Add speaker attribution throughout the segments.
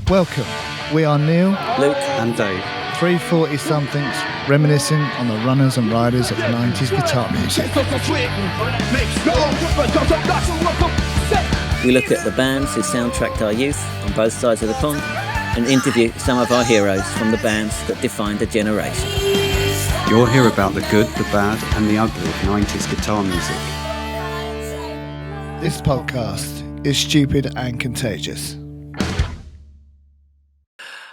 Speaker 1: Welcome. We are Neil,
Speaker 2: Luke and Dave.
Speaker 1: 340-somethings reminiscing on the runners and riders of 90s guitar music.
Speaker 2: We look at the bands who soundtracked our youth on both sides of the pond and interview some of our heroes from the bands that defined a generation.
Speaker 3: You'll hear about the good, the bad and the ugly of 90s guitar music.
Speaker 1: This podcast is stupid and contagious.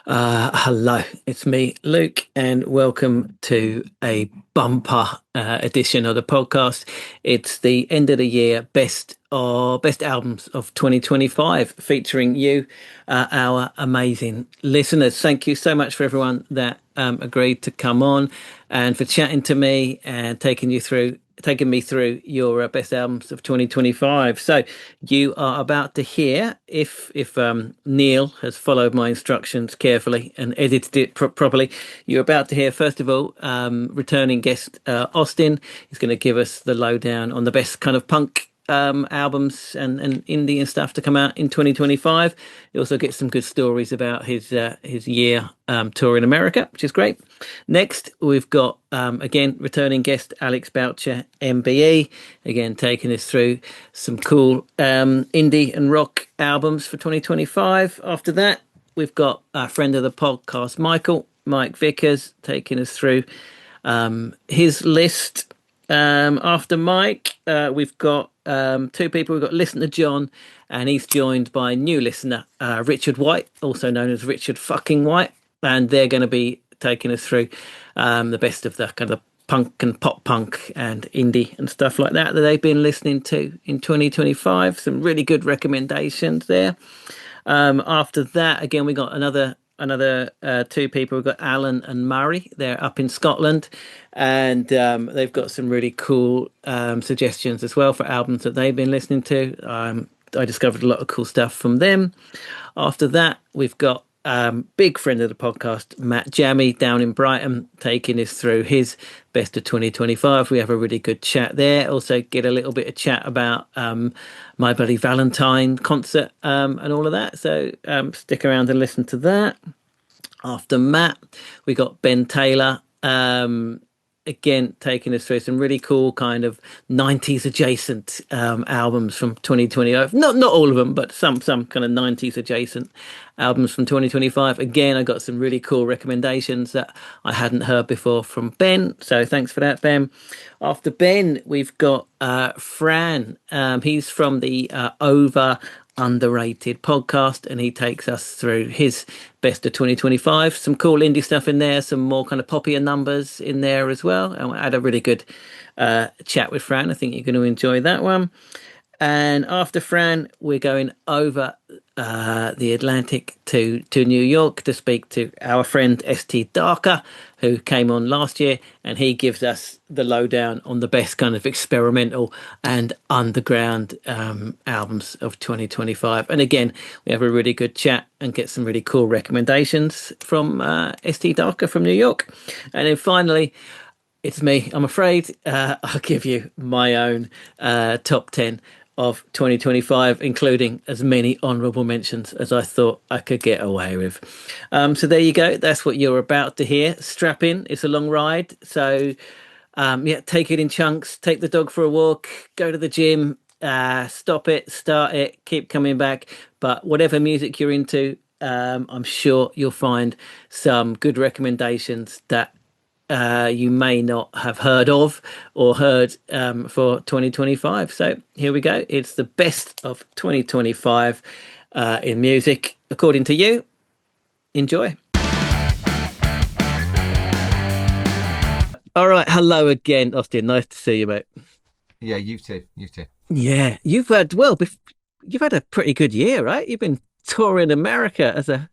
Speaker 2: Hello, it's me, Luke, and welcome to a bumper edition of the podcast. It's the end of the year best albums of 2025, featuring you, our amazing listeners. Thank you so much for everyone that agreed to come on and for chatting to me and taking me through your best albums of 2025. So you are about to hear, if Neil has followed my instructions carefully and edited it properly, you're about to hear, first of all, returning guest Austin is going to give us the lowdown on the best kind of punk albums and indie and stuff to come out in 2025. You also get some good stories about his year tour in America, which is great. Next, we've got again returning guest Alex Boucher, MBE, again taking us through some cool indie and rock albums for 2025. After that, we've got a friend of the podcast, Mike Vickers, taking us through his list. After Mike, we've got two people. We've got listener John, and he's joined by new listener Richard White, also known as Richard fucking White, and they're going to be taking us through the best of the kind of punk and pop punk and indie and stuff like that they've been listening to in 2025. Some really good recommendations there. After that, again, we got another two people. We've got Alan and Murray. They're up in Scotland, and they've got some really cool suggestions as well for albums that they've been listening to. I discovered a lot of cool stuff from them. After that, we've got big friend of the podcast, Matt Jammy, down in Brighton, taking us through his best of 2025. We have a really good chat there. Also get a little bit of chat about My Bloody Valentine concert and all of that. So stick around and listen to that. After Matt, we got Ben Taylor, again taking us through some really cool kind of 90s adjacent albums from 2025. Not all of them, but some kind of 90s adjacent albums from 2025. Again, I got some really cool recommendations that I hadn't heard before from Ben, so thanks for that, Ben. After Ben, we've got Fran. He's from the Over Underrated podcast, and he takes us through his best of 2025. Some cool indie stuff in there, some more kind of poppier numbers in there as well, and I had a really good chat with Fran. I think you're going to enjoy that one. And after Fran, we're going over the Atlantic to New York to speak to our friend ST Darker, who came on last year, and he gives us the lowdown on the best kind of experimental and underground albums of 2025. And again, we have a really good chat and get some really cool recommendations from ST Darker from New York. And then finally, it's me, I'm afraid. I'll give you my own top 10 of 2025, including as many honourable mentions as I thought I could get away with. So there you go. That's what you're about to hear. Strap in. It's a long ride. So take it in chunks. Take the dog for a walk. Go to the gym. Stop it. Start it. Keep coming back. But whatever music you're into, I'm sure you'll find some good recommendations that you may not have heard of or heard for 2025. So here we go. It's the best of 2025 in music, according to you. Enjoy. All right. Hello again, Austin. Nice to see you, mate.
Speaker 4: Yeah, you too.
Speaker 2: Yeah, you've had a pretty good year, right? You've been touring America as a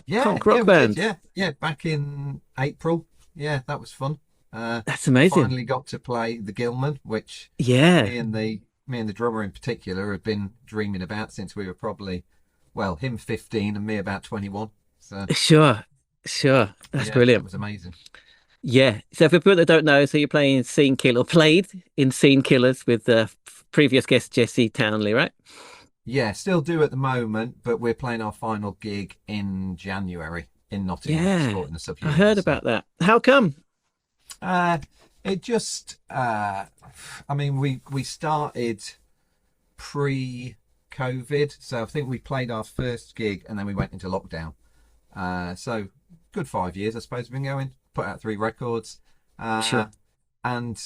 Speaker 2: punk rock band.
Speaker 4: Yeah. Back in April. Yeah, that was fun.
Speaker 2: That's amazing.
Speaker 4: Finally got to play the Gilman, which me and the drummer in particular had been dreaming about since we were probably, him 15 and me about 21. So
Speaker 2: sure. That's brilliant.
Speaker 4: It was amazing.
Speaker 2: Yeah. So for people that don't know, so you're playing played in Scene Killers with previous guest Jesse Townley, right?
Speaker 4: Yeah, still do at the moment, but we're playing our final gig in January in Nottingham,
Speaker 2: Yeah,
Speaker 4: supporting the
Speaker 2: I
Speaker 4: Subhumans.
Speaker 2: heard about that. How come?
Speaker 4: It just, I mean, we started pre-COVID, so I think we played our first gig and then we went into lockdown. So good 5 years, I suppose, we've been going. Put out 3 records,
Speaker 2: Sure.
Speaker 4: and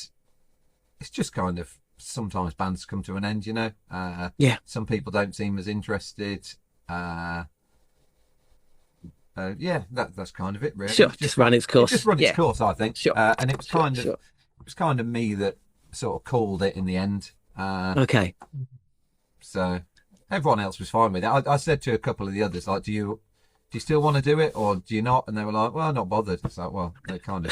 Speaker 4: it's just kind of sometimes bands come to an end, you know.
Speaker 2: Yeah.
Speaker 4: Some people don't seem as interested. Yeah, that's kind of it, really.
Speaker 2: Sure, just run its course.
Speaker 4: It just run its
Speaker 2: Yeah.
Speaker 4: course, I think.
Speaker 2: Sure.
Speaker 4: And it was
Speaker 2: Sure,
Speaker 4: kind of
Speaker 2: sure.
Speaker 4: it was kind of me that sort of called it in the end.
Speaker 2: Okay.
Speaker 4: So everyone else was fine with it. I said to a couple of the others, like, do you still want to do it or do you not? And they were like, well, not bothered. It's like, well, they kind of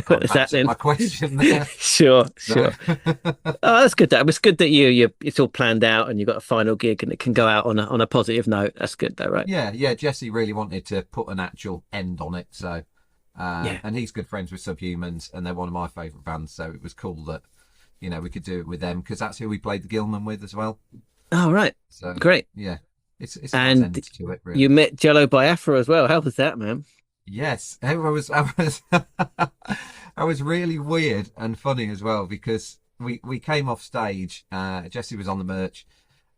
Speaker 2: What does that
Speaker 4: answered
Speaker 2: then?
Speaker 4: my question there.
Speaker 2: Sure,
Speaker 4: So,
Speaker 2: sure. Oh, that's good. That was good that you it's all planned out and you got a final gig and it can go out on a positive note. That's good though, right?
Speaker 4: yeah. Jesse really wanted to put an actual end on it. So,
Speaker 2: Yeah.
Speaker 4: and he's good friends with Subhumans, and they're one of my favourite bands. So it was cool that we could do it with them because that's who we played the Gilman with as well.
Speaker 2: Oh, right.
Speaker 4: So
Speaker 2: Great.
Speaker 4: yeah, it's a nice
Speaker 2: And
Speaker 4: end to it, really.
Speaker 2: you met Jello Biafra as well. How was that, man?
Speaker 4: Yes, I was I was really weird and funny as well because we came off stage. Jesse was on the merch,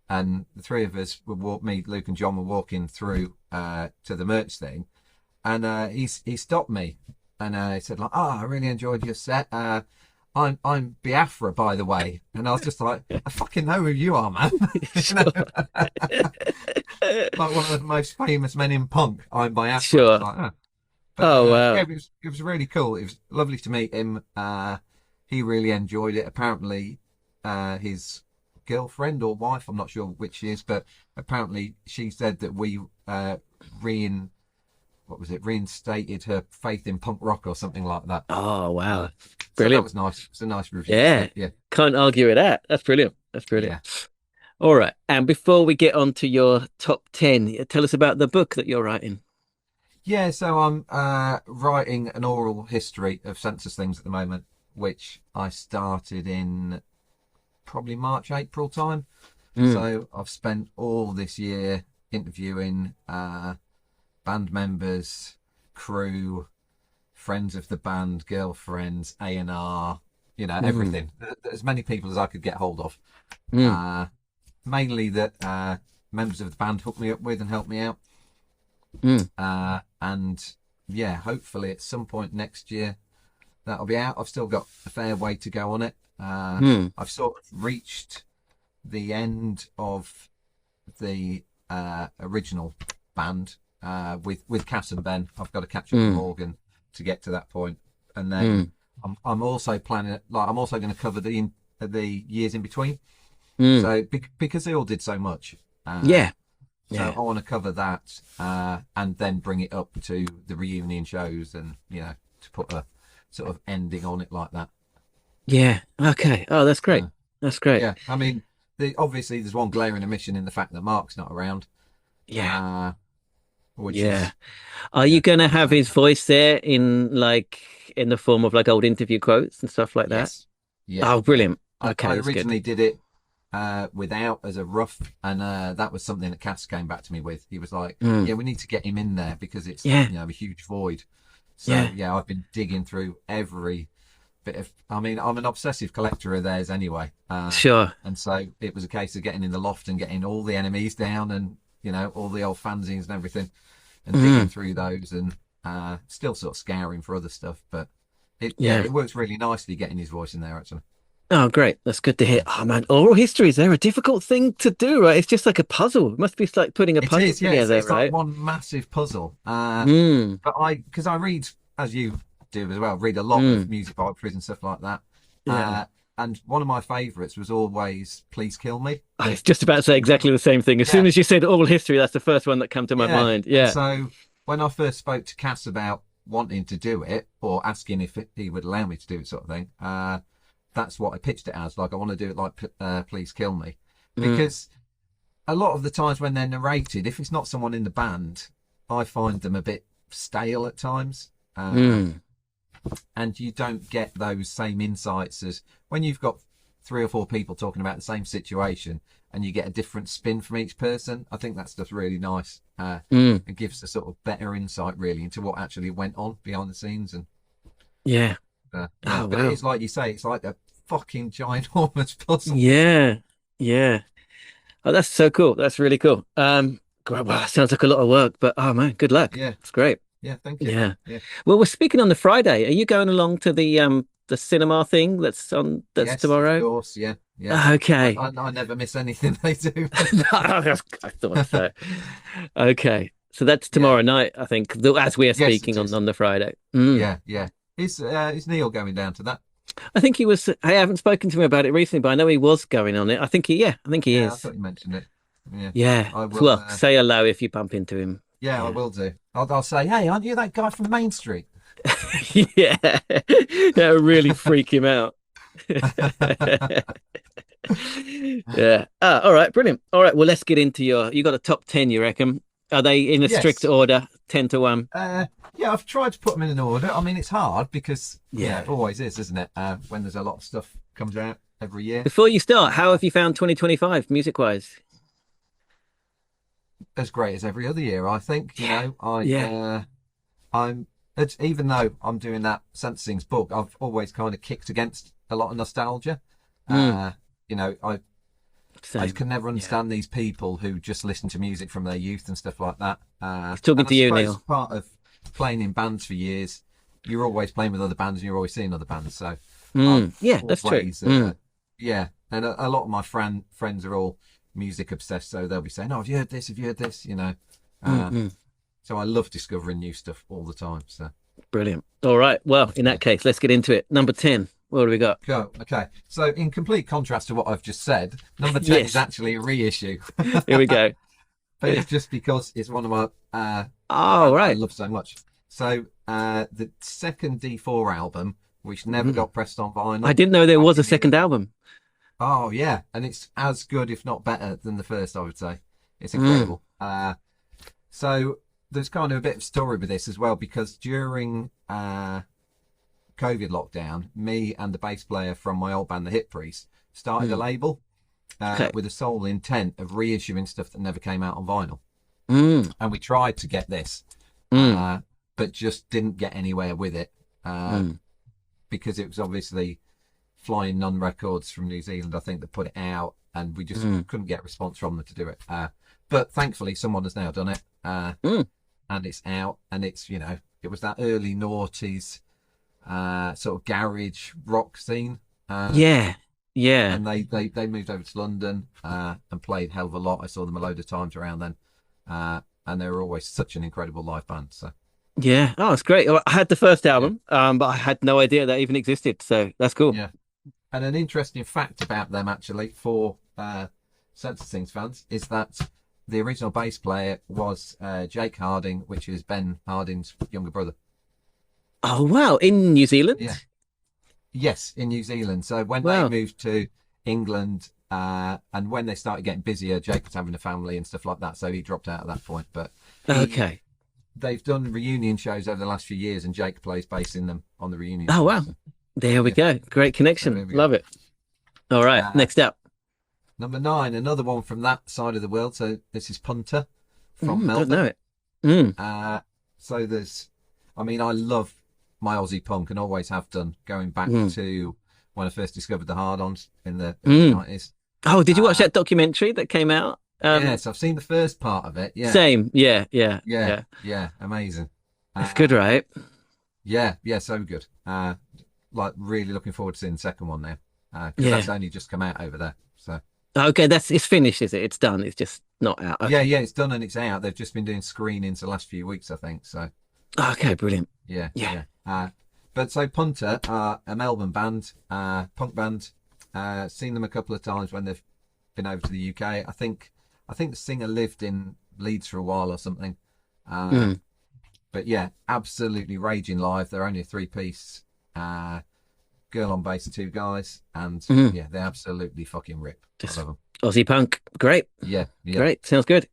Speaker 4: and the 3 of us me, Luke, and John were walking through to the merch thing, and he stopped me, and he said like, "Oh, I really enjoyed your set. I'm Biafra, by the way," and I was just like, "I fucking know who you are, man." You know? Like one of the most famous men in punk. I'm Biafra.
Speaker 2: Sure.
Speaker 4: Like, oh. But,
Speaker 2: Oh, wow.
Speaker 4: yeah, it was really cool. It was lovely to meet him. He really enjoyed it. Apparently, his girlfriend or wife, I'm not sure which she is, but apparently she said that we reinstated her faith in punk rock or something like that.
Speaker 2: Oh, wow.
Speaker 4: So
Speaker 2: Brilliant.
Speaker 4: that was nice. It's a nice review.
Speaker 2: Yeah.
Speaker 4: Yeah.
Speaker 2: Can't argue with that. That's brilliant. That's brilliant. All right. And before we get on to your top 10, tell us about the book that you're writing.
Speaker 4: Yeah, so I'm writing an oral history of census things at the moment, which I started in probably March, April time. So I've spent all this year interviewing band members, crew, friends of the band, girlfriends, A&R, everything. As many people as I could get hold of. Mainly that members of the band hooked me up with and helped me out. And yeah, hopefully at some point next year that'll be out. I've still got a fair way to go on it. I've sort of reached the end of the original band with Cass and Ben. I've got to catch up with Morgan to get to that point, and then I'm also planning. Like, I'm also going to cover the years in between. So because they all did so much. So I want to cover that and then bring it up to the reunion shows and, to put a sort of ending on it like that.
Speaker 2: Yeah. Okay. Oh, that's great. That's great.
Speaker 4: Yeah. I mean, obviously there's one glaring omission in the fact that Mark's not around.
Speaker 2: Yeah.
Speaker 4: Which
Speaker 2: yeah.
Speaker 4: is,
Speaker 2: Are you going to have his voice there in the form of like old interview quotes and stuff like that?
Speaker 4: Yes. Yeah.
Speaker 2: Oh, brilliant. Okay.
Speaker 4: I
Speaker 2: that's
Speaker 4: originally
Speaker 2: good.
Speaker 4: did it without as a rough, and that was something that Cass came back to me with. He was like, yeah, we need to get him in there because it's a huge void. So yeah, I've been digging through every bit of, I mean, I'm an obsessive collector of theirs anyway.
Speaker 2: Sure.
Speaker 4: And so it was a case of getting in the loft and getting all the enemies down and, all the old fanzines and everything and digging through those and still sort of scouring for other stuff. But it works really nicely getting his voice in there, actually.
Speaker 2: Oh, great. That's good to hear. Oh, man, oral histories, they're a difficult thing to do, right? It's just like a puzzle. It must be like putting a puzzle together,
Speaker 4: it's
Speaker 2: right?
Speaker 4: like one massive puzzle. But because I read, as you do as well, read a lot of music biographies and stuff like that. And one of my favourites was always Please Kill Me.
Speaker 2: I was just about to say exactly the same thing. As soon as you said oral history, that's the first one that came to my mind. Yeah.
Speaker 4: And so when I first spoke to Cass about wanting to do it or asking if he would allow me to do it sort of thing, that's what I pitched it as. Like, I want to do it like Please Kill Me. Because a lot of the times when they're narrated, if it's not someone in the band, I find them a bit stale at times. And you don't get those same insights as when you've got 3 or 4 people talking about the same situation and you get a different spin from each person. I think that stuff's really nice. It gives a sort of better insight really into what actually went on behind the scenes. And
Speaker 2: Yeah.
Speaker 4: yeah,
Speaker 2: Oh,
Speaker 4: but
Speaker 2: wow.
Speaker 4: it's like you say, it's like a fucking ginormous puzzle.
Speaker 2: Yeah. Yeah. Oh, that's so cool. That's really cool. Wow, that sounds like a lot of work, but oh man, good luck.
Speaker 4: Yeah,
Speaker 2: It's great.
Speaker 4: yeah, thank you.
Speaker 2: Yeah.
Speaker 4: Yeah,
Speaker 2: Well, we're speaking on the Friday. Are you going along to the cinema thing that's
Speaker 4: yes, of
Speaker 2: tomorrow?
Speaker 4: course. Yeah, yeah.
Speaker 2: Okay.
Speaker 4: I never miss anything they do.
Speaker 2: I thought so. Okay. So that's
Speaker 4: Yeah.
Speaker 2: tomorrow night, I think, as we are
Speaker 4: Yes, it
Speaker 2: speaking
Speaker 4: is.
Speaker 2: on the Friday.
Speaker 4: Yeah, yeah. Is Neil going down to that?
Speaker 2: I think he was. I haven't spoken to him about it recently, but I know he was going on it. I think he
Speaker 4: Yeah, I
Speaker 2: is.
Speaker 4: thought you mentioned it. Yeah,
Speaker 2: Yeah.
Speaker 4: I will.
Speaker 2: Well, say hello if you bump into him.
Speaker 4: Yeah, I
Speaker 2: Yeah.
Speaker 4: will do. I'll say, hey, aren't you that guy from Main Street?
Speaker 2: Yeah. That would really freak him out. Yeah. Ah, all right, brilliant. All right, well, let's get into you got a top 10, you reckon? Are they in a strict
Speaker 4: Yes.
Speaker 2: order, 10 to 1?
Speaker 4: Yeah, I've tried to put them in an order. I mean, it's hard because
Speaker 2: Yeah.
Speaker 4: it always is, isn't it? When there's a lot of stuff comes out every year.
Speaker 2: Before you start, how have you found 2025 music-wise?
Speaker 4: As great as every other year, I think. You know,
Speaker 2: Yeah.
Speaker 4: even though I'm doing that Sense Things book, I've always kind of kicked against a lot of nostalgia. You know, I
Speaker 2: Same.
Speaker 4: can never understand these people who just listen to music from their youth and stuff like that.
Speaker 2: Talking
Speaker 4: and
Speaker 2: to
Speaker 4: I
Speaker 2: you,
Speaker 4: suppose
Speaker 2: Neil.
Speaker 4: part of playing in bands for years, you're always playing with other bands and you're always seeing other bands. So
Speaker 2: Yeah, that's true.
Speaker 4: always, yeah. And a lot of my friends are all music obsessed, so they'll be saying, "Oh, have you heard this? Have you heard this?" You know. So I love discovering new stuff all the time. So
Speaker 2: Brilliant. All right. Well, in that case, let's get into it. Number 10. What do we got?
Speaker 4: go. Okay. So in complete contrast to what I've just said, number 10
Speaker 2: Yes.
Speaker 4: is actually a reissue.
Speaker 2: Here we go.
Speaker 4: But it's just because it's one of my
Speaker 2: Oh,
Speaker 4: I
Speaker 2: right.
Speaker 4: love so much. So the second D4 album, which never got pressed on vinyl.
Speaker 2: I didn't know there
Speaker 4: back
Speaker 2: was a
Speaker 4: in the-
Speaker 2: second album.
Speaker 4: Oh yeah, and it's as good, if not better, than the first. I would say it's incredible. So there's kind of a bit of story with this as well, because during COVID lockdown, me and the bass player from my old band, the Hit Priest, started a label
Speaker 2: Okay.
Speaker 4: with the sole intent of reissuing stuff that never came out on vinyl. And we tried to get this, but just didn't get anywhere with it because it was obviously Flying Nun Records from New Zealand, I think, that put it out, and we just couldn't get a response from them to do it. But thankfully, someone has now done it, and it's out, and it's, you know, it was that early noughties sort of garage rock scene.
Speaker 2: Yeah. Yeah.
Speaker 4: And they moved over to London and played hell of a lot. I saw them a load of times around then, and they were always such an incredible live band. So
Speaker 2: Yeah. Oh, it's great. I had the first album, but I had no idea that even existed. So that's cool.
Speaker 4: yeah. And an interesting fact about them, actually, for Sense of Things fans, is that the original bass player was Jake Harding, which is Ben Harding's younger brother.
Speaker 2: Oh, wow. In New Zealand?
Speaker 4: Yeah. Yes, in New Zealand. So when
Speaker 2: Wow.
Speaker 4: they moved to England, and when they started getting busier, Jake was having a family and stuff like that, so he dropped out at that point. But
Speaker 2: Okay.
Speaker 4: they've done reunion shows over the last few years, and Jake plays bass in them on the reunion.
Speaker 2: Oh, wow.
Speaker 4: shows.
Speaker 2: There we go. Great connection.
Speaker 4: There we go.
Speaker 2: Love it. All right. Next up.
Speaker 4: Number 9, another one from that side of the world. So this is Punter from
Speaker 2: Don't
Speaker 4: Melbourne.
Speaker 2: know it.
Speaker 4: So there's, I mean, I love my Aussie punk and always have done, going back to when I first discovered the hard-ons in the 90s.
Speaker 2: Oh, did you watch that documentary that came out?
Speaker 4: Yes, I've seen the first part of it. Yeah.
Speaker 2: Same. Yeah.
Speaker 4: Amazing.
Speaker 2: It's good, right?
Speaker 4: Yeah, so good. Like really looking forward to seeing the second one now, because
Speaker 2: Yeah.
Speaker 4: that's only just come out over there. So
Speaker 2: Okay, it's finished, is it? It's done. It's just not out. Okay.
Speaker 4: yeah, it's done and it's out. They've just been doing screenings the last few weeks, I think. So
Speaker 2: Okay, brilliant.
Speaker 4: yeah.
Speaker 2: Yeah.
Speaker 4: But so Punter are a Melbourne band, punk band. Seen them a couple of times when they've been over to the UK. I think the singer lived in Leeds for a while or something. But yeah, absolutely raging live. They're only a 3-piece. Girl on bass, 2 guys, and yeah, they absolutely fucking rip.
Speaker 2: Just
Speaker 4: I love them.
Speaker 2: Aussie punk. Great.
Speaker 4: Yeah.
Speaker 2: Great. Sounds good.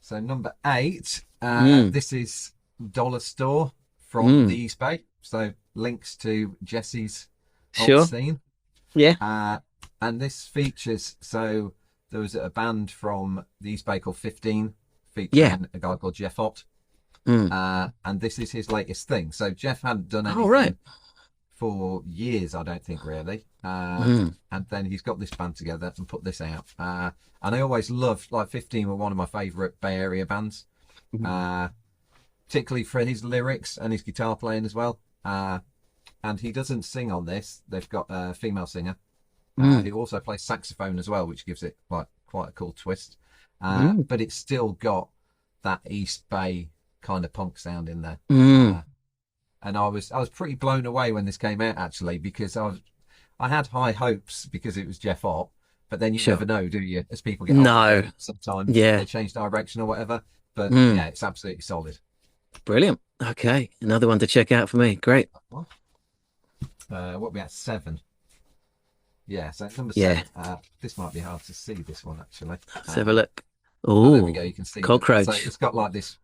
Speaker 4: So number 8, this is Dollar Store from the East Bay. So links to Jesse's
Speaker 2: Sure.
Speaker 4: old scene.
Speaker 2: Yeah.
Speaker 4: And this features, so there was a band from the East Bay called 15, featuring a guy called Jeff Ott. And this is his latest thing. So Jeff hadn't done anything for years, I don't think, really. And then he's got this band together and put this out. And I always loved, like, 15 were one of my favourite Bay Area bands, particularly for his lyrics and his guitar playing as well. And he doesn't sing on this. They've got a female singer who also plays saxophone as well, which gives it like quite a cool twist. But it's still got that East Bay kind of punk sound in there. And I was pretty blown away when this came out, actually, because I had high hopes because it was Jeff Ott, but then you never know, do you? As people get older, sometimes they change direction or whatever. But yeah, it's absolutely solid.
Speaker 2: Brilliant. Okay, another one to check out for me. Great.
Speaker 4: What we at 7? Yeah, so number 7. This might be hard to see, this one, actually.
Speaker 2: Let's have a look. Oh,
Speaker 4: there we go. You can see
Speaker 2: Cockroach.
Speaker 4: So it's got like this.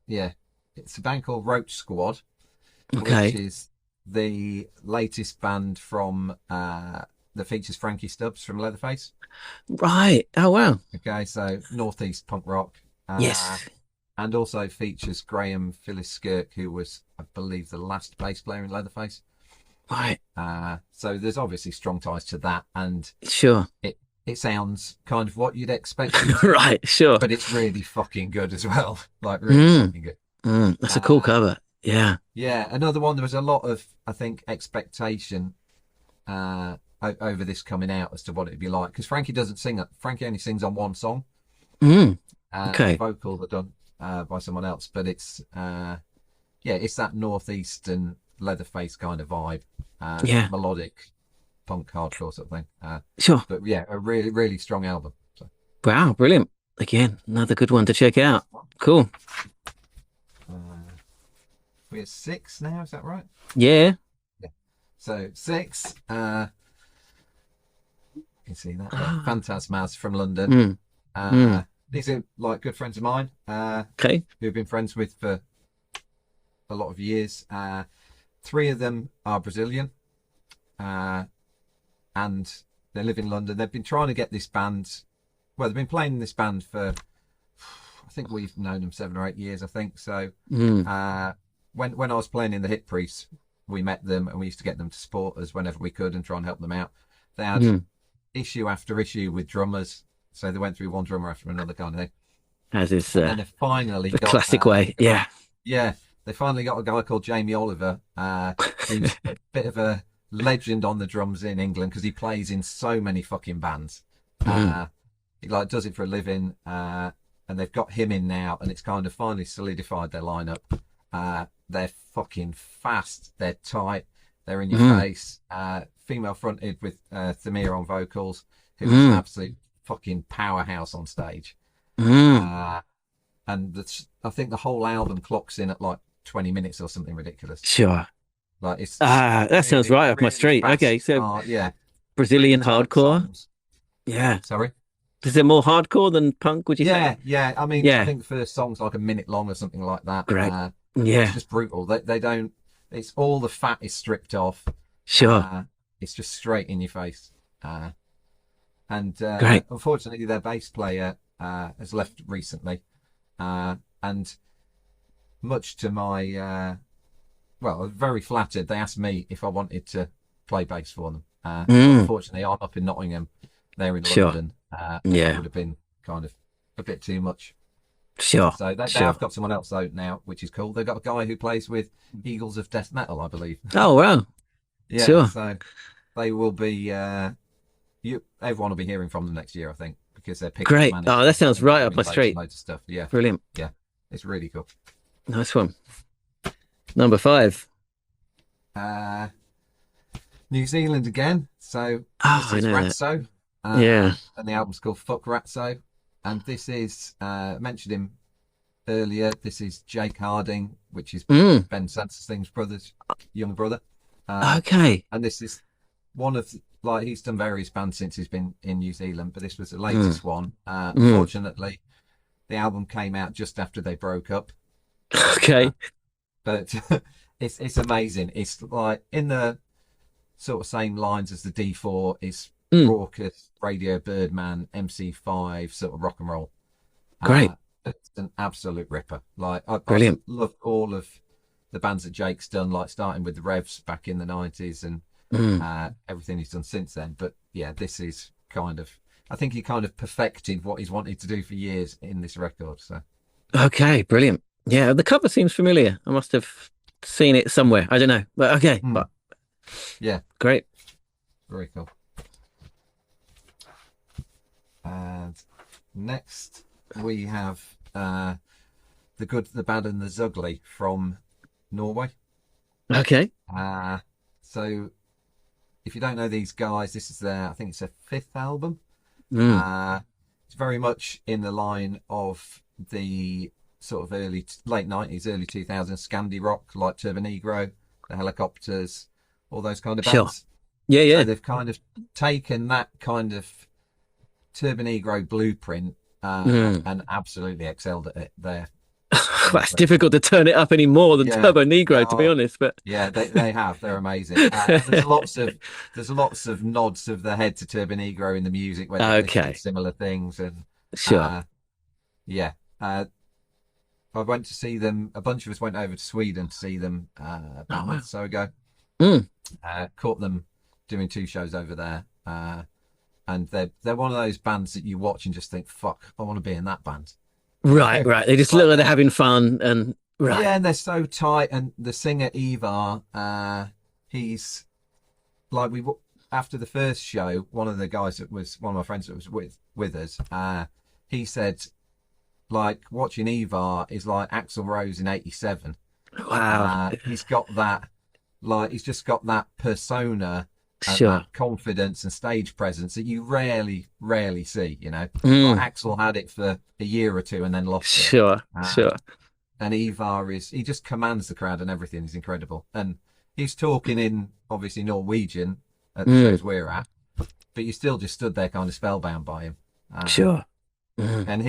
Speaker 4: Yeah, it's a band called Roach Squad, which is the latest band from that features Frankie Stubbs from Leatherface.
Speaker 2: Right. Oh wow.
Speaker 4: Okay, so northeast punk rock.
Speaker 2: Yes.
Speaker 4: And also features Graham Phyllis Skirk, who was, I believe, the last bass player in Leatherface.
Speaker 2: Right.
Speaker 4: So there's obviously strong ties to that, and
Speaker 2: sure,
Speaker 4: it sounds kind of what you'd expect.
Speaker 2: Right. Sure.
Speaker 4: But it's really fucking good as well. Like really fucking good.
Speaker 2: That's a cool cover. Yeah.
Speaker 4: Yeah. Another one. There was a lot of, I think, expectation over this coming out as to what it'd be like, because Frankie doesn't sing it. Frankie only sings on one song. The vocals are done by someone else, but it's it's that northeastern Leatherface kind of vibe. Melodic punk hardcore sort of thing.
Speaker 2: Sure.
Speaker 4: But yeah, a really, really strong album. So.
Speaker 2: Wow, brilliant. Again, another good one to check out. Cool.
Speaker 4: We're at 6 now, is that right?
Speaker 2: Yeah.
Speaker 4: So 6, you can see that Phantasmas from London. These are like good friends of mine, who've been friends with for a lot of years. 3 of them are Brazilian, and they live in London. They've been trying to get this band. Well, they've been playing in this band for, I think we've known them 7 or 8 years, I think. So when I was playing in the Hit Priests, we met them and we used to get them to support us whenever we could and try and help them out. They had issue after issue with drummers, so they went through one drummer after another kind of thing.
Speaker 2: As is
Speaker 4: and they finally
Speaker 2: the
Speaker 4: got,
Speaker 2: classic way. Yeah.
Speaker 4: They finally got a guy called Jamie Oliver, who's a bit of a legend on the drums in England because he plays in so many fucking bands. He like does it for a living, and they've got him in now, and it's kind of finally solidified their lineup. They're fucking fast, they're tight, they're in your face. Female fronted with Thamir on vocals, who's an absolute fucking powerhouse on stage. And I think the whole album clocks in at like 20 minutes or something ridiculous.
Speaker 2: Sure.
Speaker 4: Like it's
Speaker 2: that sounds right up my street.
Speaker 4: fast,
Speaker 2: Okay, so
Speaker 4: yeah,
Speaker 2: Brazilian
Speaker 4: really tight
Speaker 2: hardcore.
Speaker 4: songs.
Speaker 2: Yeah.
Speaker 4: Sorry.
Speaker 2: Is it more hardcore than punk, would you say?
Speaker 4: Yeah. I mean, I think the first song's like a minute long or something like that.
Speaker 2: Great.
Speaker 4: It's just brutal. They don't. It's all the fat is stripped off.
Speaker 2: Sure.
Speaker 4: It's just straight in your face. And
Speaker 2: Great.
Speaker 4: Unfortunately, their bass player has left recently, and much to my I was very flattered. They asked me if I wanted to play bass for them. Unfortunately, I'm up in Nottingham. They're in London. That would have been kind of a bit too much.
Speaker 2: Sure.
Speaker 4: So they have got someone else though now, which is cool. They've got a guy who plays with Eagles of Death Metal, I believe.
Speaker 2: Oh wow.
Speaker 4: Yeah.
Speaker 2: Sure.
Speaker 4: So they will be. Everyone will be hearing from them next year, I think, because they're picking.
Speaker 2: Great. Oh, that sounds right up my street.
Speaker 4: Loads of stuff. Yeah.
Speaker 2: Brilliant.
Speaker 4: Yeah. It's really cool.
Speaker 2: Nice one. Number 5.
Speaker 4: New Zealand again. So
Speaker 2: I
Speaker 4: this is
Speaker 2: know that.
Speaker 4: Ratso. And the album's called Fuck Ratso. And this is, mentioned him earlier, this is Jake Harding, which is Ben Sanderson's younger brother.
Speaker 2: Okay.
Speaker 4: And this is one of, he's done various bands since he's been in New Zealand, but this was the latest one. Unfortunately, the album came out just after they broke up.
Speaker 2: Okay.
Speaker 4: But it's amazing. It's like in the sort of same lines as the D4. It's raucous Radio Birdman, MC5 sort of rock and roll.
Speaker 2: Great.
Speaker 4: It's an absolute ripper. Like I
Speaker 2: Brilliant.
Speaker 4: love all of the bands that Jake's done, like starting with the Revs back in the 90s and everything he's done since then. But yeah, this is kind of, I think he kind of perfected what he's wanted to do for years in this record. So
Speaker 2: Okay, brilliant. Yeah, the cover seems familiar. I must have seen it somewhere. I don't know. But okay. But
Speaker 4: yeah,
Speaker 2: great.
Speaker 4: very cool. And next we have The Good, the Bad and the Zugly from Norway.
Speaker 2: Okay.
Speaker 4: So if you don't know these guys, this is their, I think it's their 5th album. It's very much in the line of the sort of late 90s, early 2000s Scandi rock, like Turbo Negro, the Helicopters, all those kind of bands.
Speaker 2: Sure. Yeah.
Speaker 4: So they've kind of taken that kind of Turbo Negro blueprint and absolutely excelled at it there.
Speaker 2: That's difficult to turn it up any more than Turbo Negro, to be honest. But
Speaker 4: yeah, they have. They're amazing. There's lots of nods of the head to Turbo Negro in the music where they do similar things. And
Speaker 2: sure.
Speaker 4: I went to see them. A bunch of us went over to Sweden to see them about a month or so ago. Caught them doing 2 shows over there. And they're one of those bands that you watch and just think, fuck, I want to be in that band.
Speaker 2: Right. They just look like they're having fun and
Speaker 4: yeah, and they're so tight. And the singer Ivar, he's like, after the first show, one of the guys that was one of my friends that was with us, he said, like, watching Ivar is like Axl Rose in '87.
Speaker 2: Wow.
Speaker 4: He's got that, like, he's just got that persona. That confidence and stage presence that you rarely see, you know. Like Axel had it for a year or two and then lost it.
Speaker 2: Sure.
Speaker 4: And Ivar he just commands the crowd and everything. Is incredible. And he's talking in obviously Norwegian at the shows we're at, but you still just stood there kind of spellbound by him.
Speaker 2: Sure.
Speaker 4: And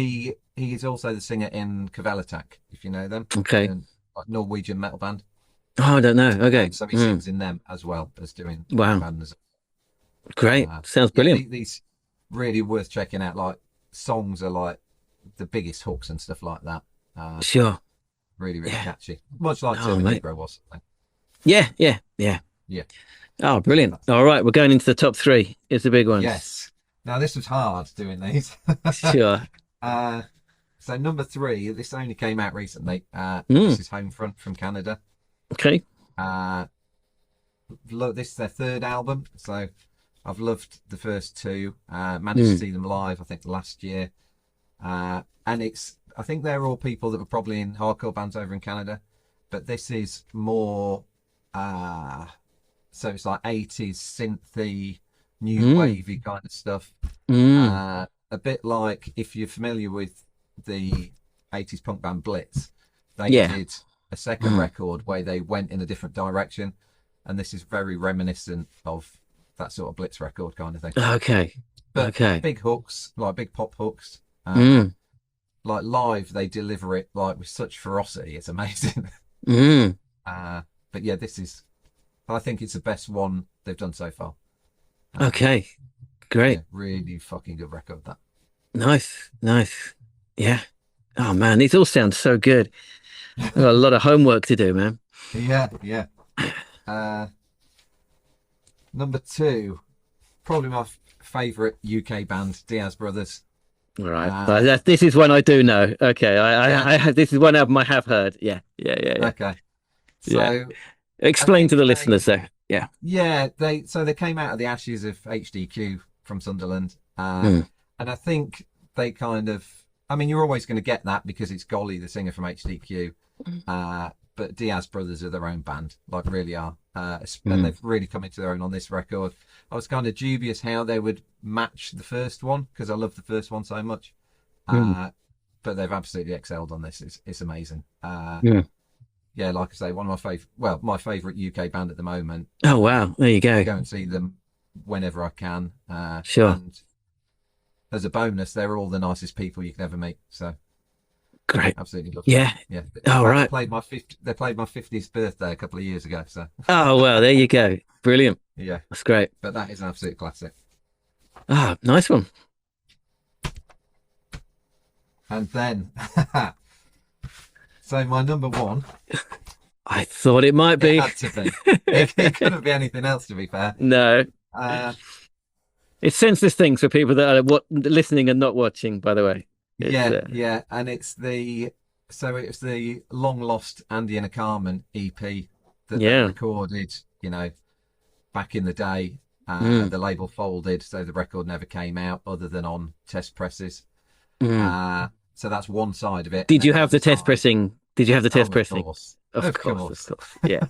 Speaker 4: he's also the singer in Kvelertak, if you know them.
Speaker 2: Okay.
Speaker 4: Like Norwegian metal band.
Speaker 2: Oh, I don't know. Okay.
Speaker 4: So he sings in them as well as doing bands.
Speaker 2: Great. Sounds brilliant.
Speaker 4: Yeah, these really worth checking out. Like, songs are like the biggest hooks and stuff like that.
Speaker 2: Sure.
Speaker 4: Really catchy. Much like Turbo Negro was.
Speaker 2: Yeah. Oh, brilliant. All right, we're going into the top 3. It's the big ones.
Speaker 4: Yes. Now, this was hard doing these.
Speaker 2: Sure.
Speaker 4: So number 3, this only came out recently. This is Homefront from Canada.
Speaker 2: Okay.
Speaker 4: Look, this is their 3rd album, so I've loved the first 2. Managed to see them live, I think, last year. And I think they're all people that were probably in hardcore bands over in Canada, but this is more, so it's like 80s synthy, new wavy kind of stuff. A bit like, if you're familiar with the 80s punk band Blitz, they did a second record where they went in a different direction, and this is very reminiscent of that sort of Blitz record kind of thing. But big hooks, like big pop hooks. Like live, they deliver it like with such ferocity. It's amazing. But yeah, I think it's the best one they've done so far.
Speaker 2: Great.
Speaker 4: Yeah, really fucking good record, that.
Speaker 2: Nice. Yeah. Oh man, these all sound so good. I've got a lot of homework to do, man.
Speaker 4: Yeah. Number 2, probably my favourite UK band, Diaz Brothers.
Speaker 2: Right. This is one I do know. Okay. I this is one album I have heard. Yeah.
Speaker 4: Okay. So
Speaker 2: explain to the listeners there. Yeah.
Speaker 4: Yeah. They came out of the ashes of HDQ from Sunderland. And I think they kind of, I mean, you're always going to get that because it's Golly, the singer from HDQ. But Diaz Brothers are their own band, like really are. And they've really come into their own on this record. I was kind of dubious how they would match the first one because I love the first one so much. But they've absolutely excelled on this. It's amazing. Yeah, like I say, one of my favourite UK band at the moment.
Speaker 2: Oh, wow. There you go.
Speaker 4: Go and see them whenever I can.
Speaker 2: Sure.
Speaker 4: And as a bonus, they're all the nicest people you can ever meet. So
Speaker 2: great.
Speaker 4: Absolutely love
Speaker 2: them.
Speaker 4: Yeah.
Speaker 2: Oh, right.
Speaker 4: They played my 50th birthday a couple of years ago. So.
Speaker 2: Oh, well, there you go. Brilliant.
Speaker 4: Yeah.
Speaker 2: That's great.
Speaker 4: But that is an absolute classic.
Speaker 2: Ah, nice one.
Speaker 4: And then, so my number one,
Speaker 2: I thought it might
Speaker 4: it
Speaker 2: be.
Speaker 4: had to be. It couldn't be anything else, to be fair.
Speaker 2: No.
Speaker 4: Uh,
Speaker 2: It's senseless things for people that are listening and not watching, by the way.
Speaker 4: yeah, and it's the long lost Andy and a Carmen EP that they recorded, back in the day. The label folded, so the record never came out other than on test presses. So that's one side of it.
Speaker 2: Did you have the test pressing? Did you have the test pressing?
Speaker 4: Of course.
Speaker 2: Yeah.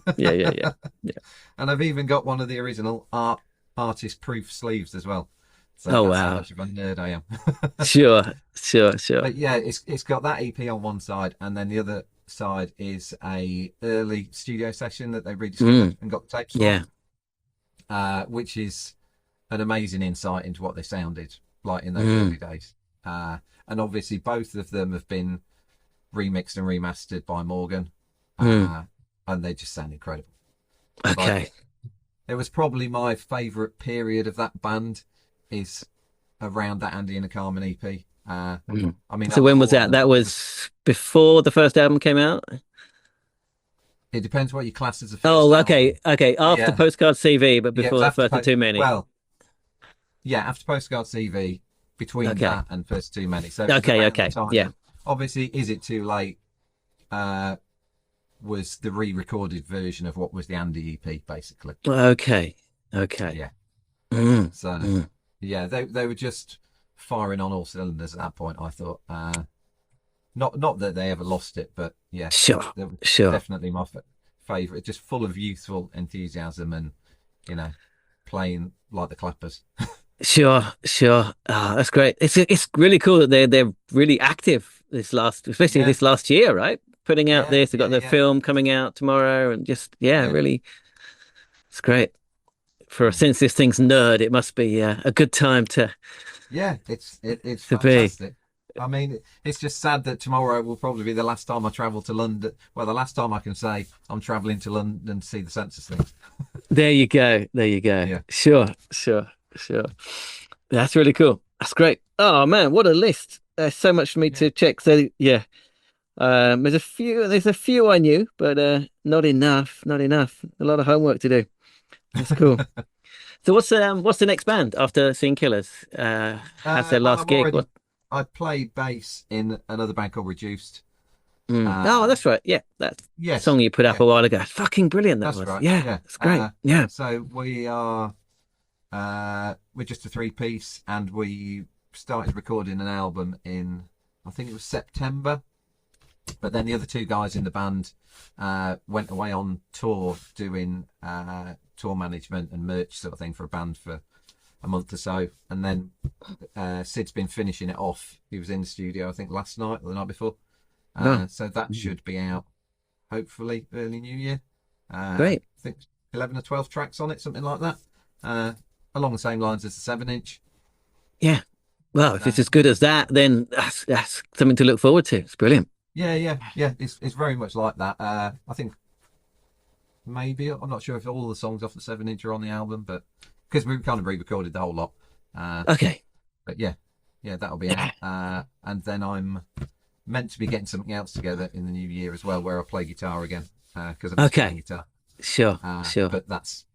Speaker 4: And I've even got one of the original artist proof sleeves as well. So
Speaker 2: oh
Speaker 4: that's
Speaker 2: wow!
Speaker 4: How much of a nerd I am.
Speaker 2: Sure.
Speaker 4: But yeah, it's got that EP on one side, and then the other side is a early studio session that they rediscovered and got the tapes on. Which is an amazing insight into what they sounded like in those early days. And obviously both of them have been remixed and remastered by Morgan, and they just sound incredible.
Speaker 2: Okay.
Speaker 4: It was probably my favourite period of that band is around that Andy and a Carmen EP. I mean,
Speaker 2: so when was that? That was before the first album came out?
Speaker 4: It depends what you class as a first
Speaker 2: album. Okay. After
Speaker 4: Yeah.
Speaker 2: Postcard CV, but before the First Too Many.
Speaker 4: Well, yeah, after Postcard CV, between that and First Too Many. So
Speaker 2: okay, yeah.
Speaker 4: Obviously, Is It Too Late was the re-recorded version of what was the Andy EP, basically.
Speaker 2: Okay.
Speaker 4: Yeah. Yeah, they were just firing on all cylinders at that point, I thought. Not that they ever lost it, but yeah,
Speaker 2: sure.
Speaker 4: Definitely my favourite. Just full of youthful enthusiasm and playing like the Clappers.
Speaker 2: Sure. Oh, that's great. It's really cool that they're really active especially this last year, right? Putting out this. They've got the film coming out tomorrow, and just really, it's great. For a Since This Thing's nerd, it must be a good time to.
Speaker 4: Yeah, it's fantastic. I mean, it's just sad that tomorrow will probably be the last time I travel to London. Well, the last time I can say I'm travelling to London to see the Census Things.
Speaker 2: There you go. Yeah. Sure. That's really cool. That's great. Oh man, what a list! There's so much for me to check. So yeah, there's a few I knew, but not enough. A lot of homework to do. That's cool. So what's the next band after Seeing Killers? How's their last gig?
Speaker 4: I played bass in another band called Reduced.
Speaker 2: Oh, that's right. Yeah, that song you put up a while ago. Fucking brilliant. That was. Right. Yeah, it's great.
Speaker 4: So we are, we're just a 3-piece, and we started recording an album in, I think it was September. But then the other two guys in the band went away on tour doing tour management and merch sort of thing for a band for a month or so, and then Sid's been finishing it off. He was in the studio, I think, last night or the night before. So that should be out hopefully early New Year.
Speaker 2: Great.
Speaker 4: I think 11 or 12 tracks on it, something like that, along the same lines as the 7-inch.
Speaker 2: Yeah, well, if it's as good as that, then that's something to look forward to. It's brilliant.
Speaker 4: Yeah. It's very much like that. I think maybe, I'm not sure if all the songs off the 7-inch are on the album, but because we kind of re-recorded the whole lot.
Speaker 2: Okay.
Speaker 4: But yeah, that'll be out. And then I'm meant to be getting something else together in the new year as well, where I'll play guitar again, because I'm playing guitar.
Speaker 2: Sure.
Speaker 4: But that's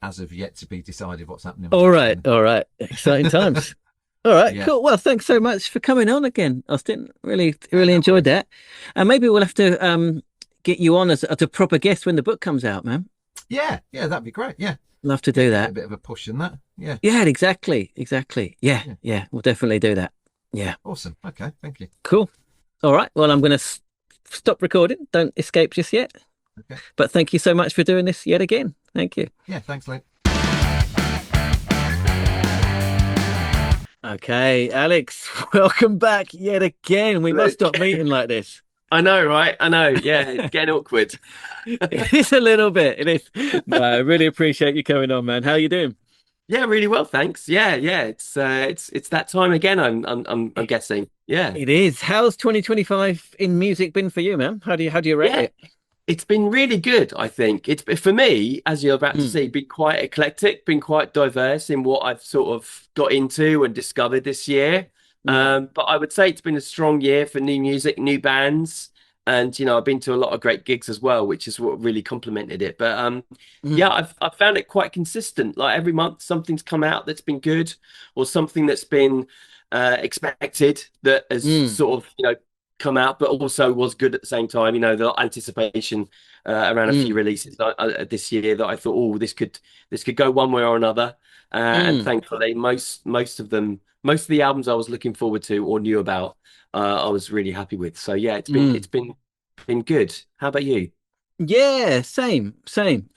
Speaker 4: as of yet to be decided what's happening.
Speaker 2: All right. Exciting times. All right, cool. Well, thanks so much for coming on again, Austin. Really enjoyed that. And maybe we'll have to get you on as a proper guest when the book comes out, man.
Speaker 4: Yeah, that'd be great. Yeah.
Speaker 2: Love to do that.
Speaker 4: A bit of a push in that. Yeah.
Speaker 2: Yeah, exactly. Yeah, we'll definitely do that. Yeah.
Speaker 4: Awesome. Okay, thank you.
Speaker 2: Cool. All right. Well, I'm going to stop recording. Don't escape just yet.
Speaker 4: Okay.
Speaker 2: But thank you so much for doing this yet again. Thank you.
Speaker 4: Yeah, thanks, Luke.
Speaker 2: Okay, Alex, welcome back yet again. We must stop meeting like this.
Speaker 5: I know, right? I know. Yeah, it's getting awkward.
Speaker 2: It is a little bit. It is. No, I really appreciate you coming on, man. How are you doing?
Speaker 5: Yeah, really well, thanks. Yeah. It's that time again. I'm guessing. Yeah,
Speaker 2: it is. How's 2025 in music been for you, man? How do you rate it?
Speaker 5: It's been really good, I think. It's for me, as you're about to
Speaker 2: Mm,
Speaker 5: see, been quite eclectic, been quite diverse in what I've sort of got into and discovered this year.
Speaker 2: mm,
Speaker 5: But I would say it's been a strong year for new music, new bands, and I've been to a lot of great gigs as well, which is what really complemented it. But yeah,
Speaker 2: mm,
Speaker 5: I've found it quite consistent. Like every month, something's come out that's been good, or something that's been expected that has
Speaker 2: mm,
Speaker 5: sort of come out, but also was good at the same time. The anticipation around a few
Speaker 2: mm,
Speaker 5: releases this year that I thought, oh, this could go one way or another. And
Speaker 2: mm.
Speaker 5: thankfully, most of the albums I was looking forward to or knew about, I was really happy with. So yeah, it's been it's
Speaker 2: Mm.
Speaker 5: been been good. How about you?
Speaker 2: Yeah, same, same.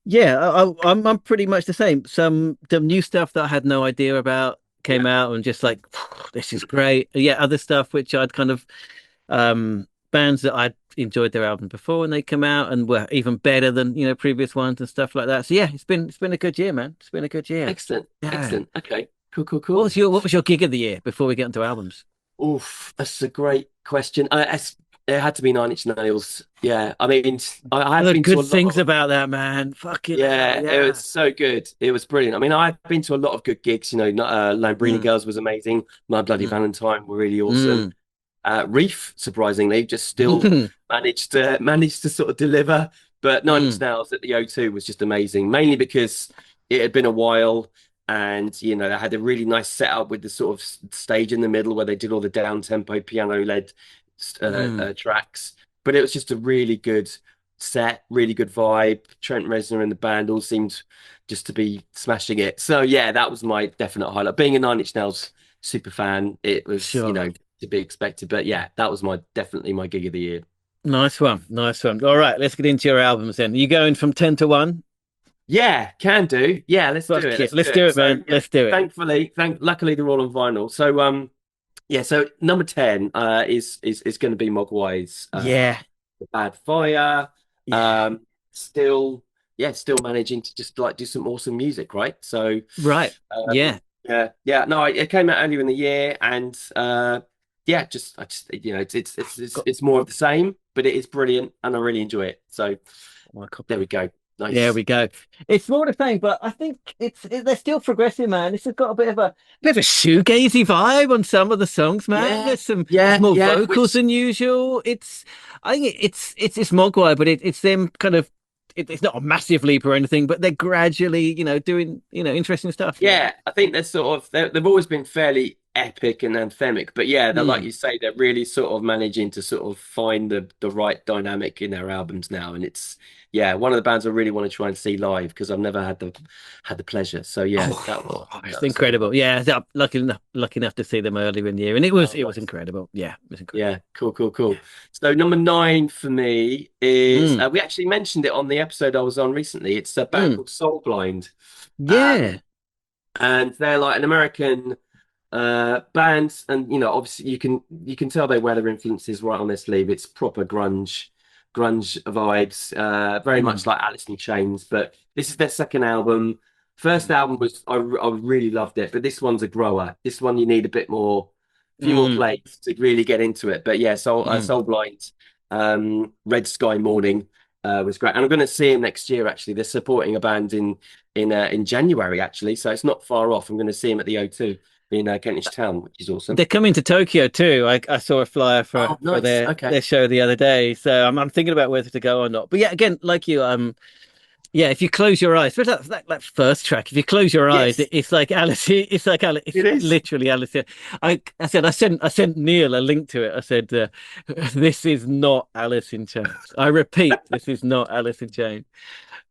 Speaker 2: Yeah, I'm pretty much the same. Some the new stuff that I had no idea about
Speaker 5: Yeah,
Speaker 2: came out and just like this is great. Yeah, other stuff which I'd kind of bands that I'd enjoyed their album before and they come out and were even better than previous ones and stuff like that. So yeah, it's been a good year, man. It's been a good year.
Speaker 5: excellent,
Speaker 2: Yeah.
Speaker 5: excellent. Okay, cool, cool,
Speaker 2: What
Speaker 5: cool.
Speaker 2: was your gig of the year before we get into albums?
Speaker 5: Oof, that's a great question. It had to be Nine Inch Nails. Yeah, I mean, I
Speaker 2: I
Speaker 5: have
Speaker 2: heard
Speaker 5: been to
Speaker 2: good
Speaker 5: a lot
Speaker 2: things
Speaker 5: of.
Speaker 2: about that, man. Fucking hell,
Speaker 5: Yeah, it
Speaker 2: yeah.
Speaker 5: was so good. It was brilliant. I mean, I've been to a lot of good gigs. Lambrini
Speaker 2: Mm,
Speaker 5: Girls was amazing. My Bloody
Speaker 2: mm,
Speaker 5: Valentine were really awesome.
Speaker 2: mm.
Speaker 5: Reef, surprisingly, just still managed to sort of deliver. But Nine Inch
Speaker 2: Mm,
Speaker 5: Nails at the O2 was just amazing, mainly because it had been a while, and they had a really nice setup with the sort of stage in the middle where they did all the down tempo piano led
Speaker 2: mm.
Speaker 5: tracks. But it was just a really good set, really good vibe. Trent Reznor and the band all seemed just to be smashing it. So yeah, that was my definite highlight. Being a Nine Inch Nails super fan, it was
Speaker 2: Sure.
Speaker 5: to be expected. But yeah, that was my definitely my gig of the year.
Speaker 2: Nice one. Nice one. All right, let's get into your albums then. You going from 10 to 1?
Speaker 5: Yeah, can do. Yeah, let's do
Speaker 2: Fuck
Speaker 5: it.
Speaker 2: it.
Speaker 5: Let's do
Speaker 2: Let's do
Speaker 5: it.
Speaker 2: it,
Speaker 5: So
Speaker 2: man.
Speaker 5: yeah,
Speaker 2: Let's do it.
Speaker 5: luckily they're all on vinyl. So yeah, so number 10 is going to be Mogwai's
Speaker 2: Yeah.
Speaker 5: The Bad Fire.
Speaker 2: Yeah.
Speaker 5: Um still still managing to just like do some awesome music, right? So
Speaker 2: Right. Yeah.
Speaker 5: yeah, no, it came out earlier in the year, and yeah, I just
Speaker 2: Got
Speaker 5: it's more of the same, but it is brilliant, and I really enjoy it. So
Speaker 2: my
Speaker 5: there
Speaker 2: copy.
Speaker 5: we go.
Speaker 2: There
Speaker 5: Nice.
Speaker 2: we go. It's more the same, but I think they're still progressive, man. This has got a bit of a shoegazy vibe on some of the songs, man.
Speaker 5: Yeah,
Speaker 2: There's
Speaker 5: yeah,
Speaker 2: more
Speaker 5: yeah.
Speaker 2: vocals than usual. I think it's Mogwai, but it's them kind of. It's not a massive leap or anything, but they're gradually, doing interesting stuff.
Speaker 5: Yeah, I think they're sort of they've always been fairly epic and anthemic, but yeah, they're like
Speaker 2: Mm.
Speaker 5: you say, they're really sort of managing to sort of find the right dynamic in their albums now, and it's yeah, one of the bands I really want to try and see live because I've never had the pleasure. So yeah,
Speaker 2: Oh, it's
Speaker 5: that was something.
Speaker 2: incredible. Yeah, lucky enough to see them earlier in the year, and it was
Speaker 5: Oh,
Speaker 2: it was
Speaker 5: nice.
Speaker 2: incredible. Yeah, it was incredible.
Speaker 5: Yeah, cool, cool,
Speaker 2: Yeah.
Speaker 5: cool. So number 9 for me is
Speaker 2: Mm.
Speaker 5: we actually mentioned it on the episode I was on recently. It's a band
Speaker 2: Mm.
Speaker 5: called Soul Blind.
Speaker 2: Yeah.
Speaker 5: And they're like an American band, and obviously you can tell they wear their influences right on their sleeve. It's proper grunge vibes, very much
Speaker 2: Mm.
Speaker 5: like Alice in Chains. But this is their second album. First album was I really loved it, but this one's a grower. This one you need a few more
Speaker 2: Mm.
Speaker 5: plays to really get into it. But yeah,
Speaker 2: Mm.
Speaker 5: Soul Blind, Red Sky Morning was great, and I'm going to see him next year. Actually, they're supporting a band in January actually, so it's not far off. I'm going to see him at the O2 in Kentish Town, which is awesome.
Speaker 2: They're coming to Tokyo too. I saw a flyer for
Speaker 5: Oh,
Speaker 2: for
Speaker 5: nice.
Speaker 2: their
Speaker 5: Okay.
Speaker 2: their show the other day, so I'm thinking about whether to go or not. But yeah, again, like you, yeah, if you close your eyes, especially that first track, if you close your eyes,
Speaker 5: Yes,
Speaker 2: it's like Alice. It's like Alice. It's
Speaker 5: it is.
Speaker 2: literally Alice. I sent Neil a link to it. I said, "This is not Alice in Chains." I repeat, this is not Alice in Chains.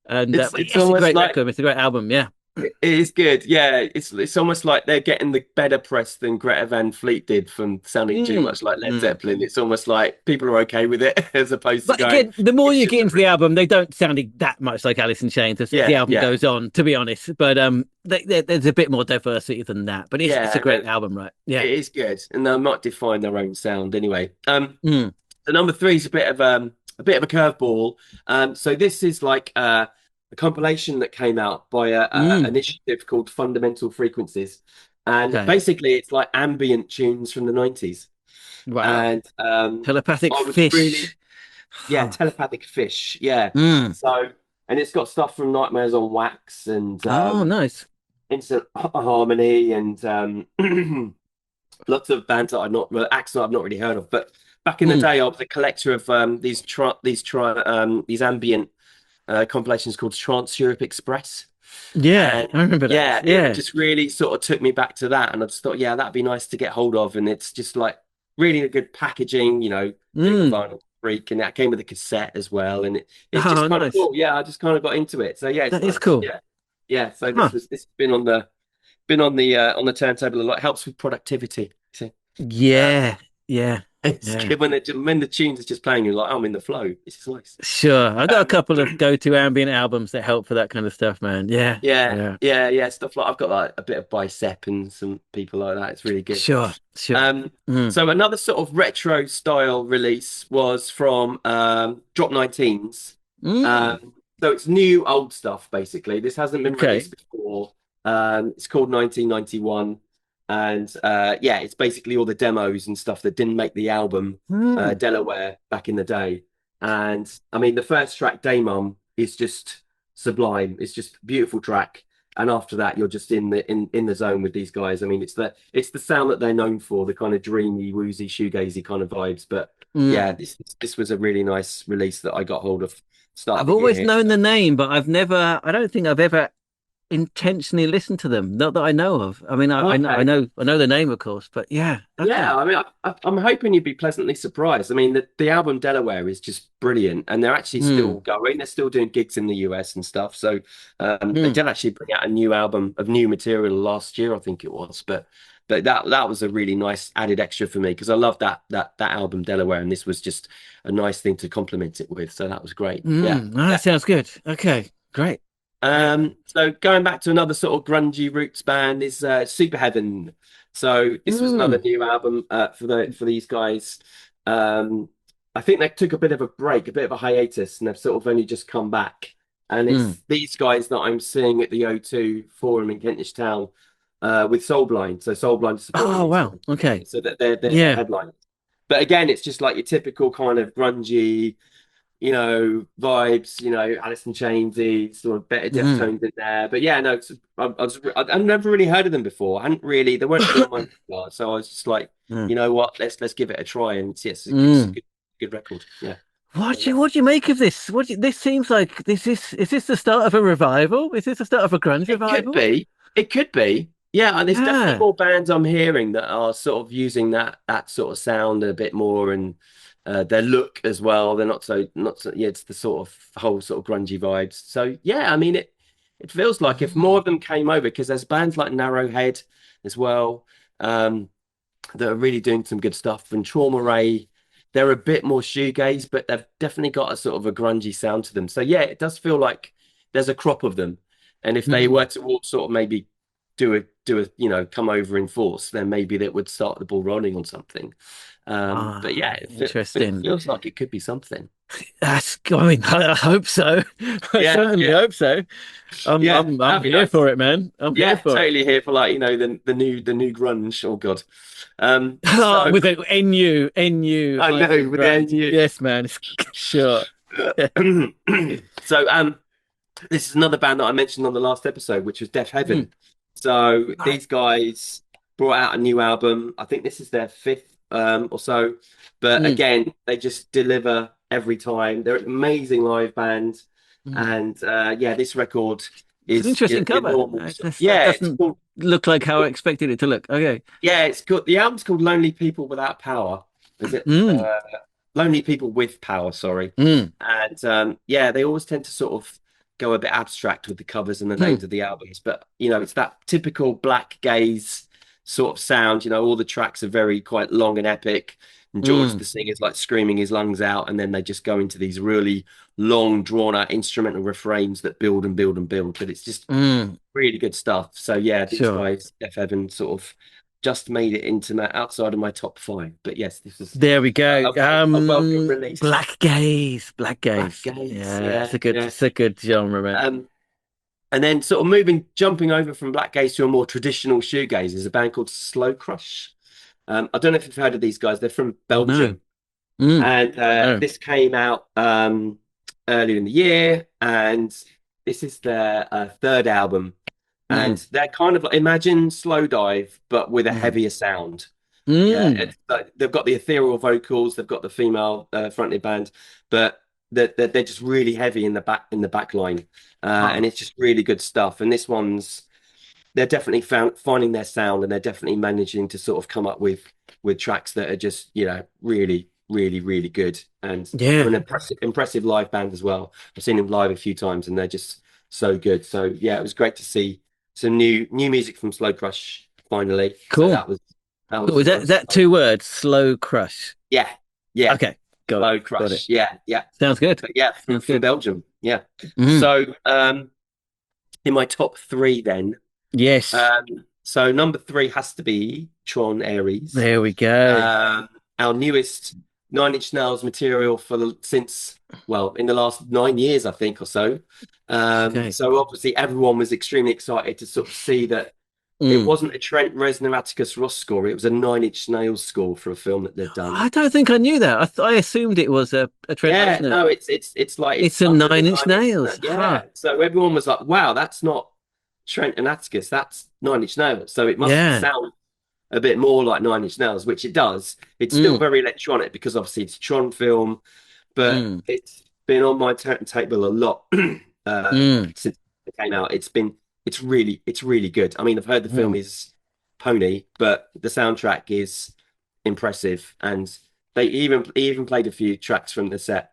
Speaker 2: And
Speaker 5: It's
Speaker 2: but
Speaker 5: it's
Speaker 2: yeah, it's a
Speaker 5: almost
Speaker 2: great
Speaker 5: like
Speaker 2: record. It's a great album. Yeah.
Speaker 5: it is good. Yeah, it's almost like they're getting the better press than Greta Van Fleet did from sounding too
Speaker 2: Mm,
Speaker 5: much like Led
Speaker 2: mm.
Speaker 5: Zeppelin. It's almost like people are okay with it as opposed to
Speaker 2: But
Speaker 5: going,
Speaker 2: again, the more
Speaker 5: it's
Speaker 2: you
Speaker 5: just
Speaker 2: get
Speaker 5: a
Speaker 2: into the album, they don't sound that much like Alice in Chains as the
Speaker 5: yeah,
Speaker 2: album
Speaker 5: yeah,
Speaker 2: goes on, to be honest. But there's a bit more diversity than that. But it's a
Speaker 5: yeah.
Speaker 2: great album, right? Yeah.
Speaker 5: It is good, and they might define their own sound anyway.
Speaker 2: Mm,
Speaker 5: The number 3 is a bit of a curveball. So this is like a compilation that came out by a
Speaker 2: mm.
Speaker 5: initiative called Fundamental Frequencies, and
Speaker 2: Okay.
Speaker 5: basically it's like ambient tunes from the 90s.
Speaker 2: Wow.
Speaker 5: And
Speaker 2: Telepathic
Speaker 5: I was really
Speaker 2: fish.
Speaker 5: Yeah, Telepathic Fish. Yeah.
Speaker 2: Mm.
Speaker 5: So, and it's got stuff from Nightmares on Wax and
Speaker 2: Oh, nice.
Speaker 5: Instant Harmony and lots of bands that acts that I've not really heard of. But back in the
Speaker 2: Mm.
Speaker 5: day, I was a collector of these ambient compilations called Trance Europe Express.
Speaker 2: Yeah,
Speaker 5: And
Speaker 2: I remember those.
Speaker 5: yeah, it
Speaker 2: Yeah,
Speaker 5: just really sort of took me back to that. And I just thought, yeah, that'd be nice to get hold of. And it's just like really good packaging, bit of a
Speaker 2: mm.
Speaker 5: vinyl freak. And that came with a cassette as well. And it's just
Speaker 2: Oh,
Speaker 5: kind of
Speaker 2: nice.
Speaker 5: cool. Yeah, I just kind of got into it. So yeah, it's
Speaker 2: That is
Speaker 5: nice.
Speaker 2: cool.
Speaker 5: Yeah. Yeah. So
Speaker 2: Huh.
Speaker 5: this has been on the turntable a lot. Helps with productivity. See? Uh,
Speaker 2: Yeah, yeah,
Speaker 5: it's
Speaker 2: yeah.
Speaker 5: good when the tunes is just playing, you're like, I'm in the flow. It's just nice.
Speaker 2: Sure. I've got a
Speaker 5: Um,
Speaker 2: couple of go-to ambient albums that help for that kind of stuff, man. Yeah,
Speaker 5: Yeah,
Speaker 2: yeah.
Speaker 5: yeah. Stuff like I've got like a bit of Bicep and some people like that. It's really good.
Speaker 2: Sure, sure. Mm.
Speaker 5: So another sort of retro style release was from Drop 19s.
Speaker 2: Mm.
Speaker 5: So it's new old stuff basically. This hasn't been
Speaker 2: Okay.
Speaker 5: released before. It's called 1991, and yeah, it's basically all the demos and stuff that didn't make the album,
Speaker 2: Mm.
Speaker 5: Delaware back in the day. And I mean, the first track, Daymum, is just sublime. It's just a beautiful track. And after that, you're just in the zone with these guys. I mean, it's the sound that they're known for, the kind of dreamy, woozy, shoegazy kind of vibes. But
Speaker 2: Mm.
Speaker 5: yeah, this was a really nice release that I got hold of start of
Speaker 2: I've
Speaker 5: the year
Speaker 2: always
Speaker 5: here.
Speaker 2: known the name, but I don't think I've ever intentionally listened to them. Not that I know of. I mean,
Speaker 5: Okay.
Speaker 2: I know the name, of course, but yeah,
Speaker 5: Yeah,
Speaker 2: okay.
Speaker 5: I mean, I'm hoping you'd be pleasantly surprised. I mean, the album Delaware is just brilliant, and they're actually
Speaker 2: Mm.
Speaker 5: still going. They're still doing gigs in the US and stuff. So they
Speaker 2: Mm.
Speaker 5: did actually bring out a new album of new material last year, I think it was. But that was a really nice added extra for me because I love that album Delaware, and this was just a nice thing to complement it with. So that was great. Yeah,
Speaker 2: Mm. Oh,
Speaker 5: yeah.
Speaker 2: that sounds good. Okay, great.
Speaker 5: So going back to another sort of grungy roots band is Super Heaven. So this was another
Speaker 2: Mm.
Speaker 5: new album for these guys. Um, I think they took a bit of a break, a bit of a hiatus, and they've sort of only just come back. And
Speaker 2: Mm.
Speaker 5: it's these guys that I'm seeing at the O2 Forum in Kentish Town with Soulblind. So Soulblind is supporting
Speaker 2: Oh,
Speaker 5: these
Speaker 2: wow.
Speaker 5: guys,
Speaker 2: Okay.
Speaker 5: so that they're
Speaker 2: Yeah.
Speaker 5: headlining. But again, it's just like your typical kind of grungy vibes, Alice in Chainsy, sort of better
Speaker 2: Mm.
Speaker 5: Deftones in there. But yeah, no, I've never really heard of them before. I hadn't really, they weren't really on my radar. So I was just like,
Speaker 2: Mm.
Speaker 5: you know what, let's give it a try. And yes, it's a
Speaker 2: Mm.
Speaker 5: good record. Yeah. So,
Speaker 2: What do you make of this? This seems like is this the start of a revival? Is this the start of a grunge
Speaker 5: it could
Speaker 2: revival?
Speaker 5: be. It could be. Yeah, and there's definitely
Speaker 2: Yeah.
Speaker 5: more bands I'm hearing that are sort of using that sort of sound a bit more and their look as well. They're not so yeah, it's the sort of whole sort of grungy vibes. So yeah, I mean it feels like if more
Speaker 2: Mm.
Speaker 5: of them came over because there's bands like Narrowhead as well, um, that are really doing some good stuff. And Trauma Ray, they're a bit more shoegaze, but they've definitely got a sort of a grungy sound to them. So yeah, it does feel like there's a crop of them. And if they
Speaker 2: Mm.
Speaker 5: were to all sort of maybe do a come over in force, then maybe that would start the ball rolling on something. But
Speaker 2: Ah,
Speaker 5: yeah, it
Speaker 2: interesting.
Speaker 5: feels like it could be something.
Speaker 2: I mean, I hope so. I
Speaker 5: Yeah,
Speaker 2: certainly
Speaker 5: yeah,
Speaker 2: hope so.
Speaker 5: yeah.
Speaker 2: I'm
Speaker 5: That'd be
Speaker 2: here
Speaker 5: nice.
Speaker 2: for it, man. I'm here
Speaker 5: Yeah,
Speaker 2: for it.
Speaker 5: totally here for like the new grunge. Oh God.
Speaker 2: Oh,
Speaker 5: So
Speaker 2: with a NU
Speaker 5: I know
Speaker 2: hyphen
Speaker 5: with the
Speaker 2: grunge.
Speaker 5: NU.
Speaker 2: Yes, man. Sure.
Speaker 5: So this is another band that I mentioned on the last episode, which was Deaf
Speaker 2: Mm.
Speaker 5: Heaven. So
Speaker 2: Right.
Speaker 5: these guys brought out a new album. I think this is their fifth or so. But
Speaker 2: Mm.
Speaker 5: again, they just deliver every time. They're an amazing live band.
Speaker 2: Mm.
Speaker 5: And yeah, this record
Speaker 2: It's an
Speaker 5: is
Speaker 2: interesting
Speaker 5: your
Speaker 2: cover.
Speaker 5: normal.
Speaker 2: That
Speaker 5: Yeah, it's
Speaker 2: doesn't
Speaker 5: called
Speaker 2: look like how I expected it to look. Okay.
Speaker 5: yeah, it's called the album's called Lonely People Without Power. Is it
Speaker 2: Mm.
Speaker 5: Lonely People with Power, sorry.
Speaker 2: Mm.
Speaker 5: And yeah, they always tend to sort of go a bit abstract with the covers and the
Speaker 2: Mm.
Speaker 5: names of the albums, but it's that typical black gaze sort of sound. All the tracks are very quite long and epic. And George
Speaker 2: Mm.
Speaker 5: the singer's like screaming his lungs out, and then they just go into these really long, drawn out instrumental refrains that build and build and build. But it's just
Speaker 2: Mm.
Speaker 5: really good stuff. So yeah, these
Speaker 2: Sure.
Speaker 5: guys, Def Evan, sort of just made it into my outside of my top five. But yes, this is
Speaker 2: There we go.
Speaker 5: a welcome release.
Speaker 2: Black gaze. Black
Speaker 5: Black
Speaker 2: gaze.
Speaker 5: Gaze,
Speaker 2: Yeah,
Speaker 5: yeah, yeah.
Speaker 2: it's a good genre, man.
Speaker 5: Um, and then sort of jumping over from Black Gaze to a more traditional shoegaze is a band called Slow Crush. I don't know if you've heard of these guys. They're from
Speaker 2: No.
Speaker 5: Belgium. And
Speaker 2: Oh.
Speaker 5: this came out earlier in the year, and this is their third album. And they're kind of like, imagine Slow Dive, but with a heavier sound. Yeah,
Speaker 2: Mm.
Speaker 5: it's like, they've got the ethereal vocals, they've got the female fronted band, but they're just really heavy in the back line, and it's just really good stuff. And this one's they're definitely finding their sound, and they're definitely managing to sort of come up with tracks that are just really really good, and they're
Speaker 2: Yeah.
Speaker 5: an impressive live band as well. I've seen them live a few times, and they're just so good. So yeah, it was great to see some new music from Slow Crush finally. So
Speaker 2: Cool.
Speaker 5: that
Speaker 2: Cool.
Speaker 5: was
Speaker 2: Is that two words? Slow crush.
Speaker 5: yeah, yeah.
Speaker 2: Okay. Got it.
Speaker 5: Slow
Speaker 2: Got it.
Speaker 5: Crush, yeah.
Speaker 2: Sounds good.
Speaker 5: But yeah,
Speaker 2: Sounds
Speaker 5: from
Speaker 2: good.
Speaker 5: Belgium, yeah.
Speaker 2: Mm.
Speaker 5: So in my top three then.
Speaker 2: Yes.
Speaker 5: So number three has to be Tron Ares,
Speaker 2: There we go.
Speaker 5: our newest Nine Inch Nails material since, well, in the last 9 years, I think, or so.
Speaker 2: Okay.
Speaker 5: So obviously everyone was extremely excited to sort of see that it wasn't a Trent Reznor Atticus Ross score; it was a Nine Inch Nails score for a film that they'd done.
Speaker 2: I don't think I knew that. I assumed it was a Trent
Speaker 5: Yeah,
Speaker 2: Reznor.
Speaker 5: no, it's like
Speaker 2: It's a
Speaker 5: under the
Speaker 2: Nine Inch
Speaker 5: Nine Inch
Speaker 2: Nails.
Speaker 5: Yeah,
Speaker 2: Huh.
Speaker 5: so everyone was like, "Wow, that's not Trent and Atticus, that's Nine Inch Nails." So it must
Speaker 2: Yeah.
Speaker 5: sound a bit more like Nine Inch Nails, which it does. It's still
Speaker 2: Mm.
Speaker 5: very electronic because obviously it's a Tron film, but
Speaker 2: Mm.
Speaker 5: it's been on my turntable a lot
Speaker 2: Mm.
Speaker 5: since it came out. It's really good. I mean, I've heard the film
Speaker 2: Mm.
Speaker 5: is pony, but the soundtrack is impressive, and they even played a few tracks from the set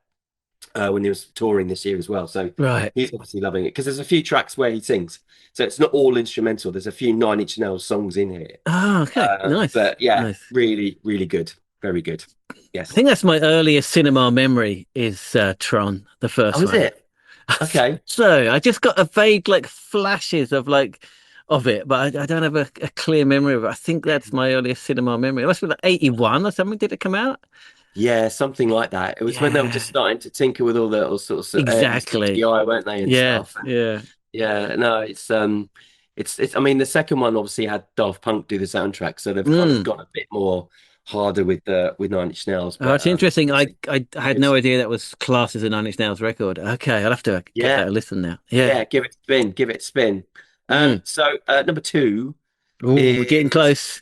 Speaker 5: when he was touring this year as well. So
Speaker 2: Right.
Speaker 5: he's obviously loving it because there's a few tracks where he sings. So it's not all instrumental. There's a few Nine Inch Nails songs in here.
Speaker 2: Oh, okay. Nice.
Speaker 5: But yeah,
Speaker 2: Nice.
Speaker 5: really, really good. Very good.
Speaker 2: I
Speaker 5: Yes.
Speaker 2: think that's my earliest cinema memory is Tron, the first
Speaker 5: Oh, is
Speaker 2: one.
Speaker 5: it? Okay.
Speaker 2: So I just got a vague flashes of it, but I don't have a clear memory of it. I think that's my earliest cinema memory. It must be like 81 or something. Did it come out?
Speaker 5: Yeah, something like that. It was when they were just
Speaker 2: Yeah,
Speaker 5: starting to tinker with all the all sorts of early
Speaker 2: exactly.
Speaker 5: CGI, weren't they, and
Speaker 2: Yeah,
Speaker 5: stuff. And
Speaker 2: yeah.
Speaker 5: yeah, no, it's I mean the second one obviously had Daft Punk do the soundtrack, so they've kind of
Speaker 2: Mm.
Speaker 5: gone a bit more harder with Nine Inch Nails,
Speaker 2: Oh,
Speaker 5: but
Speaker 2: it's interesting. I had
Speaker 5: good.
Speaker 2: no idea that was classed as a Nine Inch Nails record. Okay, I'll have to give that
Speaker 5: Yeah,
Speaker 2: a listen now. Yeah.
Speaker 5: yeah, give it a spin.
Speaker 2: Mm.
Speaker 5: So number two
Speaker 2: Oh, we're getting
Speaker 5: is
Speaker 2: close.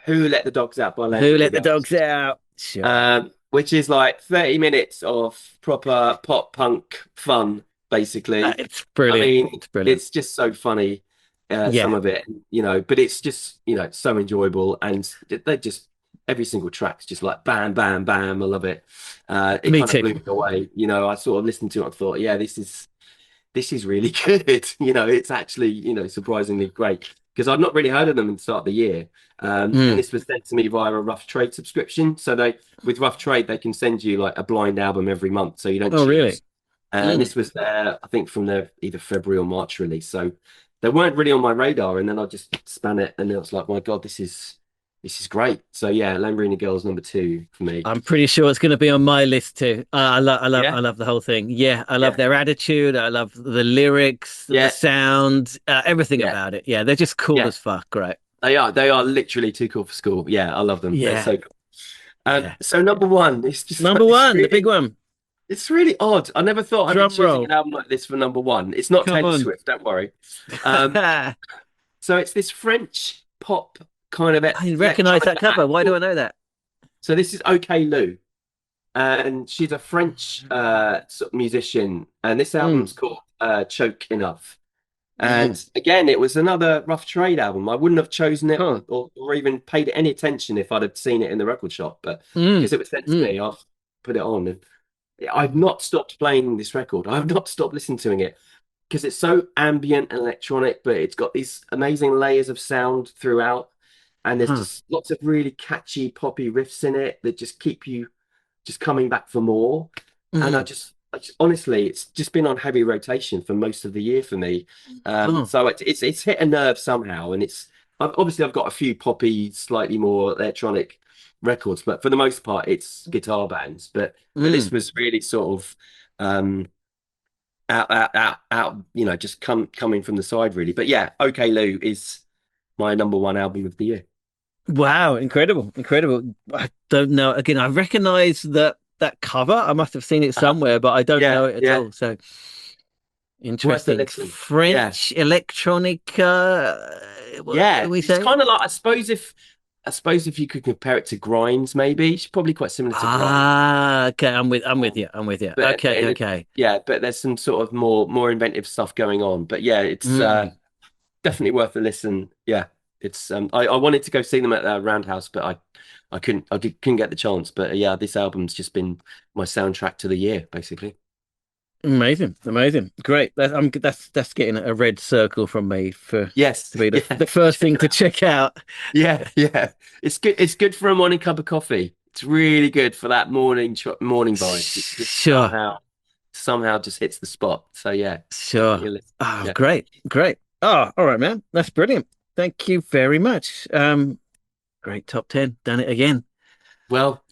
Speaker 5: Who Let the Dogs Out by
Speaker 2: Who
Speaker 5: Lamb
Speaker 2: let the
Speaker 5: Girls.
Speaker 2: dogs out? Sure.
Speaker 5: Which is like 30 minutes of proper pop punk fun, basically.
Speaker 2: It's
Speaker 5: I
Speaker 2: brilliant.
Speaker 5: mean,
Speaker 2: It's brilliant.
Speaker 5: it's just so funny, some
Speaker 2: Yeah,
Speaker 5: of it, but it's just, so enjoyable. And they just, every single track's just like bam, bam, bam. I love it. It
Speaker 2: me
Speaker 5: kind of
Speaker 2: too.
Speaker 5: blew me away. I sort of listened to it and thought, yeah, this is really good. It's actually, surprisingly great because I'd not really heard of them at the start of the year. And
Speaker 2: Mm.
Speaker 5: this was sent to me via a Rough Trade subscription. So with Rough Trade, they can send you like a blind album every month, so you don't
Speaker 2: Oh, really?
Speaker 5: choose. And
Speaker 2: Mm.
Speaker 5: this was their, I think, from their either February or March release. So they weren't really on my radar. And then I just span it, and then I was like, my God, this is great. So yeah, Lamborghini Girls number two for me.
Speaker 2: I'm pretty sure it's going to be on my list too. I
Speaker 5: Yeah,
Speaker 2: love the whole thing. Yeah, I love
Speaker 5: yeah,
Speaker 2: their attitude. I love the lyrics, the
Speaker 5: yeah,
Speaker 2: sound, everything
Speaker 5: yeah,
Speaker 2: about it. Yeah, they're just cool
Speaker 5: yeah.
Speaker 2: as fuck, right?
Speaker 5: They are literally too cool for school. Yeah, I love them. They're
Speaker 2: Yeah,
Speaker 5: so cool.
Speaker 2: yeah.
Speaker 5: So number one, it's just
Speaker 2: Number
Speaker 5: it's
Speaker 2: one, the big
Speaker 5: really
Speaker 2: one.
Speaker 5: it's really odd. I never thought I'd be
Speaker 2: Drum
Speaker 5: choosing
Speaker 2: roll.
Speaker 5: an album like this for number one. It's not
Speaker 2: Come
Speaker 5: Taylor
Speaker 2: on.
Speaker 5: Swift, don't worry. Um, so it's this French pop kind of
Speaker 2: I recognize
Speaker 5: electronic
Speaker 2: that cover.
Speaker 5: band.
Speaker 2: Why do I know that?
Speaker 5: So this is OK Lou, and she's a French sort of musician, and this
Speaker 2: Mm.
Speaker 5: album's called Choke Enough.
Speaker 2: Mm.
Speaker 5: And again, it was another Rough Trade album. I wouldn't have chosen it
Speaker 2: Huh.
Speaker 5: or even paid it any attention if I'd have seen it in the record shop. But
Speaker 2: Mm.
Speaker 5: because it was sent to
Speaker 2: Mm.
Speaker 5: me, I've put it on. And I've not stopped playing this record. I've not stopped listening to it because it's so ambient and electronic, but it's got these amazing layers of sound throughout. And there's
Speaker 2: Huh.
Speaker 5: just lots of really catchy poppy riffs in it that just keep you just coming back for more. And
Speaker 2: Mm.
Speaker 5: I just honestly, it's just been on heavy rotation for most of the year for me.
Speaker 2: Oh.
Speaker 5: So it's hit a nerve somehow, and obviously I've got a few poppy, slightly more electronic records, but for the most part, it's guitar bands. But this
Speaker 2: Mm.
Speaker 5: was really sort of out, just coming from the side really. But yeah, OK Lou is my number one album of the year.
Speaker 2: Wow, incredible, incredible. I don't know. Again, I recognize that cover. I must have seen it
Speaker 5: Uh,
Speaker 2: somewhere, but I don't
Speaker 5: yeah,
Speaker 2: know it at
Speaker 5: yeah,
Speaker 2: all. So
Speaker 5: worth a
Speaker 2: interesting.
Speaker 5: listen. Yeah,
Speaker 2: French electronica. What do
Speaker 5: yeah.
Speaker 2: we
Speaker 5: It's
Speaker 2: say?
Speaker 5: kind of like I suppose if you could compare it to Grimes, maybe it's probably quite similar to Grimes.
Speaker 2: Ah, okay. I'm with
Speaker 5: Um,
Speaker 2: you. I'm with you.
Speaker 5: but
Speaker 2: Okay,
Speaker 5: in it,
Speaker 2: okay.
Speaker 5: yeah, but there's some sort of more inventive stuff going on. But yeah, it's
Speaker 2: Mm.
Speaker 5: definitely worth a listen. Yeah, it's I wanted to go see them at Roundhouse, but couldn't get the chance. But yeah, this album's just been my soundtrack to the year, basically.
Speaker 2: Amazing, amazing, great. That's getting a red circle from me for
Speaker 5: Yes,
Speaker 2: to be
Speaker 5: yeah,
Speaker 2: the first
Speaker 5: check
Speaker 2: thing
Speaker 5: it
Speaker 2: to
Speaker 5: out.
Speaker 2: check out.
Speaker 5: Yeah, yeah, it's good. It's good for a morning cup of coffee. It's really good for that morning vibes. It just
Speaker 2: Sure,
Speaker 5: somehow just hits the spot. So yeah,
Speaker 2: sure.
Speaker 5: definitely listen.
Speaker 2: Oh,
Speaker 5: Yeah.
Speaker 2: great, great. Oh, all right, man. That's brilliant. Thank you very much. Great top 10. Done it again.
Speaker 5: Well,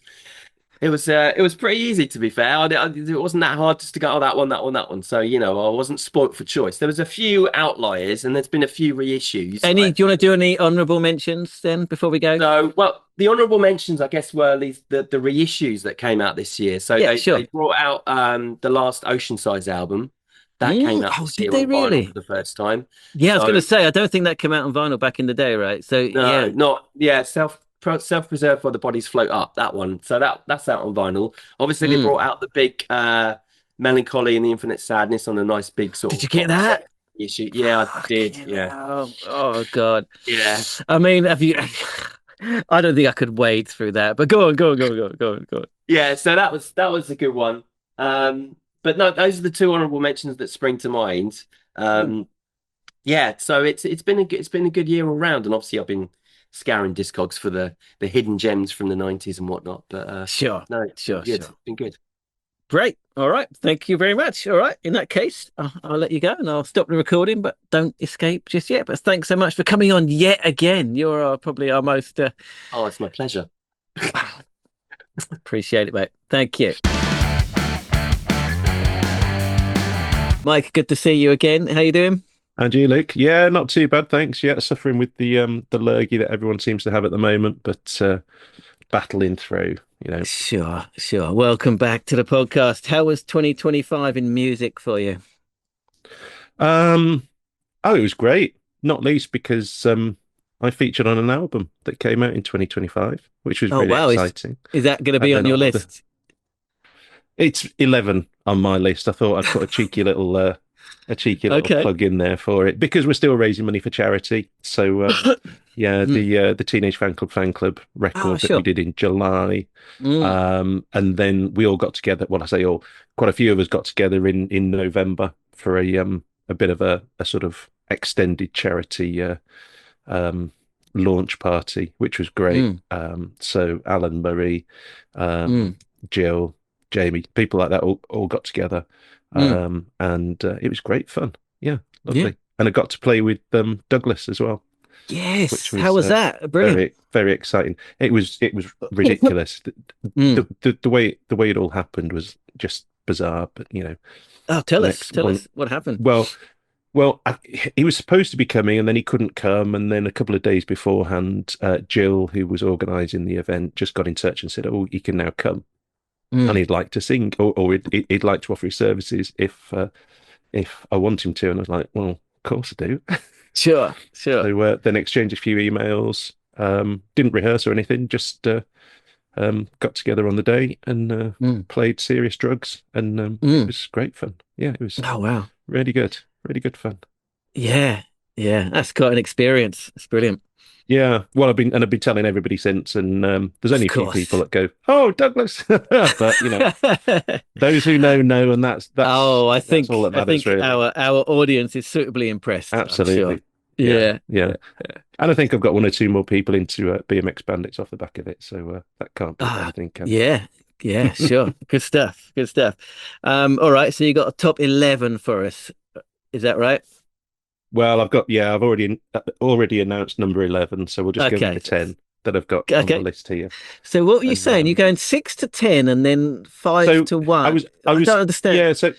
Speaker 5: it was pretty easy to be fair. It wasn't that hard just to go, oh, that one, that one, that one. So I wasn't spoilt for choice. There was a few outliers, and there's been a few reissues.
Speaker 2: Any, do you want to do any honorable mentions then before we go?
Speaker 5: So, well, the honourable mentions, I guess, were the reissues that came out this year. So
Speaker 2: Yeah,
Speaker 5: they
Speaker 2: sure.
Speaker 5: brought out the last Oceansize album that came out
Speaker 2: Oh,
Speaker 5: this
Speaker 2: did
Speaker 5: year
Speaker 2: they
Speaker 5: on vinyl for
Speaker 2: really?
Speaker 5: the first time.
Speaker 2: Yeah, I was going to
Speaker 5: So
Speaker 2: say, I don't think that came out on vinyl back in the day, right? So,
Speaker 5: no,
Speaker 2: yeah.
Speaker 5: not yeah, self-preserved while the bodies float up. That one. So that's out on vinyl. Obviously, they
Speaker 2: Mm.
Speaker 5: brought out the big Melancholy and the Infinite Sadness on a nice big sort
Speaker 2: Did you
Speaker 5: of
Speaker 2: get
Speaker 5: box
Speaker 2: that?
Speaker 5: set issue. Yeah, I did.
Speaker 2: Fucking
Speaker 5: Yeah,
Speaker 2: hell. Oh, God.
Speaker 5: yeah.
Speaker 2: I mean, have you? I don't think I could wade through that, but go on, go on, go on, go on, go on, go on.
Speaker 5: Yeah, so that was a good one. But no, those are the two honorable mentions that spring to mind.
Speaker 2: Mm.
Speaker 5: Um, yeah, so it's been a good year all round, and obviously I've been scouring Discogs for the hidden gems from the 90s and whatnot. But
Speaker 2: Sure,
Speaker 5: no, it's been
Speaker 2: sure,
Speaker 5: good. It's
Speaker 2: sure.
Speaker 5: been good.
Speaker 2: Great. All right. Thank you very much. All right. In that case, I'll let you go and I'll stop the recording, but don't escape just yet. But thanks so much for coming on yet again. You're probably our most
Speaker 5: Oh, it's my pleasure.
Speaker 2: appreciate it, mate. Thank you. Mike, good to see you again. How you doing?
Speaker 6: And you, Luke? Yeah, not too bad, thanks. Yeah, suffering with the lurgy that everyone seems to have at the moment, but battling through, you know.
Speaker 2: Sure, sure. Welcome back to the podcast. How was 2025 in music for you?
Speaker 6: Um, oh, it was great, not least because I featured on an album that came out in 2025, which was
Speaker 2: Oh,
Speaker 6: really
Speaker 2: wow.
Speaker 6: exciting.
Speaker 2: Is that going to be
Speaker 6: And
Speaker 2: on
Speaker 6: then
Speaker 2: your
Speaker 6: other,
Speaker 2: list?
Speaker 6: it's 11 on my list. I thought I'd put a cheeky little
Speaker 2: Okay.
Speaker 6: plug in there for it because we're still raising money for charity. So yeah,
Speaker 2: Mm.
Speaker 6: the Teenage Fan Club
Speaker 2: Oh,
Speaker 6: record that we
Speaker 2: sure.
Speaker 6: did in July.
Speaker 2: Mm.
Speaker 6: And then we all got together. Well, I say all, quite a few of us got together in November for a bit of a sort of extended charity um launch party, which was great.
Speaker 2: Mm.
Speaker 6: So Alan Murray,
Speaker 2: Mm.
Speaker 6: Jill, Jamie, people like that all got together.
Speaker 2: Mm.
Speaker 6: And it was great fun. Yeah,
Speaker 2: Yeah.
Speaker 6: lovely. And I got to play with Douglas as well, which
Speaker 2: Yes. How
Speaker 6: was
Speaker 2: was that? Brilliant.
Speaker 6: very exciting. It was ridiculous.
Speaker 2: Mm.
Speaker 6: The way it all happened was just bizarre. But
Speaker 2: Oh,
Speaker 6: the next
Speaker 2: tell
Speaker 6: one.
Speaker 2: us what happened.
Speaker 6: Well, he was supposed to be coming, and then he couldn't come. And then a couple of days beforehand, Jill, who was organising the event, just got in touch and said, "Oh, he can now come, and
Speaker 2: Mm.
Speaker 6: he'd like to sing, or he'd like to offer his services if I want him to." And I was like, "Well, of course I do."
Speaker 2: Sure, sure.
Speaker 6: So then exchanged a few emails. Didn't rehearse or anything, just got together on the day and
Speaker 2: Mm.
Speaker 6: played Serious Drugs, and it
Speaker 2: Mm.
Speaker 6: was great fun. Yeah, it was
Speaker 2: Oh, wow.
Speaker 6: really good fun.
Speaker 2: Yeah, yeah. That's quite an experience. It's brilliant.
Speaker 6: Yeah, well, I've been telling everybody since, and there's
Speaker 2: Of
Speaker 6: only a few people
Speaker 2: course.
Speaker 6: that go, "Oh, Douglas," but those who know, and
Speaker 2: Oh,
Speaker 6: that's all that
Speaker 2: I
Speaker 6: matters,
Speaker 2: think
Speaker 6: really.
Speaker 2: our audience is suitably impressed, I'm sure.
Speaker 6: Absolutely, yeah,
Speaker 2: Yeah.
Speaker 6: yeah. And I think I've got one or two more people into BMX Bandits off the back of it, so that can't be a
Speaker 2: Ah,
Speaker 6: bad thing, can
Speaker 2: yeah. Yeah, sure. Good stuff. Good stuff. All right, so you got a top 11 for us. Is that right?
Speaker 6: Well, I've already announced number 11, so we'll just go with
Speaker 2: Okay.
Speaker 6: the 10 that I've got on the
Speaker 2: Okay.
Speaker 6: list here.
Speaker 2: So what were you
Speaker 6: And
Speaker 2: saying? You're going 6 to 10 and then 5
Speaker 6: so
Speaker 2: to
Speaker 6: I
Speaker 2: 1.
Speaker 6: was I
Speaker 2: I
Speaker 6: was
Speaker 2: don't understand.
Speaker 6: yeah, so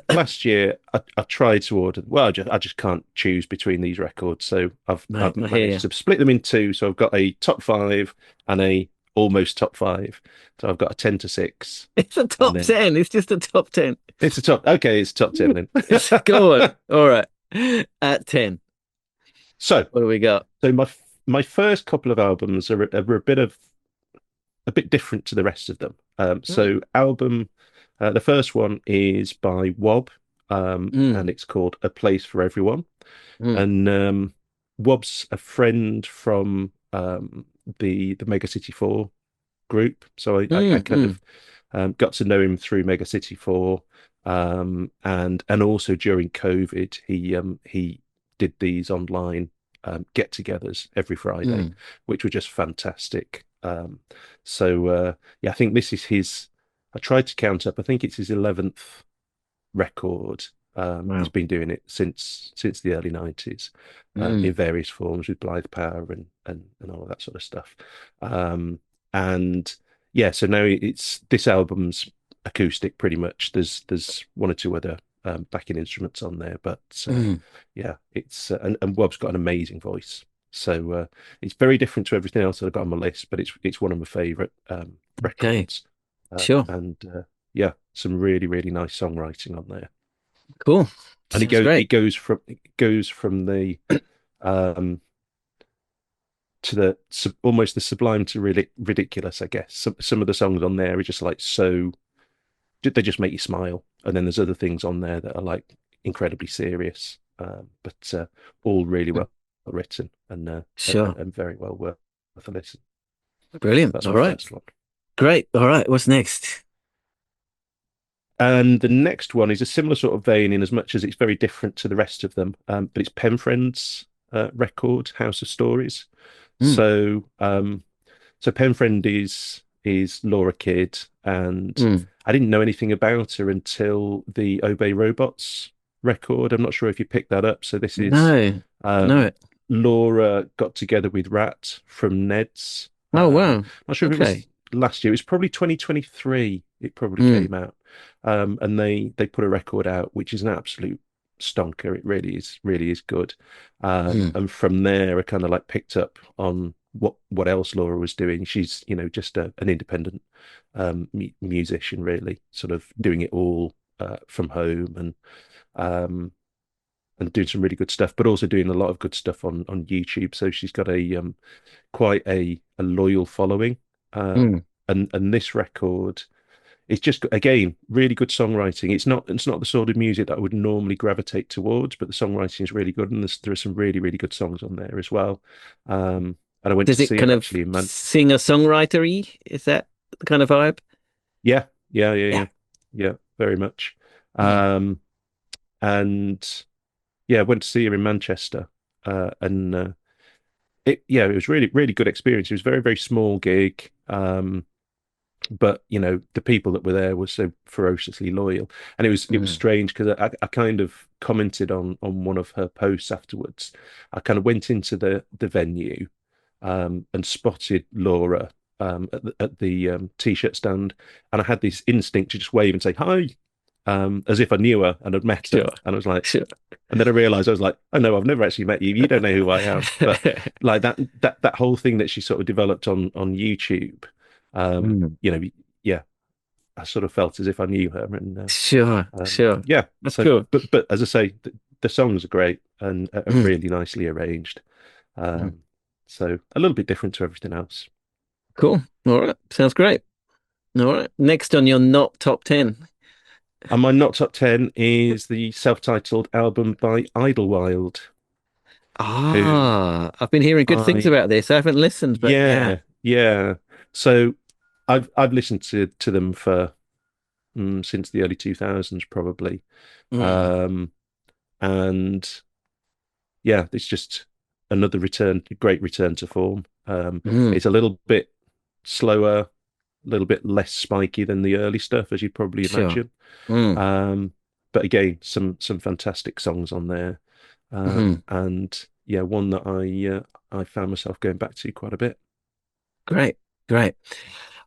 Speaker 6: Last year I tried to order. Well, I just can't choose between these records. So
Speaker 2: No,
Speaker 6: I've
Speaker 2: I hear
Speaker 6: managed
Speaker 2: you.
Speaker 6: to split them in two. So I've got a top five and a almost top five. So I've got a 10 to 6,
Speaker 2: It's a
Speaker 6: and
Speaker 2: top
Speaker 6: then
Speaker 2: 10. It's just a top 10.
Speaker 6: it's a top. Okay, it's top 10 then.
Speaker 2: Go on. All right. At 10,
Speaker 6: So
Speaker 2: what do we got?
Speaker 6: my first couple of albums are a bit different to the rest of them.
Speaker 2: Mm,
Speaker 6: The first one is by Wob,
Speaker 2: mm,
Speaker 6: and it's called A Place for Everyone.
Speaker 2: mm,
Speaker 6: And Wob's a friend from the Mega City 4 group, so I kind
Speaker 2: mm.
Speaker 6: of got to know him through Mega City 4, and also during COVID, he did these online get-togethers every Friday,
Speaker 2: Mm.
Speaker 6: which were just fantastic. Yeah, I think this is his. I tried to count up. I think it's his 11th record. He's
Speaker 2: Wow.
Speaker 6: been doing it since the early 90s, in
Speaker 2: Mm.
Speaker 6: various forms with Blythe Power and all of that sort of stuff. And yeah, so now it's this album's acoustic pretty much. There's one or two other backing instruments on there, but
Speaker 2: Mm.
Speaker 6: yeah, it's and Wob's got an amazing voice. So it's very different to everything else that I've got on my list, but it's one of my favorite
Speaker 2: Okay.
Speaker 6: records.
Speaker 2: Sure.
Speaker 6: And yeah, some really nice songwriting on there.
Speaker 2: Cool.
Speaker 6: And
Speaker 2: Sounds great.
Speaker 6: it goes from the um to the almost the sublime to really ridiculous, I guess. Some of the songs on there are just like so they just make you smile, and then there's other things on there that are like incredibly serious, but all really well written
Speaker 2: Sure.
Speaker 6: and very well worth a listen.
Speaker 2: Brilliant.
Speaker 6: That's
Speaker 2: All
Speaker 6: my
Speaker 2: right.
Speaker 6: first one.
Speaker 2: Great. All right. What's next?
Speaker 6: And the next one is a similar sort of vein in as much as it's very different to the rest of them, but it's Penfriend's record, House of Stories.
Speaker 2: Mm.
Speaker 6: So Penfriend is Laura Kidd, and
Speaker 2: Mm.
Speaker 6: I didn't know anything about her until the Obey Robots record. I'm not sure if you picked that up. So this is
Speaker 2: No. No.
Speaker 6: um, Laura got together with Rat from Ned's.
Speaker 2: Oh, wow.
Speaker 6: Not sure if it was
Speaker 2: Okay.
Speaker 6: last year. It was probably 2023. It probably
Speaker 2: Mm.
Speaker 6: came out, and they put a record out, which is an absolute stonker. It really is good.
Speaker 2: Mm.
Speaker 6: And from there, I kind of like picked up on what else Laura was doing. She's just an independent musician, really, sort of doing it all from home um, and doing some really good stuff, but also doing a lot of good stuff on YouTube. So she's got a quite a loyal following.
Speaker 2: Mm.
Speaker 6: And this record, it's just again really good songwriting. It's not the sort of music that I would normally gravitate towards, but the songwriting is really good, and there are some really good songs on there as well. And I went
Speaker 2: Does
Speaker 6: to
Speaker 2: it
Speaker 6: see
Speaker 2: kind
Speaker 6: it
Speaker 2: of
Speaker 6: actually in Man.
Speaker 2: singer-songwriter-y? Is that the kind of vibe?
Speaker 6: Yeah,
Speaker 2: Yeah.
Speaker 6: yeah, very much.
Speaker 2: Mm.
Speaker 6: Um, and yeah, I went to see her in Manchester, and it was really good experience. It was a very small gig. But the people that were there were so ferociously loyal, and it was
Speaker 2: Mm.
Speaker 6: strange because I kind of commented on one of her posts afterwards. I kind of went into the venue and spotted Laura at the t-shirt stand, and I had this instinct to just wave and say hi, as if I knew her and had met her,
Speaker 2: Sure.
Speaker 6: and I was like,
Speaker 2: Sure.
Speaker 6: and then I realized I was like, oh no, I've never actually met you. You don't know who I am. But like that whole thing that she sort of developed on YouTube,
Speaker 2: Mm.
Speaker 6: you know, yeah, I sort of felt as if I knew her, and
Speaker 2: Sure. Sure.
Speaker 6: yeah.
Speaker 2: That's
Speaker 6: So,
Speaker 2: cool.
Speaker 6: but as I say, the songs are great and are
Speaker 2: Mm.
Speaker 6: really nicely arranged.
Speaker 2: Mm.
Speaker 6: Um, so a little bit different to everything else.
Speaker 2: Cool. All right. Sounds great. All right. Next on your not top 10.
Speaker 6: And my not top 10 is the self-titled album by Idlewild, who
Speaker 2: I've been hearing good things
Speaker 6: I
Speaker 2: about this. I haven't listened, but yeah.
Speaker 6: yeah. So I've listened to them for since the early 2000s probably.
Speaker 2: Mm.
Speaker 6: Um, and yeah, it's just another great return to form.
Speaker 2: Mm.
Speaker 6: It's a little bit slower, a little bit less spiky than the early stuff, as you'd probably
Speaker 2: Sure.
Speaker 6: imagine.
Speaker 2: Mm.
Speaker 6: But again, some fantastic songs on there,
Speaker 2: Mm.
Speaker 6: and yeah, one that I found myself going back to quite a bit.
Speaker 2: Great. Great.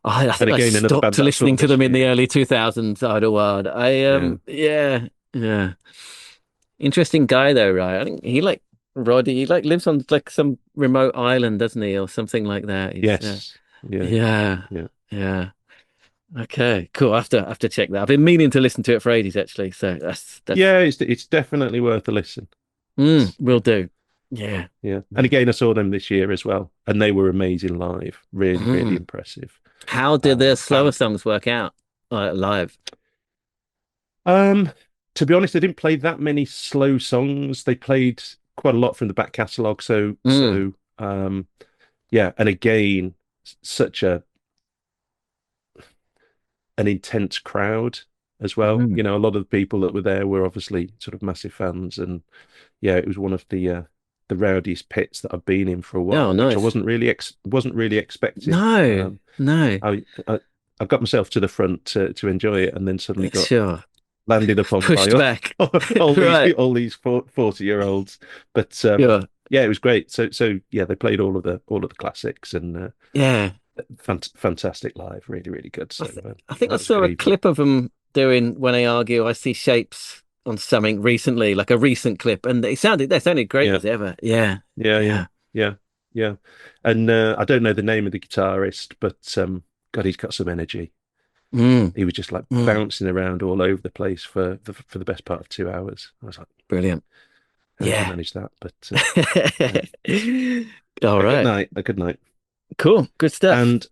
Speaker 2: I
Speaker 6: And
Speaker 2: think I
Speaker 6: again, another band
Speaker 2: stopped
Speaker 6: that I saw
Speaker 2: listening to
Speaker 6: this
Speaker 2: them in the
Speaker 6: year.
Speaker 2: early 2000s. Idlewild.
Speaker 6: Yeah.
Speaker 2: Yeah. Interesting guy though, right? I think he like Roddy. He like lives on like some remote island, doesn't he, or something like that?
Speaker 6: Yes. Yeah.
Speaker 2: Yeah,
Speaker 6: Yeah.
Speaker 2: yeah. Okay, cool. I have to check that. I've been meaning to listen to it for ages, actually. So that's
Speaker 6: Yeah, it's definitely worth a listen.
Speaker 2: will do. Yeah.
Speaker 6: Yeah. And
Speaker 2: Mm.
Speaker 6: again, I saw them this year as well, and they were amazing live. Really, really
Speaker 2: Mm.
Speaker 6: impressive.
Speaker 2: How did the slower
Speaker 6: And
Speaker 2: songs work out live?
Speaker 6: um, to be honest, they didn't play that many slow songs. They played quite a lot from the back catalogue.
Speaker 2: Mm.
Speaker 6: Yeah. And again, such an intense crowd as well.
Speaker 2: Mm.
Speaker 6: You know, a lot of the people that were there were obviously sort of massive fans, and yeah, it was one of the rowdiest pits that I've been in for a
Speaker 2: Oh,
Speaker 6: while, which I
Speaker 2: nice.
Speaker 6: wasn't really expecting.
Speaker 2: No, no.
Speaker 6: I got myself to the front to enjoy it, and then suddenly got
Speaker 2: Sure.
Speaker 6: landed upon by
Speaker 2: Pushed back. Right.
Speaker 6: all these 40-year-olds. But
Speaker 2: Sure.
Speaker 6: yeah, it was great. So yeah, they played all of the classics, and
Speaker 2: Yeah.
Speaker 6: fantastic live, really, really good. So
Speaker 2: I think I
Speaker 6: that was a
Speaker 2: saw
Speaker 6: good
Speaker 2: a
Speaker 6: evening.
Speaker 2: clip of them doing When I Argue, I See Shapes on something recently, like a recent clip, and they sounded great
Speaker 6: Yeah,
Speaker 2: as ever. Yeah.
Speaker 6: yeah, yeah,
Speaker 2: Yeah.
Speaker 6: yeah, yeah. And I don't know the name of the guitarist, but God, he's got some energy.
Speaker 2: Mm.
Speaker 6: He was just like
Speaker 2: Mm.
Speaker 6: bouncing around all over the place for the best part of 2 hours. I was like,
Speaker 2: Brilliant.
Speaker 6: how do you
Speaker 2: Yeah.
Speaker 6: manage that? But yeah,
Speaker 2: All
Speaker 6: a good
Speaker 2: right.
Speaker 6: night, a good night.
Speaker 2: Cool. Good stuff.
Speaker 6: And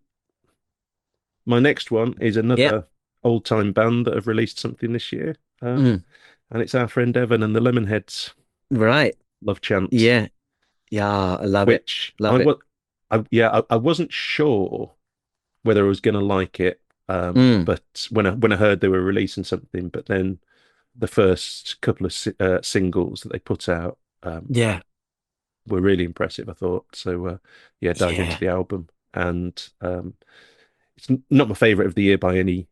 Speaker 6: my next one is
Speaker 2: Yeah.
Speaker 6: another old time band that have released something this year.
Speaker 2: Mm.
Speaker 6: And it's our friend Evan and the Lemonheads,
Speaker 2: Right.
Speaker 6: Love Chant,
Speaker 2: Yeah. Yeah. I love it.
Speaker 6: which
Speaker 2: Love it.
Speaker 6: I wasn't sure whether I was going to like it.
Speaker 2: Mm.
Speaker 6: But when I heard they were releasing something, but then the first couple of singles that they put out
Speaker 2: Yeah.
Speaker 6: were really impressive, I thought. So yeah, dived into
Speaker 2: Yeah.
Speaker 6: the album, and it's not my favorite of the year by any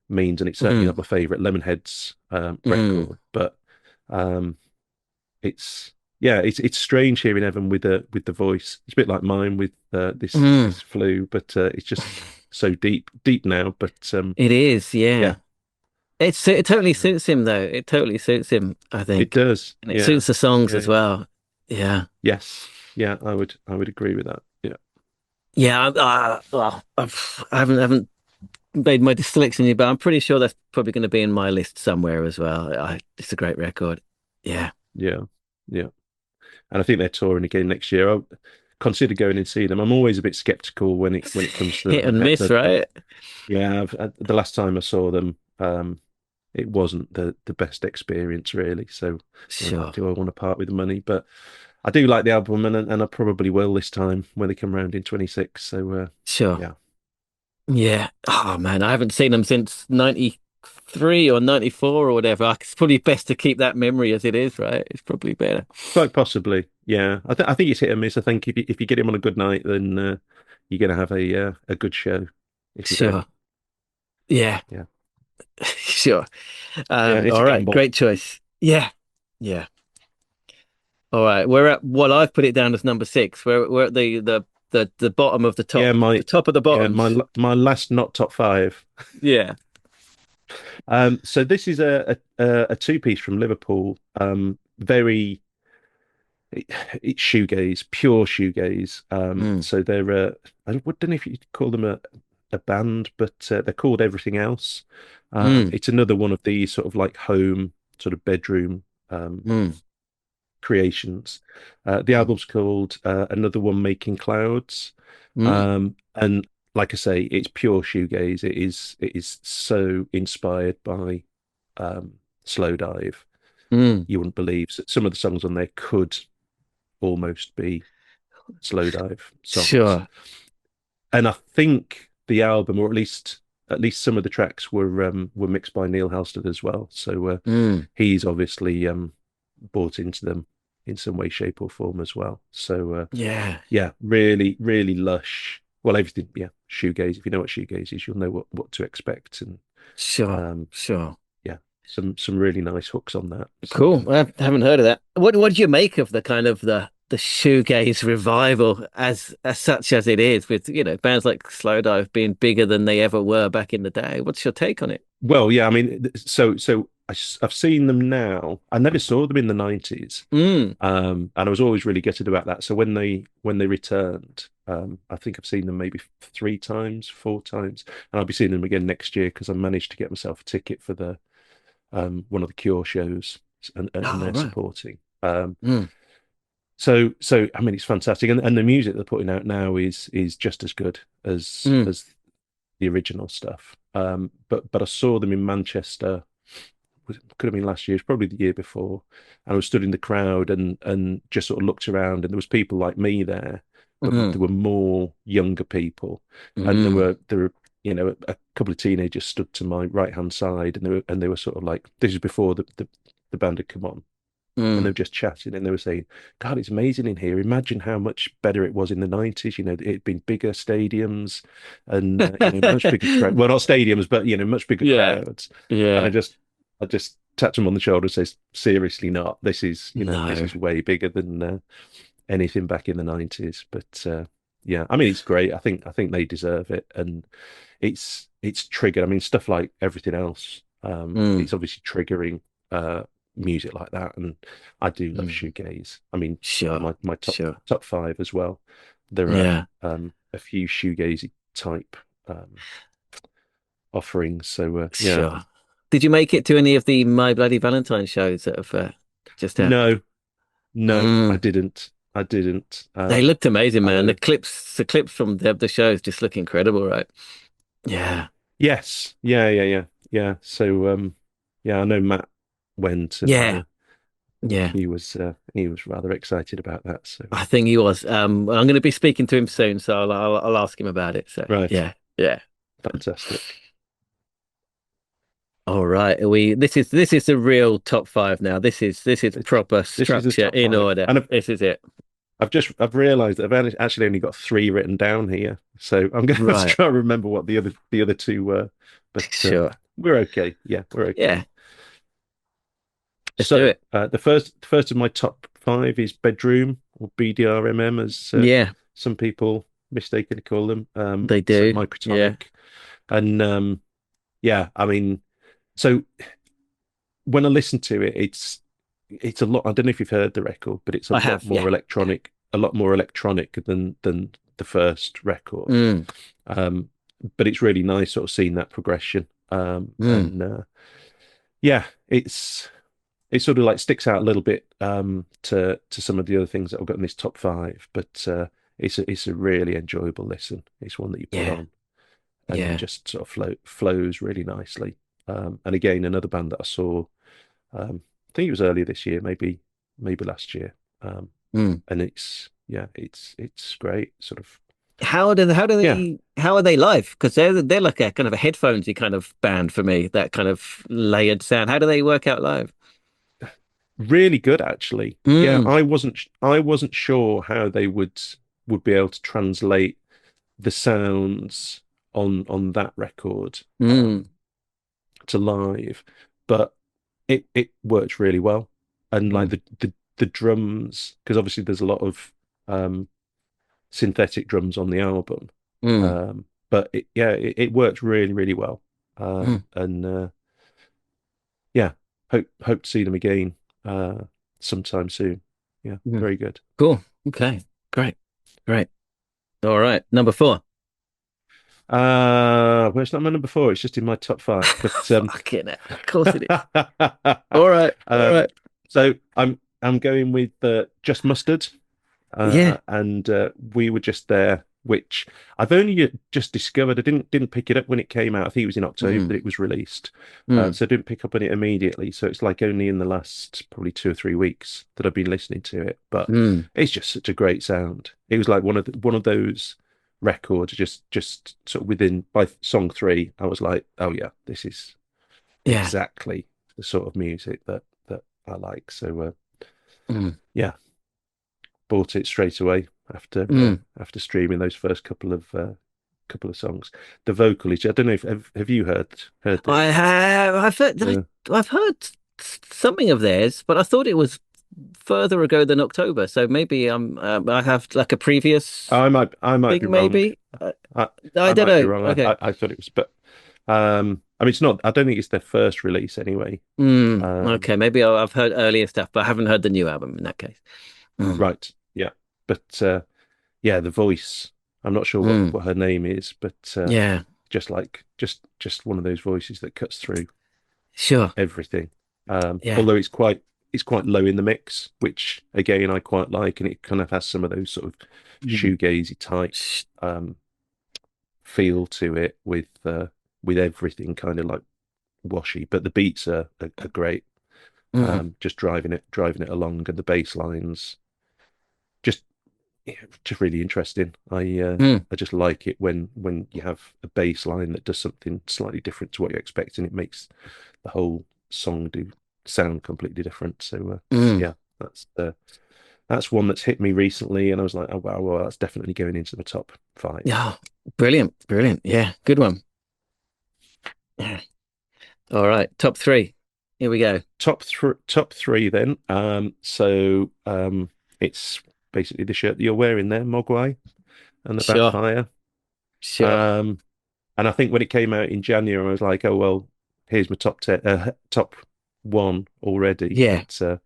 Speaker 6: means, and it's certainly
Speaker 2: Mm.
Speaker 6: not my favorite Lemonheads
Speaker 2: Mm.
Speaker 6: record. But um, it's yeah, it's strange hearing Evan with the voice. It's a bit like mine with
Speaker 2: Mm.
Speaker 6: this flu, but it's just so deep now. But
Speaker 2: It is.
Speaker 6: yeah,
Speaker 2: Yeah. It totally suits him though. It totally suits him, I
Speaker 6: it
Speaker 2: think.
Speaker 6: does.
Speaker 2: And it
Speaker 6: Yeah,
Speaker 2: suits the songs
Speaker 6: yeah,
Speaker 2: as
Speaker 6: yeah.
Speaker 2: well. Yeah.
Speaker 6: Yes, yeah. I would agree with that. Yeah,
Speaker 2: Yeah. Well, I haven't made my selection yet, but I'm pretty sure that's probably going to be in my list somewhere as well. It's a great record. Yeah.
Speaker 6: yeah, yeah. And I think they're touring again next year. I consider going and seeing them. I'm always a bit skeptical when it comes to
Speaker 2: Hit and miss, right?
Speaker 6: yeah. The last time I saw them, it wasn't the best experience really. So I was like,
Speaker 2: Sure.
Speaker 6: do I want to part with the money? But I do like the album, and I probably will this time when they come around in 26. So
Speaker 2: Sure.
Speaker 6: yeah,
Speaker 2: Yeah. Oh man, I haven't seen them since 93 or 94 or whatever. It's probably best to keep that memory as it is, right? It's probably better.
Speaker 6: quite possibly. Yeah, I think it's hit and miss. I think if you get him on a good night, then you're going to have a good show. If you don't,
Speaker 2: Sure. Yeah.
Speaker 6: yeah,
Speaker 2: Sure.
Speaker 6: yeah, it's a
Speaker 2: All right.
Speaker 6: gamble.
Speaker 2: Great choice. Yeah. Yeah. All right. We're at well, I've put it down as number six. We're at the bottom of the
Speaker 6: Yeah,
Speaker 2: top, the top of the bottoms.
Speaker 6: my last not top five.
Speaker 2: Yeah.
Speaker 6: So this is a two piece from Liverpool. Very it's shoegaze, pure shoegaze.
Speaker 2: Mm.
Speaker 6: So they're I don't know if you'd call them a band, but they're called Everything Else.
Speaker 2: Mm.
Speaker 6: It's another one of these sort of like home sort of bedroom
Speaker 2: Mm.
Speaker 6: creations. The album's called Another One Making Clouds.
Speaker 2: Mm.
Speaker 6: And like I say, it's pure shoegaze. It is so inspired by Slowdive.
Speaker 2: Mm.
Speaker 6: You wouldn't believe some of the songs on there could almost be Slowdive songs.
Speaker 2: Sure.
Speaker 6: And I think the album, or at least some of the tracks were mixed by Neil Halstead as well. So
Speaker 2: Mm.
Speaker 6: he's obviously bought into them in some way, shape, or form as well. So
Speaker 2: Yeah.
Speaker 6: yeah, really, really lush. Well, everything, yeah, shoegaze. If you know what shoegaze is, you'll know what to expect. And
Speaker 2: Sure.
Speaker 6: um,
Speaker 2: Sure.
Speaker 6: yeah, some really nice hooks on that. So
Speaker 2: Cool. I haven't heard of that. What did you make of the kind of the shoegaze revival as such as it is, with bands like Slowdive being bigger than they ever were back in the day. What's your take on it?
Speaker 6: Well, yeah, I mean, so I've seen them now. I never saw them in the 90s.
Speaker 2: Mm.
Speaker 6: And I was always really gutted about that. So when they returned, I think I've seen them maybe 3 times, 4 times, and I'll be seeing them again next year because I managed to get myself a ticket for the one of the Cure shows, and
Speaker 2: Oh,
Speaker 6: they're
Speaker 2: right.
Speaker 6: supporting.
Speaker 2: Mm.
Speaker 6: So I mean, it's fantastic, and the music they're putting out now is just as good
Speaker 2: Mm.
Speaker 6: as the original stuff. But I saw them in Manchester. Could have been last year, it's probably the year before. And I was stood in the crowd and just sort of looked around, and there was people like me there, but
Speaker 2: Mm.
Speaker 6: there were more younger people, and
Speaker 2: Mm.
Speaker 6: there were a couple of teenagers stood to my right hand side, and they were sort of like, this is before the band had come on, and they were
Speaker 2: Mm.
Speaker 6: just chatting, and they were saying, God, it's amazing in here. Imagine how much better it was in the 90s. It'd been bigger stadiums and much bigger crowd. Well, not stadiums, but much bigger
Speaker 2: Yeah.
Speaker 6: crowds. And
Speaker 2: Yeah.
Speaker 6: I just tapped him on the shoulder and says, seriously not. This is this
Speaker 2: No.
Speaker 6: is way bigger than anything back in the 90s. But yeah, I mean, it's great. I think they deserve it, and it's triggered. I mean, stuff like everything else.
Speaker 2: Mm.
Speaker 6: It's obviously triggering music like that, and I do love
Speaker 2: Mm.
Speaker 6: shoegaze. I mean,
Speaker 2: Sure.
Speaker 6: my
Speaker 2: Sure.
Speaker 6: top five as well. There are
Speaker 2: Yeah.
Speaker 6: a few shoegazy type offerings. So yeah,
Speaker 2: Sure. Did you make it to any of the My Bloody Valentine shows that have just happened?
Speaker 6: no, no, I
Speaker 2: Mm.
Speaker 6: didn't. I didn't.
Speaker 2: They looked amazing,
Speaker 6: I
Speaker 2: man.
Speaker 6: know.
Speaker 2: The clips from the shows just look incredible, right? Yeah.
Speaker 6: Yes, yeah. So yeah, I know Matt went, and
Speaker 2: Yeah. Yeah.
Speaker 6: he was rather excited about that. So
Speaker 2: I think he was. I'm going to be speaking to him soon, so I'll ask him about it. So
Speaker 6: right,
Speaker 2: yeah. Yeah.
Speaker 6: fantastic.
Speaker 2: All right. This is the real top five now. This is
Speaker 6: This,
Speaker 2: proper
Speaker 6: this is the
Speaker 2: structure
Speaker 6: top
Speaker 2: in
Speaker 6: five,
Speaker 2: order.
Speaker 6: and
Speaker 2: This is it.
Speaker 6: I've realised that actually only got 3 written down here, so I'm going to have to
Speaker 2: Right.
Speaker 6: try and remember what the other 2 were. But
Speaker 2: Sure.
Speaker 6: we're okay. Yeah, we're okay.
Speaker 2: Yeah. Let's do
Speaker 6: So
Speaker 2: it.
Speaker 6: the first of my top 5 is Bedroom, or BDRMM, as
Speaker 2: Yeah,
Speaker 6: some people mistakenly call them.
Speaker 2: they
Speaker 6: So
Speaker 2: do. Yeah.
Speaker 6: Microtonic, and yeah, I mean, so when I listen to it, it's a lot. I don't know if you've heard the record, but it's
Speaker 2: I have. Yeah.
Speaker 6: a lot more electronic than the first record.
Speaker 2: Mm.
Speaker 6: Um, but it's really nice sort of seeing that progression.
Speaker 2: Mm.
Speaker 6: And yeah, it sort of like sticks out a little bit to some of the other things that I've got in this top 5. But it's a really enjoyable listen. It's one that you put
Speaker 2: Yeah.
Speaker 6: on and
Speaker 2: Yeah.
Speaker 6: just sort of flows really nicely. And again, another band that I saw, I think it was earlier this year, maybe last year.
Speaker 2: Mm.
Speaker 6: And it's great. Sort of, yeah.
Speaker 2: How are they live? Because they're like a kind of a headphonesy kind of band for me. That kind of layered sound. How do they work out live?
Speaker 6: Really good, actually. Yeah,
Speaker 2: Mm.
Speaker 6: I wasn't sure how they would be able to translate the sounds on that record
Speaker 2: Mm.
Speaker 6: to live, but it works really well. And like
Speaker 2: Mm.
Speaker 6: the drums, because obviously there's a lot of synthetic drums on the album,
Speaker 2: Mm.
Speaker 6: but it works really, really well.
Speaker 2: Mm.
Speaker 6: And yeah, hope to see them again sometime soon. Yeah,
Speaker 2: Mm.
Speaker 6: very good.
Speaker 2: Cool. Okay. Great. Great. All right. Number 4.
Speaker 6: Well, it's not my number 4. It's just in my top 5. But
Speaker 2: Fucking hell. Of course it is. All right. All
Speaker 6: um,
Speaker 2: right.
Speaker 6: so I'm going with Just Mustard,
Speaker 2: Yeah.
Speaker 6: and We Were Just There, which I've only just discovered. I didn't pick it up when it came out. I think it was in October
Speaker 2: Mm.
Speaker 6: that it was released,
Speaker 2: Mm.
Speaker 6: so I didn't pick up on it immediately. So it's like only in the last probably 2 or 3 weeks that I've been listening to it. But
Speaker 2: Mm.
Speaker 6: it's just such a great sound. It was like one of those records. Just sort of within by song 3, I was like, oh yeah, this is
Speaker 2: Yeah.
Speaker 6: exactly the sort of music that I like. So
Speaker 2: Mm.
Speaker 6: yeah, bought it straight away
Speaker 2: Mm.
Speaker 6: after streaming those first couple of songs. The vocal is, I don't know if have you heard
Speaker 2: I
Speaker 6: this?
Speaker 2: have.
Speaker 6: Uh,
Speaker 2: I've heard something of theirs, but I thought it was further ago than October. So maybe I have like a previous
Speaker 6: I might be
Speaker 2: thing.
Speaker 6: wrong.
Speaker 2: Maybe
Speaker 6: I
Speaker 2: I
Speaker 6: I
Speaker 2: don't
Speaker 6: might be
Speaker 2: know.
Speaker 6: wrong.
Speaker 2: Okay.
Speaker 6: I thought it was, but I mean, it's not. I don't think it's their first release anyway.
Speaker 2: Okay. Maybe I've heard earlier stuff, but I haven't heard the new album in that case. Mm,
Speaker 6: Right, yeah, but yeah, the voice. I'm not sure
Speaker 2: mm,
Speaker 6: what her name is, but
Speaker 2: yeah.
Speaker 6: just one of those voices that cuts through
Speaker 2: Sure.
Speaker 6: everything.
Speaker 2: Yeah.
Speaker 6: Although it's quite low in the mix, which again I quite like, and it kind of has some of those sort of
Speaker 2: Mm.
Speaker 6: shoegazy type
Speaker 2: Sh-
Speaker 6: um, feel to it with everything kind of like washy, but the beats are great.
Speaker 2: mm,
Speaker 6: Just driving it along, and the bass lines just yeah, just really interesting.
Speaker 2: mm.
Speaker 6: I just like it when you have a bass line that does something slightly different to what you're expecting. It makes the whole song do sound completely different. So
Speaker 2: Mm.
Speaker 6: yeah, that's one that's hit me recently, and I was like, oh wow, well that's definitely going into the top five.
Speaker 2: Yeah. Brilliant. Brilliant. Yeah. Good one. Yeah. All right. Top three. Here we go.
Speaker 6: Top three then. It's basically the shirt that you're wearing there, Mogwai and the
Speaker 2: Sure.
Speaker 6: Backfire.
Speaker 2: Sure.
Speaker 6: Um, and I think when it came out in January, I was like, oh well, here's my top 10, top one already.
Speaker 2: Yeah.
Speaker 6: But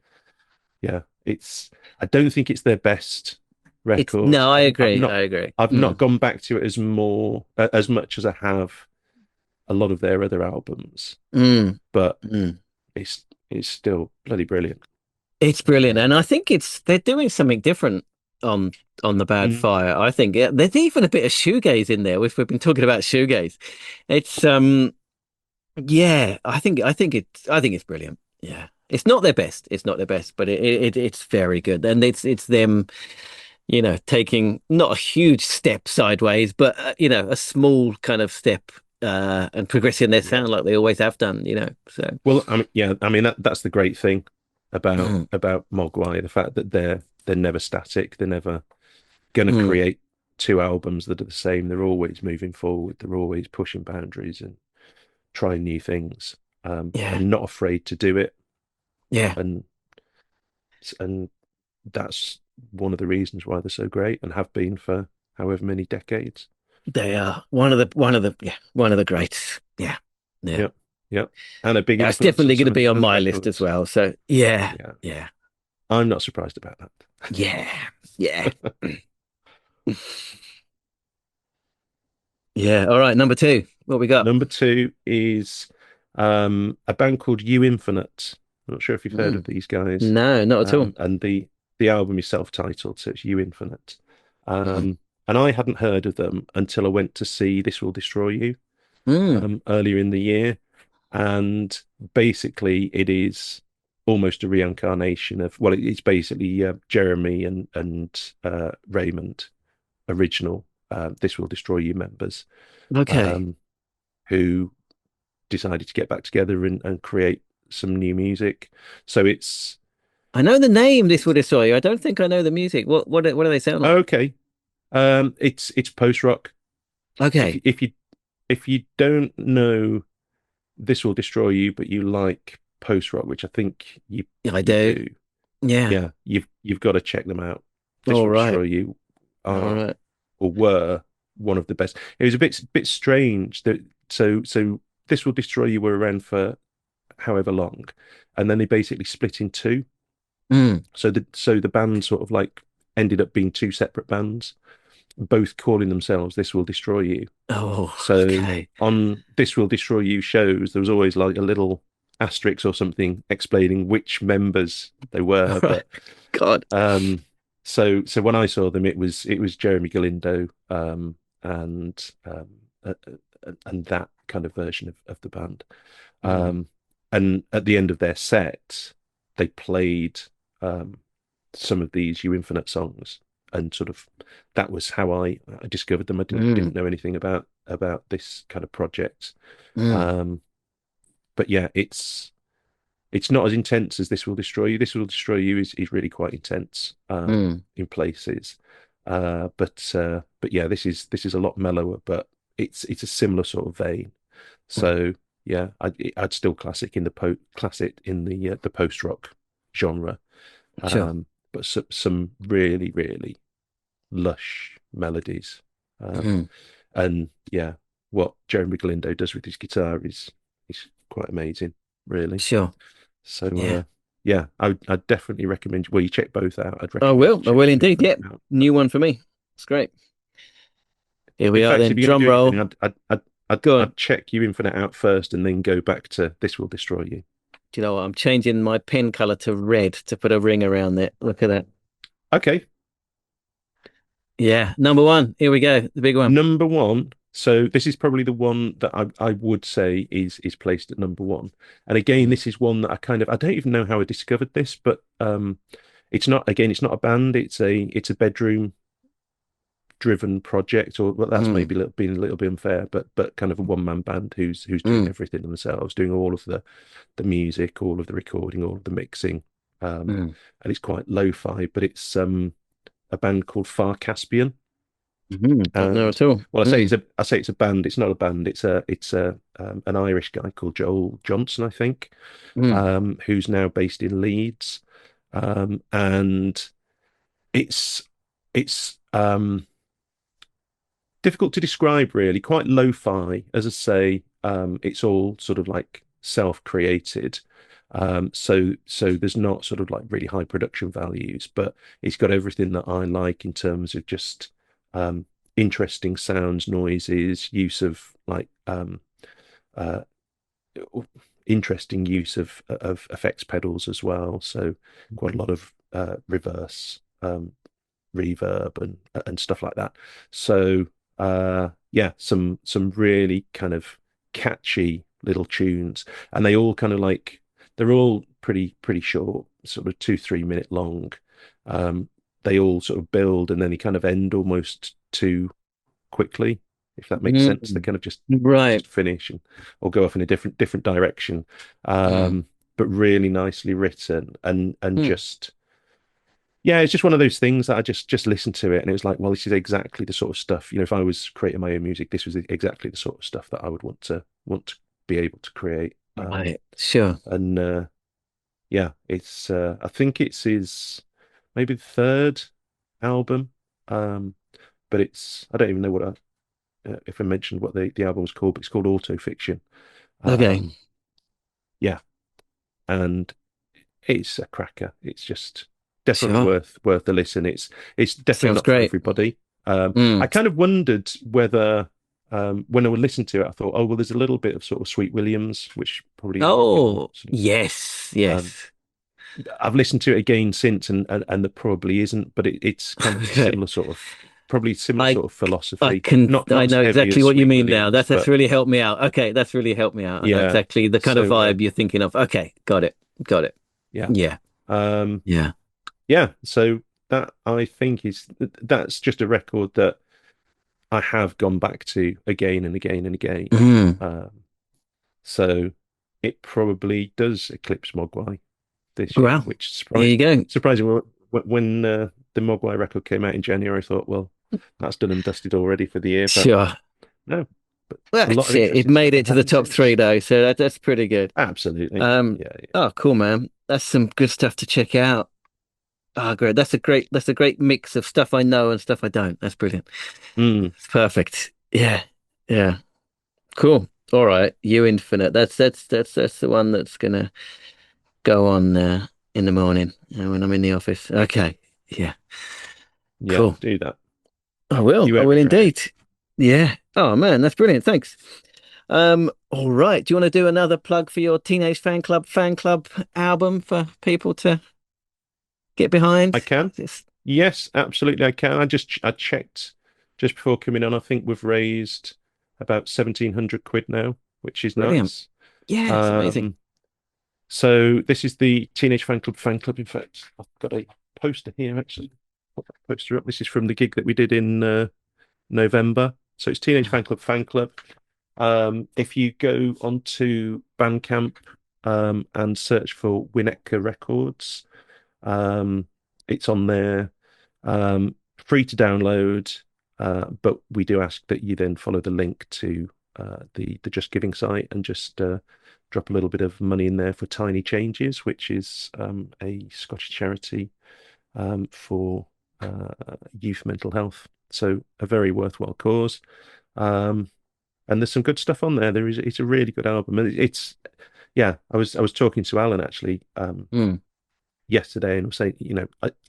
Speaker 6: yeah, it's. I don't think it's their best
Speaker 2: It's
Speaker 6: record.
Speaker 2: no, I
Speaker 6: I've
Speaker 2: agree.
Speaker 6: not
Speaker 2: I agree.
Speaker 6: I've not
Speaker 2: Mm.
Speaker 6: gone back to it as much as I have a lot of their other albums,
Speaker 2: Mm.
Speaker 6: but
Speaker 2: Mm.
Speaker 6: it's still bloody brilliant.
Speaker 2: It's brilliant,
Speaker 6: Yeah.
Speaker 2: and I think they're doing something different on the Bad
Speaker 6: Mm.
Speaker 2: Fire. I think there's even a bit of shoegaze in there. If we've been talking about shoegaze, it's yeah. I think it's brilliant. Yeah, it's not their best. It's not their best, but it's very good, and it's them. Taking not a huge step sideways, but a small kind of step and progressing their
Speaker 6: Yeah.
Speaker 2: sound like they always have done. So
Speaker 6: Well, I mean, yeah, I mean that's the great thing about
Speaker 2: mm,
Speaker 6: Mogwai, the fact that they're never static. They're never going to
Speaker 2: mm,
Speaker 6: create two albums that are the same. They're always moving forward. They're always pushing boundaries and trying new things,
Speaker 2: yeah,
Speaker 6: and not afraid to do it.
Speaker 2: yeah.
Speaker 6: And and that's one of the reasons why they're so great and have been for however many decades.
Speaker 2: They are one of the greats. Yeah, yeah,
Speaker 6: Yep, yep, and a big
Speaker 2: yeah. It's
Speaker 6: influence on
Speaker 2: definitely going
Speaker 6: some
Speaker 2: to
Speaker 6: of
Speaker 2: be
Speaker 6: their
Speaker 2: on
Speaker 6: other
Speaker 2: my list as
Speaker 6: records.
Speaker 2: well. So yeah,
Speaker 6: Yeah,
Speaker 2: yeah,
Speaker 6: I'm not surprised about that.
Speaker 2: yeah, yeah, yeah. All right, number two. What we got?
Speaker 6: Number two is a band called U Infinite. I'm not sure if you've heard of
Speaker 2: Mm.
Speaker 6: these guys.
Speaker 2: No, not at all.
Speaker 6: And the album is self-titled, so it's U Infinite.
Speaker 2: Mm.
Speaker 6: And I hadn't heard of them until I went to see This Will Destroy You
Speaker 2: Mm.
Speaker 6: earlier in the year. And basically, it is almost a reincarnation of, well, it's basically Jeremy and Raymond, original This Will Destroy You members,
Speaker 2: Okay,
Speaker 6: um, who decided to get back together and create some new music. So it's
Speaker 2: I know the name. This will destroy you. I don't think I know the music. What do they sound like?
Speaker 6: okay. It's post rock. If
Speaker 2: Okay,
Speaker 6: if you don't know This Will Destroy You, but you like post rock, which I think
Speaker 2: yeah, I
Speaker 6: you
Speaker 2: do.
Speaker 6: do,
Speaker 2: Yeah.
Speaker 6: yeah, you've got to check them out. This
Speaker 2: All
Speaker 6: Will
Speaker 2: right.
Speaker 6: Destroy You
Speaker 2: All
Speaker 6: are
Speaker 2: right.
Speaker 6: or were one of the best. It was a bit strange that so This Will Destroy You were around for however long, and then they basically split in two.
Speaker 2: Mm.
Speaker 6: So the band sort of like ended up being two separate bands, both calling themselves This Will Destroy You.
Speaker 2: Oh,
Speaker 6: So
Speaker 2: okay.
Speaker 6: on This Will Destroy You shows, there was always like a little asterisk or something explaining which members they
Speaker 2: All
Speaker 6: were.
Speaker 2: right.
Speaker 6: But
Speaker 2: God.
Speaker 6: so when I saw them, it was Jeremy Galindo and and that kind of version of the band.
Speaker 2: Mm.
Speaker 6: Um, and at the end of their set, they played um, some of these You Infinite songs, and sort of that was how I discovered them. I didn't
Speaker 2: Mm.
Speaker 6: know anything about this kind of project.
Speaker 2: Mm.
Speaker 6: Um, but yeah, it's not as intense as This Will Destroy You. This Will Destroy You is really quite intense
Speaker 2: Mm.
Speaker 6: in places. But yeah, this is a lot mellower, but it's a similar sort of vein.
Speaker 2: Mm.
Speaker 6: So yeah, I'd still classic in the post rock genre.
Speaker 2: Sure.
Speaker 6: But some really, really lush melodies.
Speaker 2: Mm.
Speaker 6: And yeah, what Jeremy Galindo does with his guitar is quite amazing, really.
Speaker 2: Sure.
Speaker 6: So
Speaker 2: Yeah.
Speaker 6: yeah, I'd definitely recommend. Well, you check both out. I'd
Speaker 2: I
Speaker 6: recommend
Speaker 2: will.
Speaker 6: you
Speaker 2: I
Speaker 6: check
Speaker 2: will
Speaker 6: two of
Speaker 2: indeed.
Speaker 6: them
Speaker 2: Yeah.
Speaker 6: out.
Speaker 2: New one for me. It's great. Here we
Speaker 6: In
Speaker 2: are
Speaker 6: fact,
Speaker 2: then.
Speaker 6: if you're going
Speaker 2: Drum
Speaker 6: to do anything,
Speaker 2: roll. Go on.
Speaker 6: I'd check you Infinite out first, and then go back to This Will Destroy You.
Speaker 2: Do you know what? I'm changing my pen color to red to put a ring around it. Look at that.
Speaker 6: Okay,
Speaker 2: Yeah. Number one. Here we go. The big one.
Speaker 6: number one. So this is probably the one that I would say is placed at number one. And again, this is one that I don't even know how I discovered this, but it's not a band. It's a bedroom driven project, or well, that's
Speaker 2: Mm.
Speaker 6: maybe being a little bit unfair, but kind of a one man band who's doing
Speaker 2: Mm.
Speaker 6: everything themselves, doing all of the music, all of the recording, all of the mixing.
Speaker 2: Mm.
Speaker 6: And it's quite lo-fi, but it's a band called Far Caspian.
Speaker 2: Mm. Don't know
Speaker 6: And
Speaker 2: at all.
Speaker 6: well,
Speaker 2: Mm.
Speaker 6: I say it's a band. It's not a band. It's a an Irish guy called Joel Johnson, I think,
Speaker 2: Mm.
Speaker 6: who's now based in Leeds. And it's difficult to describe, really. Quite lo-fi, as I say. It's all sort of like self-created. So there's not sort of like really high production values, but it's got everything that I like in terms of just interesting sounds, noises, use of like uh, interesting use of effects pedals as well. So quite a lot of reverse, reverb and stuff like that. So yeah, some really kind of catchy little tunes, and they all kind of like they're all pretty short, sort of 2-3 minute long. Um, they all sort of build and then they kind of end almost too quickly, if that makes sense. They
Speaker 2: Mm.
Speaker 6: kind of
Speaker 2: Right.
Speaker 6: just finish or go off in a different direction.
Speaker 2: Mm.
Speaker 6: But really nicely written and
Speaker 2: Mm.
Speaker 6: just yeah, it's just one of those things that I just listened to it and it was like, well, this is exactly the sort of stuff, if I was creating my own music, this was exactly the sort of stuff that I would want to be able to create.
Speaker 2: Right. Sure.
Speaker 6: And yeah, it's I think it's his maybe the third album. Um, but it's I don't even know if I mentioned what the album was called, but it's called Auto Fiction.
Speaker 2: Okay.
Speaker 6: Yeah, and it's a cracker. It's just definitely
Speaker 2: Sure.
Speaker 6: worth the listen. It's definitely
Speaker 2: Sounds
Speaker 6: not for
Speaker 2: great.
Speaker 6: everybody. I
Speaker 2: Mm.
Speaker 6: kind of wondered whether when I would listen to it, I thought, oh well, there's a little bit of sort of Sweet Williams, which probably is your
Speaker 2: Oh,
Speaker 6: sort of.
Speaker 2: yes.
Speaker 6: Um,
Speaker 2: Yes.
Speaker 6: I've listened to it again since, and there probably isn't, but it's kind of
Speaker 2: Okay.
Speaker 6: probably similar
Speaker 2: I
Speaker 6: sort of philosophy. Not
Speaker 2: I
Speaker 6: as
Speaker 2: know
Speaker 6: heavy
Speaker 2: exactly
Speaker 6: as
Speaker 2: what you
Speaker 6: Sweet
Speaker 2: mean now.
Speaker 6: Williams,
Speaker 2: That's
Speaker 6: but
Speaker 2: really helped me out. Okay, that's really helped me out. I know
Speaker 6: yeah.
Speaker 2: exactly the kind of
Speaker 6: So
Speaker 2: vibe you're thinking of. Okay, got it. Got it.
Speaker 6: yeah.
Speaker 2: Yeah.
Speaker 6: Um,
Speaker 2: Yeah.
Speaker 6: yeah, so that I think that's just a record that I have gone back to again and again and again.
Speaker 2: Mm.
Speaker 6: So it probably does eclipse Mogwai this year,
Speaker 2: Well,
Speaker 6: which
Speaker 2: here you go.
Speaker 6: surprising. When the Mogwai record came out in January, I thought, well, that's done and dusted already for the year, but
Speaker 2: Sure.
Speaker 6: no, but
Speaker 2: Well,
Speaker 6: a lot
Speaker 2: that's
Speaker 6: of
Speaker 2: it. It
Speaker 6: interesting stuff
Speaker 2: made
Speaker 6: has
Speaker 2: it to the
Speaker 6: happened
Speaker 2: top three
Speaker 6: since.
Speaker 2: though, so that's pretty good.
Speaker 6: Absolutely,
Speaker 2: Um,
Speaker 6: yeah,
Speaker 2: oh, cool, man. That's some good stuff to check out. Oh, great. That's a great mix of stuff I know and stuff I don't. That's brilliant.
Speaker 6: yeah.
Speaker 2: It's perfect. Yeah. Yeah. Cool. All right. You Infinite. That's the one that's gonna go on in the morning when I'm in the office. Okay. Yeah.
Speaker 6: Yeah,
Speaker 2: Cool.
Speaker 6: do that.
Speaker 2: I will.
Speaker 6: You
Speaker 2: I
Speaker 6: won't
Speaker 2: will
Speaker 6: regret it.
Speaker 2: indeed. Yeah. Oh man, that's brilliant. Thanks. All right. Do you want to do another plug for your Teenage fan club album for people to get behind?
Speaker 6: I can.
Speaker 2: It's
Speaker 6: Yes, absolutely, I can. I checked just before coming on. I think we've raised about 1,700 quid now, which is
Speaker 2: brilliant.
Speaker 6: nice.
Speaker 2: Yeah, it's amazing.
Speaker 6: Um, so this is the Teenage Fan Club fan club. In fact, I've got a poster here actually. Put that poster up. This is from the gig that we did in November. So it's Teenage Fan Club fan club. If you go onto Bandcamp and search for Winnetka Records, it's on there, free to download, but we do ask that you then follow the link to the Just Giving site and just drop a little bit of money in there for Tiny Changes, which is a Scottish charity for youth mental health. So a very worthwhile cause. And there's some good stuff on there. It's a really good album, and I was talking to Alan actually yesterday, and was saying,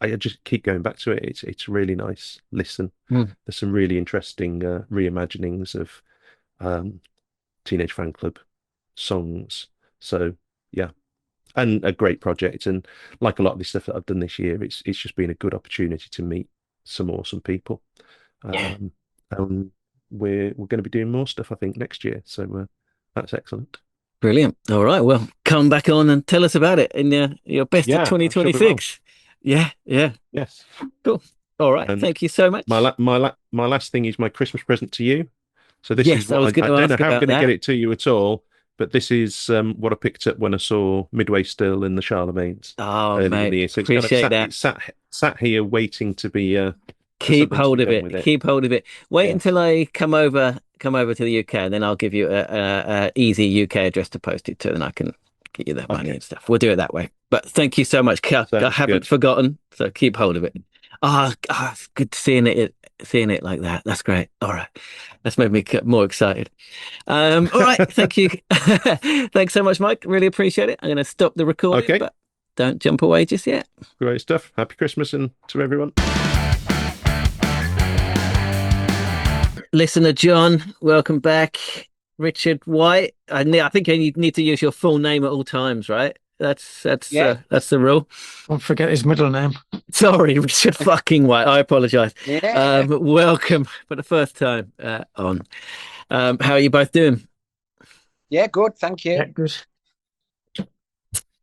Speaker 6: I just keep going back to it. It's a really nice listen. There's some really interesting reimaginings of Teenage Fan Club songs. So yeah, and a great project. And like a lot of the stuff that I've done this year, it's just been a good opportunity to meet some awesome people. And we're going to be doing more stuff, I think, next year. So that's excellent.
Speaker 2: Brilliant. All right. Well, come back on and tell us about it in your best of
Speaker 6: I'm sure we
Speaker 2: 2026. Yeah.
Speaker 6: Yes.
Speaker 2: Cool. All right.
Speaker 6: And
Speaker 2: Thank you so much.
Speaker 6: my last thing is my Christmas present to you. So this is
Speaker 2: I was
Speaker 6: what I don't know how I'm going to
Speaker 2: that.
Speaker 6: get it to you at all, but this is what I picked up when I saw Midway Still in the Charlemagne's
Speaker 2: Oh, mate,
Speaker 6: in the year. So
Speaker 2: appreciate that.
Speaker 6: It's sat here waiting to be.
Speaker 2: Keep hold of it. Keep hold of it. Wait until I come over to the UK, and then I'll give you a easy UK address to post it to, and I can get you the money and stuff. We'll do it that way. But thank you so much. I haven't forgotten, so keep hold of it. It's good seeing it like that. That's great. All right, that's made me more excited. All right, thank you. Thanks so much, Mike. Really appreciate it. I'm going to stop the recording, but don't jump away just yet.
Speaker 6: Great stuff. Happy Christmas and to everyone.
Speaker 2: Listener John, welcome back. Richard White. I think you need to use your full name at all times, right? That's the rule.
Speaker 7: Don't forget his middle name.
Speaker 2: Sorry, Richard fucking White. I apologize.
Speaker 7: Yeah.
Speaker 2: Welcome for the first time on. How are you both doing?
Speaker 7: Yeah, good. Thank you.
Speaker 2: Yeah, good.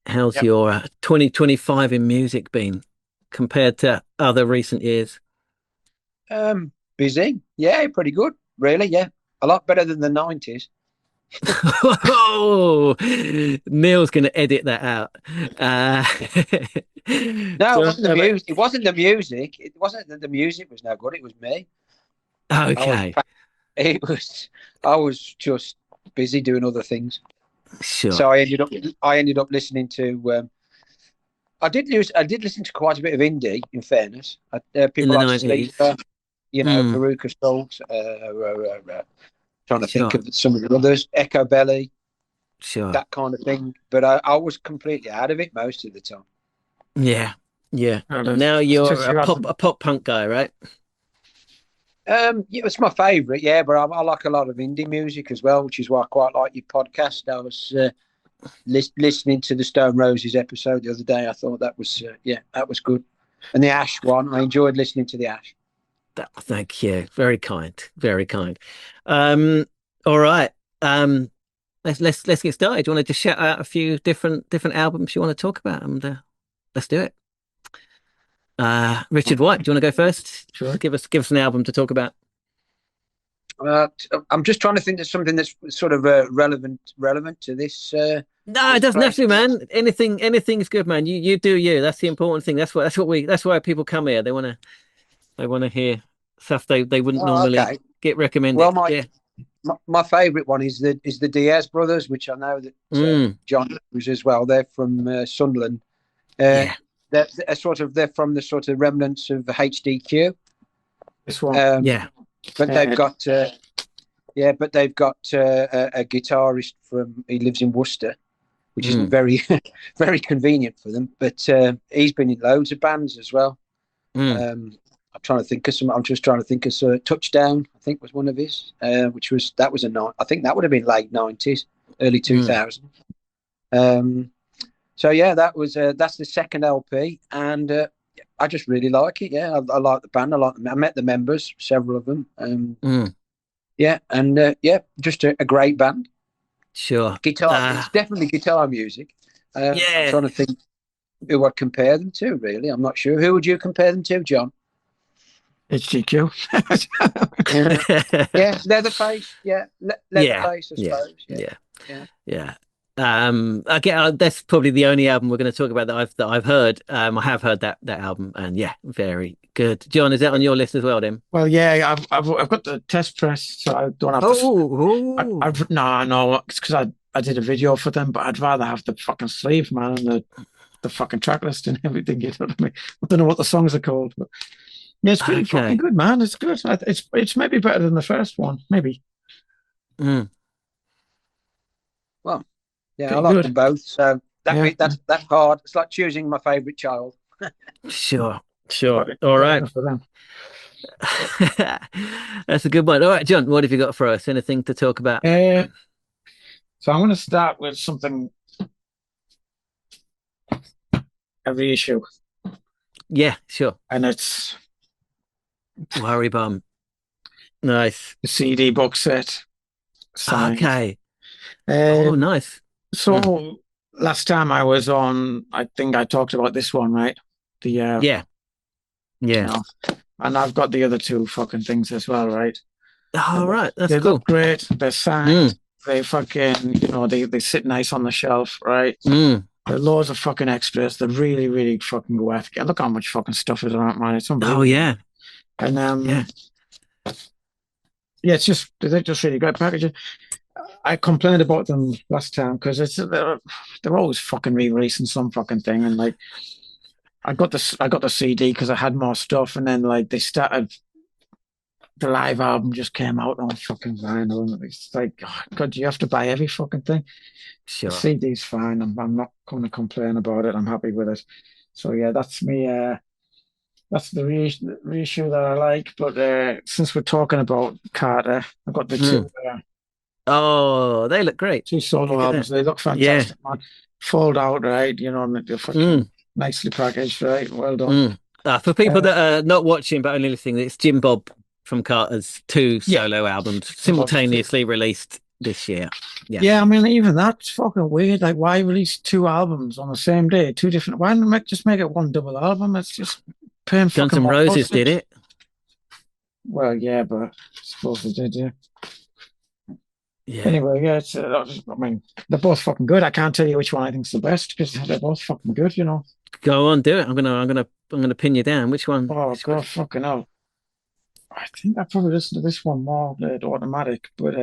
Speaker 2: How's your 2025 in music been compared to other recent years?
Speaker 7: Busy. Yeah, pretty good. Really, yeah. A lot better than the 90s.
Speaker 2: Oh, Neil's going to edit that out.
Speaker 7: No, it wasn't the music. It wasn't the music. It wasn't that the music was no good. It was me.
Speaker 2: Okay.
Speaker 7: I was just busy doing other things.
Speaker 2: Sure.
Speaker 7: So I ended up listening to. I did listen to quite a bit of indie. In fairness, people like Sleeper, Veruca Salt. Trying to think of some of the others, Echo Belly, that kind of thing. But I was completely out of it most of the time.
Speaker 2: Yeah. Now you're a pop punk guy, right?
Speaker 7: It's my favourite, yeah. But I like a lot of indie music as well, which is why I quite like your podcast. I was listening to the Stone Roses episode the other day. I thought that was that was good. And the Ash one, I enjoyed listening to the Ash.
Speaker 2: Thank you. Very kind. Very kind. All right. Let's get started. Do you want to just shout out a few different albums you want to talk about? And let's do it. Richard White, do you want to go first?
Speaker 7: Sure.
Speaker 2: Give us an album to talk about.
Speaker 7: I'm just trying to think of something that's sort of relevant to this.
Speaker 2: No, it doesn't have to, man. Anything's good, man. You do you. That's the important thing. That's why people come here. They want to hear stuff they wouldn't normally get recommended.
Speaker 7: Well, my favourite one is the Diaz brothers, which I know that John was as well. They're from Sunderland. They're from the sort of remnants of HDQ.
Speaker 5: This one,
Speaker 7: but they've got a guitarist he lives in Worcester, which isn't very very convenient for them. But he's been in loads of bands as well. I'm trying to think of some. I'm just trying to think of Touchdown. I think was one of his, I think that would have been late 90s, early 2000s. So yeah, that's the second LP, and I just really like it. Yeah, I like the band. I met the members, several of them. Just a great band.
Speaker 2: Sure.
Speaker 7: Guitar. It's definitely guitar music. I'm trying to think who I'd compare them to. Really, I'm not sure. Who would you compare them to, John?
Speaker 5: HGQ.
Speaker 7: Yeah, Leatherface. Yeah, Leatherface. I suppose.
Speaker 2: Yeah. Again, that's probably the only album we're going to talk about that I've heard. I have heard that album, and very Good. John, is that on your list as well, then?
Speaker 8: Well, yeah, I've got the test press, so I don't have to. I've no, it's because I did a video for them, but I'd rather have the fucking sleeve, man, and the fucking track list and everything. You know what I mean? I don't know what the songs are called, but yeah, it's pretty fucking good, man. It's good. It's maybe better than the first one, maybe.
Speaker 2: Mm.
Speaker 7: Well, yeah, I like them both. So that's hard. It's like choosing my favourite child.
Speaker 2: Sure. All right. That's a good one. All right, John, what have you got for us? Anything to talk about?
Speaker 8: So I'm going to start with something. A reissue.
Speaker 2: Yeah, sure.
Speaker 8: And it's
Speaker 2: Worry Bum. Nice.
Speaker 8: The CD box set. Signed.
Speaker 2: Okay. Oh, nice.
Speaker 8: So last time I was on, I think I talked about this one, right? The
Speaker 2: yeah.
Speaker 8: You know, and I've got the other two fucking things as well, right?
Speaker 2: Oh, right. That's
Speaker 8: they
Speaker 2: cool.
Speaker 8: Look great. They're signed. They fucking, you know, they sit nice on the shelf, right? There are loads of fucking extras. They're really, really fucking worth it. Look how much fucking stuff is on it, man. It's unbelievable.
Speaker 2: Oh, yeah.
Speaker 8: And it's just, they're just really great packaging. I complained about them last time because they're always fucking re-releasing some fucking thing, and like I got the CD because I had more stuff, and then like they started the live album just came out on fucking vinyl, and it's like, oh, God, you have to buy every fucking thing.
Speaker 2: Sure.
Speaker 8: The CD's fine. I'm not going to complain about it. I'm happy with it. So yeah, that's me. That's the reissue that I like. But since we're talking about Carter, I've got the two.
Speaker 2: Oh, they look great.
Speaker 8: Two solo albums. They look fantastic, man. Fold out, right? You know, and they're fucking nicely packaged, right? Well done.
Speaker 2: For people that are not watching but only listening, it's Jim Bob from Carter's two solo albums simultaneously released this year.
Speaker 8: Yeah, I mean, even that's fucking weird. Like, why release two albums on the same day? Two different. Why not just make it one double album? It's just paying fucking.
Speaker 2: Guns N' Roses did it.
Speaker 8: Well, yeah, but I suppose they did, yeah.
Speaker 2: Yeah.
Speaker 8: Anyway, yeah, it's, I mean, they're both fucking good. I can't tell you which one I think's the best because they're both fucking good, you know.
Speaker 2: Go on, do it. I'm gonna pin you down. Which one?
Speaker 8: Oh God, fucking hell! I think I probably listen to this one more, the automatic, but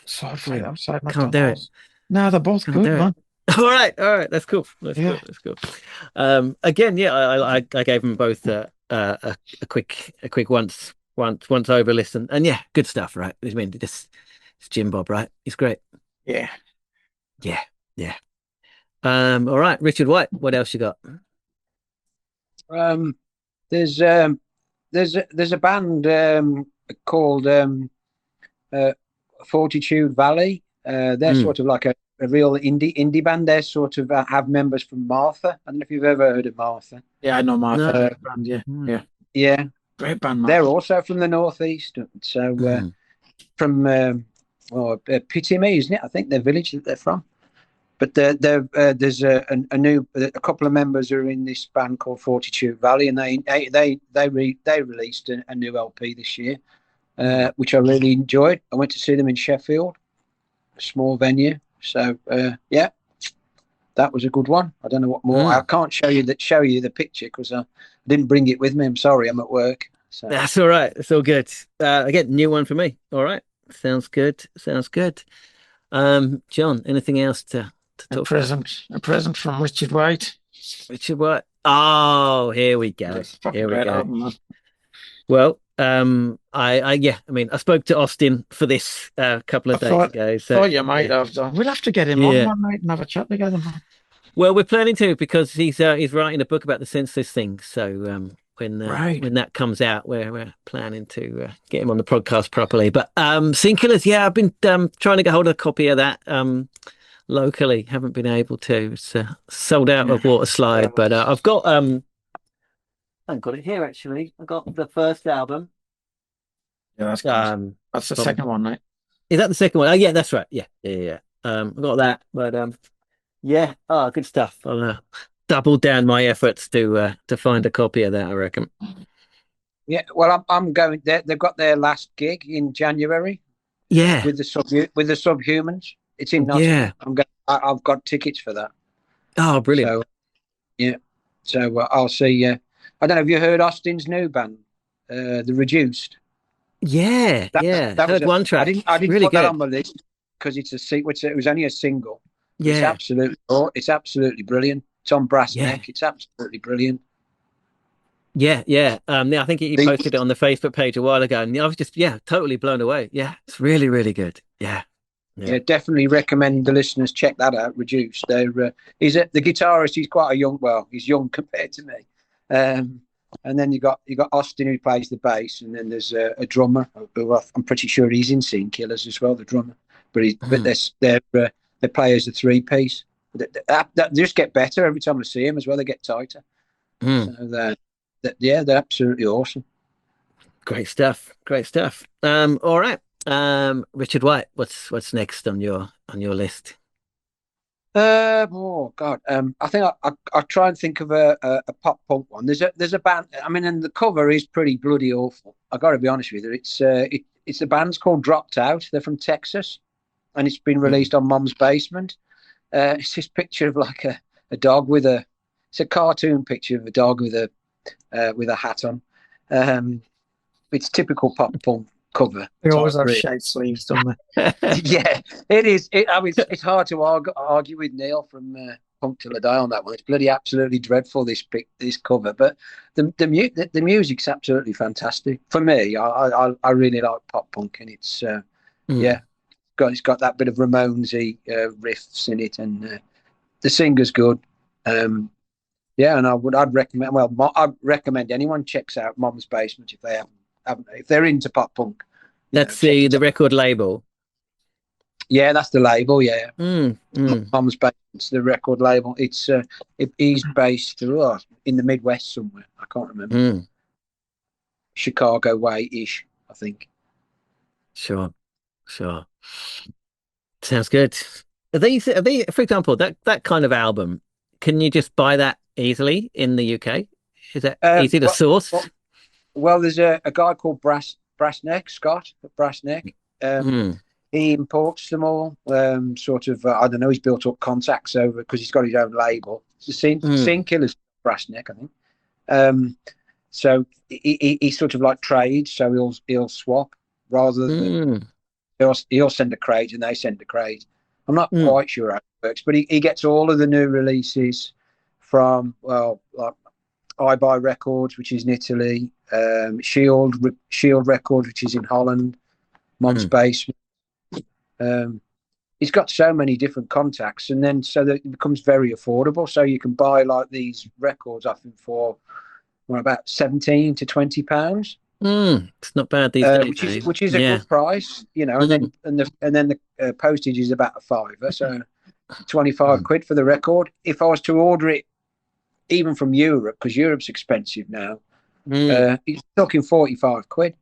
Speaker 8: so right outside my
Speaker 2: can't do it.
Speaker 8: No, they're both good, man.
Speaker 2: All right, that's cool. That's cool. Again, yeah, I gave them both a quick once over listen, and yeah, good stuff, right? I mean, it's Jim Bob, right? He's great.
Speaker 8: Yeah.
Speaker 2: All right, Richard White, what else you got?
Speaker 7: There's a band called Fortitude Valley. They're sort of like a real indie band. They sort of have members from Martha. I don't know if you've ever heard of Martha.
Speaker 8: Yeah, I know Martha. Band, yeah. Great band, man.
Speaker 7: They're also from the northeast. So from Pitime, isn't it? I think their village that they're from. But there's a couple of members who are in this band called Fortitude Valley, and they released a new LP this year, which I really enjoyed. I went to see them in Sheffield, a small venue. So yeah, that was a good one. I don't know what more. I can't show you the picture because I didn't bring it with me. I'm sorry, I'm at work. So.
Speaker 2: That's all right. It's all good. Again, new one for me. All right, sounds good. John, anything else to talk
Speaker 8: about? A present from Richard White.
Speaker 2: Richard White. Oh, here we go. Album, well, I spoke to Austin for this a couple of days ago. So
Speaker 8: thought you might have done. We'll have to get him on one night and have a chat together, man.
Speaker 2: Well, we're planning to because he's writing a book about the senseless thing. So when that comes out, we're planning to get him on the podcast properly. But Singular's, I've been trying to get hold of a copy of that locally. Haven't been able to. It's sold out of Waterslide, but I've got I've got it here actually. I got the first album.
Speaker 8: Yeah, that's cool. That's the second one, right?
Speaker 2: Is that the second one? Oh, yeah, that's right. Yeah. I got that, but good stuff. I'll double down my efforts to find a copy of that, I reckon.
Speaker 7: Yeah, well, I'm going there. They've got their last gig in January.
Speaker 2: Yeah,
Speaker 7: with the Subhumans. It's in Nottingham.
Speaker 2: Yeah,
Speaker 7: I've got tickets for that.
Speaker 2: Oh, brilliant!
Speaker 7: Yeah. So I'll see. I don't know. Have you heard Austin's new band, The Reduced?
Speaker 2: Yeah, yeah.
Speaker 7: That was
Speaker 2: Heard one track.
Speaker 7: I didn't
Speaker 2: Really
Speaker 7: put that
Speaker 2: good.
Speaker 7: on my list because it's a sequence. It was only a single.
Speaker 2: Yeah,
Speaker 7: It's absolutely brilliant. It's on Brass
Speaker 2: yeah.
Speaker 7: Neck. It's absolutely brilliant.
Speaker 2: Yeah, yeah. Yeah, I think you
Speaker 7: The-
Speaker 2: posted it on the Facebook page a while ago, and I was just, yeah, totally blown away. Yeah, it's really, really good. Yeah,
Speaker 7: Yeah, definitely recommend the listeners check that out. Reduced. The guitarist. He's quite a young. Well, he's young compared to me. And then you got Austin who plays the bass, and then there's a drummer. Who I'm pretty sure he's in Scene Killers as well. The drummer, but they play as a three-piece. That just get better every time I see him as well. They get tighter. So they're absolutely awesome.
Speaker 2: Great stuff. Great stuff. All right. Richard White, what's next on your list?
Speaker 7: Oh God. I think I try and think of a pop punk one. There's a band. I mean, and the cover is pretty bloody awful. I got to be honest with you. It's the band's called Dropped Out. They're from Texas, and it's been released on Mom's Basement. It's this picture of like a dog with a. It's a cartoon picture of a dog with a hat on. It's typical pop punk cover.
Speaker 8: They always have shade sleeves, don't they?
Speaker 7: Yeah, it is. I mean, it's hard to argue with Neil from Punk Till I Die on that one. It's bloody absolutely dreadful, this cover, but the music's absolutely fantastic. For me, I really like pop punk, and it's it's got that bit of Ramonesy riffs in it, and the singer's good. And I'd recommend. Well, I'd recommend anyone checks out Mom's Basement if they haven't if they're into pop punk.
Speaker 2: That's the record label.
Speaker 7: Yeah, that's the label. Yeah, Mom's Basement's the record label. It's he's based in the Midwest somewhere. I can't remember. Chicago way ish, I think.
Speaker 2: Sure. Sounds good. Are they, for example, that kind of album? Can you just buy that easily in the UK? Is that easy to source?
Speaker 7: Well, there's a guy called Brass Neck, Scott at Brass Neck. He imports them all. I don't know. He's built up contacts over because he's got his own label. It's the Scene Killers Brass Neck, I think. So he sort of like trades. So he'll swap rather than he'll send a crate and they send a crate. I'm not quite sure how it works, but he gets all of the new releases from like I Buy Records, which is in Italy, Shield Records, which is in Holland, Mom's Basement. He's got so many different contacts, and then so that it becomes very affordable. So you can buy like these records, I think, for about £17 to £20.
Speaker 2: It's not bad these days,
Speaker 7: which is a good price, you know. And then the postage is about £5, so 25 quid for the record. If I was to order it even from Europe, because Europe's expensive now, it's talking 45 quid.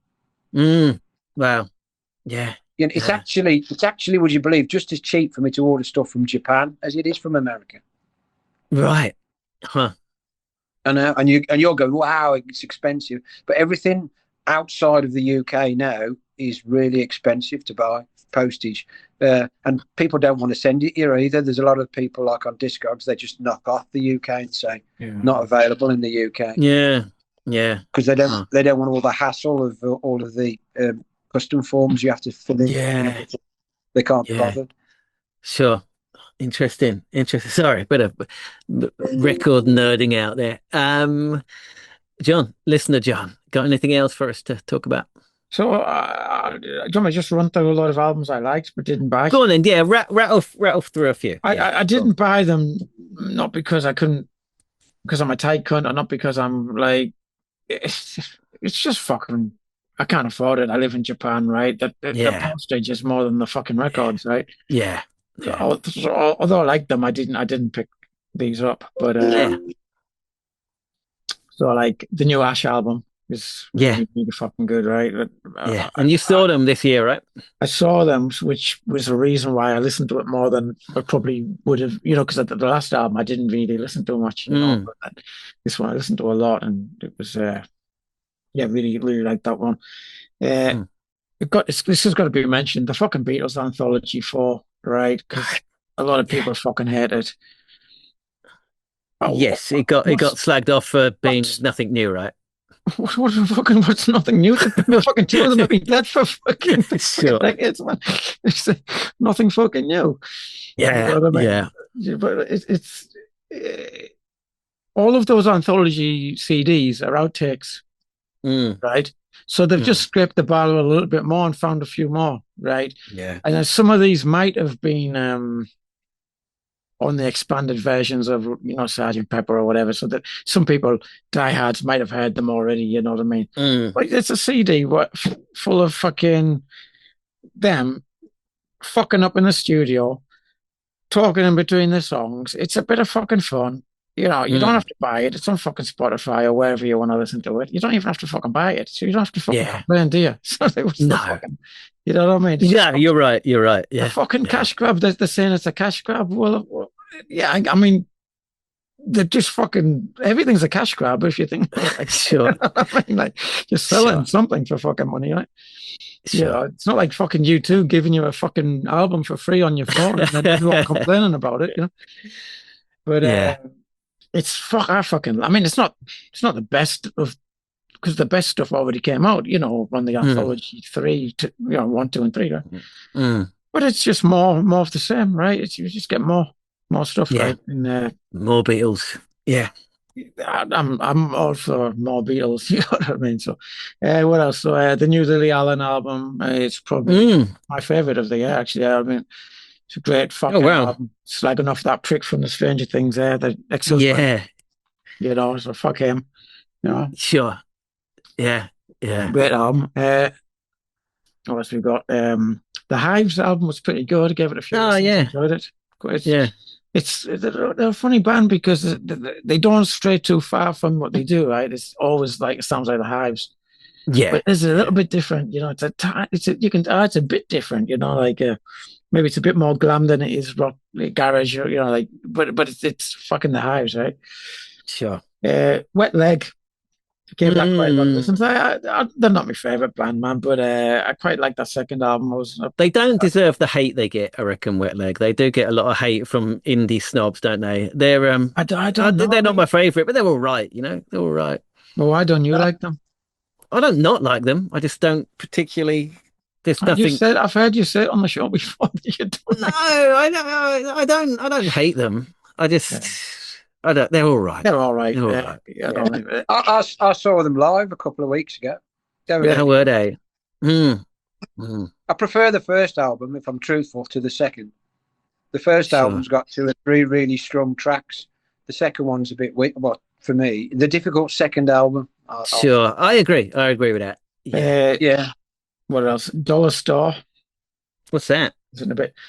Speaker 2: Wow. Yeah.
Speaker 7: You know, it's actually, would you believe, just as cheap for me to order stuff from Japan as it is from America.
Speaker 2: Right. Huh.
Speaker 7: And you're going, wow, it's expensive. But everything outside of the UK now is really expensive to buy, postage. And people don't want to send it here either. There's a lot of people like on Discogs, they just knock off the UK and say not available in the UK.
Speaker 2: Yeah.
Speaker 7: Because they don't want all the hassle of all of the custom forms you have to fill in.
Speaker 2: Yeah.
Speaker 7: They can't bother.
Speaker 2: Sure. Interesting. Sorry, bit of record nerding out there. Listener John, got anything else for us to talk about?
Speaker 8: So, do you want me to just run through a lot of albums I liked but didn't buy?
Speaker 2: Go on then. Yeah, rattle through a few.
Speaker 8: I didn't buy them, not because I couldn't, because I'm a tight cunt, or not because I'm like, it's just fucking, I can't afford it. I live in Japan, right? The postage is more than the fucking records, right?
Speaker 2: Yeah.
Speaker 8: So, although I liked them, I didn't pick these up. But so like the new Ash album is really fucking good, right?
Speaker 2: And you saw them this year, right?
Speaker 8: I saw them, which was a reason why I listened to it more than I probably would have, because the last album I didn't really listen to much, but this one I listened to a lot, and it was really, really like that one. This has got to be mentioned, the fucking Beatles Anthology 4, right? Because a lot of people fucking hate it.
Speaker 2: Yes, it got slagged off for being nothing new, right?
Speaker 8: What's nothing new? Fucking two of them have been dead for fucking
Speaker 2: Sure.
Speaker 8: decades, man. It's nothing fucking new.
Speaker 2: Yeah,
Speaker 8: You know what I mean?
Speaker 2: yeah.
Speaker 8: But it's all of those anthology CDs are outtakes, right? So they've just scraped the barrel a little bit more and found a few more, right?
Speaker 2: Yeah.
Speaker 8: And then some of these might have been on the expanded versions of, Sergeant Pepper or whatever, so that some people, diehards, might have heard them already, you know what I mean? But it's a CD full of fucking them fucking up in the studio, talking in between the songs. It's a bit of fucking fun. You don't have to buy it. It's on fucking Spotify or wherever you want to listen to it. You don't even have to fucking buy it. So you don't have to fucking complain, do you? So you know what I mean?
Speaker 2: Yeah, you're right. You're right. Yeah.
Speaker 8: A fucking cash grab. They're saying it's a cash grab. Well, yeah, I mean, they're just fucking, everything's a cash grab if you think.
Speaker 2: Sure.
Speaker 8: I mean, like, you're selling something for fucking money, right? Sure. It's not like fucking U2 giving you a fucking album for free on your phone and then everyone complaining about it, But I mean, it's not the best of, because the best stuff already came out, on the anthology 3, 1, 2, and 3, right? But it's just more of the same, right? You just get more stuff, right? And
Speaker 2: more Beatles, yeah.
Speaker 8: I'm all for more Beatles, you know what I mean? So, what else? So, the new Lily Allen album, it's probably my favorite of the year, actually. I mean, it's a great fucking album. Slagging off that prick from the Stranger Things there, the ex-husband. Yeah. So fuck him,
Speaker 2: Sure. Yeah.
Speaker 8: Great album. What else we got? The Hives album was pretty good. I gave it a few listens, enjoyed it. They're a funny band because they don't stray too far from what they do, right? It's always like, it sounds like the Hives.
Speaker 2: Yeah.
Speaker 8: But it's a little bit different, it's a bit different, like maybe it's a bit more glam than it is rock garage, but it's fucking the Hives, right?
Speaker 2: Sure.
Speaker 8: Wet Leg. Gave that quite a lot of listens. They're not my favorite band, man, but I quite like that second album.
Speaker 2: They don't deserve the hate they get, I reckon. Wet Leg. They do get a lot of hate from indie snobs, don't they? They're
Speaker 8: I don't know.
Speaker 2: They're not my favorite, but they're all right. They're all right.
Speaker 8: Well, why don't you like them?
Speaker 2: I don't not like them. I just don't particularly. There's nothing.
Speaker 8: I've heard you say it on the show before. You don't
Speaker 2: I don't hate them. I just. I don't. They're all right.
Speaker 8: They're all right.
Speaker 7: I saw them live a couple of weeks ago.
Speaker 2: How were they?
Speaker 7: I prefer the first album, if I'm truthful, to the second. The first album's got 2 or 3 really strong tracks. The second one's a bit weak. Well, for me, the difficult second album.
Speaker 2: Sure, I agree. I agree with that.
Speaker 8: Yeah. What else? Dollar Store.
Speaker 2: What's that?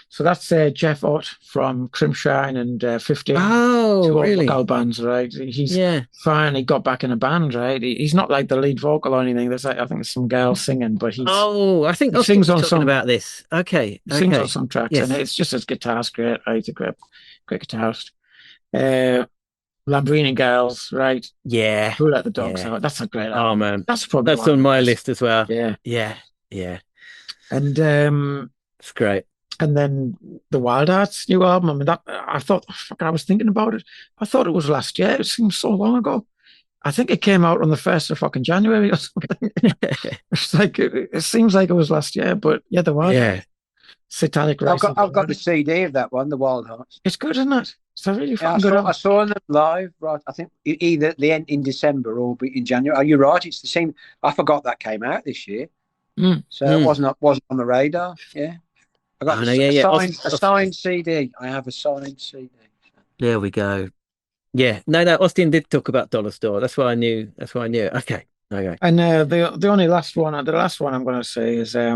Speaker 8: So that's Jeff Ott from Crimshine and 15.
Speaker 2: Oh, really?
Speaker 8: Vocal bands, right? He's finally got back in a band, right? He's not like the lead vocal or anything. I think there's some girl singing, but he's.
Speaker 2: Oh, I think he sings on some about this. Okay,
Speaker 8: he sings on some tracks, and it's just his guitar's great. Right, he's a great guitarist. Lambrini Girls, right?
Speaker 2: Yeah.
Speaker 8: Who Let the Dogs Out? That's a great album.
Speaker 2: Oh man,
Speaker 8: that's
Speaker 2: on my list as well.
Speaker 8: Yeah. And
Speaker 2: it's great.
Speaker 8: And then the Wild Hearts new album. I mean, I was thinking about it. I thought it was last year. It seems so long ago. I think it came out on the 1st of fucking January or something. It's like it seems like it was last year, but yeah, the Wild Hearts. Satanic Race.
Speaker 7: I've got the CD of that one, the Wild Hearts.
Speaker 8: It's good, isn't it? It's a really fucking good.
Speaker 7: I saw them live. Right, I think either the end in December or in January. Are you right? It's the same. I forgot that came out this year, so it wasn't on the radar. Yeah. I got a signed CD. I have a signed CD.
Speaker 2: There we go. Yeah. No, Austin did talk about Dollar Store. That's why I knew. Okay.
Speaker 8: And the only last one, I'm going to say is a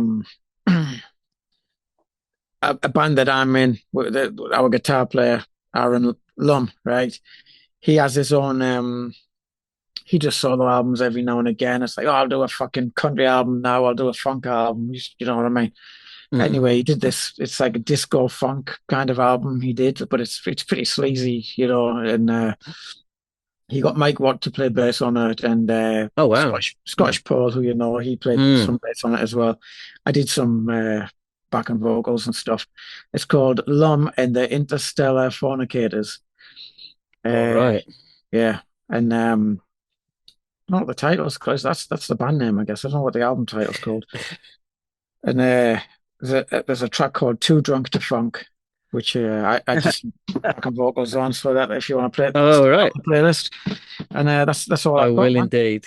Speaker 8: band that I'm in. Our guitar player Aaron Lum, right? He has his own. He does solo albums every now and again. It's like, I'll do a fucking country album now. I'll do a funk album. You know what I mean? Anyway, he did this. It's like a disco funk kind of album he did, but it's pretty sleazy, And he got Mike Watt to play bass on it, and
Speaker 2: oh wow,
Speaker 8: Scottish Paul, who he played some bass on it as well. I did some backing vocals and stuff. It's called Lum and the Interstellar Fornicators.
Speaker 2: Right.
Speaker 8: Yeah, and not the title's close. That's the band name, I guess. I don't know what the album title's called. And there's a track called "Too Drunk to Funk," which I just fucking vocals on, so that if you want to play it,
Speaker 2: Oh, right.
Speaker 8: on the playlist. And that's all
Speaker 2: I
Speaker 8: I've got,
Speaker 2: will
Speaker 8: man.
Speaker 2: indeed.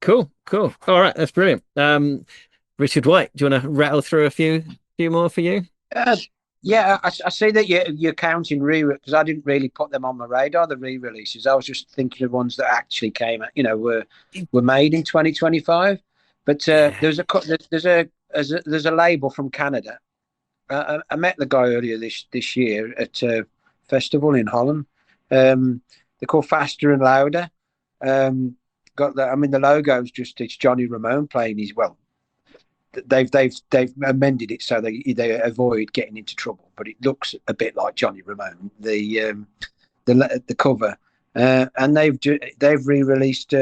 Speaker 2: Cool. All right, that's brilliant. Richard White, do you want to rattle through a few more for you?
Speaker 7: Yeah, I see that you're counting because I didn't really put them on my radar, the re-releases. I was just thinking of ones that actually came out, were made in 2025. But there's a label from Canada. I met the guy earlier this year at a festival in Holland. They're called Faster and Louder. The logo's it's Johnny Ramone playing his they've amended it so they avoid getting into trouble, but it looks a bit like Johnny Ramone, the cover, and they've re-released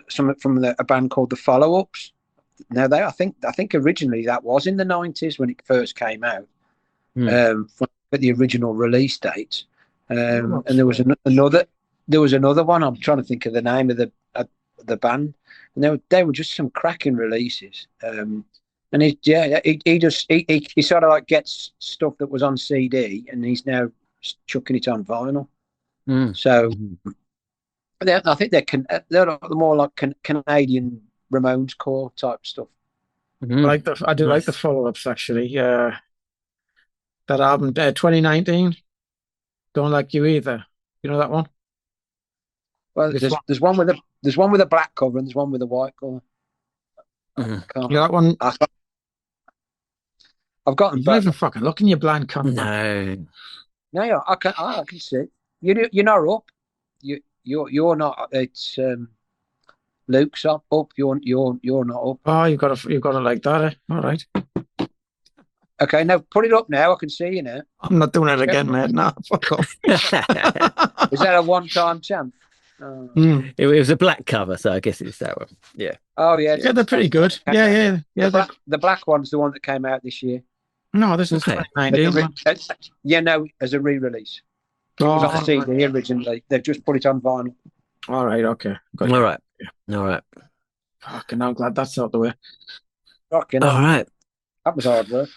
Speaker 7: something from a band called the Follow Ups. Now I think originally that was in the 90s when it first came out, at the original release date, and there was another one. I'm trying to think of the name of the band. And they were just some cracking releases. And he sort of like gets stuff that was on CD and he's now chucking it on vinyl. So I think they're more like Canadian Ramones core type stuff.
Speaker 8: I do like the follow-ups actually. That album 2019, Don't Like You Either. You know that one?
Speaker 7: Well, there's one with a black cover and there's one with a white cover.
Speaker 8: You that one?
Speaker 7: I've got them.
Speaker 8: You don't even fucking look in your blind cunt.
Speaker 7: No, yeah, I can see. You're not up. You're not. It's Luke's up. You're not up.
Speaker 8: Oh, you've got it like that. Eh? All right.
Speaker 7: Okay, now put it up now. I can see you now.
Speaker 8: I'm not doing it again, mate. No, fuck off.
Speaker 7: Is that a one-time chance?
Speaker 2: It was a black cover, so I guess it's that one. Yeah.
Speaker 7: Oh yeah.
Speaker 8: Yeah, they're pretty good. Yeah.
Speaker 7: The black one's the one that came out this year.
Speaker 8: No, this is 2019.
Speaker 7: As a re-release. It was on CD originally. They've just put it on vinyl.
Speaker 8: All right. Okay.
Speaker 2: All right.
Speaker 8: Fucking, I'm glad that's out the way.
Speaker 7: Fucking.
Speaker 2: All right.
Speaker 7: That was hard work.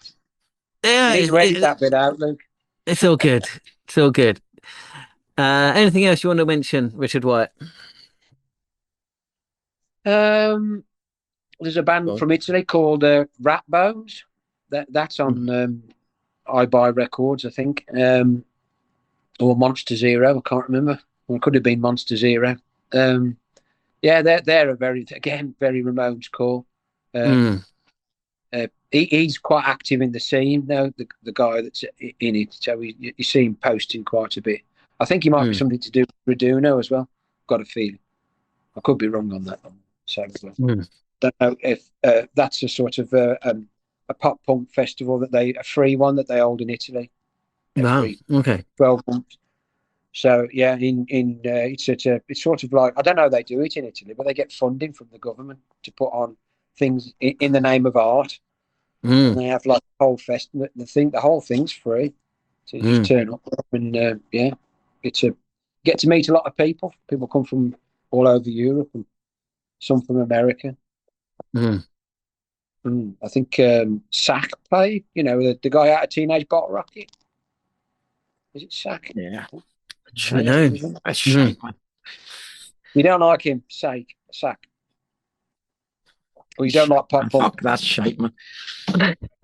Speaker 2: Yeah,
Speaker 7: He's read that bit out, Luke.
Speaker 2: It's all good. Anything else you want to mention, Richard White?
Speaker 7: There's a band from Italy called Rat Bones. That's on iBuy Records, I think, or Monster Zero. I can't remember. Or it could have been Monster Zero. Yeah, they're a very Ramones core. He's quite active in the scene now. The guy that's in it, so you see him posting quite a bit. I think he might be something to do with Raduno as well. Got a feeling. I could be wrong on that one. So don't know if that's a sort of a pop punk festival a free one that they hold in Italy.
Speaker 2: Wow. Okay.
Speaker 7: 12 months. So yeah, it's sort of like, I don't know how they do it in Italy, but they get funding from the government to put on things in the name of art. And they have like a whole festival. The whole thing's free. So you just turn up and get to meet a lot of people. People come from all over Europe and some from America. I think Sack played, the guy out of Teenage Bottle Rocket. Is it Sack?
Speaker 8: Yeah.
Speaker 2: I know.
Speaker 8: That's shite, man.
Speaker 7: You don't like him, Sack. Or you don't like pop punk?
Speaker 8: Fuck that shite, man.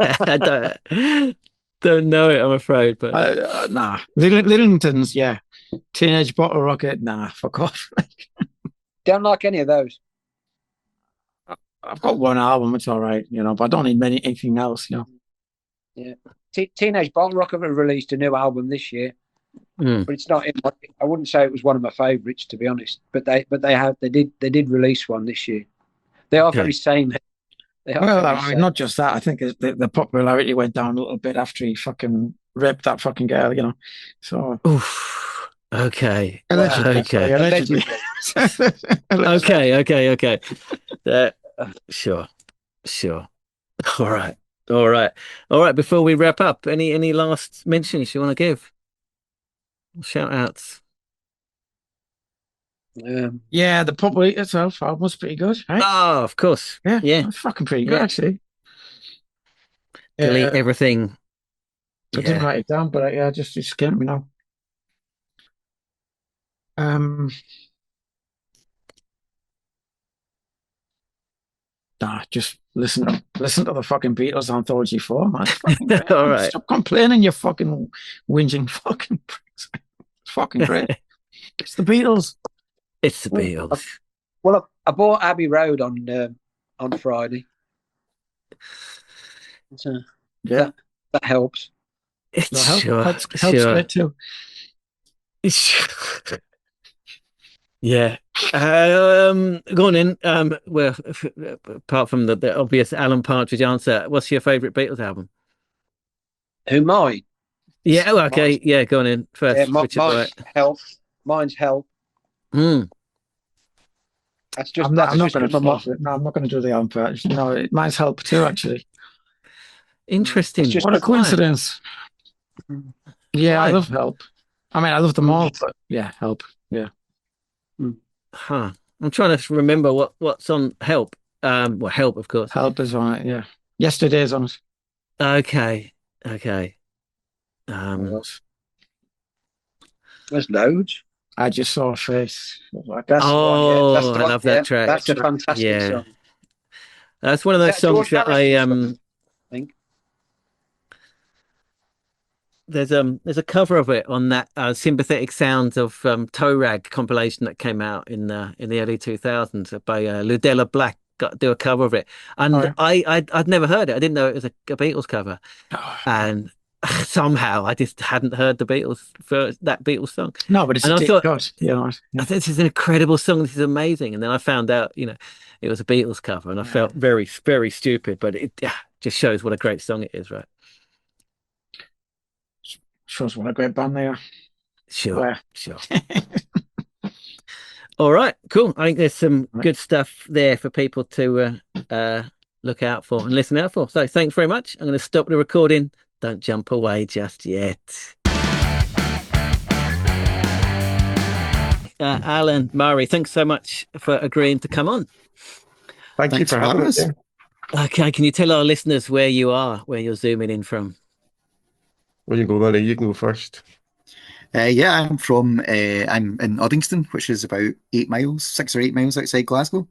Speaker 2: I don't know it, I'm afraid, but
Speaker 8: nah. Littleton's, yeah. Teenage Bottle Rocket, nah, fuck off.
Speaker 7: Don't like any of those.
Speaker 8: I've got one album, it's all right, but I don't need anything else,
Speaker 7: Yeah. Teenage Bottle Rocket have released a new album this year, but it's not. I wouldn't say it was one of my favourites, to be honest. But they did release one this year. They are very samey.
Speaker 8: Not just that. I think the popularity went down a little bit after he fucking ripped that fucking girl, So.
Speaker 2: Oof. Okay.
Speaker 8: Allegedly.
Speaker 2: Okay. Sure. All right. Before we wrap up, any last mentions you want to give? Shout outs.
Speaker 8: Yeah, the Purple itself album was pretty good, right?
Speaker 2: Oh, of course.
Speaker 8: Yeah,
Speaker 2: Yeah.
Speaker 8: that's fucking pretty good,
Speaker 2: Yeah.
Speaker 8: actually.
Speaker 2: Delete everything.
Speaker 8: I didn't write it down, but yeah, just came to me now. Just listen to the fucking Beatles Anthology 4, man. It's fucking great.
Speaker 2: All right.
Speaker 8: Stop complaining, you fucking whinging fucking pricks. It's fucking great. It's the Beatles.
Speaker 2: It's the Beatles.
Speaker 7: Well, I bought Abbey Road on Friday. So
Speaker 8: Yeah,
Speaker 7: that helps.
Speaker 2: It
Speaker 8: helps great too. Yeah.
Speaker 2: Go on in. Well, apart from the obvious Alan Partridge answer, what's your favourite Beatles album?
Speaker 7: Who, mine?
Speaker 2: Yeah. Oh, okay. Yeah. Go on in first.
Speaker 7: Yeah, mine's Help. Mine's Help. That's just.
Speaker 8: I'm not going to No, I'm not going to do the Alan Partridge. No, mine's Help too, actually.
Speaker 2: Interesting.
Speaker 8: What a coincidence. Yeah, I love Help. I mean, I love them all, but yeah, Help. Yeah.
Speaker 2: Huh. I'm trying to remember what's on Help. Well, Help, of course.
Speaker 8: Help is on it. Yeah. Yesterday's on it.
Speaker 2: Okay.
Speaker 7: There's loads.
Speaker 8: I Just Saw a Face.
Speaker 7: That's
Speaker 2: I love that track.
Speaker 7: That's a fantastic song.
Speaker 2: That's one of those songs that I
Speaker 7: think.
Speaker 2: There's a cover of it on that Sympathetic Sounds of Toe Rag compilation that came out in the early 2000s by Ludella Black. Got to do a cover of it, and I'd never heard it. I didn't know it was a Beatles cover, and somehow I just hadn't heard the Beatles for that Beatles song.
Speaker 8: No, but it's
Speaker 2: I thought,
Speaker 8: I
Speaker 2: think this is an incredible song. This is amazing. And then I found out, it was a Beatles cover, and I felt very, very stupid. But it just shows what a great song it is, right?
Speaker 8: Shows what a great band they are.
Speaker 2: Sure. All right, cool. I think there's some good stuff there for people to look out for and listen out for. So thanks very much. I'm going to stop the recording. Don't jump away just yet. Alan Murray, thanks so much for agreeing to come on.
Speaker 9: Thank you for having us.
Speaker 2: Okay, can you tell our listeners where you are, where you're zooming in from?
Speaker 9: Well, you go, Murray. You can go first.
Speaker 10: I'm in Uddingston, which is about 6 or 8 miles outside Glasgow.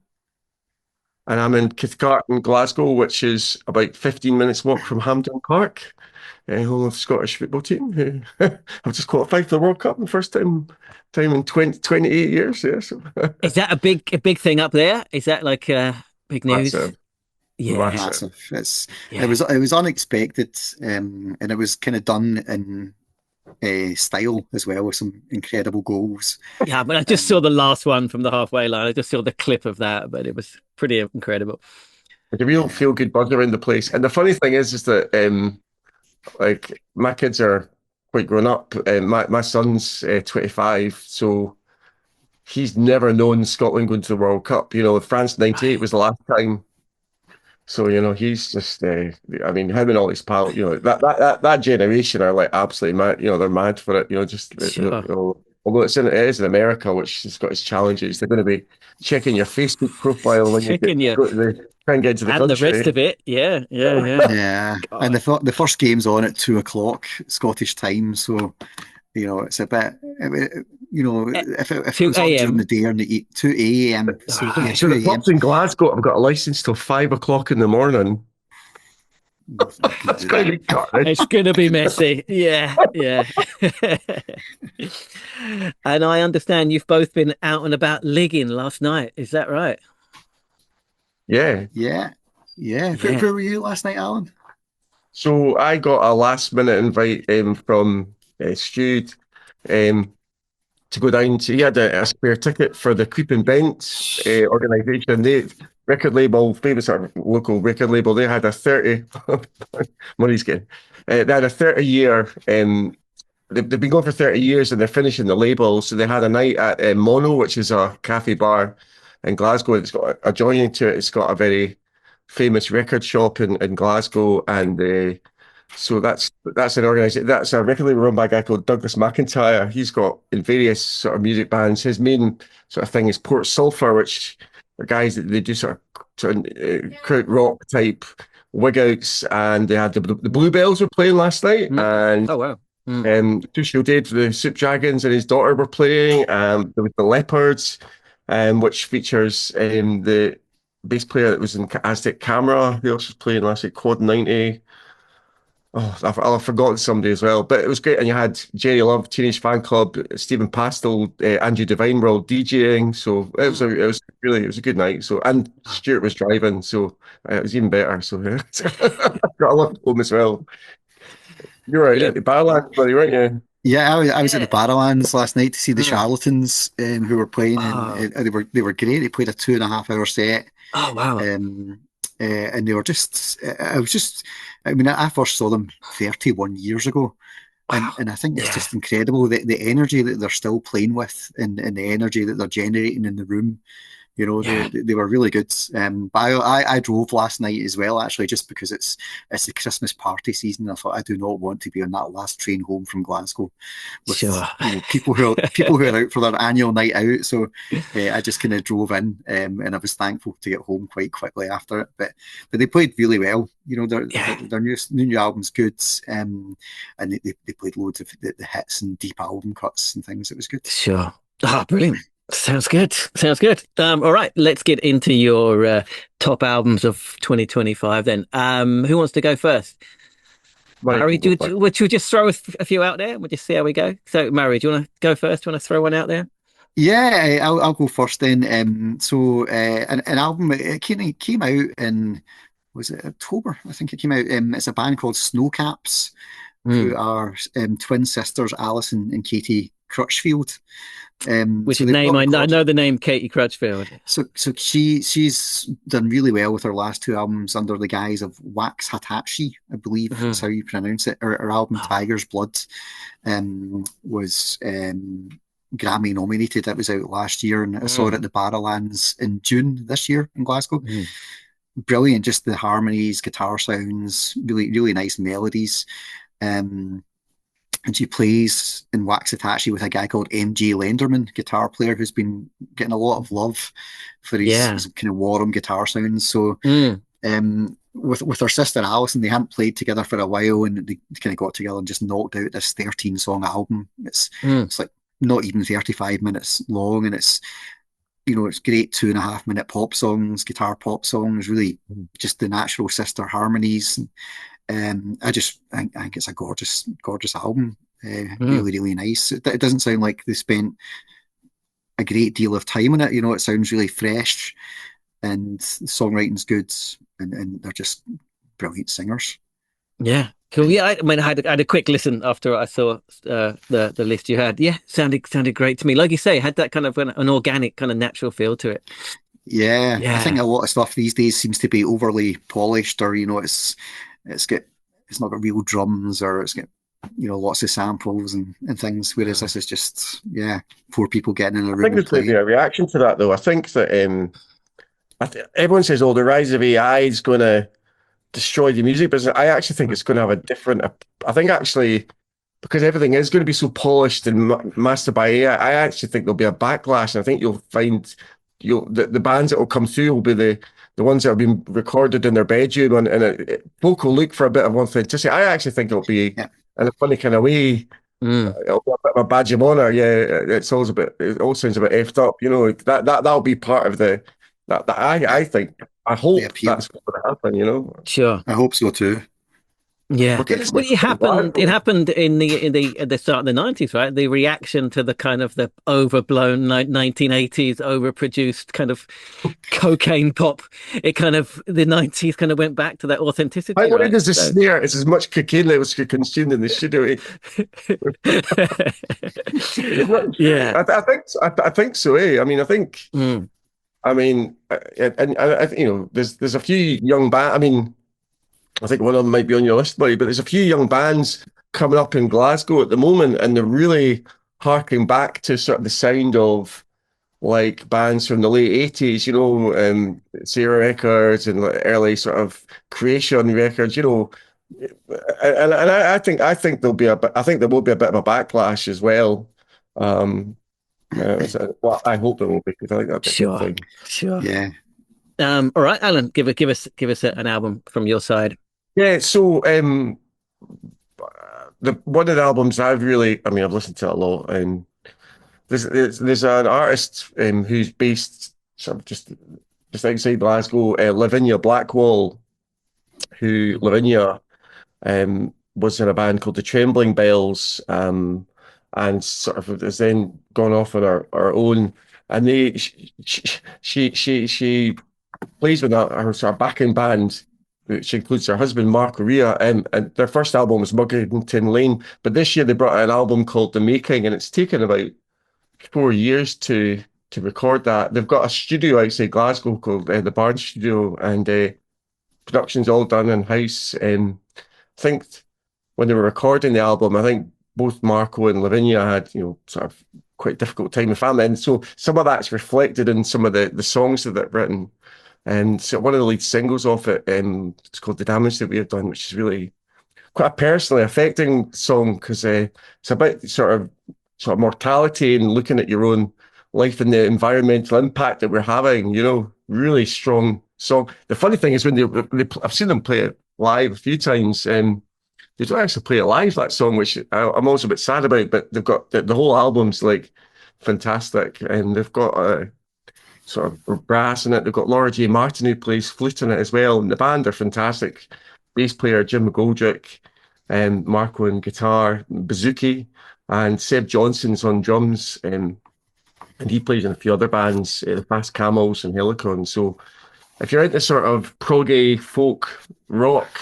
Speaker 9: And I'm in Cathcart in Glasgow, which is about 15 minutes walk from Hampden Park, home of the Scottish football team, who have just qualified for the World Cup the first time in 28 years. Yeah, so.
Speaker 2: Is that a big thing up there? Is that like big news?
Speaker 9: Massive.
Speaker 10: Massive. It was unexpected, and it was kind of done in style as well, with some incredible goals.
Speaker 2: Yeah, but I just saw the last one from the halfway line. I just saw the clip of that, but it was pretty incredible.
Speaker 9: Like a real feel-good buzz around the place. And the funny thing is that like my kids are quite grown up. My son's 25, so he's never known Scotland going to the World Cup. France '98 was the last time. So he's just him and all his pals, that generation are like absolutely mad. They're mad for it. Although it is in America, which has got its challenges. They're going to be checking your Facebook profile when you try and get to the country.
Speaker 2: And the rest of it, yeah.
Speaker 10: Yeah, and the first game's on at 2:00 Scottish time, so it's a bit. If it was on during the day or 2 a.m.
Speaker 9: So the clubs in Glasgow have got a license till 5:00 in the morning.
Speaker 2: It's going to be messy. Yeah. And I understand you've both been out and about ligging last night. Is that right?
Speaker 10: Yeah. Where were you last night, Alan?
Speaker 9: So I got a last-minute invite from Stude to go down to. He had a spare ticket for the Creep and Bent organisation. They record label, famous local record label. They had a 30. Money's getting. They had a 30-year. They've been going for 30 years, and they're finishing the label. So they had a night at Mono, which is a cafe bar in Glasgow. It's got adjoining to it. It's got a very famous record shop in Glasgow, and So that's an organisation. That's a record label run by a guy called Douglas McIntyre. He's got in various sort of music bands. His main sort of thing is Port Sulphur, which are guys that they do sort of krautrock rock type wig outs, and they had the Bluebells were playing last night, and
Speaker 2: oh wow.
Speaker 9: Two Shielded, the Soup Dragons and his daughter were playing. There was the Leopards, which features the bass player that was in Aztec Camera, who else was playing last night, Quad 90. Oh, I've forgotten somebody as well, but it was great. And you had Jerry Love, Teenage Fan Club, Stephen Pastel, Andrew Devine were all DJing. So it was a good night. So, and Stuart was driving, so it was even better. So got a lot home as well. You were at the Barlands, buddy, weren't you?
Speaker 10: Yeah, I was at the Barrowlands last night to see the Charlatans who were playing, and they were great. They played a 2.5 hour set.
Speaker 2: Oh wow!
Speaker 10: And they were just, I mean, I first saw them 31 years ago, and I think it's just incredible the energy that they're still playing with, and the energy that they're generating in the room. You know, they were really good. But I drove last night as well, actually, just because it's the Christmas party season. I thought I do not want to be on that last train home from Glasgow with people who are out for their annual night out. So I just kind of drove in, and I was thankful to get home quite quickly after it. But they played really well. You know, their new album's good, and they played loads of the hits and deep album cuts and things. It was good.
Speaker 2: Sure. Brilliant. Sounds good. All right, let's get into your top albums of 2025 then. Who wants to go first? Murray, would you just throw a few out there? We'll just see how we go. So, Murray, do you want to go first? Do you want to throw one out there?
Speaker 10: Yeah, I'll go first then. So an album, it came out in, was it October? I think it came out. It's a band called Snowcaps, who are twin sisters, Alison and Katie Crutchfield.
Speaker 2: Which is name I know the name Katie Crutchfield.
Speaker 10: So she's done really well with her last two albums under the guise of Wax Hatachi, I believe that's how you pronounce it. Her album Tiger's Blood was Grammy nominated. That was out last year, and I saw it at the Barrowlands in June this year in Glasgow. Brilliant, just the harmonies, guitar sounds, really, really nice melodies. And she plays in Wax Hatachi with a guy called MJ Lenderman, guitar player, who's been getting a lot of love for his kind of warm guitar sounds. So with her sister Alison, they hadn't played together for a while, and they kind of got together and just knocked out this 13-song album. It's like not even 35 minutes long, and it's great 2.5-minute pop songs, guitar pop songs, really just the natural sister harmonies. I think it's a gorgeous album. Really, really nice. It doesn't sound like they spent a great deal of time on it. It sounds really fresh, and the songwriting's good, and they're just brilliant singers.
Speaker 2: Yeah, cool. Yeah, I mean, I had a quick listen after I saw the list you had. Yeah, sounded great to me. Like you say, it had that kind of an organic, kind of natural feel to it.
Speaker 10: Yeah, I think a lot of stuff these days seems to be overly polished, or it's not got real drums, or it's got lots of samples and things, whereas this is just four people getting in a room.
Speaker 9: I think there's going to be a reaction to that, though. I think that everyone says, the rise of AI is going to destroy the music business. I actually think it's going to have a different. I think actually, because everything is going to be so polished and mastered by AI, I actually think there'll be a backlash, and I think you'll find the bands that will come through will be the ones that have been recorded in their bedroom, and folk will look for a bit of authenticity. I actually think it'll be in a funny kind of way. It'll be a bit of a badge of honor. Yeah, it all sounds a bit effed up. That'll be part of the. I hope that's going to happen.
Speaker 2: Sure,
Speaker 10: I hope so too.
Speaker 2: Yeah, well, it happened. It happened in the start of the 90s, right? The reaction to the kind of the overblown 1980s, overproduced kind of cocaine pop. It kind of the 90s kind of went back to that authenticity.
Speaker 9: I wanted as a snare. It's as much cocaine that was consumed in the studio.
Speaker 2: Yeah,
Speaker 9: I think so. I mean, I think. I mean, and there's a few young bands. I mean. I think one of them might be on your list, buddy, but there's a few young bands coming up in Glasgow at the moment, and they're really harking back to sort of the sound of like bands from the late 80s, Sarah Records and early sort of Creation Records, and I think there'll be I think there will be a bit of a backlash as well. Well, I hope there will be, because I think that'd be a good thing.
Speaker 2: Sure.
Speaker 10: Yeah.
Speaker 2: All right, Alan, give us an album from your side.
Speaker 9: Yeah. So the one of the albums I've listened to it a lot. There's an artist who's based sort of just outside Glasgow, Lavinia Blackwall, who Lavinia was in a band called the Trembling Bells, and sort of has then gone off on her own. And she plays with her sort of backing band, which includes her husband Mark Ria. And their first album was Muggington Lane, but this year they brought out an album called The Making, and it's taken about 4 years to record that. They've got a studio outside Glasgow called the Barn Studio, and production's all done in house. I think when they were recording the album, I think both Marco and Lavinia had, sort of quite a difficult time with family. And so some of that's reflected in some of the songs that they've written. And so one of the lead singles off it, it's called The Damage That We Have Done, which is really quite a personally affecting song, because it's about sort of mortality and looking at your own life and the environmental impact that we're having, really strong song. The funny thing is, when I've seen them play it live a few times, they don't actually play it live, that song, which I'm also a bit sad about, but they've got the whole album's like fantastic, and they've got sort of brass in it. They've got Laura J. Martin, who plays flute in it as well, and the band are fantastic. Bass player Jim McGoldrick, and Marco on guitar, bouzouki, and Seb Johnson's on drums, and he plays in a few other bands, the Fast Camels and Helicon. So if you're into sort of proggy folk rock,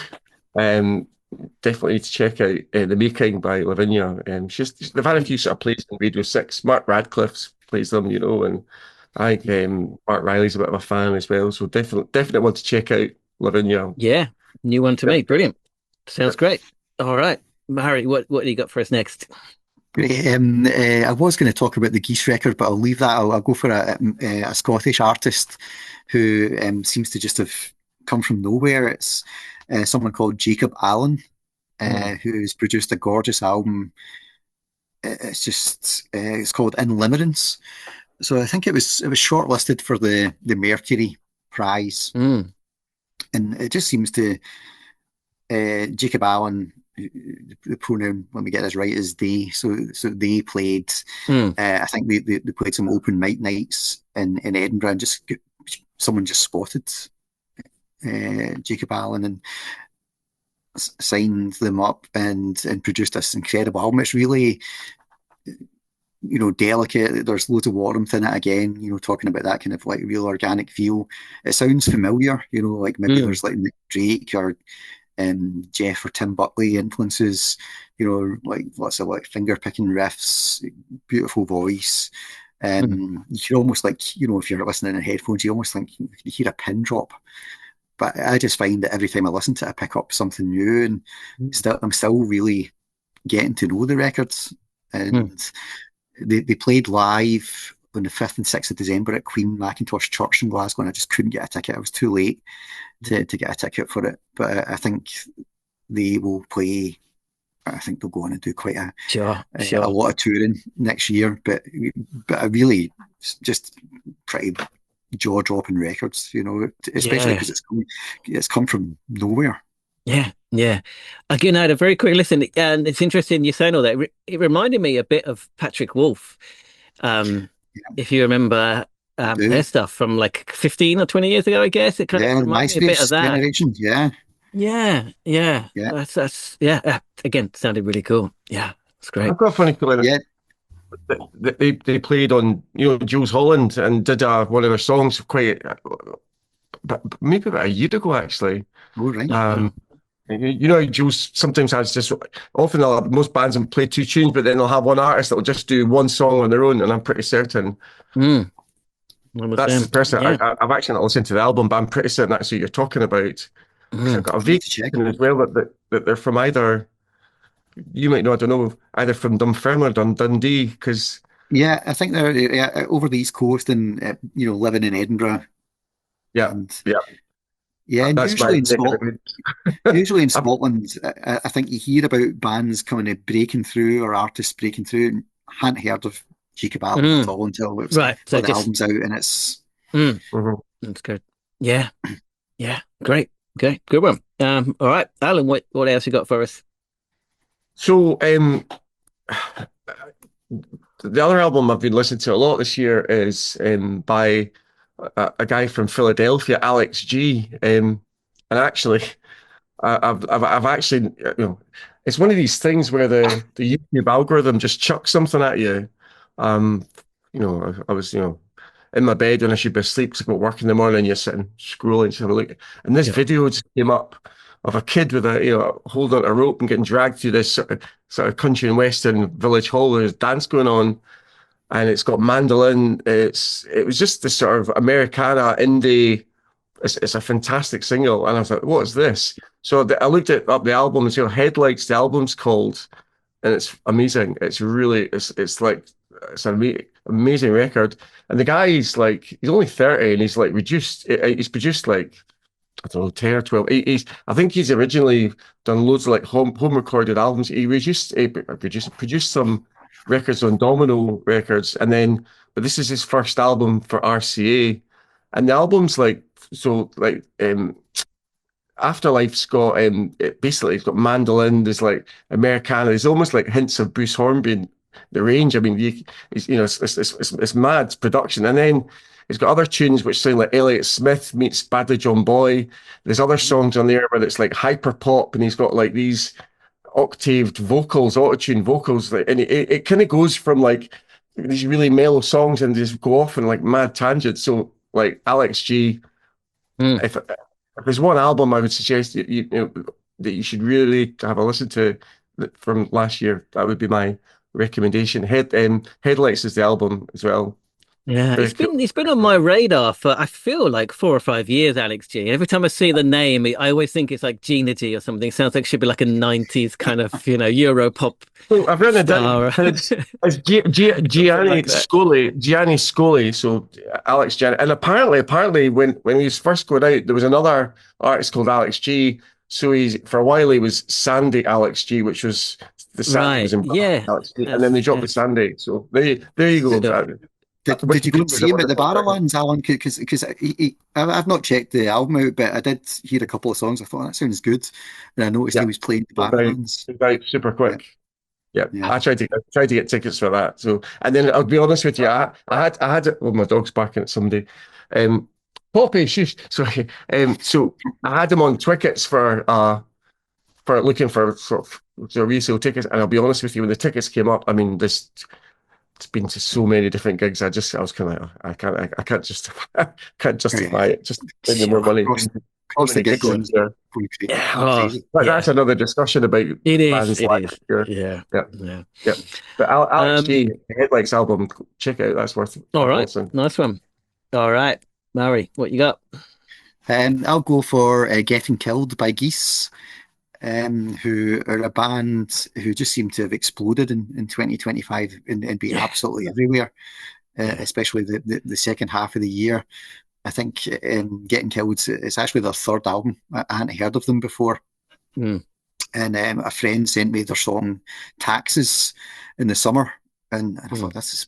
Speaker 9: definitely need to check out The Making by Lavinia. They've had a few sort of plays in Radio 6. Mark Radcliffe plays them, and I think Mark Riley's a bit of a fan as well. So definitely want to check out Lavinia.
Speaker 2: Yeah, new one to me. Brilliant. Sounds great. All right, Harry, what do you got for us next?
Speaker 10: I was going to talk about the Geese record, but I'll leave that. I'll go for a Scottish artist who seems to just have come from nowhere. It's someone called Jacob Allen, who's produced a gorgeous album. It's called In Limerence. So I think it was shortlisted for the Mercury Prize, and it just seems to Jacob Allen. The pronoun, when we get this right, is they. So they played. I think they played some open mic nights in Edinburgh, and someone just spotted Jacob Allen and signed them up and produced this incredible album. It's really, delicate. There's loads of warmth in it again, talking about that kind of like real organic feel. It sounds familiar, like maybe there's like Nick Drake or Jeff or Tim Buckley influences, like lots of like finger picking riffs, beautiful voice. You can almost like, if you're listening in headphones, you almost think you can hear a pin drop. But I just find that every time I listen to it, I pick up something new, and I'm still really getting to know the records. And they played live on the 5th and 6th of December at Queen Mackintosh Church in Glasgow, and I just couldn't get a ticket. I was too late to get a ticket for it. But I think they will play. I think they'll go on and do quite a lot of touring next year. But I really just pretty jaw-dropping records, especially because it's come from nowhere.
Speaker 2: Yeah. Again, I had a very quick listen, and it's interesting you saying all that. It reminded me a bit of Patrick Wolf. If you remember their stuff from like 15 or 20 years ago, I guess. It kind of reminds me a bit of that.
Speaker 10: Generation,
Speaker 2: Yeah. That's again, sounded really cool. Yeah, it's great.
Speaker 9: I've got a funny feeling. Yeah. They played on, Jules Holland, and did one of their songs maybe about a year ago, actually.
Speaker 10: Oh, right.
Speaker 9: Jules sometimes has often most bands will play two tunes, but then they'll have one artist that will just do one song on their own, and I'm pretty certain that's the person. I've actually not listened to the album, but I'm pretty certain that's who you're talking about. I've got a vague feeling as well that they're from either, you might know, I don't know, either from Dunfermline or Dundee, because
Speaker 10: I think they're over the East Coast and living in Edinburgh.
Speaker 9: Yeah.
Speaker 10: Yeah, and
Speaker 9: That's my
Speaker 10: usually in Scotland, I think you hear about bands coming and breaking through or artists breaking through, and I hadn't heard of Jacob Allen at all until it was
Speaker 2: Right. So
Speaker 10: the album's out, and it's
Speaker 2: that's good. Yeah. Yeah. Great. Okay. Good one. All right, Alan, what else you got for us?
Speaker 9: So the other album I've been listening to a lot this year is by a guy from Philadelphia, Alex G. And actually, I've actually, it's one of these things where the YouTube algorithm just chucks something at you. I was, in my bed when I should be asleep because I've got work in the morning. You're sitting scrolling, just have a look, and this video just came up of a kid with holding on a rope and getting dragged through this sort of country and western village hall. There's dance going on, and it's got mandolin. It was just this sort of Americana indie. It's a fantastic single, and I was like, "What is this?" So I looked up the album and Headlights. The album's called, and it's amazing. It's really it's an amazing record. And the guy he's only 30 and he's produced. He's produced I don't know, 10 or 12. I think he's originally done loads of home recorded albums. He produced some records on Domino Records, but this is his first album for RCA, and the album's Afterlife's got it's got mandolin. There's Americana. There's almost hints of Bruce Hornby in the range. I mean, it's mad production, and then it's got other tunes which sound like Elliott Smith meets Badly John Boy. There's other songs on there where it's hyper pop, and he's got these octaved vocals, auto-tune vocals, and it kind of goes from these really mellow songs and just go off in mad tangents. So Alex G, if there's one album I would suggest that you should really have a listen to from last year, that would be my recommendation. Headlights is the album as well.
Speaker 2: Yeah, it's been on my radar for I feel like 4 or 5 years, Alex G. Every time I see the name, I always think it's Gina G or something. It sounds like it should be a 90s kind of, Euro pop.
Speaker 9: Well, I've written it down. It's Gianni Scoli. Gianni Scoli. So Alex Gianni. And apparently when he was first going out, there was another artist called Alex G. So for a while he was Sandy Alex G, which was the Sandy was in Alex G. And then they dropped the Sandy. So there you go.
Speaker 10: Did you go and see him at the Barrowlands, Alan? Because I've not checked the album out, but I did hear a couple of songs. I thought that sounds good, and I noticed he was playing the Barrowlands.
Speaker 9: Very super quick. Yeah. I tried to get tickets for that. So, and then I'll be honest with you, I had well, my dog's barking at somebody. Poppy, shush. Sorry. So I had him on tickets for looking for sort of resale tickets, and I'll be honest with you, when the tickets came up, I mean it's been to so many different gigs. I was kind of I can't justify it. Just spending more money.
Speaker 10: Cost the gig ones there.
Speaker 9: That's another discussion about
Speaker 2: it is. Yeah.
Speaker 9: But Alex G, the Headlights album, check it out. That's worth it.
Speaker 2: All right, nice one. All right, Mary, what you got?
Speaker 10: I'll go for Getting Killed by Geese. Who are a band who just seem to have exploded in 2025 and be absolutely everywhere, especially the second half of the year. I think Getting Killed is actually their third album. I hadn't heard of them before. And a friend sent me their song Taxes in the summer, and I thought, this is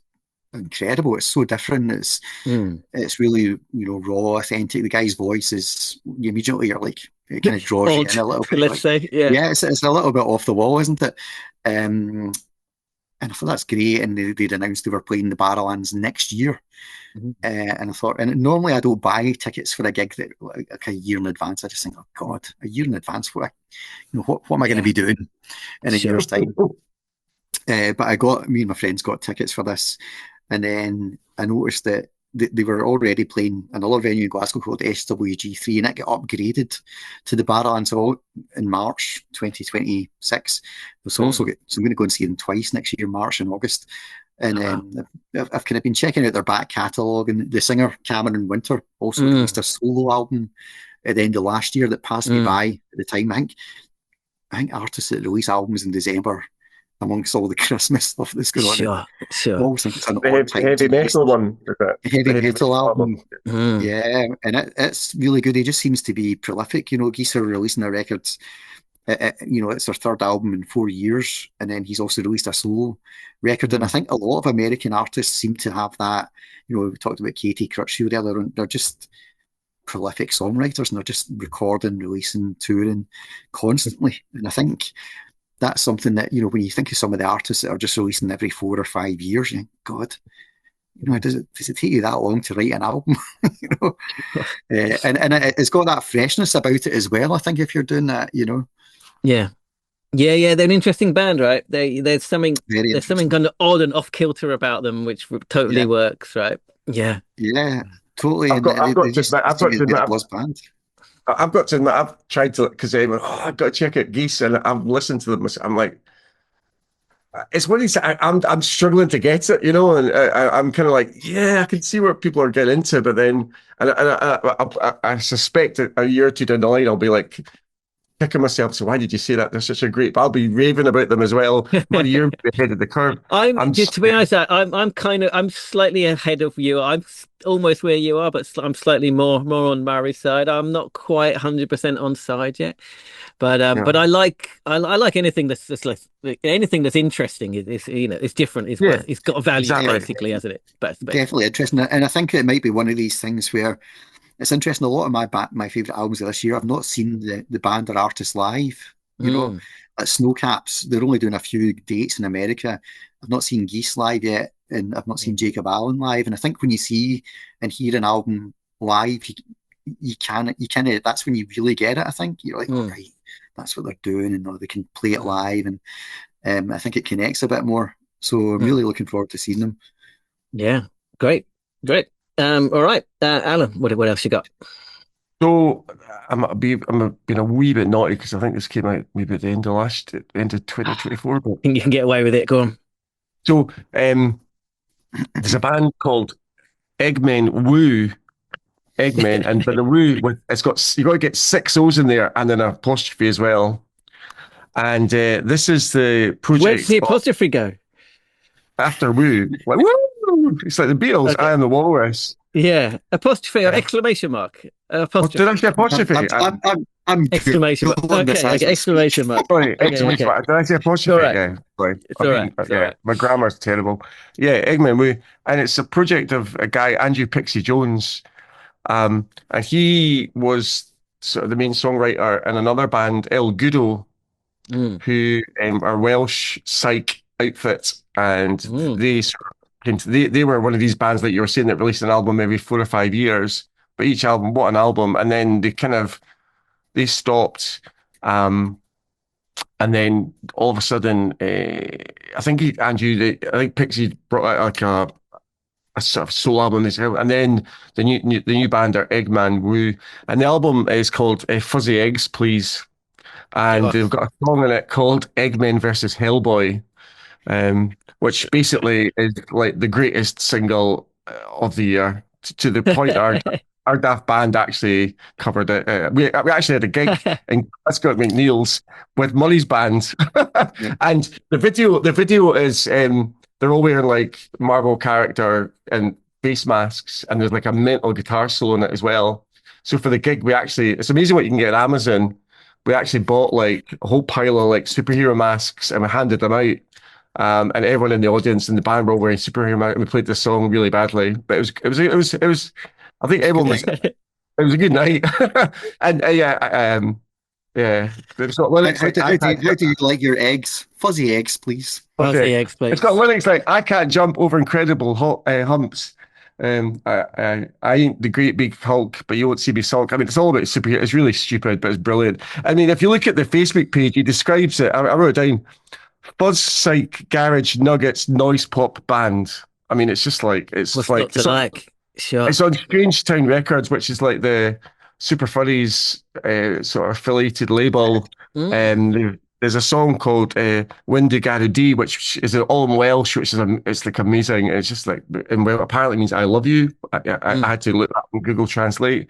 Speaker 10: incredible. It's so different. It's really raw, authentic. The guy's voice is, you immediately are it kind of draws you in a little bit.
Speaker 2: Let's say,
Speaker 10: it's a little bit off the wall, isn't it? And I thought that's great. And they'd announced they were playing the Barrowlands next year. And I thought, and normally I don't buy tickets for a gig that a year in advance. I just think, oh God, a year in advance, what am I going to be doing in a year's time? But me and my friends got tickets for this, and then I noticed that they were already playing another venue in Glasgow called SWG3, and it got upgraded to the Barrowlands in March 2026. So I'm going to go and see them twice next year, March and August. And I've kind of been checking out their back catalogue, and the singer Cameron Winter also released a solo album at the end of last year that passed me by at the time. I think artists that release albums in December amongst all the Christmas stuff that's going on.
Speaker 2: Sure,
Speaker 10: I
Speaker 2: sure.
Speaker 10: always think it's an
Speaker 9: The
Speaker 10: odd time
Speaker 9: heavy
Speaker 10: to release
Speaker 9: metal one. Is it?
Speaker 10: a heavy metal album.
Speaker 2: Mm.
Speaker 10: Yeah, and it's really good. He just seems to be prolific. Geese are releasing their records. It's their third album in 4 years, and then he's also released a solo record. And I think a lot of American artists seem to have that. We talked about Katie Crutchfield earlier. They're just prolific songwriters, and they're just recording, releasing, touring constantly. And I think that's something that when you think of some of the artists that are just releasing every 4 or 5 years, you think, God, does it take you that long to write an album? And it's got that freshness about it as well. I think if you're doing that,
Speaker 2: Yeah. They're an interesting band, right? There's something kind of odd and off kilter about them, which totally works, right? Yeah,
Speaker 10: totally.
Speaker 9: I've got to admit, I've tried to, because I've got to check out Geese, and I've listened to them. I'm like, it's what he's. I'm struggling to get it, and I'm kind of like, I can see what people are getting into, but then, and I suspect that a year or two down the line, I'll be like kicking myself. So why did you say that? They're such a great. But I'll be raving about them as well. 1 year ahead of the curve.
Speaker 2: To be honest, I'm slightly ahead of you. I'm almost where you are, but I'm slightly more on Murray's side. I'm not quite 100% on side yet. But I like anything that's just like anything that's interesting. It's different. It's got a value basically, hasn't it? But
Speaker 10: definitely interesting, and I think it might be one of these things where it's interesting. A lot of my favorite albums of this year, I've not seen the band or artists live. At Snowcaps, they're only doing a few dates in America. I've not seen Geese live yet, and I've not seen Jacob Allen live. And I think when you see and hear an album live, you kind of that's when you really get it. I think you're like, oh, right, that's what they're doing, and they can play it live, and I think it connects a bit more. So I'm really looking forward to seeing them.
Speaker 2: Yeah, great. All right, Alan, what else you got?
Speaker 9: So I'm being a wee bit naughty because I think this came out maybe at the end of 2024. But
Speaker 2: You can get away with it. Go on.
Speaker 9: So there's a band called Eggmen Woo. Eggmen, and but the Woo you got to get 6 O's in there and an apostrophe as well. And this is the project.
Speaker 2: Where's the apostrophe go?
Speaker 9: After Woo, like woo! It's like the Beatles. Okay. I am the Walrus.
Speaker 2: Yeah, apostrophe or exclamation mark. Apostrophe.
Speaker 9: Did I say apostrophe?
Speaker 10: I'm
Speaker 2: exclamation mark. Okay, exclamation mark.
Speaker 9: Sorry, exclamation mark. Did I say apostrophe?
Speaker 2: Right.
Speaker 9: Yeah, sorry.
Speaker 2: It's all right.
Speaker 9: Yeah, my grammar's terrible. Yeah, Eggman Woo, and it's a project of a guy, Andrew Pixie Jones, and he was sort of the main songwriter in another band, El Gudo, who are Welsh psych outfit, and they were one of these bands like you were saying that released an album every 4 or 5 years, but each album, what an album, and then they stopped, and then all of a sudden, I think Pixie brought out like a sort of soul album, and then the new band are Eggman Woo, and the album is called Fuzzy Eggs, Please, and they've got a song in it called Eggmen versus Hellboy, which basically is like the greatest single of the year, to the point our Daft Band actually covered it. We actually had a gig in Glasgow McNeil's with Murray's band, and the video is they're all wearing like Marvel character and face masks, and there's like a mental guitar solo in it as well. So for the gig, it's amazing what you can get on Amazon. We actually bought like a whole pile of like superhero masks and we handed them out. And everyone in the audience and the band were all wearing superhero masks. We played the song really badly, but it was. I think everyone was. It was a good night, and yeah. There's got lyrics
Speaker 10: how do you like your eggs? Fuzzy eggs, please.
Speaker 2: Fuzzy eggs, please.
Speaker 9: It's got lyrics like, "I can't jump over incredible humps. I ain't the great big Hulk, but you won't see me sulk." I mean, it's all about superhero. It's really stupid, but it's brilliant. I mean, if you look at the Facebook page, he describes it. I wrote it down. Fuzz Psych Garage Nuggets Noise Pop Band. I mean, it's just like
Speaker 2: Sure.
Speaker 9: It's on Strange Town Records, which is like the Super Furries sort of affiliated label. There's a song called Windy Garudi, which is all in Welsh, which is it's like amazing. It's just like in Welsh apparently means I love you. I had to look that up on Google Translate.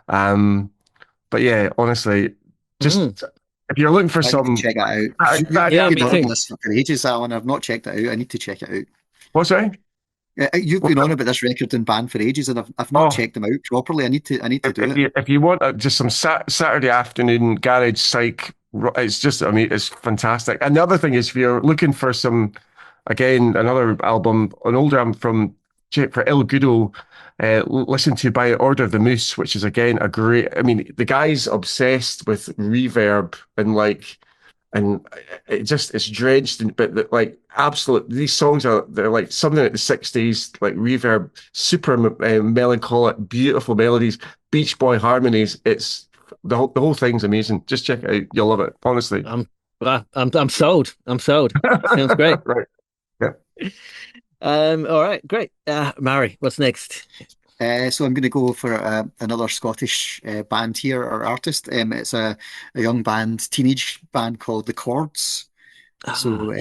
Speaker 9: But yeah, honestly, just if you're looking for
Speaker 10: I need
Speaker 9: some,
Speaker 10: to check that out.
Speaker 2: Yeah,
Speaker 10: You've
Speaker 2: me
Speaker 10: been
Speaker 2: too.
Speaker 10: on this for ages, Alan. I've not checked it out. I need to check it out.
Speaker 9: what's that?
Speaker 10: You've been on about this record and band for ages, and I've not
Speaker 9: Oh,
Speaker 10: checked them out properly. I need to do
Speaker 9: if
Speaker 10: it.
Speaker 9: you want just some Saturday afternoon garage psych, it's just, I mean, it's fantastic. And the other thing is, if you're looking for some, again, another album, an older album from for Il Guido, listen to By Order of the Moose, which is again a great. I mean, the guy's obsessed with reverb and and it's drenched in, but like absolute. These songs they're like something like the '60s, like reverb, super melancholic, beautiful melodies, Beach Boy harmonies. It's the whole thing's amazing. Just check it out, you'll love it. Honestly,
Speaker 2: I'm sold. I'm sold. Sounds great.
Speaker 9: Right. Yeah.
Speaker 2: All right, great. Mary, what's next?
Speaker 10: So I'm going to go for another Scottish band here, or artist. It's a young band, teenage band called The Chords. So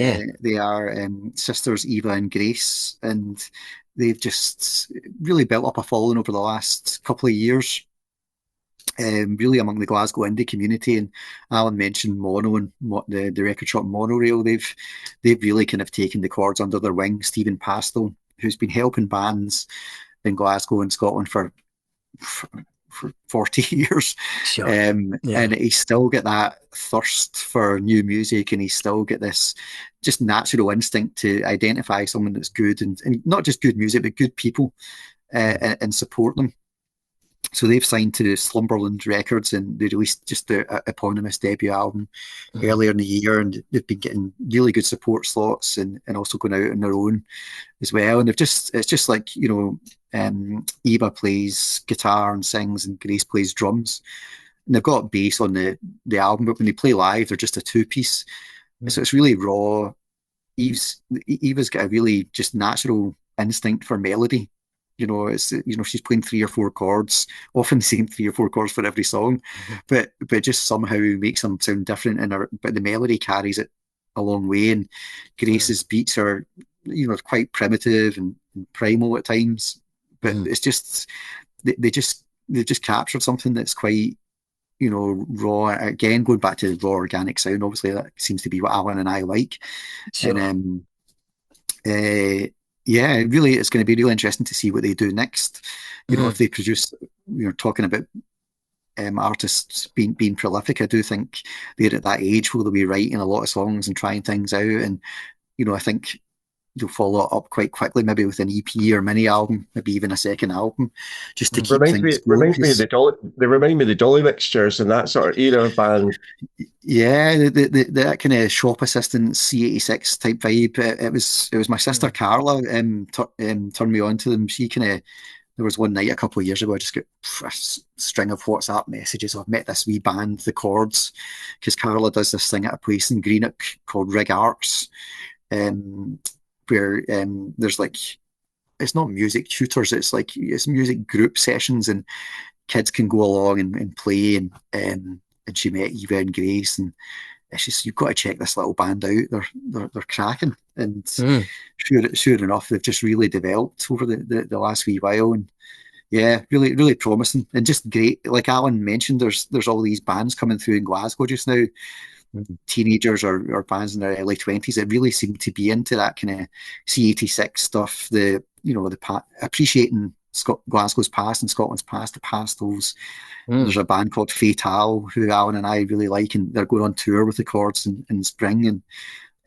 Speaker 10: they are sisters Eva and Grace, and they've just really built up a following over the last couple of years, really among the Glasgow indie community. And Alan mentioned Mono and what the record shop Monorail. They've really kind of taken The Chords under their wing. Stephen Pastel, who's been helping bands in Glasgow and Scotland for 40 years.
Speaker 2: Sure.
Speaker 10: And he's still got that thirst for new music, and he's still got this just natural instinct to identify someone that's good, and not just good music, but good people, and support them. So they've signed to Slumberland Records, and they released just their eponymous debut album earlier in the year, and they've been getting really good support slots and also going out on their own as well. And it's just like, Eva plays guitar and sings, and Grace plays drums. And they've got bass on the album, but when they play live, they're just a two-piece. So it's really raw. Eva's got a really just natural instinct for melody. She's playing 3 or 4 chords, often the same 3 or 4 chords for every song, but just somehow makes them sound different. But the melody carries it a long way. And Grace's beats are, quite primitive and primal at times, but it's just they've just captured something that's quite, raw. Again, going back to raw organic sound, obviously that seems to be what Alan and I like. Sure. And really, it's going to be really interesting to see what they do next. If they produce, talking about artists being prolific, I do think they're at that age where they'll be writing a lot of songs and trying things out. And, I think they'll follow it up quite quickly, maybe with an EP or mini album, maybe even a second album, just to keep things going.
Speaker 9: They remind me of the Dolly Mixtures and that sort of era of band.
Speaker 10: Yeah, that kind of shop assistant C86 type vibe. It was my sister Carla turned me on to them. There was one night a couple of years ago, I just got a string of WhatsApp messages. I've met this wee band, The Chords, because Carla does this thing at a place in Greenock called Rig Arts, where there's like, it's not music tutors, it's music group sessions, and kids can go along and play. And she met Eva and Grace, and it's just, you've got to check this little band out. They're cracking, and sure enough, they've just really developed over the last wee while. And yeah, really, really promising, and just great. Like Alan mentioned, there's all these bands coming through in Glasgow just now. Teenagers or bands in their early 20s that really seem to be into that kind of C86 stuff, appreciating Glasgow's past and Scotland's past, the Pastels. There's a band called Fatale who Alan and I really like, and they're going on tour with The Chords in spring,